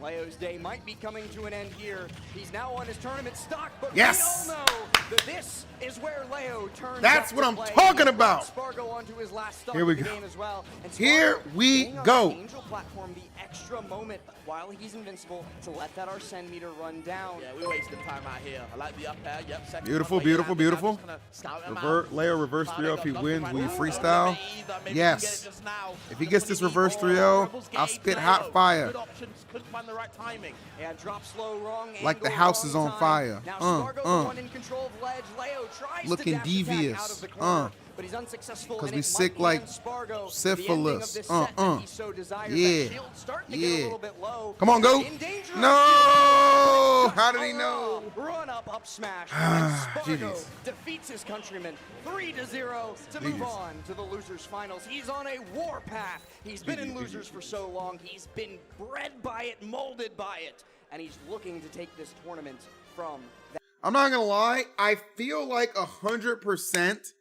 Leo's day might be coming to an end here. He's now on his tournament stock, but Yes! we all know that this is where Leo turns That's up what to I'm play. talking He brought about. Spargo onto his last stock Here we of the go. game as well. And Here Spargo we staying on go. the Angel platform the extra moment while he's invincible to let that Arsene meter run down. Yeah, we wasted time out here. I like the up air. Yep, second Beautiful, one, beautiful, but yeah, beautiful. I'm just gonna scout him Revert, out. Leo reverse Finally 3-0 if he got wins. nothing Will you right now. freestyle? Maybe he can get it Yes. just now. If he gets this That's what reverse he needs. 3-0, Rebels I'll gauge spit Leo. hot fire. Good options, couldn't find the right timing. Yeah, drop slow, wrong Like the angle, house is wrong on time. fire. Now Spargo, the uh. one in control of ledge. Leo tries Looking to dash attack devious. out of the corner, but he's unsuccessful. 'Cause and we it sick might like land Spargo the ending syphilis. of this set that he so desires. That shield's starting to get a Yeah. little bit low. Come on, go. In danger. No! Just How did he a know? Run up smash. And Spargo Genius. defeats his countrymen 3-0 to move Genius. on to the losers finals. He's on a war path. He's been in Genius, losers for so long. He's been bred by it, molded by it, and he's looking to take this tournament from that. I'm not gonna lie, I feel like 100%.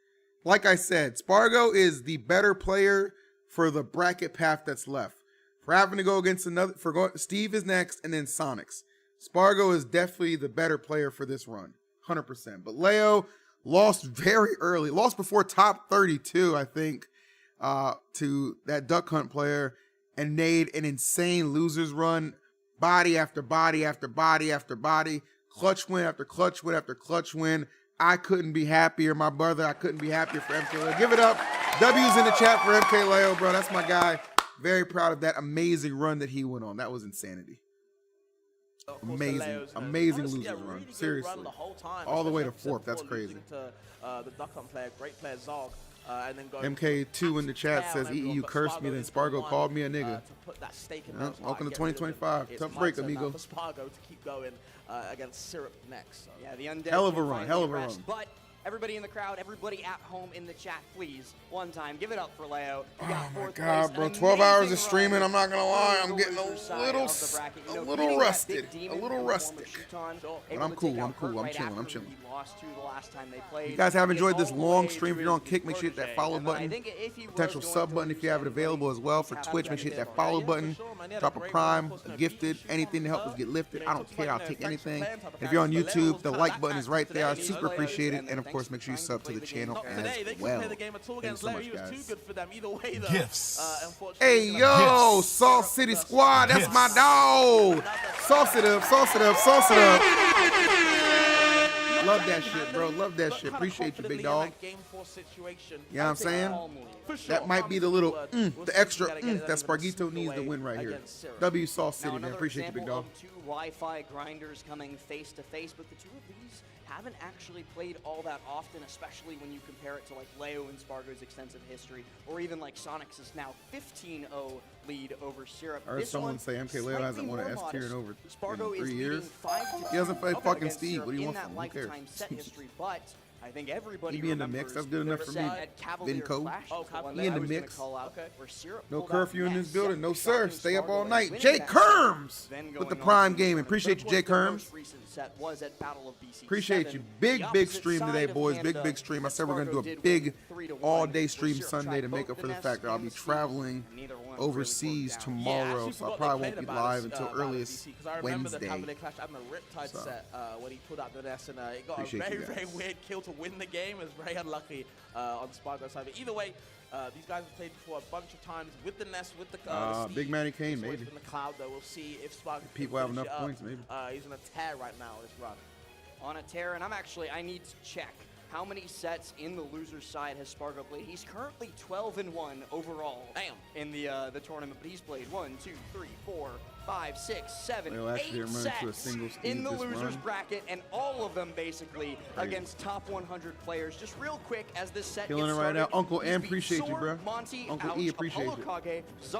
Like I said, Spargo is the better player for the bracket path that's left. For having to go against another, Steve is next, and then Sonix. Spargo is definitely the better player for this run, 100%. But Leo lost very early, lost before top 32, I think, to that Duck Hunt player, and made an insane losers run, body after body after body after body, clutch win after clutch win after clutch win. I couldn't be happier, my brother. I couldn't be happier for Mkleo. Give it up. W's in the chat for Mkleo, bro. That's my guy. Very proud of that amazing run that he went on. That was insanity. Amazing losers run. Seriously. All the way to fourth. That's crazy. The Duck Hunt player, great player Zog. And then MK2 in the chat says, you cursed me, then Spargo called me a nigga. Welcome to 2025. Tough break, amigo. Spargo to keep going against Syrup next. Yeah, the undead. Hell of a run. Hell of a run. But everybody in the crowd, everybody at home in the chat, please, one time, give it up for Leo. Oh my God, bro. 12 hours of streaming, I'm not going to lie. I'm getting a little rusted. A little rustic. But I'm cool. I'm cool. I'm chilling. I'm chilling. If you guys have enjoyed this long stream, if you're on Kick, make sure you hit that follow button. Potential sub button if you have it available as well. For Twitch, make sure you hit that follow button. Drop a prime, a gifted, anything to help us get lifted. I don't care. I'll take anything. And if you're on YouTube, the like button is right there. I super appreciate it. And of course, make sure you sub to the channel as well. Thanks so much, guys. Hey, yo, Salt City Squad. That's my dog. Sauce it up, sauce it up, sauce it up. Love that shit, bro. Love that shit. Appreciate you, big dog. You know what I'm saying? That might be the little, the extra that Spargo needs to win right here. W Sauce City, man. Appreciate you, big dog. Two Wi-Fi grinders coming face to face, but the two of these haven't actually played all that often, especially when you compare it to like Leo and Spargo's extensive history, or even like Sonix's now 15-0 lead over Syrup. I heard someone say Mkleo hasn't won an S tier in over 3 years. He hasn't played fucking Steve. What do you want from him? Who cares? But I think everybody he be in the mix. That's good enough for me. Vinco. He in the mix. No curfew in this building. No, sir. Stay up all night. Jay Kerms with the prime game. Appreciate you, Jay Kerms. Appreciate you. Big stream today, boys. Big stream. I said we're going to do a big all-day stream Sunday to make up for the fact that I'll be traveling overseas tomorrow, so I probably won't be live until earliest Wednesday. So, appreciate you guys. Very weird kill to win the game. It was very unlucky on Spargo's side. But either way, these guys have played before a bunch of times with the Nest, with the Big Manny Kane, maybe. In the cloud, though, we'll see if Spargo people have enough points, maybe. He's on a tear right now. This run. On a tear, and I need to check how many sets in the loser's side has Spargo played. He's currently 12-1 overall. Damn. In the tournament, but he's played 1, 2, 3, 4, 5, 6, 7, 8 sets in the loser's bracket, and all of them basically against top 100 players. Just real quick, as this set killing gets it right started, now. Uncle M, appreciate you, bro. Uncle E, appreciate you.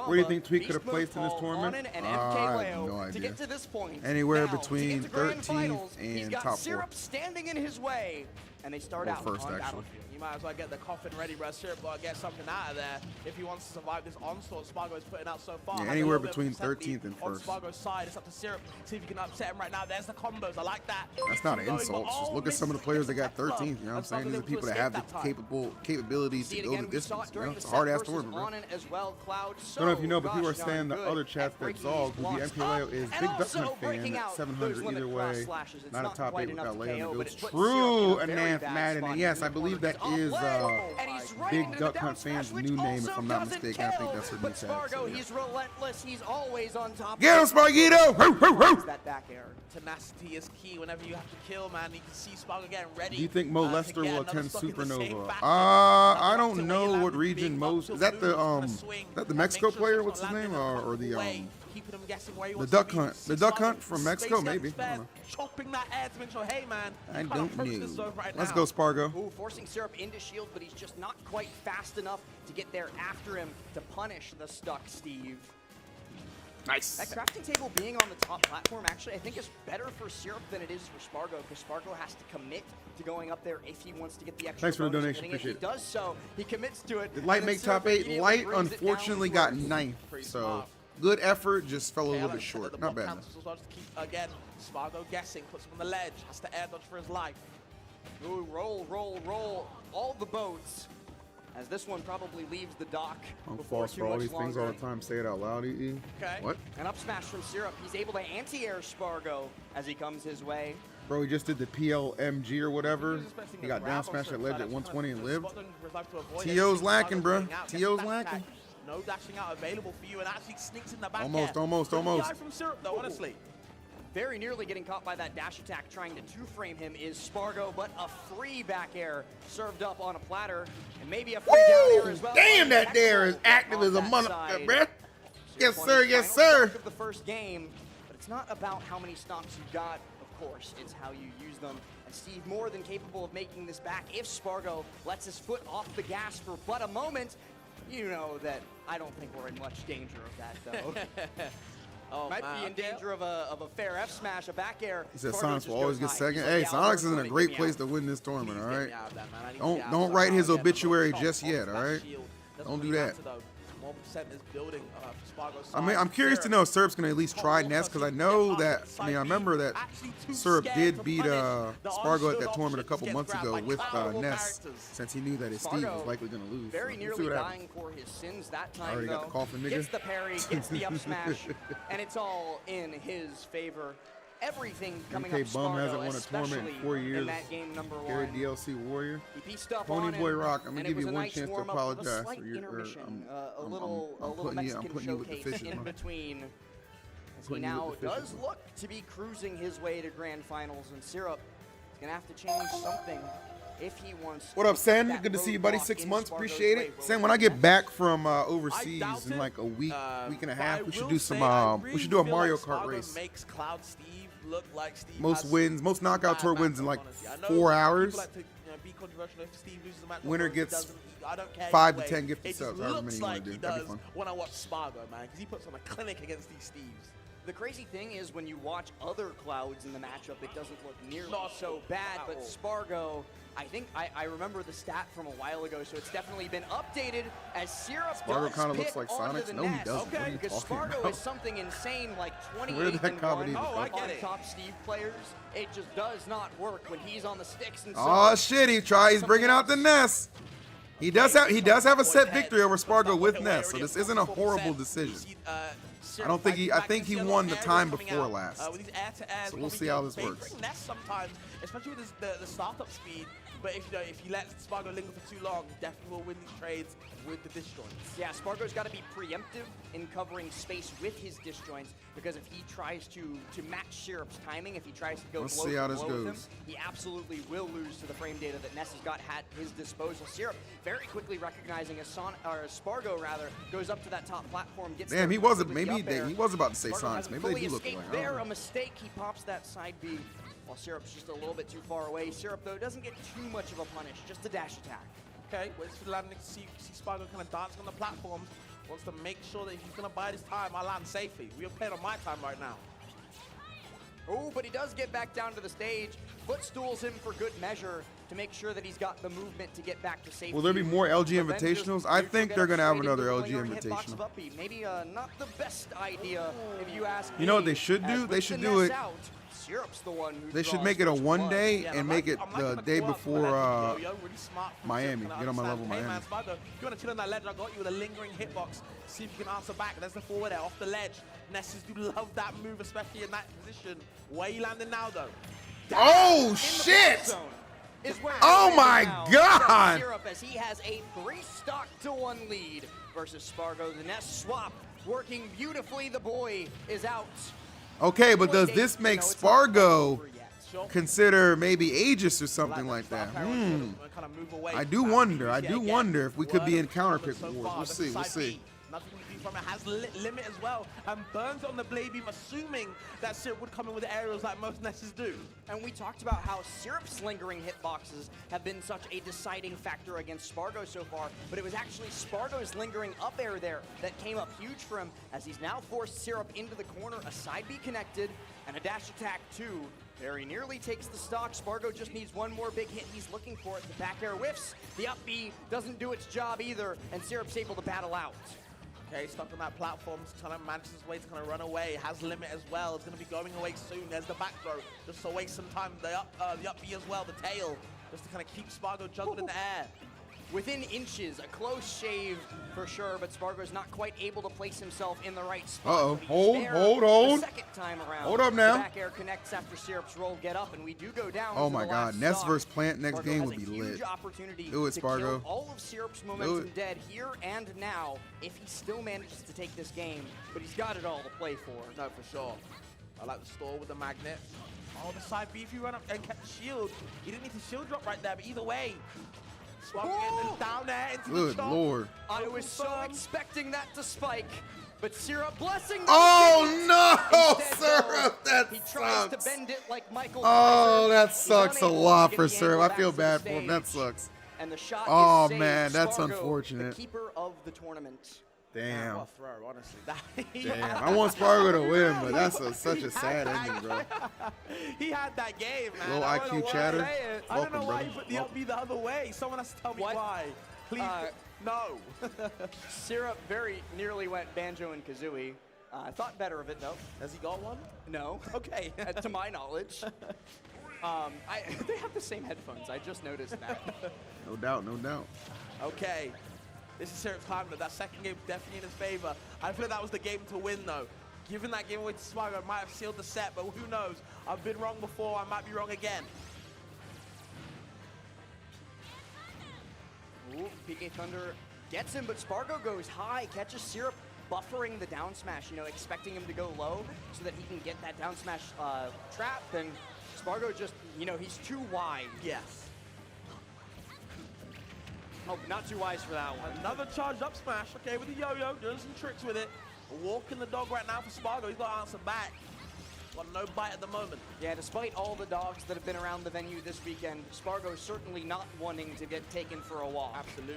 Where do you think Tweet could have placed in this tournament? And I have no idea. to get to this point. Anywhere now, between 13th and top 4. Syrup standing in his way, and they start out first, on actually. Battlefield. You might as well get the coffin ready, bro. Syrup got to get something out of there if he wants to survive this onslaught Spargo is putting out so far. Yeah, anywhere between 13th and 1st. On Spargo's side, it's up to Syrup. See if you can upset him right now. There's the combos. I like that. That's not an insult. Just look at some of the players that got 13th. You know what I'm saying? These are people that have the capabilities to go the distance. You know, it's a hard ass tournament, bro. Don't know if you know, but people are saying the other chats that Zog, who beat Mkleo, is big Duck Hunt fan at 700 either way. Not a top 8 without Leo. It's true, Ananth Madden. And yes, I believe that is Big Duck Hunt fan's new name, if I'm not mistaken. I think that's her new tag. So, yeah. He's relentless. He's always on top. Get him, Spargo! That back air. Tenacity is key whenever you have to kill, man. You can see Spargo getting ready. Do you think Mo Lester will attend Supernova? I don't know what region Mo's. Is that the Mexico player? What's his name? Or the Duck Hunt? The Duck Hunt from Mexico, maybe. I don't know. Chopping that air to make sure, hey man, I don't know. Let's go, Spargo. Ooh, forcing Syrup into shield, but he's just not quite fast enough to get there after him to punish the stuck Steve. Nice. That crafting table being on the top platform actually I think is better for Syrup than it is for Spargo, because Spargo has to commit to going up there if he wants to get the extra. Thanks for the donation, appreciate it. He does so, he commits to it. Did Light make top 8? Light unfortunately got 9th, so good effort, just fell a little bit short. Not bad. Again, Spargo guessing, puts him on the ledge, has to air dodge for his life. Ooh, roll. All the boats as this one probably leaves the dock I'm before false too for all much these things all longer. the time. Say it out loud, EE. Okay. What? An up smash from Syrup. He's able to anti-air Spargo as he comes his way. Bro, he just did the PLMG or whatever. He got down smash at ledge at 120 and lived. TO's lacking, bro. TO's lacking. No dashing out available for you, and actually sneaks in the back. Almost, air. almost, Good almost. guy from Syrup, though, honestly. Very nearly getting caught by that dash attack. Trying to two-frame him is Spargo, but a free back air served up on a platter. And maybe a free down air as well. Damn, that dare is Excellent active on as a that motherfucker, side. bruh. Yes, On sir, his yes, final sir. stock of the first game, but it's not about how many stocks you got, of course. It's how you use them. And Steve more than capable of making this back if Spargo lets his foot off the gas for but a moment. You know that I don't think we're in much danger of that, though. Oh, Might man. be in danger of a fair F smash, a back air. He said Spargo Sonix just will always goes get high. second. He's Hey, like, yeah, Sonix is in a get great me place out. to win this tournament, all Please get right? me out of that, man. I need to get out Don't somehow write his and get obituary the just top yet, off all that right? shield. Doesn't Don't do really that. matter, though. More percent is building for Spargo's I mean, side. I'm curious to know if Syrup's gonna at least try Ness because I know that. I mean, I remember that Syrup did beat Spargo at that tournament a couple months ago with Ness, since he knew that his Steve was likely gonna lose. Very So, nearly we'll see what happens. dying for his sins that time, Already though. got the coffin, nigga. Gets the parry, gets the up smash, and it's all in his favor. Everything coming MK up Bum Spargo, hasn't won a tournament in especially 4 years. in that game number Gary one. DLC Warrior. He pieced up Pony on Boy him, Rock, I'm gonna and give it was you a one nice chance to warm-up with a apologize slight for your. intermission, a I'm little putting you- I'm Mexican putting you with the showcase fishes, in man. between. As he Putting you now with the fishes, does man. look to be cruising his way to grand finals, and Syrup is gonna have to change something if he wants. What up, Sen? that Good to see you, buddy. roadblock 6 in months. Spargo's Appreciate way. it. Sen, when I get back from overseas doubt in it. like a week, week and a But half, I we should will do say some. I We really should do a feel Mario like Kart Spargo race. makes Cloud Steve look like Steve Most has wins, most knockout tour bad wins in matchups, like honestly. I know 4 people hours. like to, be controversial if Steve loses a match. Winner or he gets doesn't. I don't care 5 to either 10 way. gifted It subs, just however looks many you wanna like do. he That'd be does fun. when I watch Spargo, man, because he puts on a clinic against these Steves. The crazy thing is when you watch other Clouds in the matchup, it doesn't look nearly Not so bad, at but all. Spargo, I think I remember the stat from a while ago, so it's definitely been updated as Syrup Spargo does kinda looks pit like onto Sonix. the No, he nest. doesn't. What are you Because talking Spargo about? is something insane, like Where did 28 that and comedy 1 Oh, I come get on it. top Steve players. It just does not work when he's on the sticks. And so Oh shit! He's bringing out the Ness. He does have a set victory over Spargo with Ness, so this isn't a horrible decision. I think he won the time before last. So we'll see how this works. Ness sometimes, especially with the startup speed. But if he lets Spargo linger for too long, definitely will win these trades with the disjoints. Yeah, Spargo's got to be preemptive in covering space with his disjoints, because if he tries to match Syrup's timing, if he tries to go Let's blow see for how this blow with him, goes. he absolutely will lose to the frame data that Ness has got at his disposal. Syrup very quickly recognizing a Spargo rather goes up to that top platform, gets Damn, there he wasn't. with the Maybe up air. he was about to say Spargo Sonix. hasn't Maybe they fully do look escaped alike. I don't there, know. a mistake. He pops that side B. While Syrup's just a little bit too far away. Syrup, though, doesn't get too much of a punish, just a dash attack. Okay, waits for the landing to see Spargo kind of dancing on the platforms. Wants to make sure that if he's going to buy this time, I land safely. We are playing on my time right now. Oh, but he does get back down to the stage. Footstools him for good measure to make sure that he's got the movement to get back to safety. Will there be more LG But then just Invitationals? I neutral think get they're up gonna have straight another into LG the lingering hitbox Invitational. of up B. Maybe not the best idea if you ask You know what me, they should as do? with They the should do Ness it- out, Syrup's the one who They should draws make it a first 1 blood. day Yeah, and I'm make like- it I'm the liking day call out before from the legend, yo, really smart from Miami. Syrop, Get on my understand. level, Hey, Miami. man, Spargo, if you want to chill in that ledge, I got you with a lingering hitbox. See if you can answer back. There's the forward there off the ledge. Nessus do love that move, especially in that position. Where you landing now, though? Oh In the shit! blue zone is where Oh he my is now. God! Syrup, as he has a 3-stock-to-1 lead versus Spargo. The Nest swap working beautifully. The boy is out. Okay, but does this make Spargo Sure. consider maybe Aegis or something like that? Kind of move away. I do wonder. I do wonder if we could be in counter pick wars. We'll see. We'll see. Nothing to do from it. Has limit as well. And burns on the blade beam, assuming that Syrup would come in with aerials like most Nesses do. And we talked about how Syrup's lingering hitboxes have been such a deciding factor against Spargo so far, but it was actually Spargo's lingering up air there that came up huge for him, as he's now forced Syrup into the corner, a side B connected, and a dash attack too. Very nearly takes the stock. Spargo just needs one more big hit. He's looking for it. The back air whiffs. The up B doesn't do its job either, and Syrup's able to battle out. Okay, stuck on that platform, trying to manage his way to kind of run away. Has limit as well. It's going to be going away soon. There's the back throw, just to waste some time. The up B as well, the tail, just to kind of keep Spargo juggled in the air. within inches, a close shave for sure, but Spargo's not quite able to place himself in the right spot. Uh-oh. But he's Hold, there hold. The second time around. Hold up now. The back air connects after Syrup's roll get up, and we do go down. Oh to my the God, last Ness stock. versus Plant next Spargo game has would be a huge lit. opportunity Do it, to Spargo. kill all of Syrup's momentum it. dead here and now if he still manages to take this game, but he's got it all to play for. No, for sure. I like the stall with the magnet. Oh, the side B, if you run up and catch the shield. He didn't need to shield drop right there, but either way. Spargo getting down there into the Good chop. Lord. I was so expecting that to spike, but Syrup blessing. Oh no, Instead, Syrup, though, that he tries sucks. to bend it like Michael Oh, Kaiser. that He's sucks a unable to lot get for the Syrup. angle I feel back to bad the for him. That stage. sucks. And the shot Oh, is saved. man, that's Spargo, unfortunate. The keeper of the tournament. Damn. What a throw, honestly. Damn. I want Spargo to win, but that's such a sad ending, bro. He had that game, man. Little I don't know IQ why- chatter. I don't know Welcome, why brother. he put the up B the other way. Someone has to tell me What? why. Please, no. Syrup very nearly went Banjo and Kazooie. Thought better of it though. Has he got one? No. Okay. To my knowledge. They have the same headphones. I just noticed that. No doubt, no doubt. Okay. This is Syrup's time, but that second game definitely in his favor. I feel like that was the game to win, though. Giving that game away to Spargo might have sealed the set, but who knows? I've been wrong before. I might be wrong again. Ooh, PK Thunder gets him, but Spargo goes high, catches Syrup, buffering the down smash, you know, expecting him to go low so that he can get that down smash trap, and Spargo just, you know, he's too wide. Yes. Oh, not too wise for that one. Another charged up smash, okay, with the yo-yo, doing some tricks with it. Walking the dog right now for Spargo. He's got to answer back. Got no bite at the moment. Yeah, despite all the dogs that have been around the venue this weekend, Spargo's certainly not wanting to get taken for a walk. Absolutely.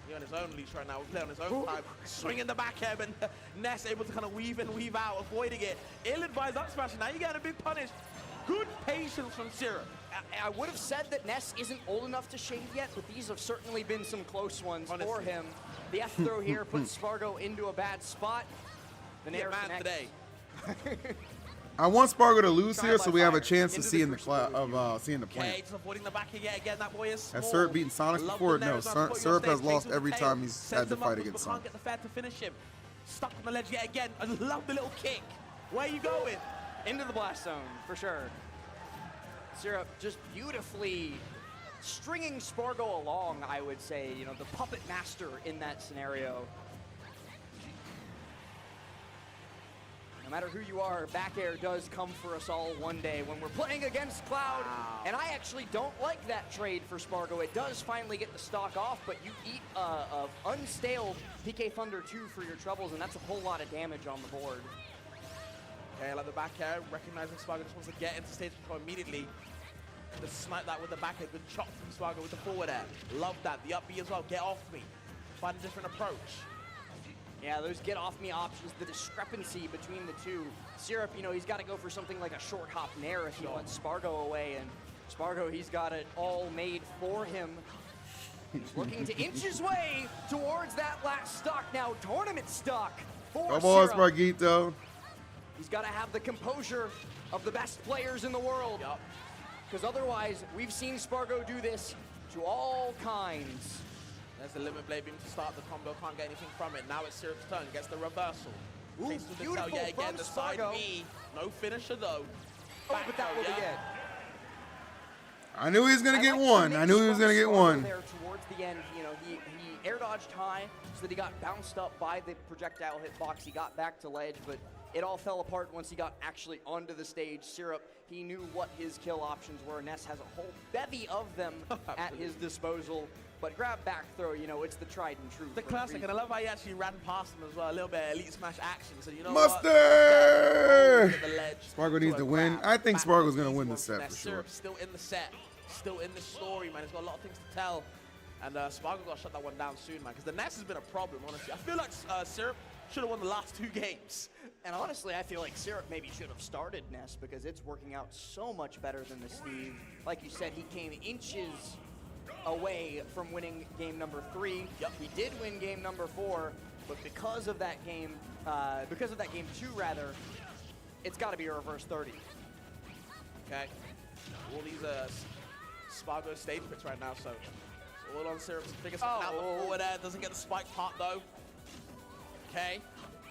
He's on his own leash right now. We're playing on his own time. Swinging the back air, but Ness able to kind of weave in, weave out, avoiding it. Ill-advised up smash, and now you're getting a big punish. Good patience from Syrup. I would have said that Ness isn't old enough to shave yet, but these have certainly been some close ones Honestly. for him. The F throw here puts Spargo into a bad spot. The Yeah, nair man, connects. today. I want Spargo to lose Trial here by so we have a fire. chance to Into see the in the crucible. seeing the Okay, plant. just avoiding the back again. That boy is small. Has Syrup beaten Sonix Love before? the No, nares, that's what Syrup your has stage lost takes with every the time tail. he's Sends had to him fight upwards, against but can't Sonix. get the fair to finish him. Stuck on the ledge yet again. I love the little kick. Where are you going? Into the blast zone, for sure. Syrup just beautifully stringing Spargo along, I would say. You know, the puppet master in that scenario. No matter who you are, back air does come for us all one day when we're playing against Cloud. Wow. And I actually don't like that trade for Spargo. It does finally get the stock off, but you eat of unstale PK Thunder 2 for your troubles, and that's a whole lot of damage on the board. Okay, like the back air, recognizing Spargo just wants to get into stage control immediately. Just snipe that with the back air, good chop from Spargo with the forward air. Love that, the up B as well, get off me. Find a different approach. Yeah, those get off me options, the discrepancy between the two. Syrup, you know, he's got to go for something like a short hop nair if he wants Spargo away, and Spargo, he's got it all made for him. He's looking to inch his way towards that last stock now, tournament stock for Come on, Syrup. Spargito. He's got to have the composure of the best players in the world. Yup. Because otherwise, we've seen Spargo do this to all kinds. There's the limit blade beam to start the combo, can't get anything from it. Now it's Syrup's turn, gets the reversal. Ooh, Takes with the tail beautiful yet again, from the side Spargo. B. No finisher though. Oh, Back but that throw, will be yeah. it. I knew he was gonna I get like the one. mix I knew he was from gonna get Spargo one. There towards the end, you know, he air dodged high so that he got bounced up by the projectile hitbox. He got back to ledge, but it all fell apart once he got actually onto the stage. Syrup, he knew what his kill options were. Ness has a whole bevy of them at his disposal. But grab back throw, you know, it's the tried and true. The for a classic, and I reason. love how he actually ran past him as well. A little bit of elite smash action. So you know Mustard! what? Get the ledge Spargo needs a to win. grab. I think Back Spargo's to gonna easy win the one set from for there. sure. Syrup's still in the set, still in the story, man. He's got a lot of things to tell. And Spargo got to shut that one down soon, man, because the Ness has been a problem, honestly. I feel like Syrup should have won the last 2 games. And honestly, I feel like Syrup maybe should have started Ness because it's working out so much better than the Steve. Like you said, he came inches away from winning game number 3. Yep. He did win game number 4, but because of that game 2 rather, it's got to be a reverse 30. Okay. All these Spargo stage picks right now, so All on Syrup to figure something out. The forward air doesn't get the spike part though. Okay.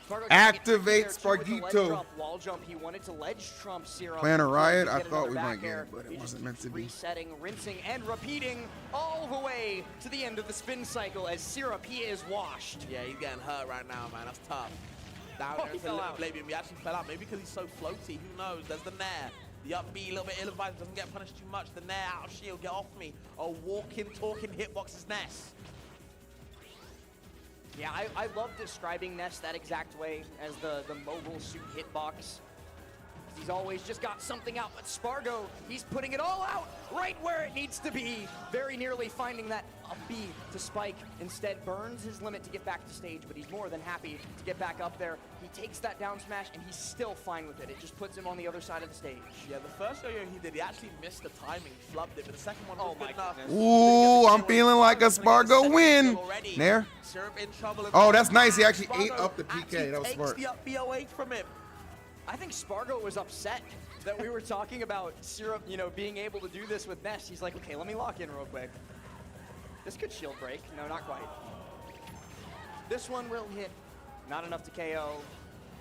Spargo Activate Spargo. Wall jump. He wanted to ledge trump Syrup. Plan a riot? I Get thought we another might back get air. it, but it He's wasn't just meant to be. Resetting, rinsing, and repeating all the way to the end of the spin cycle as Syrup, he is washed. Yeah, he's getting hurt right now, man. That's tough. Down there, he fell out. He actually fell out. Maybe because he's so floaty. Who knows? There's the Nair. The up B, a little bit ill-advised, doesn't get punished too much. The Nair out of shield, get off me. A walking, talking hitbox's Ness. Yeah, I love describing Ness that exact way as the mobile suit hitbox. He's always just got something out, but Spargo, he's putting it all out right where it needs to be. Very nearly finding that up B to spike. Instead, burns his limit to get back to stage, but he's more than happy to get back up there. He takes that down smash, and he's still fine with it. It just puts him on the other side of the stage. Yeah, the first yo-yo he did, he actually missed the timing, flubbed it, but the second one was good enough. Ooh, I'm feeling like a Spargo win. Nair. Syrup in trouble. Oh, that's nice. He actually ate Spargo up the PK. That was takes smart. the up B away from him. I think Spargo was upset that we were talking about Syrup, you know, being able to do this with Ness. He's like, okay, let me lock in real quick. This could shield break. No, not quite. This one will hit. Not enough to KO.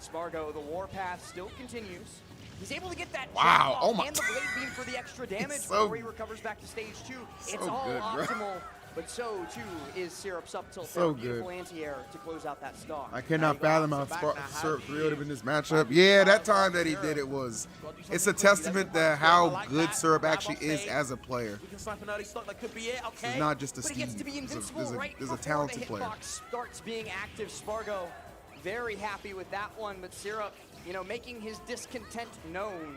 Spargo, the warpath still continues. He's able to get that wow. jump Oh my. and the blade beam for the extra damage so before he recovers back to stage 2. so It's all good, bro. optimal, but so too is Syrup's up tilt. So Beautiful good. anti-air to close out that stock. I cannot fathom how Syrup 3 would have been this matchup. Yeah, that time that he did it was. It's a testament to how good Syrup actually is as a player. We can snipe an early stock. That could be it. Okay. He's not just a But he gets Steve. to be invincible right There's a before talented the player. hitbox starts being active. Spargo very happy with that one, but Syrup, you know, making his discontent known.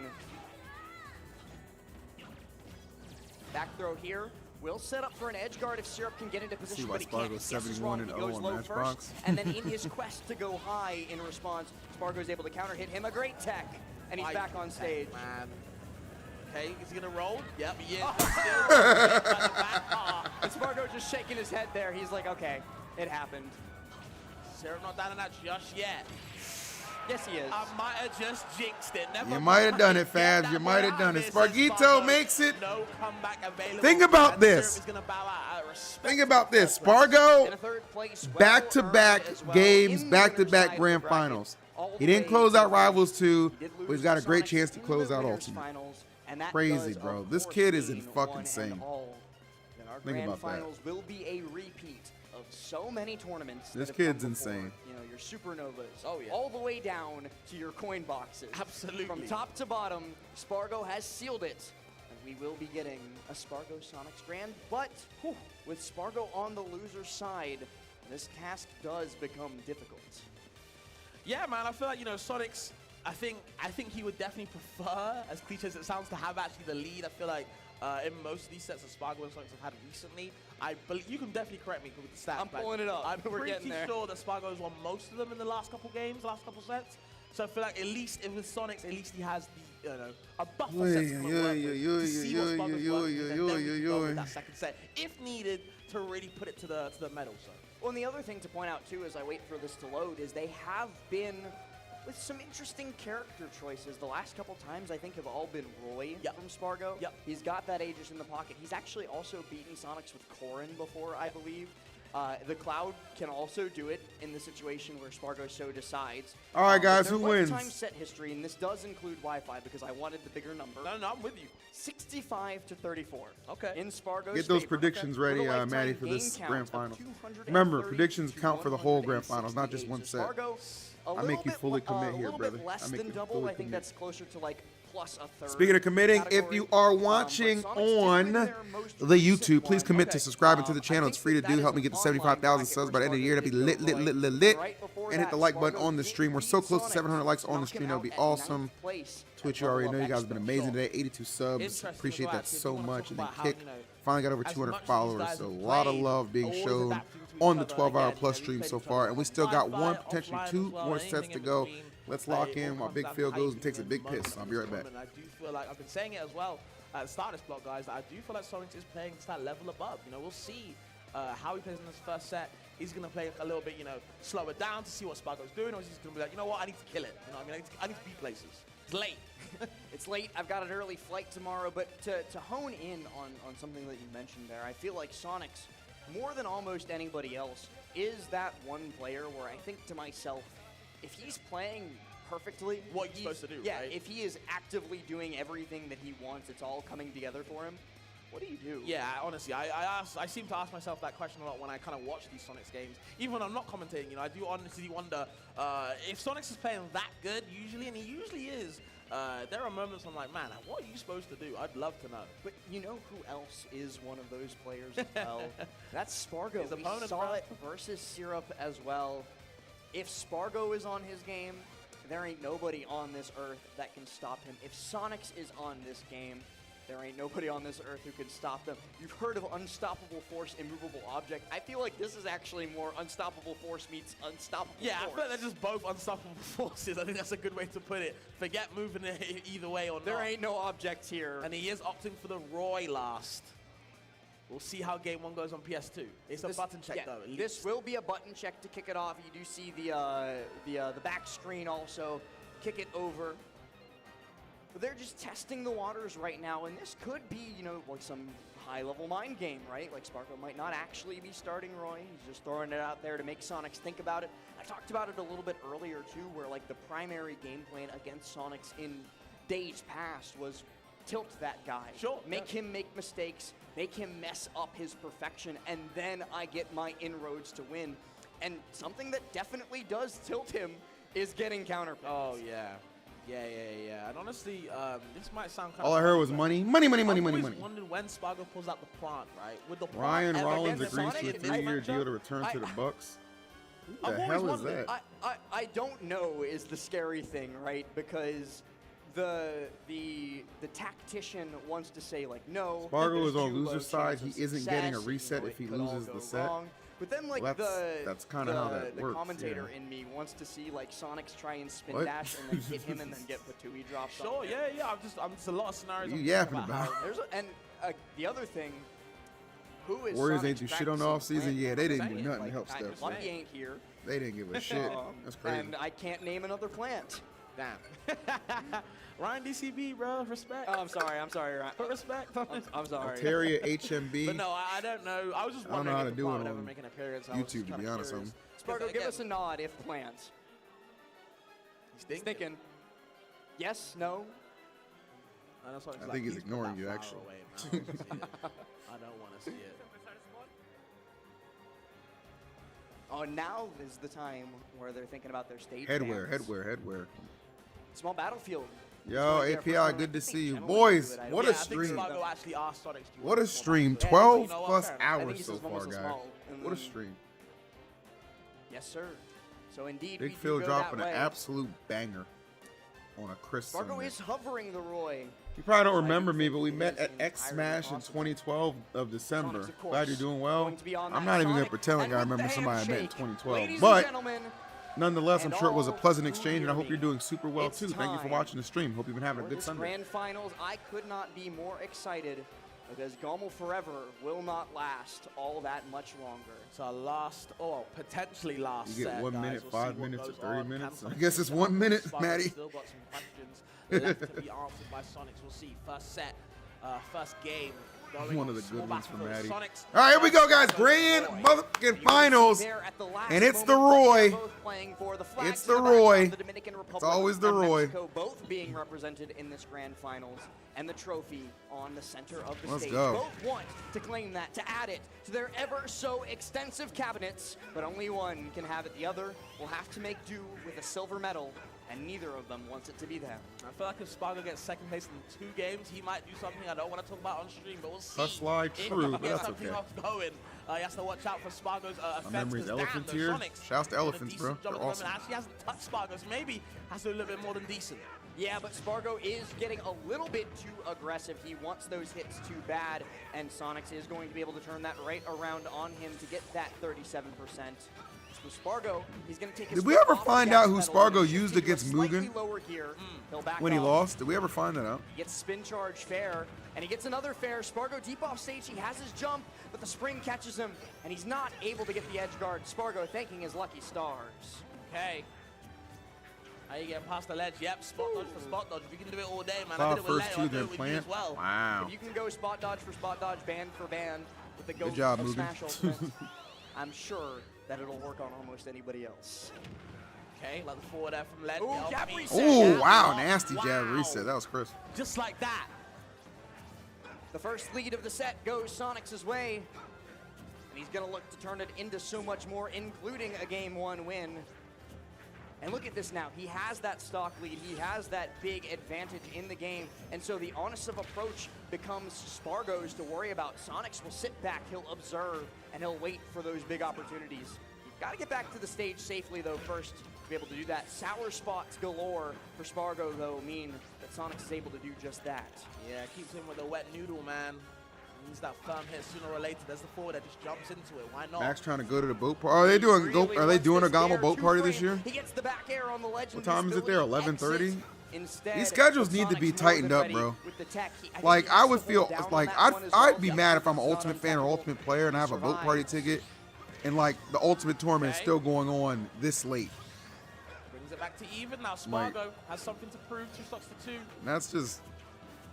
Back throw here. Will set up for an edge guard if Syrup can get into position, why but he can't. Spargo's He guesses 71 wrong. and He 0 goes on low Matchbox. first, and then in his quest to go high in response, Spargo's able to counter hit him a great tech, and he's back on stage. Man. Okay, is he gonna roll? Yep, he is. And Spargo just shaking his head there. He's like, okay, it happened. Syrup not down in that just yet. Yes, he is. I might have just jinxed it. Never You might have done it, mind. Fabs. Get You that might boy have out done of it. there, says Spargito Spargo. makes it. No comeback available. Think about And this. Syrup is gonna bow out of respect. Think about this. In Spargo, a third place, well back-to-back earned as well games, in the back-to-back winner's side grand of the bracket. finals. All He the didn't way close to out the Rivals 2, He did but he's lose got a to great Sonix chance to in close the out winners' Ultimate. finals, and that Crazy, does, bro. of This course, kid is mean in fucking one and insane. all. And our Think grand about that. finals will be a repeat of so many tournaments. This that have kid's come before. insane. You know, your supernovas, Oh, yeah. all the way down to your coin boxes. Absolutely. From top to bottom, Spargo has sealed it. And we will be getting a Spargo Sonix Grand, but whew, with Spargo on the loser's side, this task does become difficult. Yeah, man, I feel like, you know, Sonix, I think he would definitely prefer, as cliche as it sounds, to have actually the lead. I feel like in most of these sets that Spargo and Sonix have had recently, I believe, you can definitely correct me with the stats. I'm but pulling it up. I'm We're pretty getting there. sure that Spargo's won most of them in the last couple games, last couple sets. So I feel like at least with Sonix, at least he has the, you know, a buffer set to work with to see what Spargo's working with, and then we can go with that second set, if needed, to really put it to the medal. So. Well, and the other thing to point out, too, as I wait for this to load, is they have been with some interesting character choices. The last couple times, I think, have all been Roy from Spargo. Yep. He's got that Aegis in the pocket. He's actually also beaten Sonix with Korin before, I believe. The Cloud can also do it in the situation where Spargo so decides. All right, guys, Their who wins? lifetime set history, and this does include Wi-Fi because I wanted the bigger number. No, I'm with you. 65 to 34. Okay. In Spargo's Get those favor. predictions With a ready, lifetime Maddie, for game this count grand of finals. 230 Remember, predictions to count for the whole grand finals, not just 168. one So set. Spargo, I make you fully commit here, a little brother. bit less I make than you double. fully I think commit. that's closer to like plus a third. Speaking of committing, if category. you are But watching Sonix did win on their most the recent YouTube, please one. commit to subscribing to I the channel. It's think free to that do. is Help me an get to online 75,000 bracket subs where by the end of the year. That'd be Spargo lit, did lit, go lit, lit, right. lit. Right before And hit the that, like button Spargo on the did stream. We're beat so close to Sonix 700 likes on the knock stream. him That'll be out at awesome. ninth place Twitch, at you already level know up you guys have been extra. amazing today. 82 subs. Interesting Appreciate as well, that actually, so if you wanna much. talk And then about how, Kick you know, finally got over as 200 much as these followers. guys So a have lot of played, love being always shown adapting to on each the other. 12-hour Again, plus we stream played so each far. other And we on still got Wi-Fi, one, potentially offline 2 as well, more anything sets to in go. between. Let's lock It all in while comes Big down to Phil how goes you and takes a can big moment piss. of I'll this be right back. tournament. I do feel like, I've been saying it as well at the start of this block, guys, that I do feel like Sonix is playing to that level above. You know, we'll see how he plays in this first set. He's going to play a little bit, you know, slow it down to see what Spargo's doing, or is he just going to be like, you know what, I need to kill it. You know what I mean? I need to beat places. It's late. It's late. I've got an early flight tomorrow, but to hone in on something that you mentioned there, I feel like Sonix more than almost anybody else, is that one player where I think to myself, if he's playing perfectly, what he's supposed to do, yeah, right? if he is actively doing everything that he wants, it's all coming together for him, what do you do? Yeah, honestly, I seem to ask myself that question a lot when I kind of watch these Sonix games. Even when I'm not commentating, I do honestly wonder if Sonix is playing that good usually, and he usually is. There are moments I'm like, man, what are you supposed to do? I'd love to know. But you know who else is one of those players as well? That's Spargo. His We opponent, saw bro. it versus Syrup as well. If Spargo is on his game, there ain't nobody on this earth that can stop him. If Sonix is on this game, there ain't nobody on this earth who can stop them. You've heard of unstoppable force, immovable object. I feel like this is actually more unstoppable force meets unstoppable Yeah, force. I feel like they're just both unstoppable forces. I think that's a good way to put it. Forget moving it either way or not. There ain't no objects here. And he is opting for the Roy last. We'll see how game 1 goes on PS2. It's a button check, though. at This least. will be a button check to kick it off. You do see the back screen also kick it over. But they're just testing the waters right now, and this could be, like some high-level mind game, right? Like Spargo might not actually be starting Roy. He's just throwing it out there to make Sonix think about it. I talked about it a little bit earlier too, where like the primary game plan against Sonix in days past was tilt that guy. Sure. Make him make mistakes, make him mess up his perfection, and then I get my inroads to win. And something that definitely does tilt him is getting counterpicked. Oh, yeah. Yeah. And honestly, this might sound kind of... All I heard was money. Money. I've always wondered when Spargo pulls out the plant, right? With the plant Ryan ever Rollins against agrees Sonic to a in this 3-year matchup? deal to return to the Bucks. Who I've the always hell is wondered. that? I don't know is the scary thing, right? Because the tactician wants to say like no. Spargo there's is on too low loser's side. chance He of isn't getting a success, reset if it he could all loses go the set. wrong. But then like Well, that's kinda how that the works, commentator yeah. in me wants to see like Sonix try and spin What? dash and then hit him and then get Patui drops. Sure, yeah. I'm just a lot of scenarios. You I'm yapping thinking about? how- There's the other thing. Who is Warriors Sonix ain't do shit on the practicing offseason. plan Yeah, they didn't for? do nothing to help Like, Steps. Lucky ain't here. They didn't give a shit. That's crazy. And I can't name another plant. Damn. Ryan DCB, bro. Respect. Oh, I'm sorry, Ryan. Put respect. I'm sorry. Alteria HMB. But no, I don't know. I was just I don't know wondering how if to the do plant it would ever on make an appearance. I was YouTube, just to kinda be honest. curious. Spargo, 'Cause give again, us a nod if plants. He's thinking. Yes, no. And that's what it's I like, think he's not ignoring that you, far actually. away, man. I don't want to see it. Oh, now is the time where they're thinking about their stage. Headwear, bans. headwear. Small battlefield. Yo, Just API, right there. good to I think see you. gentlemen Boys, do it. I what don't- a I think stream. Spargo actually asked Sonix, do you What want a to stream. come back? 12 You know what, plus fair enough. I think hours he so says far, almost a guy. small, and What a then- stream. Yes, sir. So indeed, Big we Phil do go dropping that an way. absolute banger on a crisp Spargo Sunday. is hovering the Roy. You probably don't So I remember do me, think but we it met is at X entirely Smash in possible. 2012 of December. Sonix, of course, Glad you're doing well. going to be on I'm that not even gonna Sonic, pretend like and I with the remember somebody I met in handshake, 2012. ladies and But gentlemen, nonetheless, I'm and sure it was a all pleasant who exchange, and I hear hope you're me, doing super well it's too. Thank you for time watching the stream. Hope you've been having a for good this Sunday. grand finals, I could not be more excited because Goml Forever will not last all that much longer. It's our last, or potentially last You get set, 1 guys. minute, We'll 5 see what minutes, or goes 30 on. minutes. Can I guess it's Sonix 1 minute, Spargo's Maddie. Still got some questions left to be answered by Sonix. We'll see. First set, first game. Going One on of the small good ones for battlefield. Maddie. Sonix All right, here we go, guys. versus Grand Roy. motherfucking finals. There at the last And it's the moment, but Roy. they're both playing for the flags It's in the background, Roy. the Dominican Republic always the and Roy. Mexico both being represented in this grand finals, and the trophy on the center of the Let's stage. go. Both want to claim that, to add it to their ever so extensive cabinets, but only one can have it. The other will have to make do with a silver medal, and neither of them wants it to be them. I feel like if Spargo gets second place in 2 games, he might do something I don't want to talk about on stream, but we'll see. Hush slide If true, he but gets that's something okay. off going. He has to watch out for Spargo's offense. memory's 'cause damn, elephants the here. Sonix Shouts to did a elephants, bro. decent job They're at the moment. awesome. Actually hasn't touched Spargo, so maybe has to do a little bit more than decent. Yeah, but Spargo is getting a little bit too aggressive. He wants those hits too bad, and Sonix is going to be able to turn that right around on him to get that 37%. So Spargo, he's going to take his Did we foot ever off the find gas out who pedal, Spargo and used shift into a against slightly Mugen lower gear. He'll back When he off. lost? Did we ever find that out? He gets spin charge fair, and he gets another fair. Spargo deep off stage, he has his jump, but the spring catches him, and he's not able to get the edge guard. Spargo thanking his lucky stars. Okay. How you getting past the ledge? Yep, spot dodge for spot dodge. If you can do it all day, man. I Cloud did it with first Leo, two, I'll do then it with you as plant. well. Wow. If you can go spot dodge for spot dodge, band for band, with the Good GOAT job, of Mugen. Smash Ultimate, I'm sure that it'll work on almost anybody else. Okay, like the forward there from Led. Ooh, jab reset. Oh, wow. Yeah. Nasty jab Wow. reset. That was crisp. Just like that. The first lead of the set goes Sonix's way. And he's going to look to turn it into so much more, including a Game 1 win. And look at this now. He has that stock lead. He has that big advantage in the game. And so the honest of approach becomes Spargo's to worry about. Sonix will sit back, he'll observe, and he'll wait for those big opportunities. You've got to get back to the stage safely, though, first to be able to do that. Sour spots galore for Spargo, though, mean that Sonix is able to do just that. Yeah, keeps him with a wet noodle, man. Needs that firm hit sooner or later. There's the forward that just jumps into it. Why not? Max trying to go to the boat party. Are they doing Really are they doing a wants this Goml dare boat to party frame. this year? He gets the back air on the ledge. What time is it there? 11:30? Instead, These schedules but need to be Sonic's more tightened than up, ready bro. with the tech. I Like think he I has would to feel hold down like on that one as well. I'd be mad if I'm an It's not ultimate fan or untouchable. ultimate player and I have a boat party Survives. ticket and like the ultimate tournament is Okay. still going on this late. Brings it back to even now. Like- Spargo has something to prove. 2 stocks to 2. That's just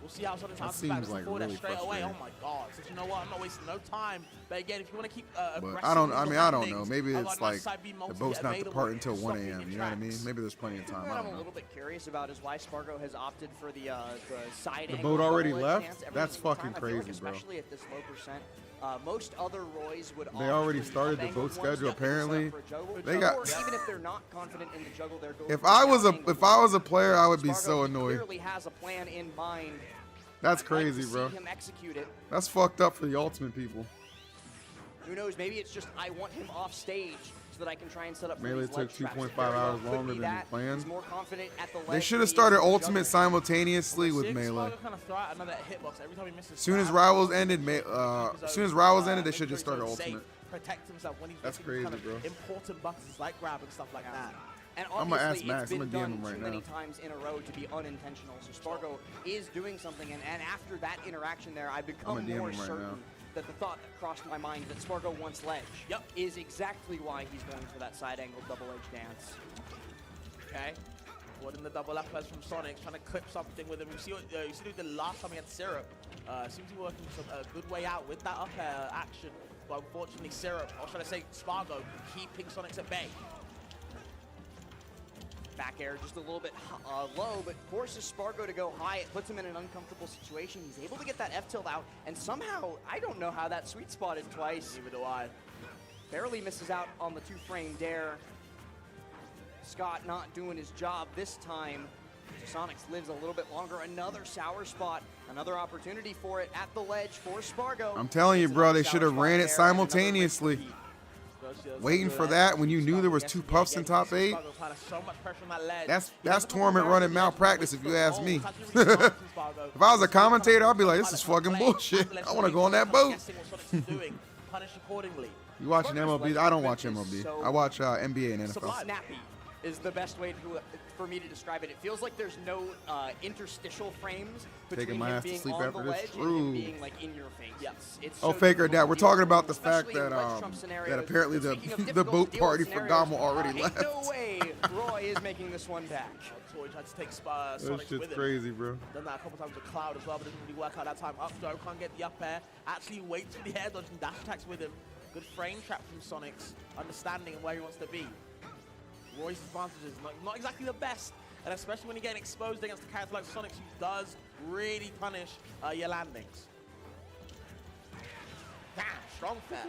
We'll see how Sonix That bounces back. seems There's the like forward there really straight away. Oh frustrating. my god. So you know what? I'm not wasting no time. But again, if you want to keep but aggressive I don't with I the mean I don't landings, know. Maybe I've got it's a nice like side B the multi boat's not available, depart until 1 stopping a.m. in You know what I mean? tracks. Maybe there's plenty of time. What I I'm don't a know. little bit curious about is why Spargo has opted for the side The angle boat already double left? edge dance every That's single fucking time. I feel like crazy, bro. especially at this low percent. Most other Roys would They opt already for the started the up-angled boat ones schedule, just to set up apparently. for a juggle. They got- Or even if they're not confident in the juggle, they're going If for I the was out-angled a player, I would be Spargo, so he annoyed. clearly has a plan in mind. That's I'd like to crazy, see bro. him execute it. That's fucked up for the ultimate people. Who knows? Maybe it's just I want him off stage so that I can try and set up. for Melee these took ledge traps. 2.5 Very well hours could longer be than that. planned. He's more confident at the They ledge should than have he is started in the ultimate juggle. simultaneously with Six, Melee. Spargo kind of throw out another hitbox every time he misses. As soon as Spargo. Rivals ended, as soon as Rivals ended, they should just start Safe, ultimate. Protect himself when he's That's making kind crazy, of bro. important buttons like grab and stuff like that. And I'm gonna ask obviously, Max. it's been I'm gonna DM done him right too many now. times in a row to be unintentional. So Spargo is doing something, and after that interaction there, I've become I'm gonna DM more him right certain now. that the thought that crossed my mind that Spargo wants ledge is exactly why he's going for that side angle double edge dance. Okay. Avoiding the double up from Sonix, trying to clip something with him. You see what he did last time against Syrup. Seems to be working a good way out with that up air action. But unfortunately, Syrup, or should I say Spargo, keeping Sonix at bay. Back air just a little bit low, but forces Spargo to go high. It puts him in an uncomfortable situation. He's able to get that F tilt out, and somehow, I don't know how that sweet spotted twice. Neither do I. Barely misses out on the 2-frame dare. Scott not doing his job this time. Sonix lives a little bit longer. Another sour spot. Another opportunity for it at the ledge for Spargo. I'm telling you, Gets bro, another they sour should have spot ran it there and another race simultaneously. repeat. Waiting for that when you knew there was 2 puffs in top 8. Spargo applying so much pressure on that ledge. That's He doesn't tournament come running down malpractice to if the you ask goal. me. Catch him really fast from Spargo. If I was a commentator, I'd be like, this is fucking bullshit. I want to go on that boat. Guessing what Sonix is doing. Punish accordingly. You watching Spargo's MLB? ledge I don't watch movement is MLB. so I watch NBA and NFL. sublime. Snappy is the best way for me to describe it. It feels like there's no interstitial frames between Taking my him ass to being sleep on after the this? ledge and True. him being like in your face. Yeah. It's Oh, so Faker, difficult Dad, to we're deal talking with, about the fact especially in that ledge trump scenarios. that apparently Speaking of the difficult boat to deal with party for scenarios, Goml already ain't left. no way Roy is making this one back. Toy tried to take That Sonix shit's with him. crazy, bro. Done that a couple times with Cloud as well, but didn't really work out that time. Up throw, can't get the up air. Actually waits for the air dodge and dash attacks with him. Good frame trap from Sonix, understanding where he wants to be. Roy's advantages, not exactly the best, and especially when you're getting exposed against a character like Sonix, who does really punish your landings. Damn, strong fair.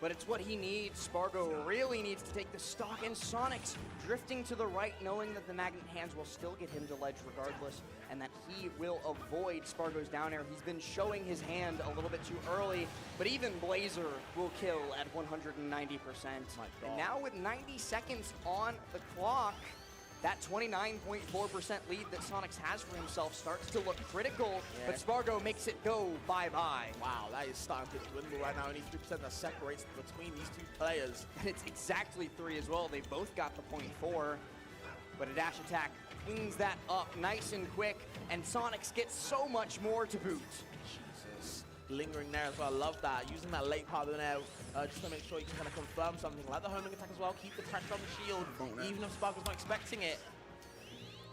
But it's what he needs. Spargo really needs to take the stock, and Sonix drifting to the right, knowing that the magnet hands will still get him to ledge regardless, and that he will avoid Spargo's down air. He's been showing his hand a little bit too early, but even Blazer will kill at 190%. And now with 90 seconds on the clock, that 29.4% lead that Sonix has for himself starts to look critical, but Spargo makes it go bye-bye. Wow, that is starting to dwindle right now. Only 3% that separates between these two players. And it's exactly 3 as well. They both got the .4, but a dash attack cleans that up nice and quick, and Sonix gets so much more to boot. Jesus. Lingering there as well. I love that. Using that late part of the nair just to make sure you can kind of confirm something. Like the homing attack as well. Keep the pressure on the shield, even if Spargo's not expecting it.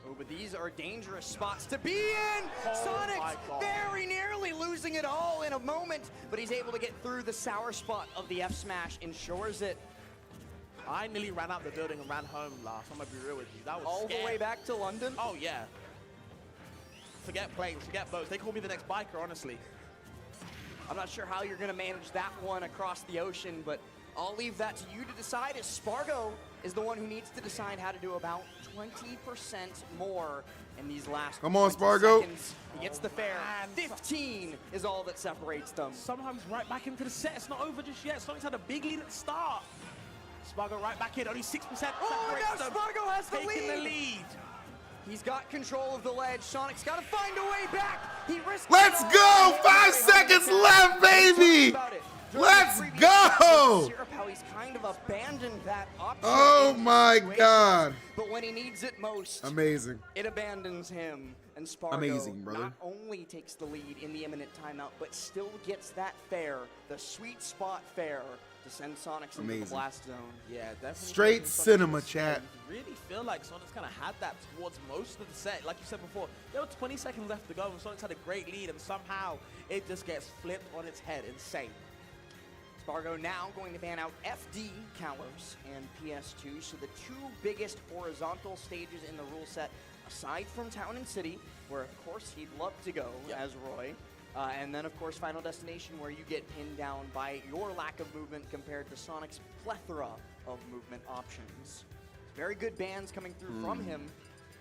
Oh, but these are dangerous spots to be in. Sonix very nearly losing it all in a moment, but he's able to get through the sour spot of the F smash, ensures it. I nearly ran out the building and ran home last. I'm gonna be real with you. That was all scary. the way back to London. Oh yeah. Forget planes, forget boats. They call me the next biker, honestly. I'm not sure how you're gonna manage that one across the ocean, but I'll leave that to you to decide, as Spargo is the one who needs to decide how to do about 20% more in these last Come on, 20 Spargo. seconds. He gets the fair. 15 is all that separates them. Somehow he's right back into the set. It's not over just yet. Sonix had a big lead at the start. Spargo right back in, only 6%. Oh, now Spargo has the taking lead. the lead. He's got control of the ledge. Sonic's got to find a way back. He risks Let's go! 5 seconds left, baby! Let's go! How he's kind of abandoned that option. Oh my God! But when he needs it most, Amazing. it abandons him. And Spargo Amazing, brother. not only takes the lead in the imminent timeout, but still gets that fair, the sweet spot fair, to send Sonix into the blast zone. Yeah, definitely. Straight cinema, chat. You really feel like Sonix kind of had that towards most of the set. Like you said before, there were 20 seconds left to go, and Sonix had a great lead, and somehow it just gets flipped on its head. Insane. Spargo now going to ban out FD, Kalos, and PS2, so the two biggest horizontal stages in the rule set, aside from Town and City, where of course he'd love to go as Roy, and then of course Final Destination, where you get pinned down by your lack of movement compared to Sonic's plethora of movement options. Very good bans coming through from him,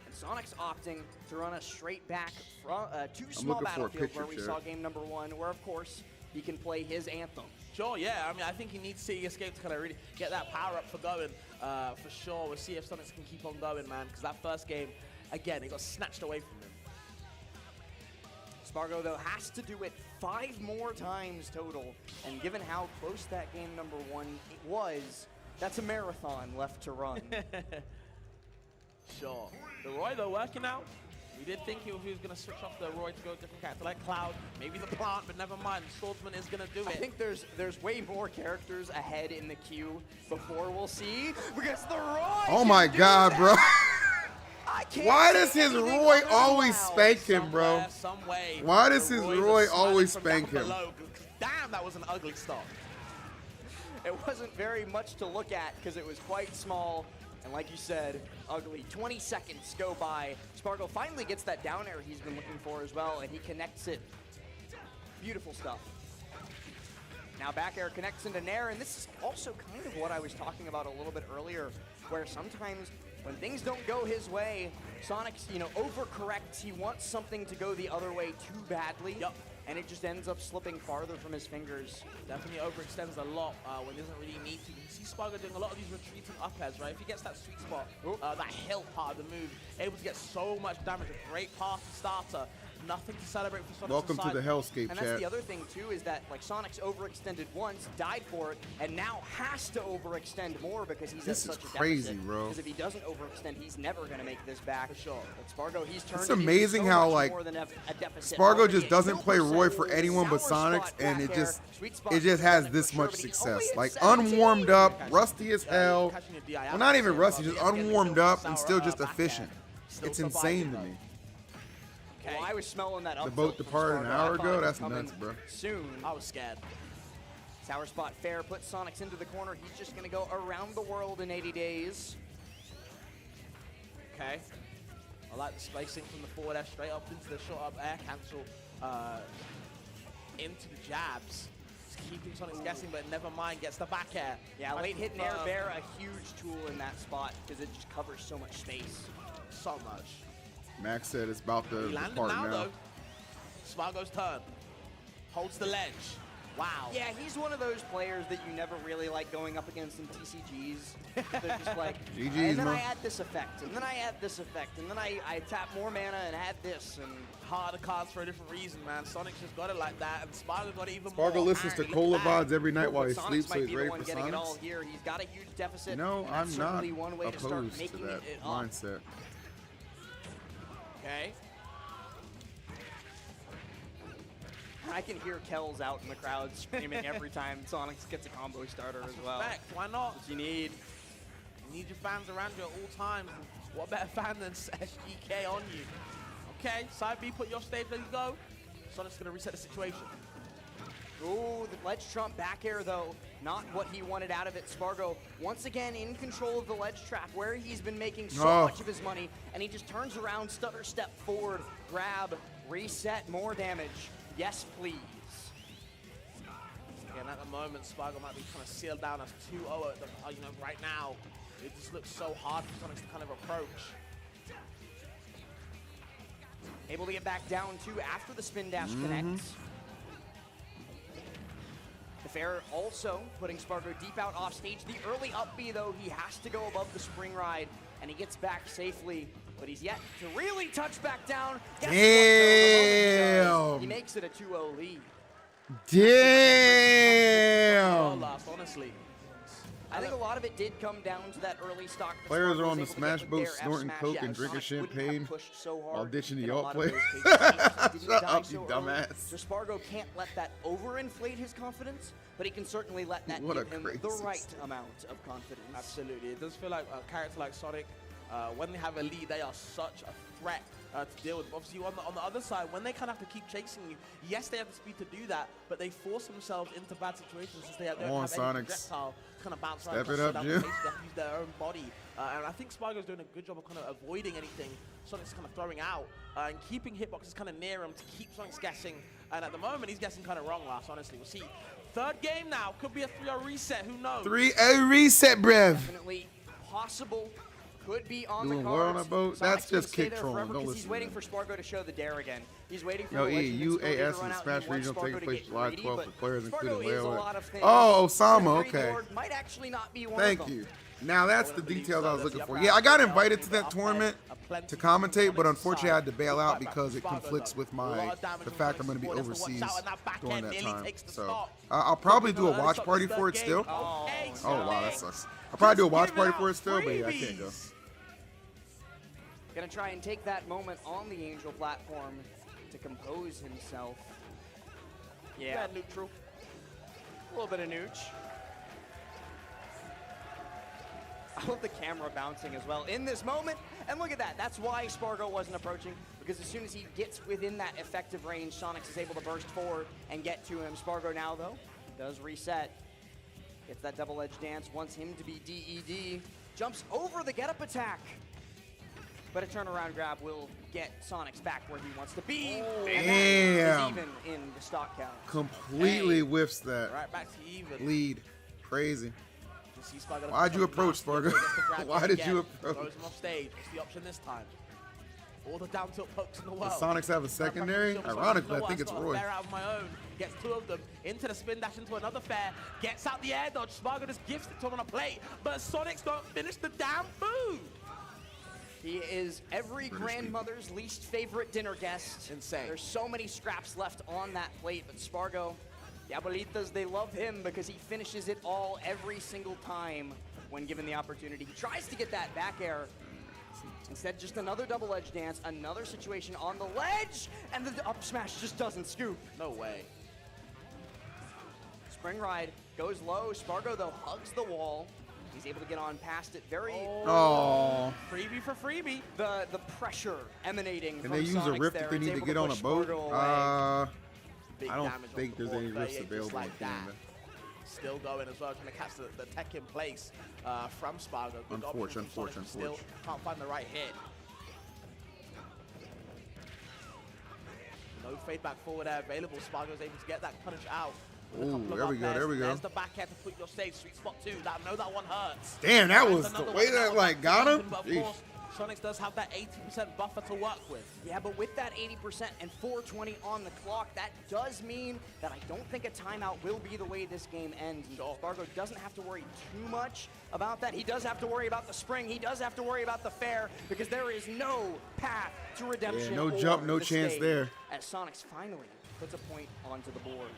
and Sonic's opting to run a straight back from to small battlefield, where we saw game number 1, where of course he can play his anthem. Sure, yeah. I mean, I think he needs City Escape to kind of really get that power up for going, for sure. We'll see if Sonix can keep on going, man, because that first game, again, it got snatched away from him. Spargo, though, has to do it 5 more times total, and given how close that game number 1 was, that's a marathon left to run. Sure. The Roy, though, working out. We did think he was going to switch off the Roy to go a different character like Cloud, maybe the Plant, but never mind. Swordsman is going to do it. I think there's way more characters ahead in the queue before we'll see, because the Roy. Oh my God, bro. Why does his Roy always spank him, bro? Why does his Roy always spank him? Damn, that was an ugly stop. It wasn't very much to look at because it was quite small. And like you said, ugly. 20 seconds go by. Spargo finally gets that down air he's been looking for as well, and he connects it. Beautiful stuff. Now back air connects into Nair, and this is also kind of what I was talking about a little bit earlier, where sometimes when things don't go his way, Sonix, overcorrects. He wants something to go the other way too badly. And it just ends up slipping farther from his fingers. Definitely overextends a lot when he doesn't really need to. You see Spargo doing a lot of these retreating up airs, right? If he gets that sweet spot, that hill part of the move, able to get so much damage, a great pass to starter. Nothing to celebrate for Sonix. Welcome to the hellscape, and chat. that's the other thing too, is that like Sonix overextended once, died for it, and now has to overextend more because he's at such a crazy, deficit. bro. Because if he doesn't overextend, he's never going to make this back. For sure. But Spargo, he's turned. It's amazing how like Spargo just doesn't play Roy for anyone but Sonix, and it just has this much success. Like unwarmed up, rusty as hell. Well, not even rusty, just unwarmed up and still just efficient. It's insane to me. Well, I was smelling that up. The boat departed an hour ago? That's nuts, bro. Soon. I was scared. Sour spot fair puts Sonix into the corner. He's just going to go around the world in 80 days. Okay. I like the spacing from the forward air straight up into the short up air cancel into the jabs. Just keeping Sonix guessing, but never mind, gets the back air. Yeah, late hit Nair Bear, a huge tool in that spot because it just covers so much space. So much. Max said it's about to depart now. Though. Spargo's turn. Holds the ledge. Wow. Yeah, he's one of those players that you never really like going up against in TCGs. They're just like, GGs, and then I add this effect, and then I add this effect, and then I tap more mana and add this, and harder cards for a different reason, man. Sonix just got it like that, and Spargo got it even more. Spargo listens to Kola VODs every night while he sleeps, so he's ready for getting it all Sonix. here. He's got a huge deficit. No, I'm not one way opposed to to that mindset. Okay. I can hear Kells out in the crowd screaming every time Sonix gets a combo starter as well. Why not? What you need. You need your fans around you at all times. And what better fan than SGK on you? Okay, side B, put your stage, ready to go. Sonic's gonna reset the situation. Oh, the ledge trump back air though, not what he wanted out of it. Spargo, once again in control of the ledge trap where he's been making so much of his money, and he just turns around, stutter step forward, grab, reset, more damage. Yes, please. Again, at the moment, Spargo might be trying to seal down as 2-0 at the, right now. It just looks so hard for Sonix to kind of approach. Able to get back down too after the spin dash connects. The fair also putting Spargo deep out off stage. The early up B though, he has to go above the spring ride, and he gets back safely, but he's yet to really touch back down. Guess what? He makes it a 2-0 lead. Damn! Honestly. I think a lot of it did come down to that early stock. Players are on the Smashbros snorting coke and drinking champagne while ditching the alt players. Shut up, you dumbass. So Spargo can't let that overinflate his confidence, but he can certainly let that give him the right amount of confidence. Absolutely. It does feel like a character like Sonic, when they have a lead, they are such a threat to deal with. Obviously, on the other side, when they kind of have to keep chasing you, yes, they have the speed to do that, but they force themselves into bad situations since they don't have any projectile to kind of bounce around. Step it up, Jim. They have to use their own body. And I think Spargo's doing a good job of kind of avoiding anything Sonic's kind of throwing out and keeping hitboxes kind of near him to keep Sonic's guessing. And at the moment, he's guessing kind of wrong, Last, honestly. We'll see. Third game now. Could be a 3-0 reset. Who knows? 3-0 reset, brev. Definitely possible. Could be on Doing the war cards. on a boat? That's just kick trolling. Don't listen He's to waiting him. for Spargo to show the dare again. He's waiting for No, the UAS and out. Smash He wants Regional Spargo taking to place get July greedy, 12th but for players Spargo including is a Leo. lot of things. Oh, Osama, Greedy okay. Lord might actually not be one Thank of them. you. Now that's the details I was looking for. Yeah, I got invited to that tournament to commentate, but unfortunately I had to bail out because it conflicts with the fact I'm going to be overseas during that time. So I'll probably do a watch party for it still. Oh wow, that sucks. I'll probably do a watch party for it still, but yeah, I can't go. Gonna try and take that moment on the Angel platform to compose himself. Yeah, neutral. A little bit of nooch. I love the camera bouncing as well in this moment. And look at that. That's why Spargo wasn't approaching, because as soon as he gets within that effective range, Sonix is able to burst forward and get to him. Spargo now, though, does reset. Gets that double-edged dance, wants him to be DED. Jumps over the get-up attack. But a turnaround grab will get Sonix back where he wants to be. Damn. Even in the stock count. Completely whiffs that. Right back to even. Lead. Crazy. Why'd you approach, Spargo? Why did you approach? Throws him off stage. What's the option this time? All the down tilt pokes in the world. Does Sonix have a secondary? Ironically, I think it's Roy. Fair out of my own. Gets two of them into the spin dash into another fair. Gets out the air dodge. Spargo just gifts it to him on a plate. But Sonix don't finish the damn food. He is every grandmother's least favorite dinner guest. Insane. There's so many scraps left on that plate, but Spargo, the abuelitas, they love him because he finishes it all every single time when given the opportunity. He tries to get that back air. Instead, just another double edge dance, another situation on the ledge, and the up smash just doesn't scoop. No way. Spring ride goes low. Spargo, though, hugs the wall. He's able to get on past it very... Oh. Freebie for freebie. The pressure emanating Can from they use Sonix a rift there. if they need It's to able get on a push boat? Spargo away. I Big don't damage think on there's the any board, rifts just available like at the that. end. Still going as well, trying to catch the tech in place from Spargo. Good option from Sonix, still can't find the right hit. No fade back forward air available. Spargo's able to get that punish out. Ooh, there we go, there we go. There's the back air to put your stage. Sweet spot too. I know that one hurts. Damn, that Finds was the another way one that now. like got him. But of course, Sonix does have that 80% buffer to work with. Yeah, but with that 80% and 420 on the clock, that does mean that I don't think a timeout will be the way this game ends. Spargo doesn't have to worry too much about that. He does have to worry about the spring. He does have to worry about the fair, because there is no path to redemption. Yeah, no jump, no the chance stage, there. As Sonix finally puts a point onto the board.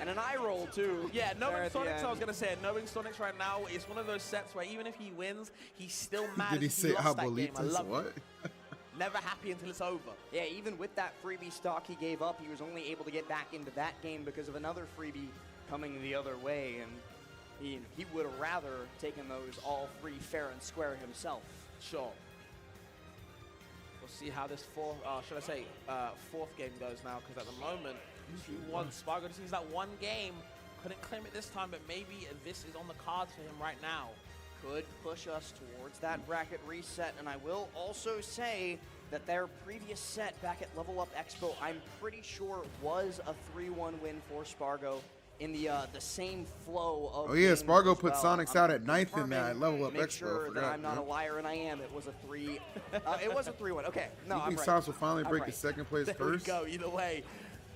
And an eye roll, too. Yeah, knowing there at the Sonix, I was end. going to say, knowing Sonix right now, it's one of those sets where even if he wins, he's still mad Did he if say lost that game. I abuelitas? love What? it. Never happy until it's over. Yeah, even with that freebie stock he gave up, he was only able to get back into that game because of another freebie coming the other way. And He would have rather taken those all 3 fair and square himself. Sure. We'll see how this fourth game goes now, because at the moment, 2-1, Spargo just needs that one game. Couldn't claim it this time, but maybe this is on the cards for him right now. Could push us towards that bracket reset, and I will also say that their previous set back at Level Up Expo, I'm pretty sure was a 3-1 win for Spargo in the same flow of. Oh yeah, games Spargo as put well. Sonix out at 9th in that Level Up Make Expo. sure that I'm not a liar, and I am. It was a 3. It was a 3-1. Okay, no, You I'm think right. Sonix will finally I'm break right. the second place There curse? we go. Either way,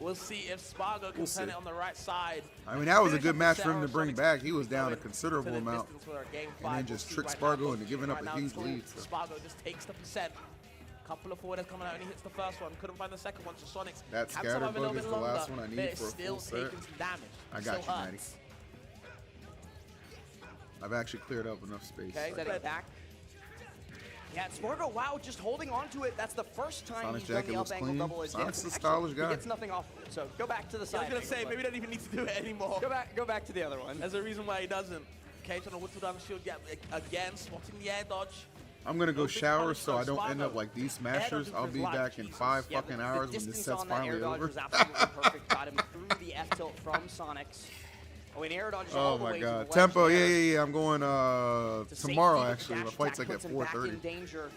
we'll see if Spargo can turn it on the right side. I mean, that was a Finish good up the match set for him on to bring Sonix back. He was to down go a considerable to the amount, distance for game and then 5. just We'll trick see Spargo now. into giving up Right a now, huge Tool, lead. So. Spargo just takes the percent. Couple of forwarders coming out, and he hits the first one. Couldn't find the second one, so Sonix That can survive a little scatterbug bit is the last longer, one I but need it's for a still full set. taking some damage. I got Still you, Maddie. hurts. I've actually cleared up enough space. Okay, setting it back. Yeah, Spargo, wow, just holding on to it. That's the first time Sonix he's done jacket the looks up angle clean. double as Sonix is a Actually, stylish guy. He gets nothing off of it, so go back to the I side. was gonna say, angle, maybe we don't even need to do it anymore. Go back to the other one. There's a reason why he doesn't. Okay, trying to whittle down the shield gap again, spotting the air dodge. I'm gonna go No big shower punish so from I don't end Spargo. up like these Air smashers. dodging I'll for be his life, back in Jesus. 5 Yeah, fucking the hours when this distance set's on that finally air dodge over. was absolutely perfect. Got him through the F tilt from Sonix. Oh, and air dodge is all Oh the my way to the god. ledge Tempo, there. yeah. I'm going To tomorrow safety, actually. dash My flight's attack like at puts him back in 4:30. danger.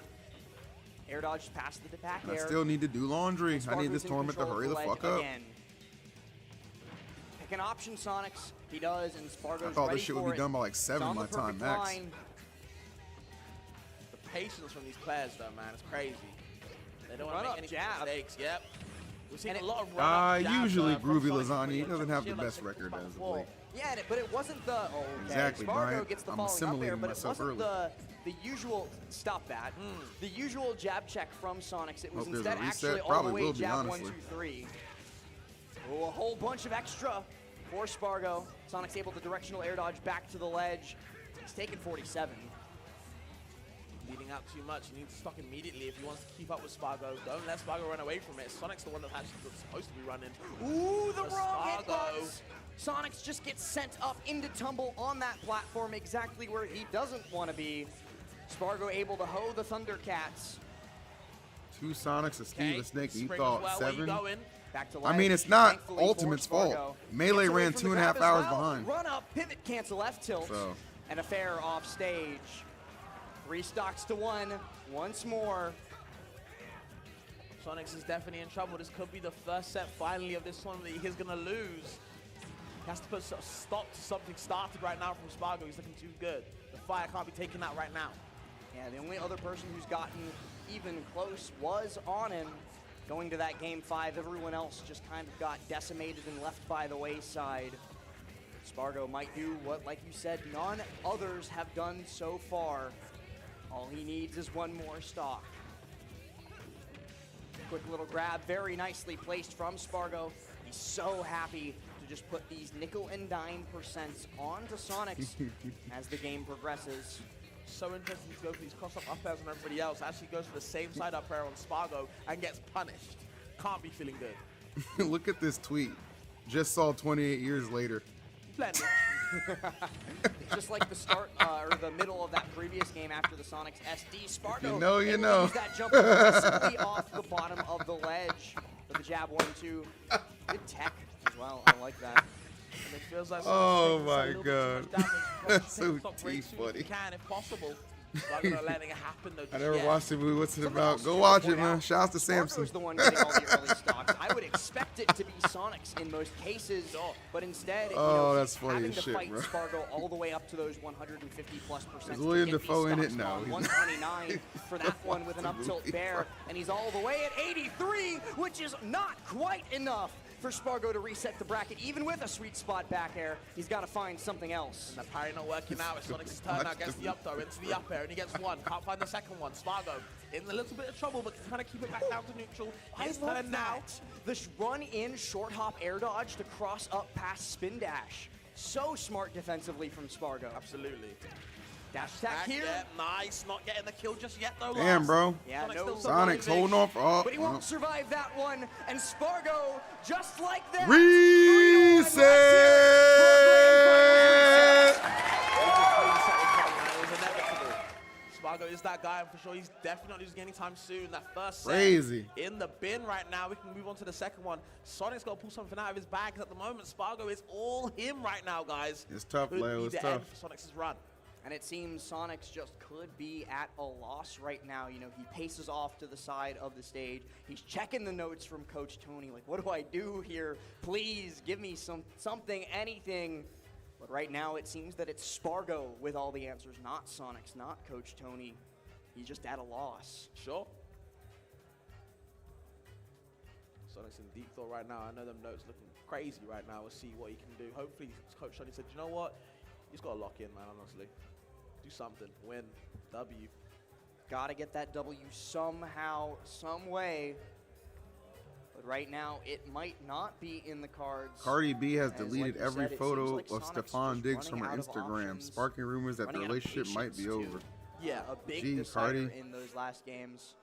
Air dodge past the back I air. still need to do laundry. I Spargo's need this in tournament to control of hurry the ledge fuck up. again. Pick an option, Sonix. He does, and Spargo's I thought ready this shit would for be it. done by like It's 7 on my the time perfect max. line. The patience from these players, though, man, it's crazy. They don't want Run to up make any jab. mistakes. Yep. We're seeing And a lot of run-up jabs, Usually from Groovy Sonix, Lasagna, but he yeah, doesn't Chuck have the Shield, like best six record times as of before. late. Yeah, but it wasn't the Exactly, Spargo Bryant. gets the I'm falling up air, assimilating but it myself wasn't early. the usual stop that. The usual jab check from Sonix. It was Hope there's a instead reset. actually all Probably the way will be, jab 1, honestly. 2, 3. Oh, a whole bunch of extra for Spargo. Sonix able to directional air dodge back to the ledge. He's taken 47. Leading out too much. He needs to stop immediately if he wants to keep up with Spargo. Don't let Spargo run away from it. Sonic's the one that's actually supposed to be running. Ooh, the For wrong Spargo. hitbox. Sonix just gets sent up into tumble on that platform exactly where he doesn't want to be. Spargo able to hoe the Thundercats. 2 Sonics, a Steve, a Snake, you Spring as thought well. Where you 7. going? Back to I mean, ledge, it's not thankfully for Ultimate's fault. Spargo. Melee Gets away ran from the 2.5 grab as hours well. behind. Run up, pivot cancel, F tilt, So. and a fair off stage. 3 stocks to 1, once more. Sonix is definitely in trouble. This could be the first set finally of this tournament that he's going to lose. He has to put a stop to something started right now from Spargo. He's looking too good. The fire can't be taken out right now. Yeah, the only other person who's gotten even close was Onin. Going to that game 5, everyone else just kind of got decimated and left by the wayside. Spargo might do what, like you said, none others have done so far. All he needs is one more stock. Quick little grab, very nicely placed from Spargo. He's so happy to just put these nickel and dime percents onto Sonix as the game progresses. So interesting to go for these cross-up up airs on everybody else. Actually goes for the same side up air on Spargo and gets punished. Can't be feeling good. Look at this tweet. Just saw 28 years later. Splendid. Just like the start or the middle of that previous game after the Sonix SD, Spargo You know, you able to know. use that jump aggressively off the bottom of the ledge for the jab 1-2. Good tech as well. I like that. And it feels like Oh Sonix my taking a little bit too much God. damage. That's Take so the top break deep, soon as buddy. you can, if possible. Spargo not letting it happen though. I just never yet. watched the movie. What's it Someone about? else Go to watch point it, man. out, Shouts to Samson. Spargo's the one getting all the early stocks. I would expect it to be Sonix in most cases, but instead, Oh, you know, that's funny having as to shit, fight bro. Spargo all the way up to those 150+%. Is William to get Dafoe these in it? stocks No, on he's 129 for that one with an up tilt movie, bear, bro. and he's all the way at 83, which is not quite enough for Spargo to reset the bracket, even with a sweet spot back air. He's got to find something else. And the parry not working out. It's Sonic's turn now. Gets the up throw into the up air, and he gets one. Can't find the second one. Spargo in a little bit of trouble, but trying to keep it back down to neutral. His I love turn now. that. The run-in short hop air dodge to cross up past spin dash. So smart defensively from Spargo. Absolutely. Dash attack here. Yeah, nice. Not getting the kill just yet, though. Damn, Lars. bro. Yeah, Sonic no. still Sonic's surviving. holding off. Oh, But he won't survive that one. And Spargo, just like that. Reset! Spargo is that guy, and for sure he's definitely not losing anytime soon. That first set Crazy. in the bin right now. We can move on to the second one. Sonic's got to pull something out of his bag, 'cause at the moment, Spargo is all him right now, guys. It's tough, Could Leo. be It's the tough. end for Sonix's run. And it seems Sonix just could be at a loss right now. You know, he paces off to the side of the stage. He's checking the notes from Coach Tourney. Like, what do I do here? Please give me something, anything. But right now it seems that it's Spargo with all the answers, not Sonix, not Coach Tourney. He's just at a loss. Sure. Sonic's in deep thought right now. I know them notes looking crazy right now. We'll see what he can do. Hopefully, Coach Tourney said, you know what? He's got to lock in, man, honestly. Do something. Win. W. Gotta get that W somehow, some way. But right now, it might not be in the cards. Cardi B has As, deleted like you every said, it photo seems like of Sonic's Stefan just Diggs from her running out of Instagram, options, sparking rumors that the running out of relationship might be patience, over. too. Yeah, a big Gee, decider Cardi. in those last games.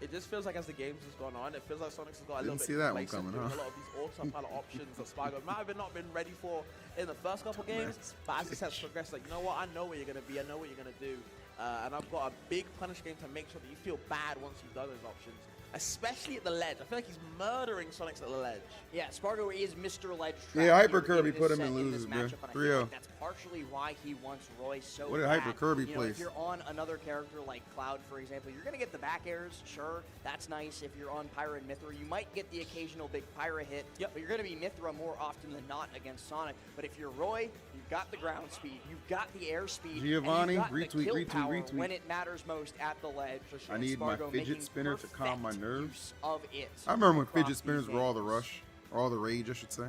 It just feels like as the games has gone on, it feels like Sonix has got a Didn't little bit see that one complacent coming, with huh? a lot of these autopilot options that Spargo might have not been ready for in the first couple games, but as the sets progress, like, you know what, I know where you're going to be, I know what you're going to do, and I've got a big punish game to make sure that you feel bad once you've done those options, especially at the ledge. I feel like he's murdering Sonix at the ledge. Yeah, Spargo is Mr. Ledge. Yeah, Hyper Trap Kirby in put this him in set, this losers, man. matchup, and I feel 3-0. like that's partially why he wants Roy so What did bad. Hyper Kirby You know, place? if you're on another character like Cloud, for example, you're going to get the back airs, sure, that's nice. If you're on Pyra and Mithra, you might get the occasional big Pyra hit, but you're going to be Mithra more often than not against Sonic. But if you're Roy, you've got the ground speed, you've got the air speed, Giovanni, and you've got the retweet, kill retweet, power retweet. when it matters most at the ledge. I need my Spargo fidget making spinner to calm my perfect nerves. use of it. I remember when across fidget these spinners were all the games. rush, or all the rage, I should say.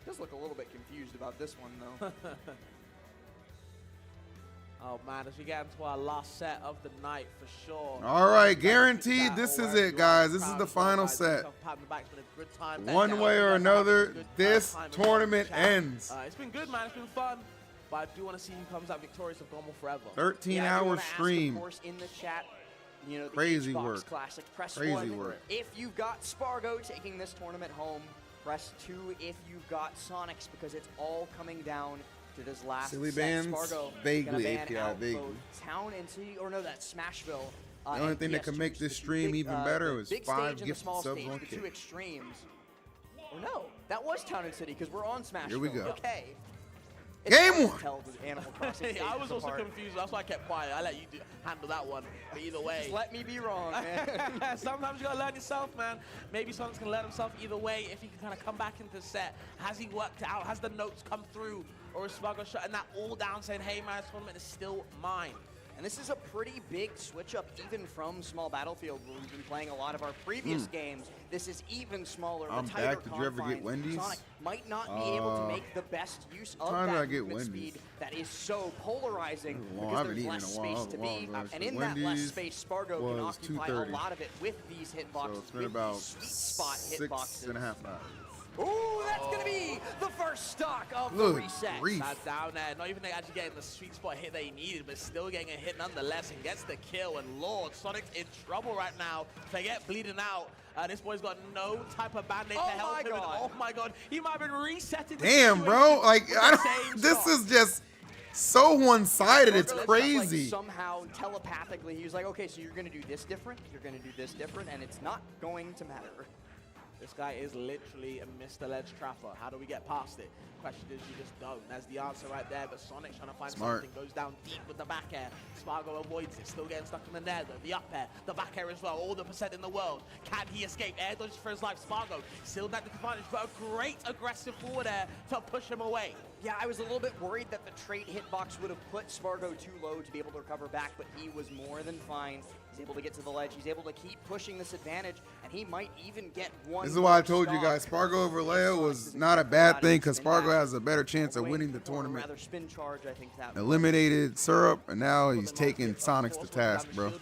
Does look a little bit confused about this one, though. Oh man, as we get into our last set of the night for sure. All right, guaranteed. This is it, guys. This is the final set. One way or another, this tournament ends. It's been good, man. It's been fun. But I do want to see who comes out victorious of Goml forever. 13-hour stream. Of course, in the chat, you know, the Crazy Xbox work. Classic. Press Crazy 1 work. if you've got Spargo taking this tournament home. Press 2 if you've got Sonix, because it's all coming down to this last Silly set. bands, Spargo vaguely gonna ban API, out vaguely. both Town and City, or no, that's Smashville. The only thing that could make this stream even better was 5 gifted gifted small subs stage, on the two Kick. extremes. Or no, that was Town and City, because we're on Smashville. Here we go. Okay. Game hard to one. tell the Animal Crossing I was stages also apart. confused. That's why I kept quiet. I let you handle that one. But either way. Just let me be wrong, man. Sometimes you gotta learn yourself, man. Maybe Sonic's gonna learn himself either way if he can kind of come back into the set. Has he worked it out? Has the notes come through? Or is Spargo shutting that all down, saying, hey, man, this tournament is still mine? And this is a pretty big switch up even from Small Battlefield, where we've been playing a lot of our previous games. This is even smaller. I'm the tighter back. Did you ever get confines. Wendy's? Sonic might not be able to make the best use of time did I that get movement Wendy's? speed that is so polarizing, I because haven't there's eaten less in a while. space to That was a be. while ago. And in that less Wendy's space, Spargo can was occupy 2:30. a lot of it with these hitboxes, So it's been with about these sweet spot hitboxes. 6.5 hours. Ooh, that's going to be the first stock of Good the reset. grief. That's down there. Not even actually getting the sweet spot hit that he needed, but still getting a hit nonetheless and gets the kill. And Lord, Sonic's in trouble right now. Forget bleeding out. This boy's got no type of band-aid to help him. And oh my God, he might have been resetting the Damn, bro. situation Like, with I the don't, same this shot. is just so one-sided. It's Spargo just, crazy. like, somehow telepathically, he was like, okay, so you're going to do this different, you're going to do this different, and it's not going to matter. This guy is literally a Mr. Ledge Trapper. How do we get past it? Question is, you just don't. That's the answer right there, but Sonic's trying to find Smart. something. Goes down deep with the back air. Spargo avoids it. Still getting stuck in the nether. The up air, the back air as well. All the percent in the world. Can he escape? Air dodges for his life. Spargo still at the advantage, but a great aggressive forward air to push him away. Yeah, I was a little bit worried that the trait hitbox would have put Spargo too low to be able to recover back, but he was more than fine. He's able to get to the ledge. He's able to keep pushing this advantage, and he might even get one. This is why I more told you stock. guys, Spargo over Leo Sonic was doesn't not a care bad about thing his because spin Spargo back. has a better chance of Wait, winning the or tournament. rather spin charge, I think that was. Eliminated Syrup, and now he's taking Sonics to task, bro.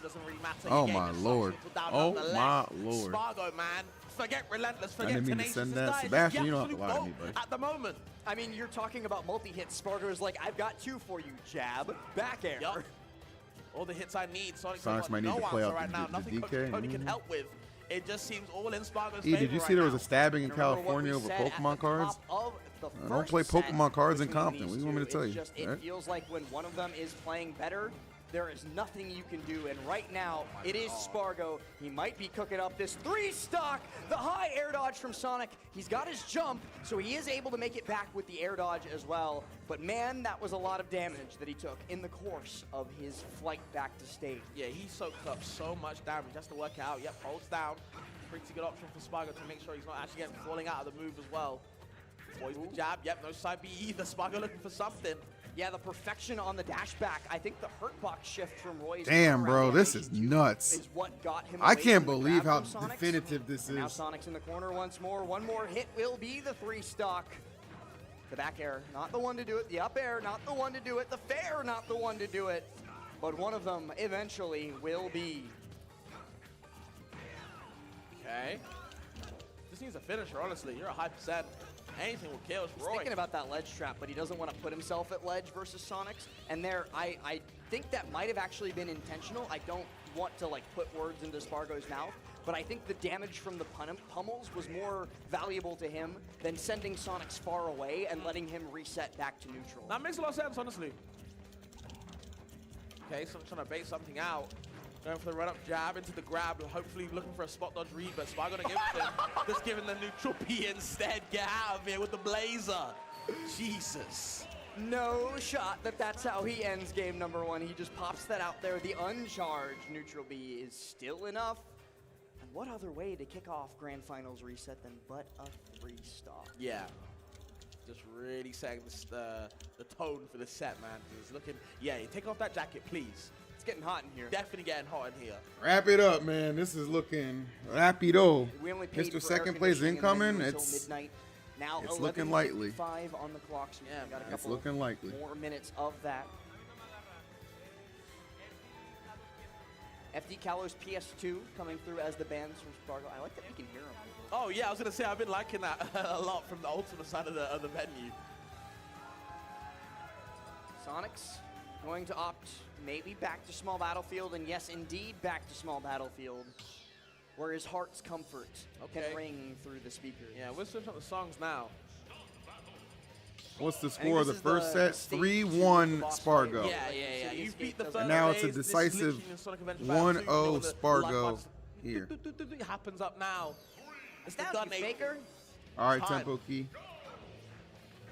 Oh my lord. Oh my lord. Spargo, man. Forget relentless. I Forget didn't mean to tenacious. send This that. guy is Sebastian, the you don't have to absolute lie to me, GOAT buddy. at the moment. I mean, you're talking about multi-hits. Spargo's like, I've got two for you. Jab, back air. Yup. All the hits I need. Sonic's Sonics got might need no to play answer out right the now. Nothing DK. Coach Tourney can help with. It just seems all in Spargo's E, did you see there was a stabbing in And remember what California we over said at Pokemon the cards? top of the Don't first play set Pokemon cards in between Compton. What these do you want me to two. tell It's you? just, it Right? feels like when one of them is playing better, there is nothing you can do. And right now, it is Spargo. He might be cooking up this 3-stock. The high air dodge from Sonic. He's got his jump, so he is able to make it back with the air dodge as well. But man, that was a lot of damage that he took in the course of his flight back to stage. Yeah, he soaked up so much damage just to work out. Yep, holds down. Pretty good option for Spargo to make sure he's not actually getting falling out of the move as well. Boys the jab. Yep, no side B either. Spargo looking for something. Yeah, the perfection on the dash back. I think the hurt box shift from Roy's Damn, turnaround bro, this is animation nuts. is what got him I away can't from the believe grab how from Sonix. definitive this And now is. Sonic's in the corner once more. One more hit will be the 3-stock. The back air, not the one to do it. The up air, not the one to do it. The fair, not the one to do it. But one of them eventually will be. Okay. Just needs a finisher, honestly. You're a high percent. Anything will kill us, He's Roy. thinking about that ledge trap, but he doesn't want to put himself at ledge versus Sonix. And there, I think that might have actually been intentional. I don't want to like put words into Spargo's mouth, but I think the damage from the pummels was more valuable to him than sending Sonix far away and letting him reset back to neutral. That makes a lot of sense, honestly. Okay, so I'm trying to bait something out. Going for the run-up jab into the grab, hopefully looking for a spot dodge read, but Spargo gonna give it to him. Just giving the neutral P instead. Get out of here with the blazer. Jesus. No shot that's how he ends game number 1. He just pops that out there. The uncharged neutral B is still enough. And what other way to kick off Grand Finals reset than but a 3-stock? Yeah. Just really setting the tone for the set, man. It's looking, yeah, take off that jacket, please. It's getting hot in here. Definitely getting hot in here. Wrap it up, man. This is looking rapido. We only paid Mr. for Second air place conditioning incoming. and until It's midnight. Now it's looking 11:05 likely. on the clock. So Yeah, we got a It's couple looking likely. more minutes of that. FD Kalos PS2 coming through as the bands from Spargo. I like that we can hear them. Oh yeah, I was gonna say I've been liking that a lot from the ultimate side of the venue. Sonix going to opt maybe back to small battlefield, and yes, indeed, back to small battlefield, where his heart's comfort Okay. can ring through the speakers. Yeah, we're switching up the songs now. What's the I think score of this the is first the set? stage 3-1 2 boss fight. Spargo. Yeah. City You Escape beat the doesn't- first And now it's a phase. This is decisive literally in Sonic Adventure Battle 2, 1-0 with the Spargo life box. here. It happens up now. It's the Down, gun you ape. faker. All right, Time. tempo key.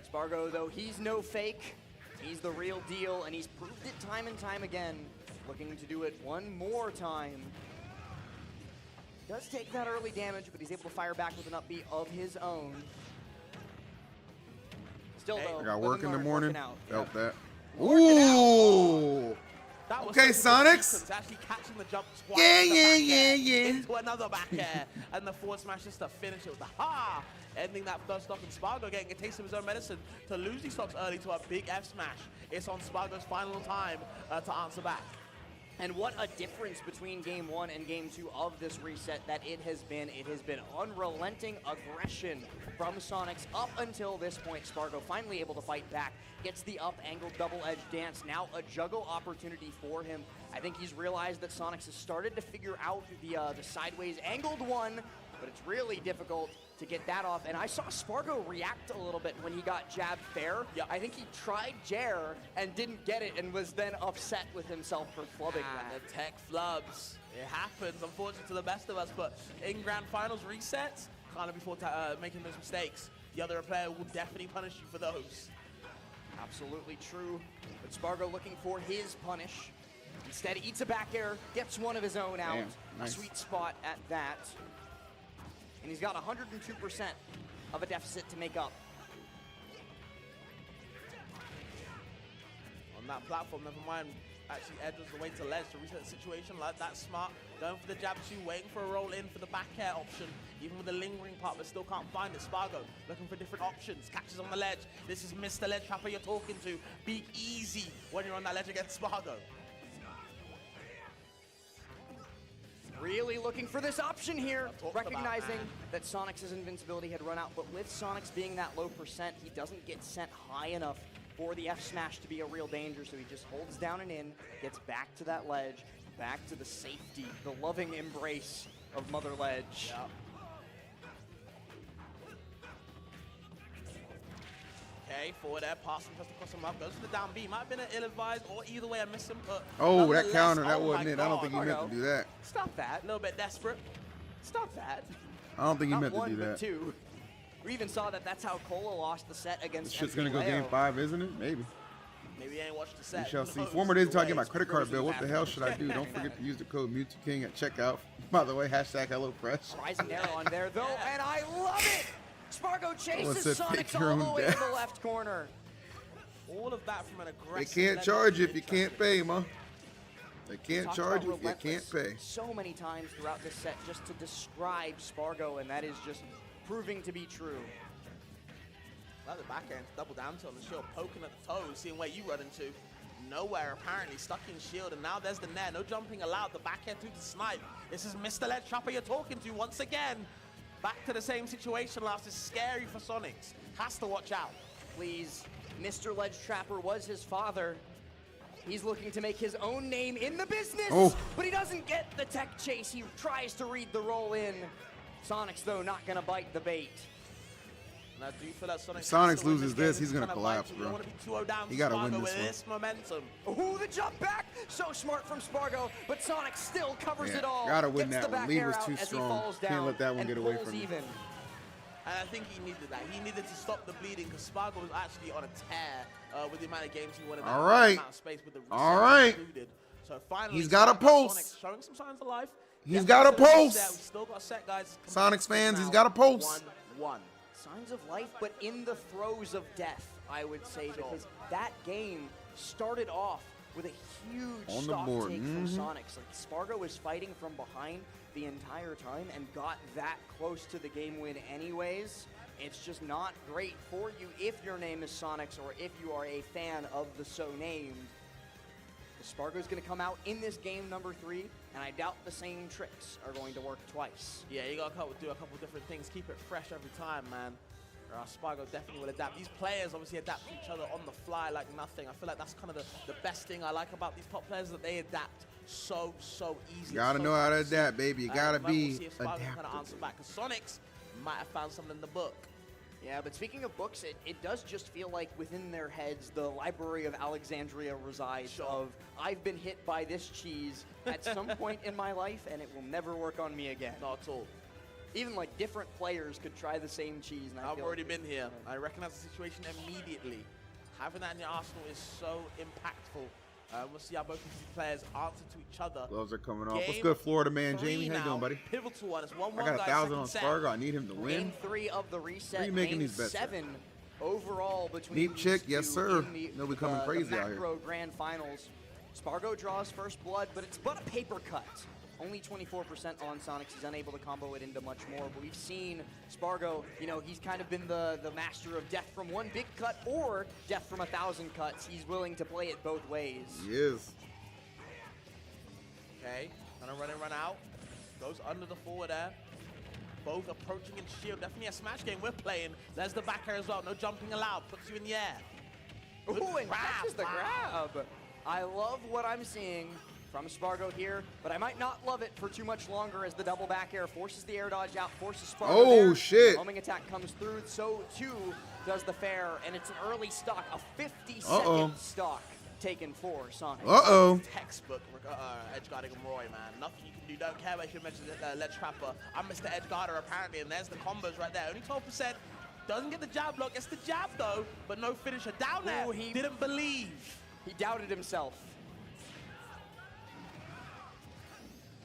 Spargo, though, he's no fake. He's the real deal, and he's proved it time and time again. Looking to do it one more time. Does take that early damage, but he's able to fire back with an upbeat of his own. Still, though, I got live work and in the learn, morning. working out. Felt that. Working out. Ooh. That was Okay, such a good Sonix. sequence, actually catching the jump twice. Yeah, with the yeah, back yeah, air yeah. Into another back air, and the forward smash just to finish it with the ha! Ending that first stock, and Spargo getting a taste of his own medicine to lose these stocks early to a big F smash. It's on Spargo's final time to answer back. And what a difference between game 1 and game 2 of this reset that it has been. It has been unrelenting aggression from Sonix up until this point. Spargo finally able to fight back, gets the up angled double edge dance. Now a juggle opportunity for him. I think he's realized that Sonix has started to figure out the sideways angled one, but it's really difficult to get that off. And I saw Spargo react a little bit when he got jab fair. Yep. I think he tried Jer and didn't get it and was then upset with himself for flubbing that. The tech flubs. It happens, unfortunately, to the best of us, but in Grand Finals resets, can't be for making those mistakes. The other player will definitely punish you for those. Absolutely true. But Spargo looking for his punish. Instead, eats a back air, gets one of his own out. Damn, nice. A sweet spot at that. And he's got 102% of a deficit to make up. On that platform, never mind, actually edges the way to ledge to reset the situation. Like that smart, going for the jab 2, waiting for a roll in for the back air option. Even with the lingering part, but still can't find it. Spargo looking for different options, catches on the ledge. This is Mr. Ledge Trapper you're talking to. Be easy when you're on that ledge against Spargo. Really looking for this option here, Talked about, recognizing man. that Sonix's invincibility had run out, but with Sonix being that low percent, he doesn't get sent high enough for the F smash to be a real danger, so he just holds down and in, gets back to that ledge, back to the safety, the loving embrace of Mother Ledge. Yep. Okay, forward air, passing just across him up, goes for the down B. Might have been an ill-advised, or either way I missed him, but Oh, that nonetheless, counter, that oh wasn't my it. I don't God. think he meant to do that. Stop that. A little bit desperate. Stop that. I don't think he Not meant to one, do but that. two. We even saw that that's how Kola lost the set against This shit's gonna go Mkleo. game 5, isn't it? Maybe. Maybe he ain't watched the set. We shall Who see. knows? Former days until I The get my way credit card bill. What the hell should I do? Don't forget to use the code MewtwoKing at checkout. By the way, hashtag HelloFresh. Rising arrow on there though, and I love it! Spargo chases said pick Sonix your all the own way to death. the left corner. All of that from an They aggressive. can't level charge of you if you interest. can't pay, ma. They can't Talked charge about you if you relentless can't pay. so many times throughout this set just to describe Spargo, and that is just proving to be true. Well, the back end, double down to on the shield, poking at the toes, seeing where you run into. Nowhere, apparently, stuck in shield, and now there's the net. No jumping allowed, the back end through the snipe. This is Mr. Ledge Trapper you're talking to once again. Back to the same situation last. It's scary for Sonix. Has to watch out. Please, Mr. Ledge Trapper was his father. He's looking to make his own name in the business, but he doesn't get the tech chase. He tries to read the roll in. Sonix, though, not gonna bite the bait. And I do feel that Sonix, If Sonix has to win loses game. this, he's It's gonna kinda collapse, vital. bro. You don't want to be 2-0 down He to gotta win Spargo this with one. this momentum. Ooh, the jump back! So smart from Spargo, but Sonix still covers Yeah, it all. gotta win Gets that the one. back Lee air was out too as he strong. falls Can't down let that one and get away pulls from him. even. And I think he needed that. He needed to stop the bleeding because Spargo was actually on a tear with the amount of games he wanted. All right. Amount of space with the All right. included. So finally, He's got a Spargo, pulse. Sonix showing some signs of life. He's Definitely got a still pulse. set. We've still got a set, guys. Sonix fans, he's Now, got a pulse. 1-1. Signs of life, but in the throes of death, I would say, because that game started off with a huge On the stock board. take from Sonix. Like, Spargo was fighting from behind the entire time and got that close to the game win anyways. It's just not great for you if your name is Sonix or if you are a fan of the so named. Spargo's going to come out in this game number 3, and I doubt the same tricks are going to work twice. Yeah, you got to do a couple different things. Keep it fresh every time, man. Spargo definitely will adapt. These players obviously adapt to each other on the fly like nothing. I feel like that's kind of the best thing I like about these top players, that they adapt so easily. You gotta so know how to fast. adapt, baby. You gotta We'll be see if Spargo can kind of adaptable. answer back, because Sonix might have found something in the book. Yeah, but speaking of books, it does just feel like within their heads, the Library of Alexandria resides of, I've been hit by this cheese at some point in my life, and it will never work on me again. Not at all. Even like different players could try the same cheese. And I've already been here. I recognize the situation immediately. Having that in your arsenal is so impactful. We'll see how both of these players answer to each other. Gloves are coming off. What's Game good, Florida man? 3 Jamie, how you now, doing, buddy? Pivotal one. It's 1-1, I got guys, 1,000 on second set. Spargo. I need him to win. Game 3 of the reset. Who you making game these bets at? 7 overall between Deep these chick, two yes, sir. in the, No, we coming crazy the out here. macro grand finals. Spargo draws first blood, but it's but a paper cut. Only 24% on Sonix. He's unable to combo it into much more. But we've seen Spargo, you know, he's kind of been the master of death from one big cut or death from 1,000 cuts. He's willing to play it both ways. He is. Okay, gonna run in, run out. Goes under the forward air. Both approaching in shield. Definitely a smash game we're playing. There's the back air as well. No jumping allowed. Puts you in the air. Good Ooh, and grab. catches the Wow. grab. I love what I'm seeing from Spargo here, but I might not love it for too much longer as the double back air forces the air dodge out, forces Spargo Oh, there. shit. The homing attack comes through, so too does the fair, and it's an early stock, a 50-second stock taken for Sonix. Uh-oh. Textbook edge guarding him, Roy, man. Nothing you can do. Don't care about if you mentioned Ledge Trapper. I'm Mr. Edge Guarder, apparently, and there's the combos right there. Only 12%. Doesn't get the jab block. Gets the jab, though, but no finisher. Down there. Ooh, he didn't believe. He doubted himself.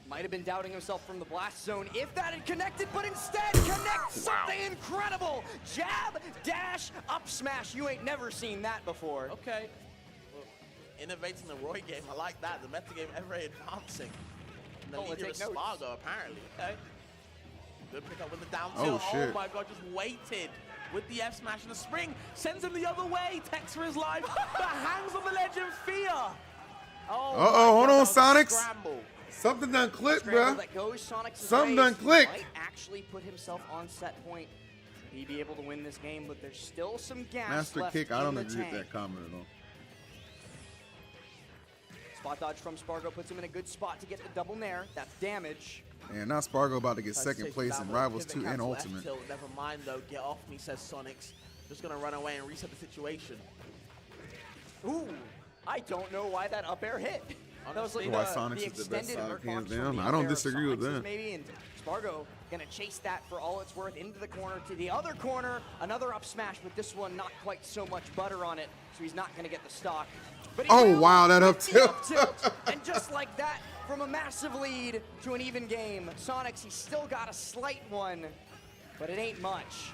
Might have been doubting himself from the blast zone if that had connected, but instead connects something incredible. Jab, dash, up smash. You ain't never seen that before. Okay. Well, innovating the Roy game. I like that. The meta game ever advancing. And the Kola, leader take is notes. Spargo, apparently. Okay. Good pick up with the down Oh, tilt. shit. Oh my god, just waited with the F smash and the spring. Sends him the other way. Text for his life. But hangs on the ledge in fear. Oh, my hold God, on, that was a Sonix. Scramble. Something done clicked, Scramble bruh. that goes Sonic's Something way. done clicked. He might actually put himself on set point. Should he be able to win this game, but there's still some gas Master left kick. I in don't the agree with tank. that comment at all. Spot dodge from Spargo puts him in a good spot to get the double nair. That's damage. And now Spargo about to get Tries to second take place him in down, Rivals pivot 2 and cancel, F Ultimate. tilt, never mind though, get off me, says Sonix. Just gonna run away and reset the situation. Ooh, I don't know why that up air hit. That was like Why the Sonix is the best extended side, Merc hands launch from down. the I up don't air of disagree with Sonix's that. Maybe, and Spargo gonna chase that for all it's worth into the corner to the other corner. Another up smash, but this one not quite so much butter on it, so he's not gonna get the stock. But he Oh, will wow, that with up the tilt. up tilt. And just like that, from a massive lead to an even game, Sonix, he's still got a slight one, but it ain't much.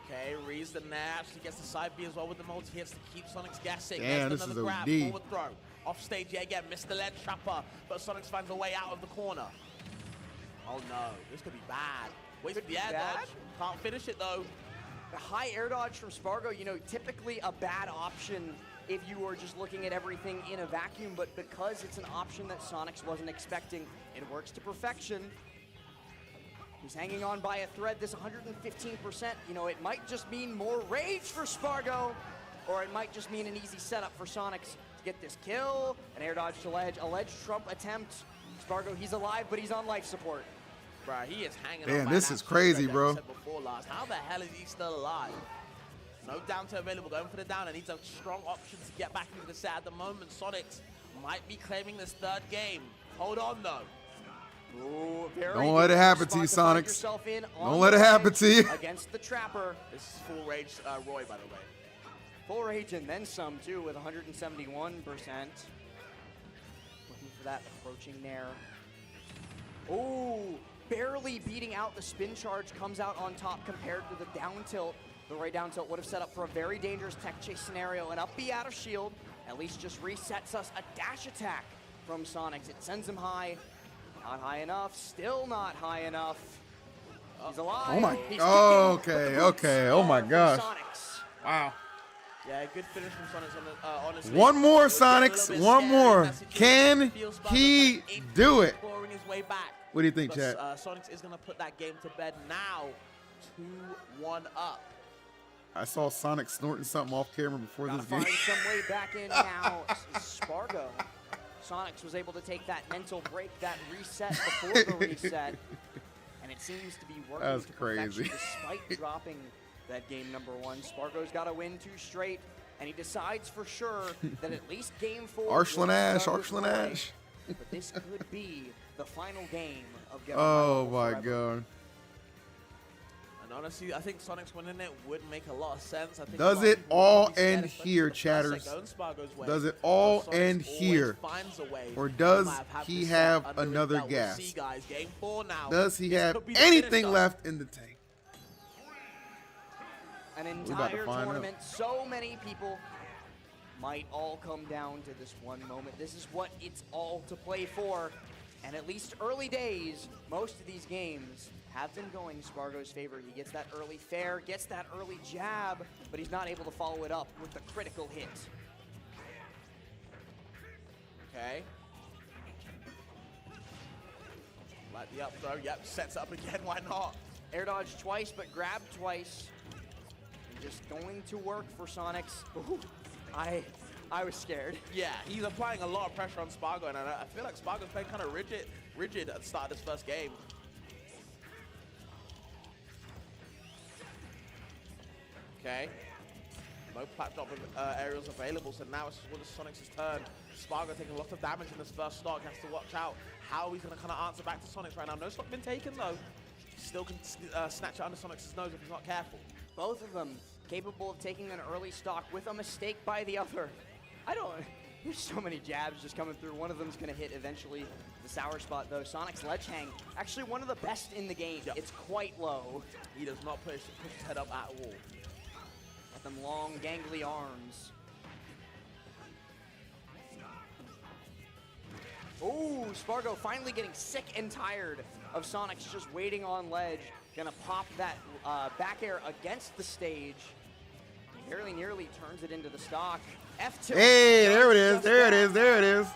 Okay, reads the nash. He gets the side B as well with the multi hits to keep Sonix guessing. Damn, Gets this another is grab, OD. forward throw. Off stage yet again, missed the ledge trapper, but Sonix finds a way out of the corner. Oh no, this could be bad. Waits for the air bad? dodge. Can't finish it though. The high air dodge from Spargo, you know, typically a bad option if you were just looking at everything in a vacuum, but because it's an option that Sonix wasn't expecting, it works to perfection. He's hanging on by a thread, this 115%, you know, it might just mean more rage for Spargo, or it might just mean an easy setup for Sonix to get this kill. An air dodge to ledge, a ledge trump attempt. Spargo, he's alive, but he's on life support. Bro, he is hanging on. Damn, by this an is absolute crazy, thread that bro. we said before last. How the hell is he still alive? No down to available, going for the down, and needs a strong option to get back into the set at the moment. Sonix might be claiming this third game. Hold on though. Ooh, very Don't let it happen to spot you, find Sonix. yourself in Don't on let the it happen ledge to you. Against the Trapper. This is full rage Roy, by the way. Full rage and then some too with 171%. Looking for that approaching there. Ooh, barely beating out the spin charge, comes out on top compared to the down tilt. The right down tilt would have set up for a very dangerous tech chase scenario. An up B out of shield at least just resets us a dash attack from Sonix. It sends him high. Not high enough, still not high enough. He's alive. Oh my, He's oh, kicking with okay, the boots okay, oh my from gosh. Sonix. Wow. Yeah, good finish from Sonix on the, honestly. One more, It was getting a little Sonix, bit one scary in more. that situation. Can Feels Spargo he kind of do it? clawing his way back. What do you think, But, chat? Sonix is going to put that game to bed now. 2-1 up. I saw Sonic snorting something off camera before Gotta this game. find some way back in now. Spargo. Sonix was able to take that mental break, that reset before the reset, and it seems to be working That's to perfection crazy. despite dropping that game number one. Spargo's got to win 2 straight, and he decides for sure that at least game 4 Arslan Ash, will be done Arslan with Roy. Ash. But this could be the final game of Get Oh On my Level god. And honestly, I think Sonix winning it would make a lot of sense. I think Does a lot of it people would all be scared, end especially here, the first set chatters? going Spargo's way. Does it all But Sonix end always here? finds a way Or to does have he this have set under his another belt. We'll gas? see, guys. Game 4 now. Does he This have could be the anything finisher. left in the tank? An about to entire find out. tournament, so many people might all come down to this one moment. This is what it's all to play for. And at least early days, most of these games have been going Spargo's favor. He gets that early fair, gets that early jab, but he's not able to follow it up with the critical hit. Okay. Like the up throw. Yep, sets up again. Why not? Air dodge twice, but grab twice. And just going to work for Sonix. Ooh, I was scared. Yeah, he's applying a lot of pressure on Spargo, and I feel like Spargo's playing kind of rigid at the start of this first game. Okay. No plat drop aerials available, so now it's Sonix's turn. Spargo taking a lot of damage in this first stock, has to watch out how he's going to kind of answer back to Sonix right now. No stock been taken though. Still can snatch it under Sonix's nose if he's not careful. Both of them capable of taking an early stock with a mistake by the other. There's so many jabs just coming through. One of them's gonna hit eventually. The sour spot though. Sonic's ledge hang, actually one of the best in the game. Yep. It's quite low. He does not push his head up at all. Got them long, gangly arms. Oh, Spargo finally getting sick and tired of Sonix just waiting on ledge. Gonna pop that back air against the stage. Very nearly turns it into the stock. F2. Hey, there it is, there it is, there it is.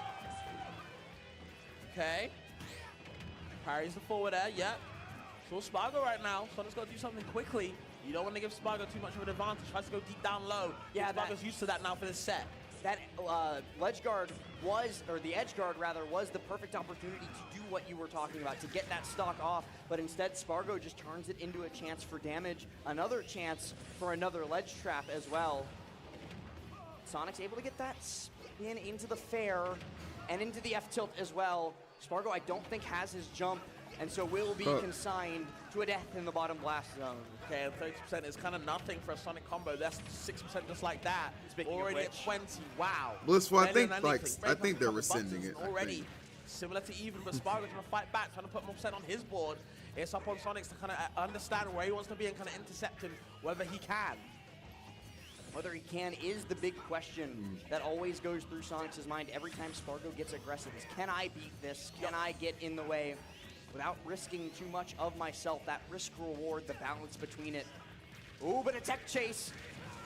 Okay. Parries the forward air, yep. So Spargo right now. Sonic's got to do something quickly. You don't want to give Spargo too much of an advantage. Tries to go deep down low. Yeah, Spargo's used to that now for this set. that ledge guard was, or the edge guard rather, was the perfect opportunity to do what you were talking about, to get that stock off, but instead Spargo just turns it into a chance for damage, another chance for another ledge trap as well. Sonix able to get that spin into the fair and into the F-tilt as well. Spargo, I don't think, has his jump, and so will be consigned to a death in the bottom blast zone. Okay, and 30% is kind of nothing for a Sonic combo. That's 6% just like that. Speaking already of at which, 20. Wow. Blissful, I think Better than anything. I think they're rescinding it. Already similar to even, but Spargo trying to fight back, trying to put more percent on his board. It's up on Sonix to kind of understand where he wants to be and kind of intercept him, whether he can. Whether he can is the big question that always goes through Sonix's mind every time Spargo gets aggressive is, can I beat this? Can I get in the way without risking too much of myself? That risk-reward, the balance between it. Ooh, but a tech chase.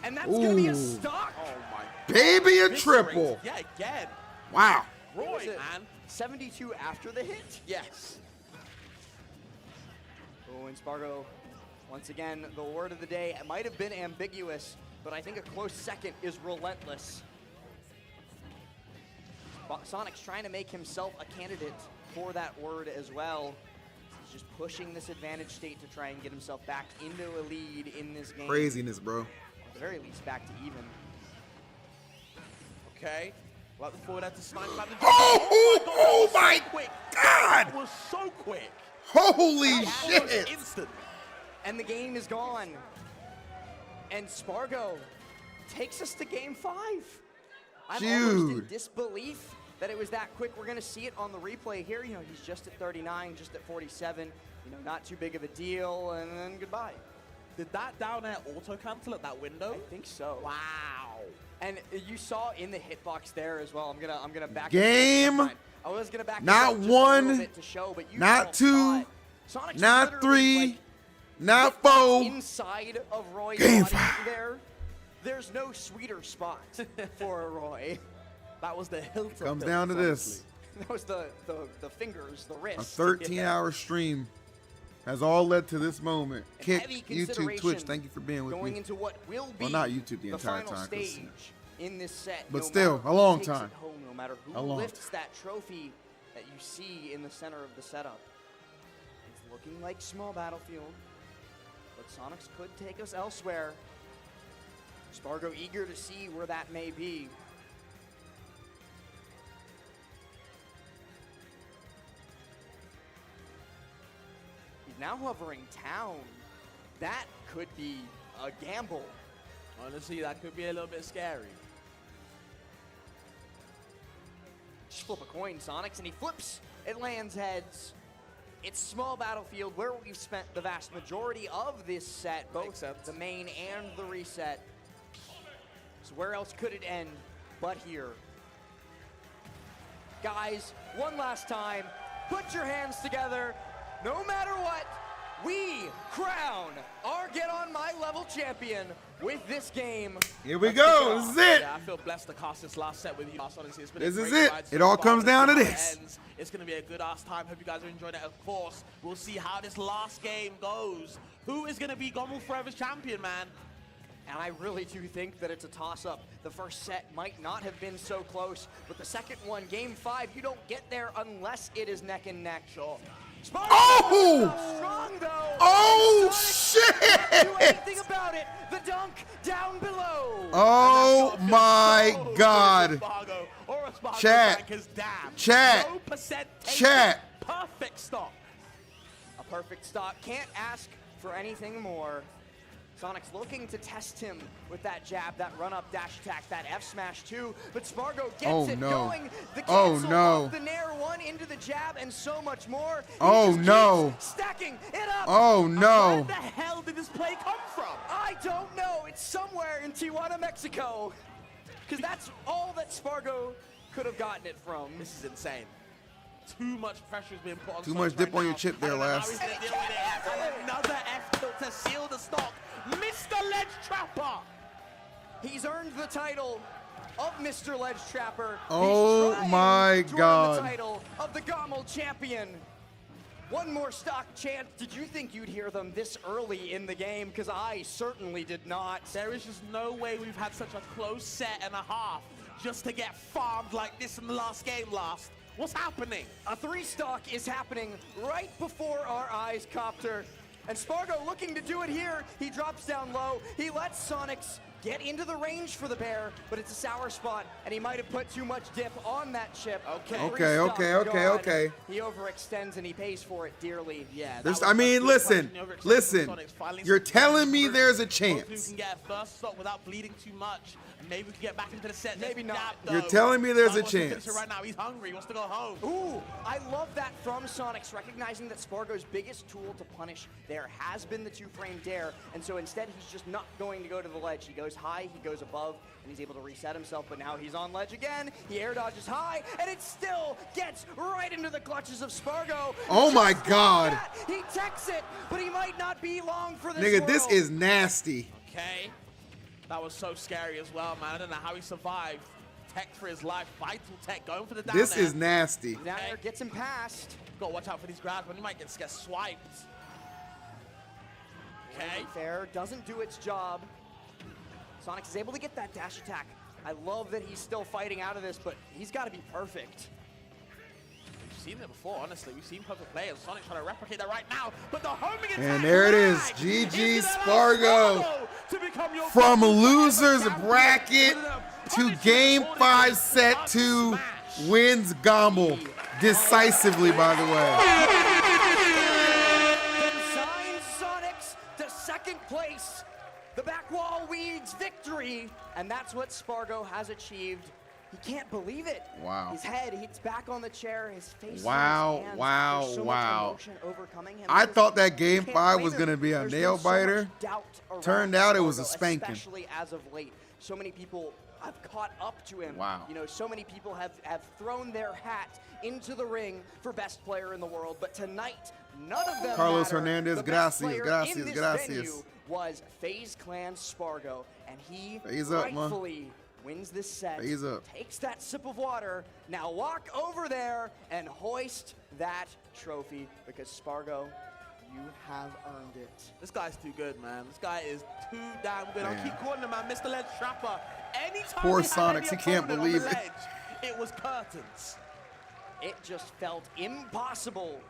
And that's going to be a stock. Oh my. Baby, a triple. Yeah, again. Wow. Roy, man. 72 after the hit? Yes. Oh, and Spargo, once again, the word of the day, it might have been ambiguous, but I think a close second is relentless. Sonic's trying to make himself a candidate for that word as well. He's just pushing this advantage state to try and get himself back into a lead in this game. Craziness, bro. At the very least, back to even. Okay. Like the forward to snipe. Oh my God! That was so quick. Holy shit! Instant. And the game is gone. And Spargo takes us to game 5. I'm almost in disbelief that it was that quick. We're going to see it on the replay here. You know, he's just at 39, just at 47. You know, not too big of a deal, and then goodbye. Did that down air auto cancel at that window? I think so. Wow. And you saw in the hitbox there as well. I'm gonna back game. I was gonna back not one, to show, but you not two, Sonic's not three, like, not 4. Inside of Roy's Game body 5. there's no sweeter spot for Roy. That was the hilt. Comes down to this. That was the fingers, the wrist. A 13-hour stream has all led to this moment. Kick, Heavy YouTube, Twitch, thank you for being with going me. into what will be Well, not YouTube the entire final time, stage in this set. but no still, matter a who long takes it time. home, no matter who A long lifts that trophy that you see in the center of the setup. It's looking like small battlefield, but Sonix could take us elsewhere. Spargo eager to see where that may be. Now hovering town, that could be a gamble. Honestly, that could be a little bit scary. Just flip a coin, Sonix, and he flips. It lands heads. It's small battlefield where we've spent the vast majority of this set, both the main and the reset. So where else could it end but here? Guys, one last time, put your hands together. No matter what, we crown our Get On My Level champion with this game. Here we go. This is it. Yeah, I feel blessed to cast this last set with you. Honestly, it's been This a is great it. ride It so all far. comes down to When it this. ends, it's going to be a good ass time. Hope you guys are enjoying it. Of course, we'll see how this last game goes. Who is going to be Goml Forever's champion, man? And I really do think that it's a toss-up. The first set might not have been so close, but the second one, game 5, you don't get there unless it is neck and neck. Sure. Spargo strong though. Oh Sonic shit! do anything about it. The dunk down below. Oh my God! Spargo or a Spargo Chat. bankers, damn. Chat. No percent taken. Chat. Perfect stop. A perfect stop. Can't ask for anything more. Sonic's looking to test him with that jab, that run-up dash attack, that F smash too, but Spargo gets it going. The cancel off the Nair 1 into the jab and so much more. He keeps stacking it up. Oh no! Where the hell did this play come from? I don't know. It's somewhere in Tijuana, Mexico. Because that's all that Spargo could have gotten it from. This is insane. Too much pressure is being put on. Too much dip on your chip there, lass. And another F tilt to seal the stock. Mr. Ledge Trapper. He's earned the title of Mr. Ledge Trapper. Oh my God! The title of the Goml champion. One more stock chance. Did you think you'd hear them this early in the game? Because I certainly did not. There is just no way we've had such a close set and a half just to get farmed like this in the last game last. What's happening? A 3-stock is happening right before our eyes, Copter. And Spargo looking to do it here. He drops down low. He lets Sonix get into the range for the bear, but it's a sour spot, and he might have put too much dip on that chip. Okay. He overextends, and he pays for it dearly. Yeah. I mean, listen. You're telling me there's a chance. Hopefully we can get a first stop without bleeding too much. Maybe we can get back into the set. Maybe not. You're telling me there's a Wants to finish chance. it right now. He's hungry. He wants to go home. Ooh, I love that from Sonix, recognizing that Spargo's biggest tool to punish there has been the 2-frame dare, and so instead he's just not going to go to the ledge. He goes high, he goes above, and he's able to reset himself, but now he's on ledge again. He air dodges high, and it still gets right into the clutches of Spargo. Oh my God. He techs it, but he might not be long for this Nigga, this world. is nasty. Okay. That was so scary as well, man. I don't know how he survived. Tech for his life, vital tech, going for the down This there. is nasty. Down air gets him past. Gotta watch out for these grabs, man. He might get swiped. Okay. Fair doesn't do its job. Sonix is able to get that dash attack. I love that he's still fighting out of this, but he's got to be perfect. We've seen it before, honestly. We've seen perfect players. Sonix trying to replicate that right now, but the homing attack. And there it is. lag GG is Spargo. to become your From first losers champion bracket with a to punishing game audience 5 set 2 smash. wins Goml decisively, by the way. Consigns Sonix to second place. The back wall weeds victory, and that's what Spargo has achieved. He can't believe it. Wow. His head hits back on the chair, his face Wow, in his hands. wow, There's so much wow. emotion overcoming him. I There's- thought that game you can't 5 blame was him. gonna be a There's nail been so much biter. doubt around Turned out it was a Spargo, spanking. especially as of late. So many people have caught up to him. Wow. You know, so many people have thrown their hat into the ring for best player in the world, but tonight, none of them Carlos matter. Hernandez, The best gracias, player in this gracias. venue was FaZe Clan Spargo, and he FaZe up, man. rightfully wins this set. FaZe up. Takes that sip of water. Now walk over there and hoist that trophy, because Spargo, you have earned it. This guy's too good, man. This guy is too damn good. I'll Man. keep calling him, man, Mr. Ledge Trapper. Anytime Poor he had Sonix, any he can't opponent on believe the it. ledge, it was curtains. It just felt impossible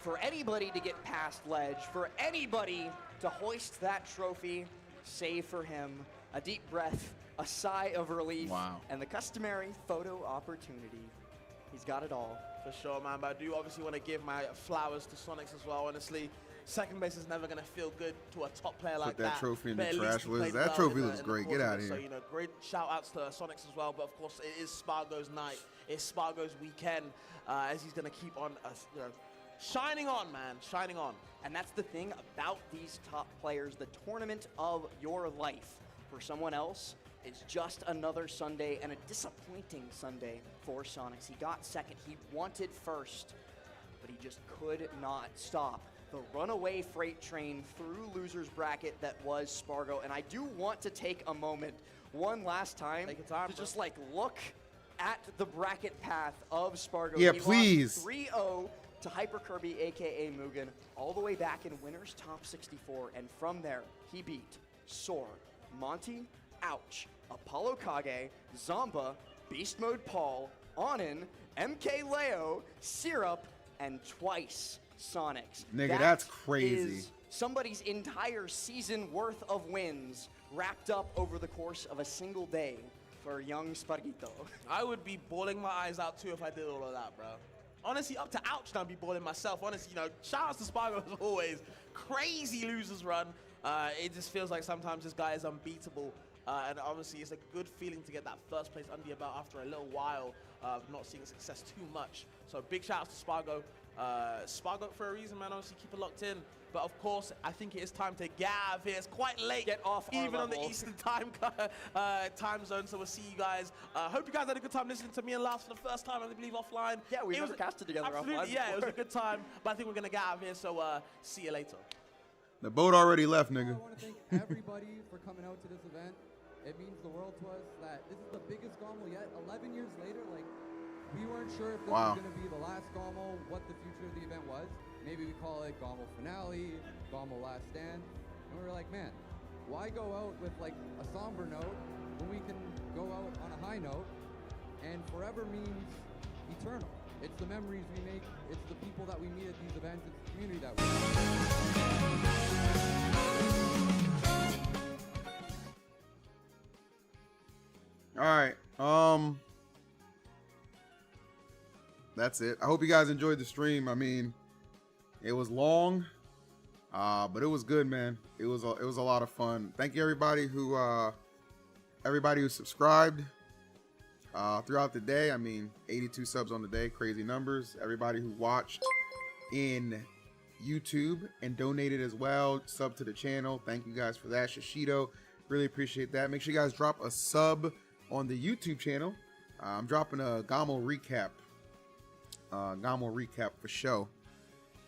for anybody to get past ledge, for anybody to hoist that trophy, save for him. A deep breath, a sigh of relief, Wow. and the customary photo opportunity. He's got it all. For sure, man. But I do obviously want to give my flowers to Sonix as well, honestly. Second base is never going to feel good to a top player like that. that trophy in but the at least trash he list. played That well trophy in the- looks in the great. course Get of outta it. here. So, you know, great shout outs to Sonix as well. But of course, it is Spargo's night. It's Spargo's weekend, as he's going to keep on, you know, shining on, man, shining on. And that's the thing about these top players, the tournament of your life. For someone else, it's just another Sunday, and a disappointing Sunday for Sonix. He got second, he wanted first, but he just could not stop the runaway freight train through loser's bracket that was Spargo. And I do want to take a moment, one last time, Take your time, to bro. just like look at the bracket path of Spargo. Yeah, He please. lost 3-0 to Hyper Kirby, aka Mugen, all the way back in Winners Top 64, and from there, he beat Soar, Monty, Ouch, Apollo Kage, Zomba, Beast Mode Paul, Onin, Mkleo, Syrup, and twice Sonix. Nigga, That that's crazy. is somebody's entire season worth of wins wrapped up over the course of a single day for young Spargito. I would be bawling my eyes out too if I did all of that, bro. Honestly, up to Ouch, I'd be bawling myself. Honestly, you know, shout outs to Spargo as always. Crazy losers run. It just feels like sometimes this guy is unbeatable. And obviously, it's a good feeling to get that first place under your belt after a little while of not seeing success too much. So big shout outs to Spargo. Spargo for a reason, man. Obviously, keep it locked in. But of course, I think it is time to get out of here. It's quite late, Get off our even on the level. Eastern time zone. So we'll see you guys. Hope you guys had a good time listening to me and Lars for the first time, I believe, offline. Yeah, we've It never was- casted together absolutely, offline yeah, it was a before. good time. But I think we're gonna get out of here. So see you later. The boat already left, I nigga. want to thank everybody for coming out to this event. It means the world to us that this is the biggest Goml yet. 11 years later, like, we weren't sure if this Wow. was going to be the last Goml, what the future of the event was. Maybe we call it Goml Finale, Goml Last Stand. And we were like, man, why go out with like a somber note when we can go out on a high note And forever means eternal. It's the memories we make, it's the people that we meet at these events, it's the community that we All right. That's it. I hope you guys enjoyed the stream. I mean, it was long, but it was good, man. It was a lot of fun. Thank you everybody who subscribed throughout the day. I mean, 82 subs on the day, crazy numbers. Everybody who watched in YouTube and donated as well, sub to the channel. Thank you guys for that. Shishido, really appreciate that. Make sure you guys drop a sub on the YouTube channel. I'm dropping a Goml recap. Goml recap for show.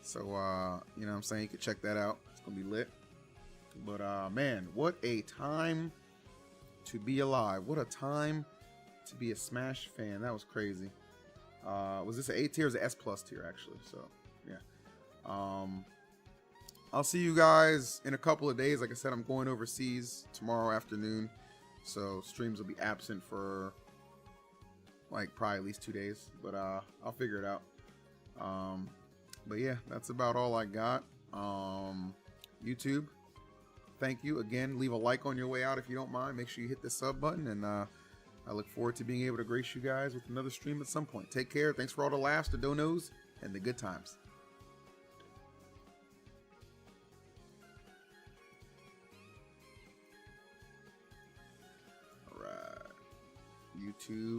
So, you know what I'm saying? You can check that out. It's going to be lit. But, man, what a time to be alive. What a time to be a Smash fan. That was crazy. Was this an A tier or was it S plus tier, actually? So, yeah. I'll see you guys in a couple of days. Like I said, I'm going overseas tomorrow afternoon. So, streams will be absent for like probably at least 2 days, but I'll figure it out. But yeah, that's about all I got. YouTube, thank you again. Leave a like on your way out if you don't mind. Make sure you hit the sub button, and I look forward to being able to grace you guys with another stream at some point. Take care. Thanks for all the laughs, the donos, and the good times. All right, YouTube.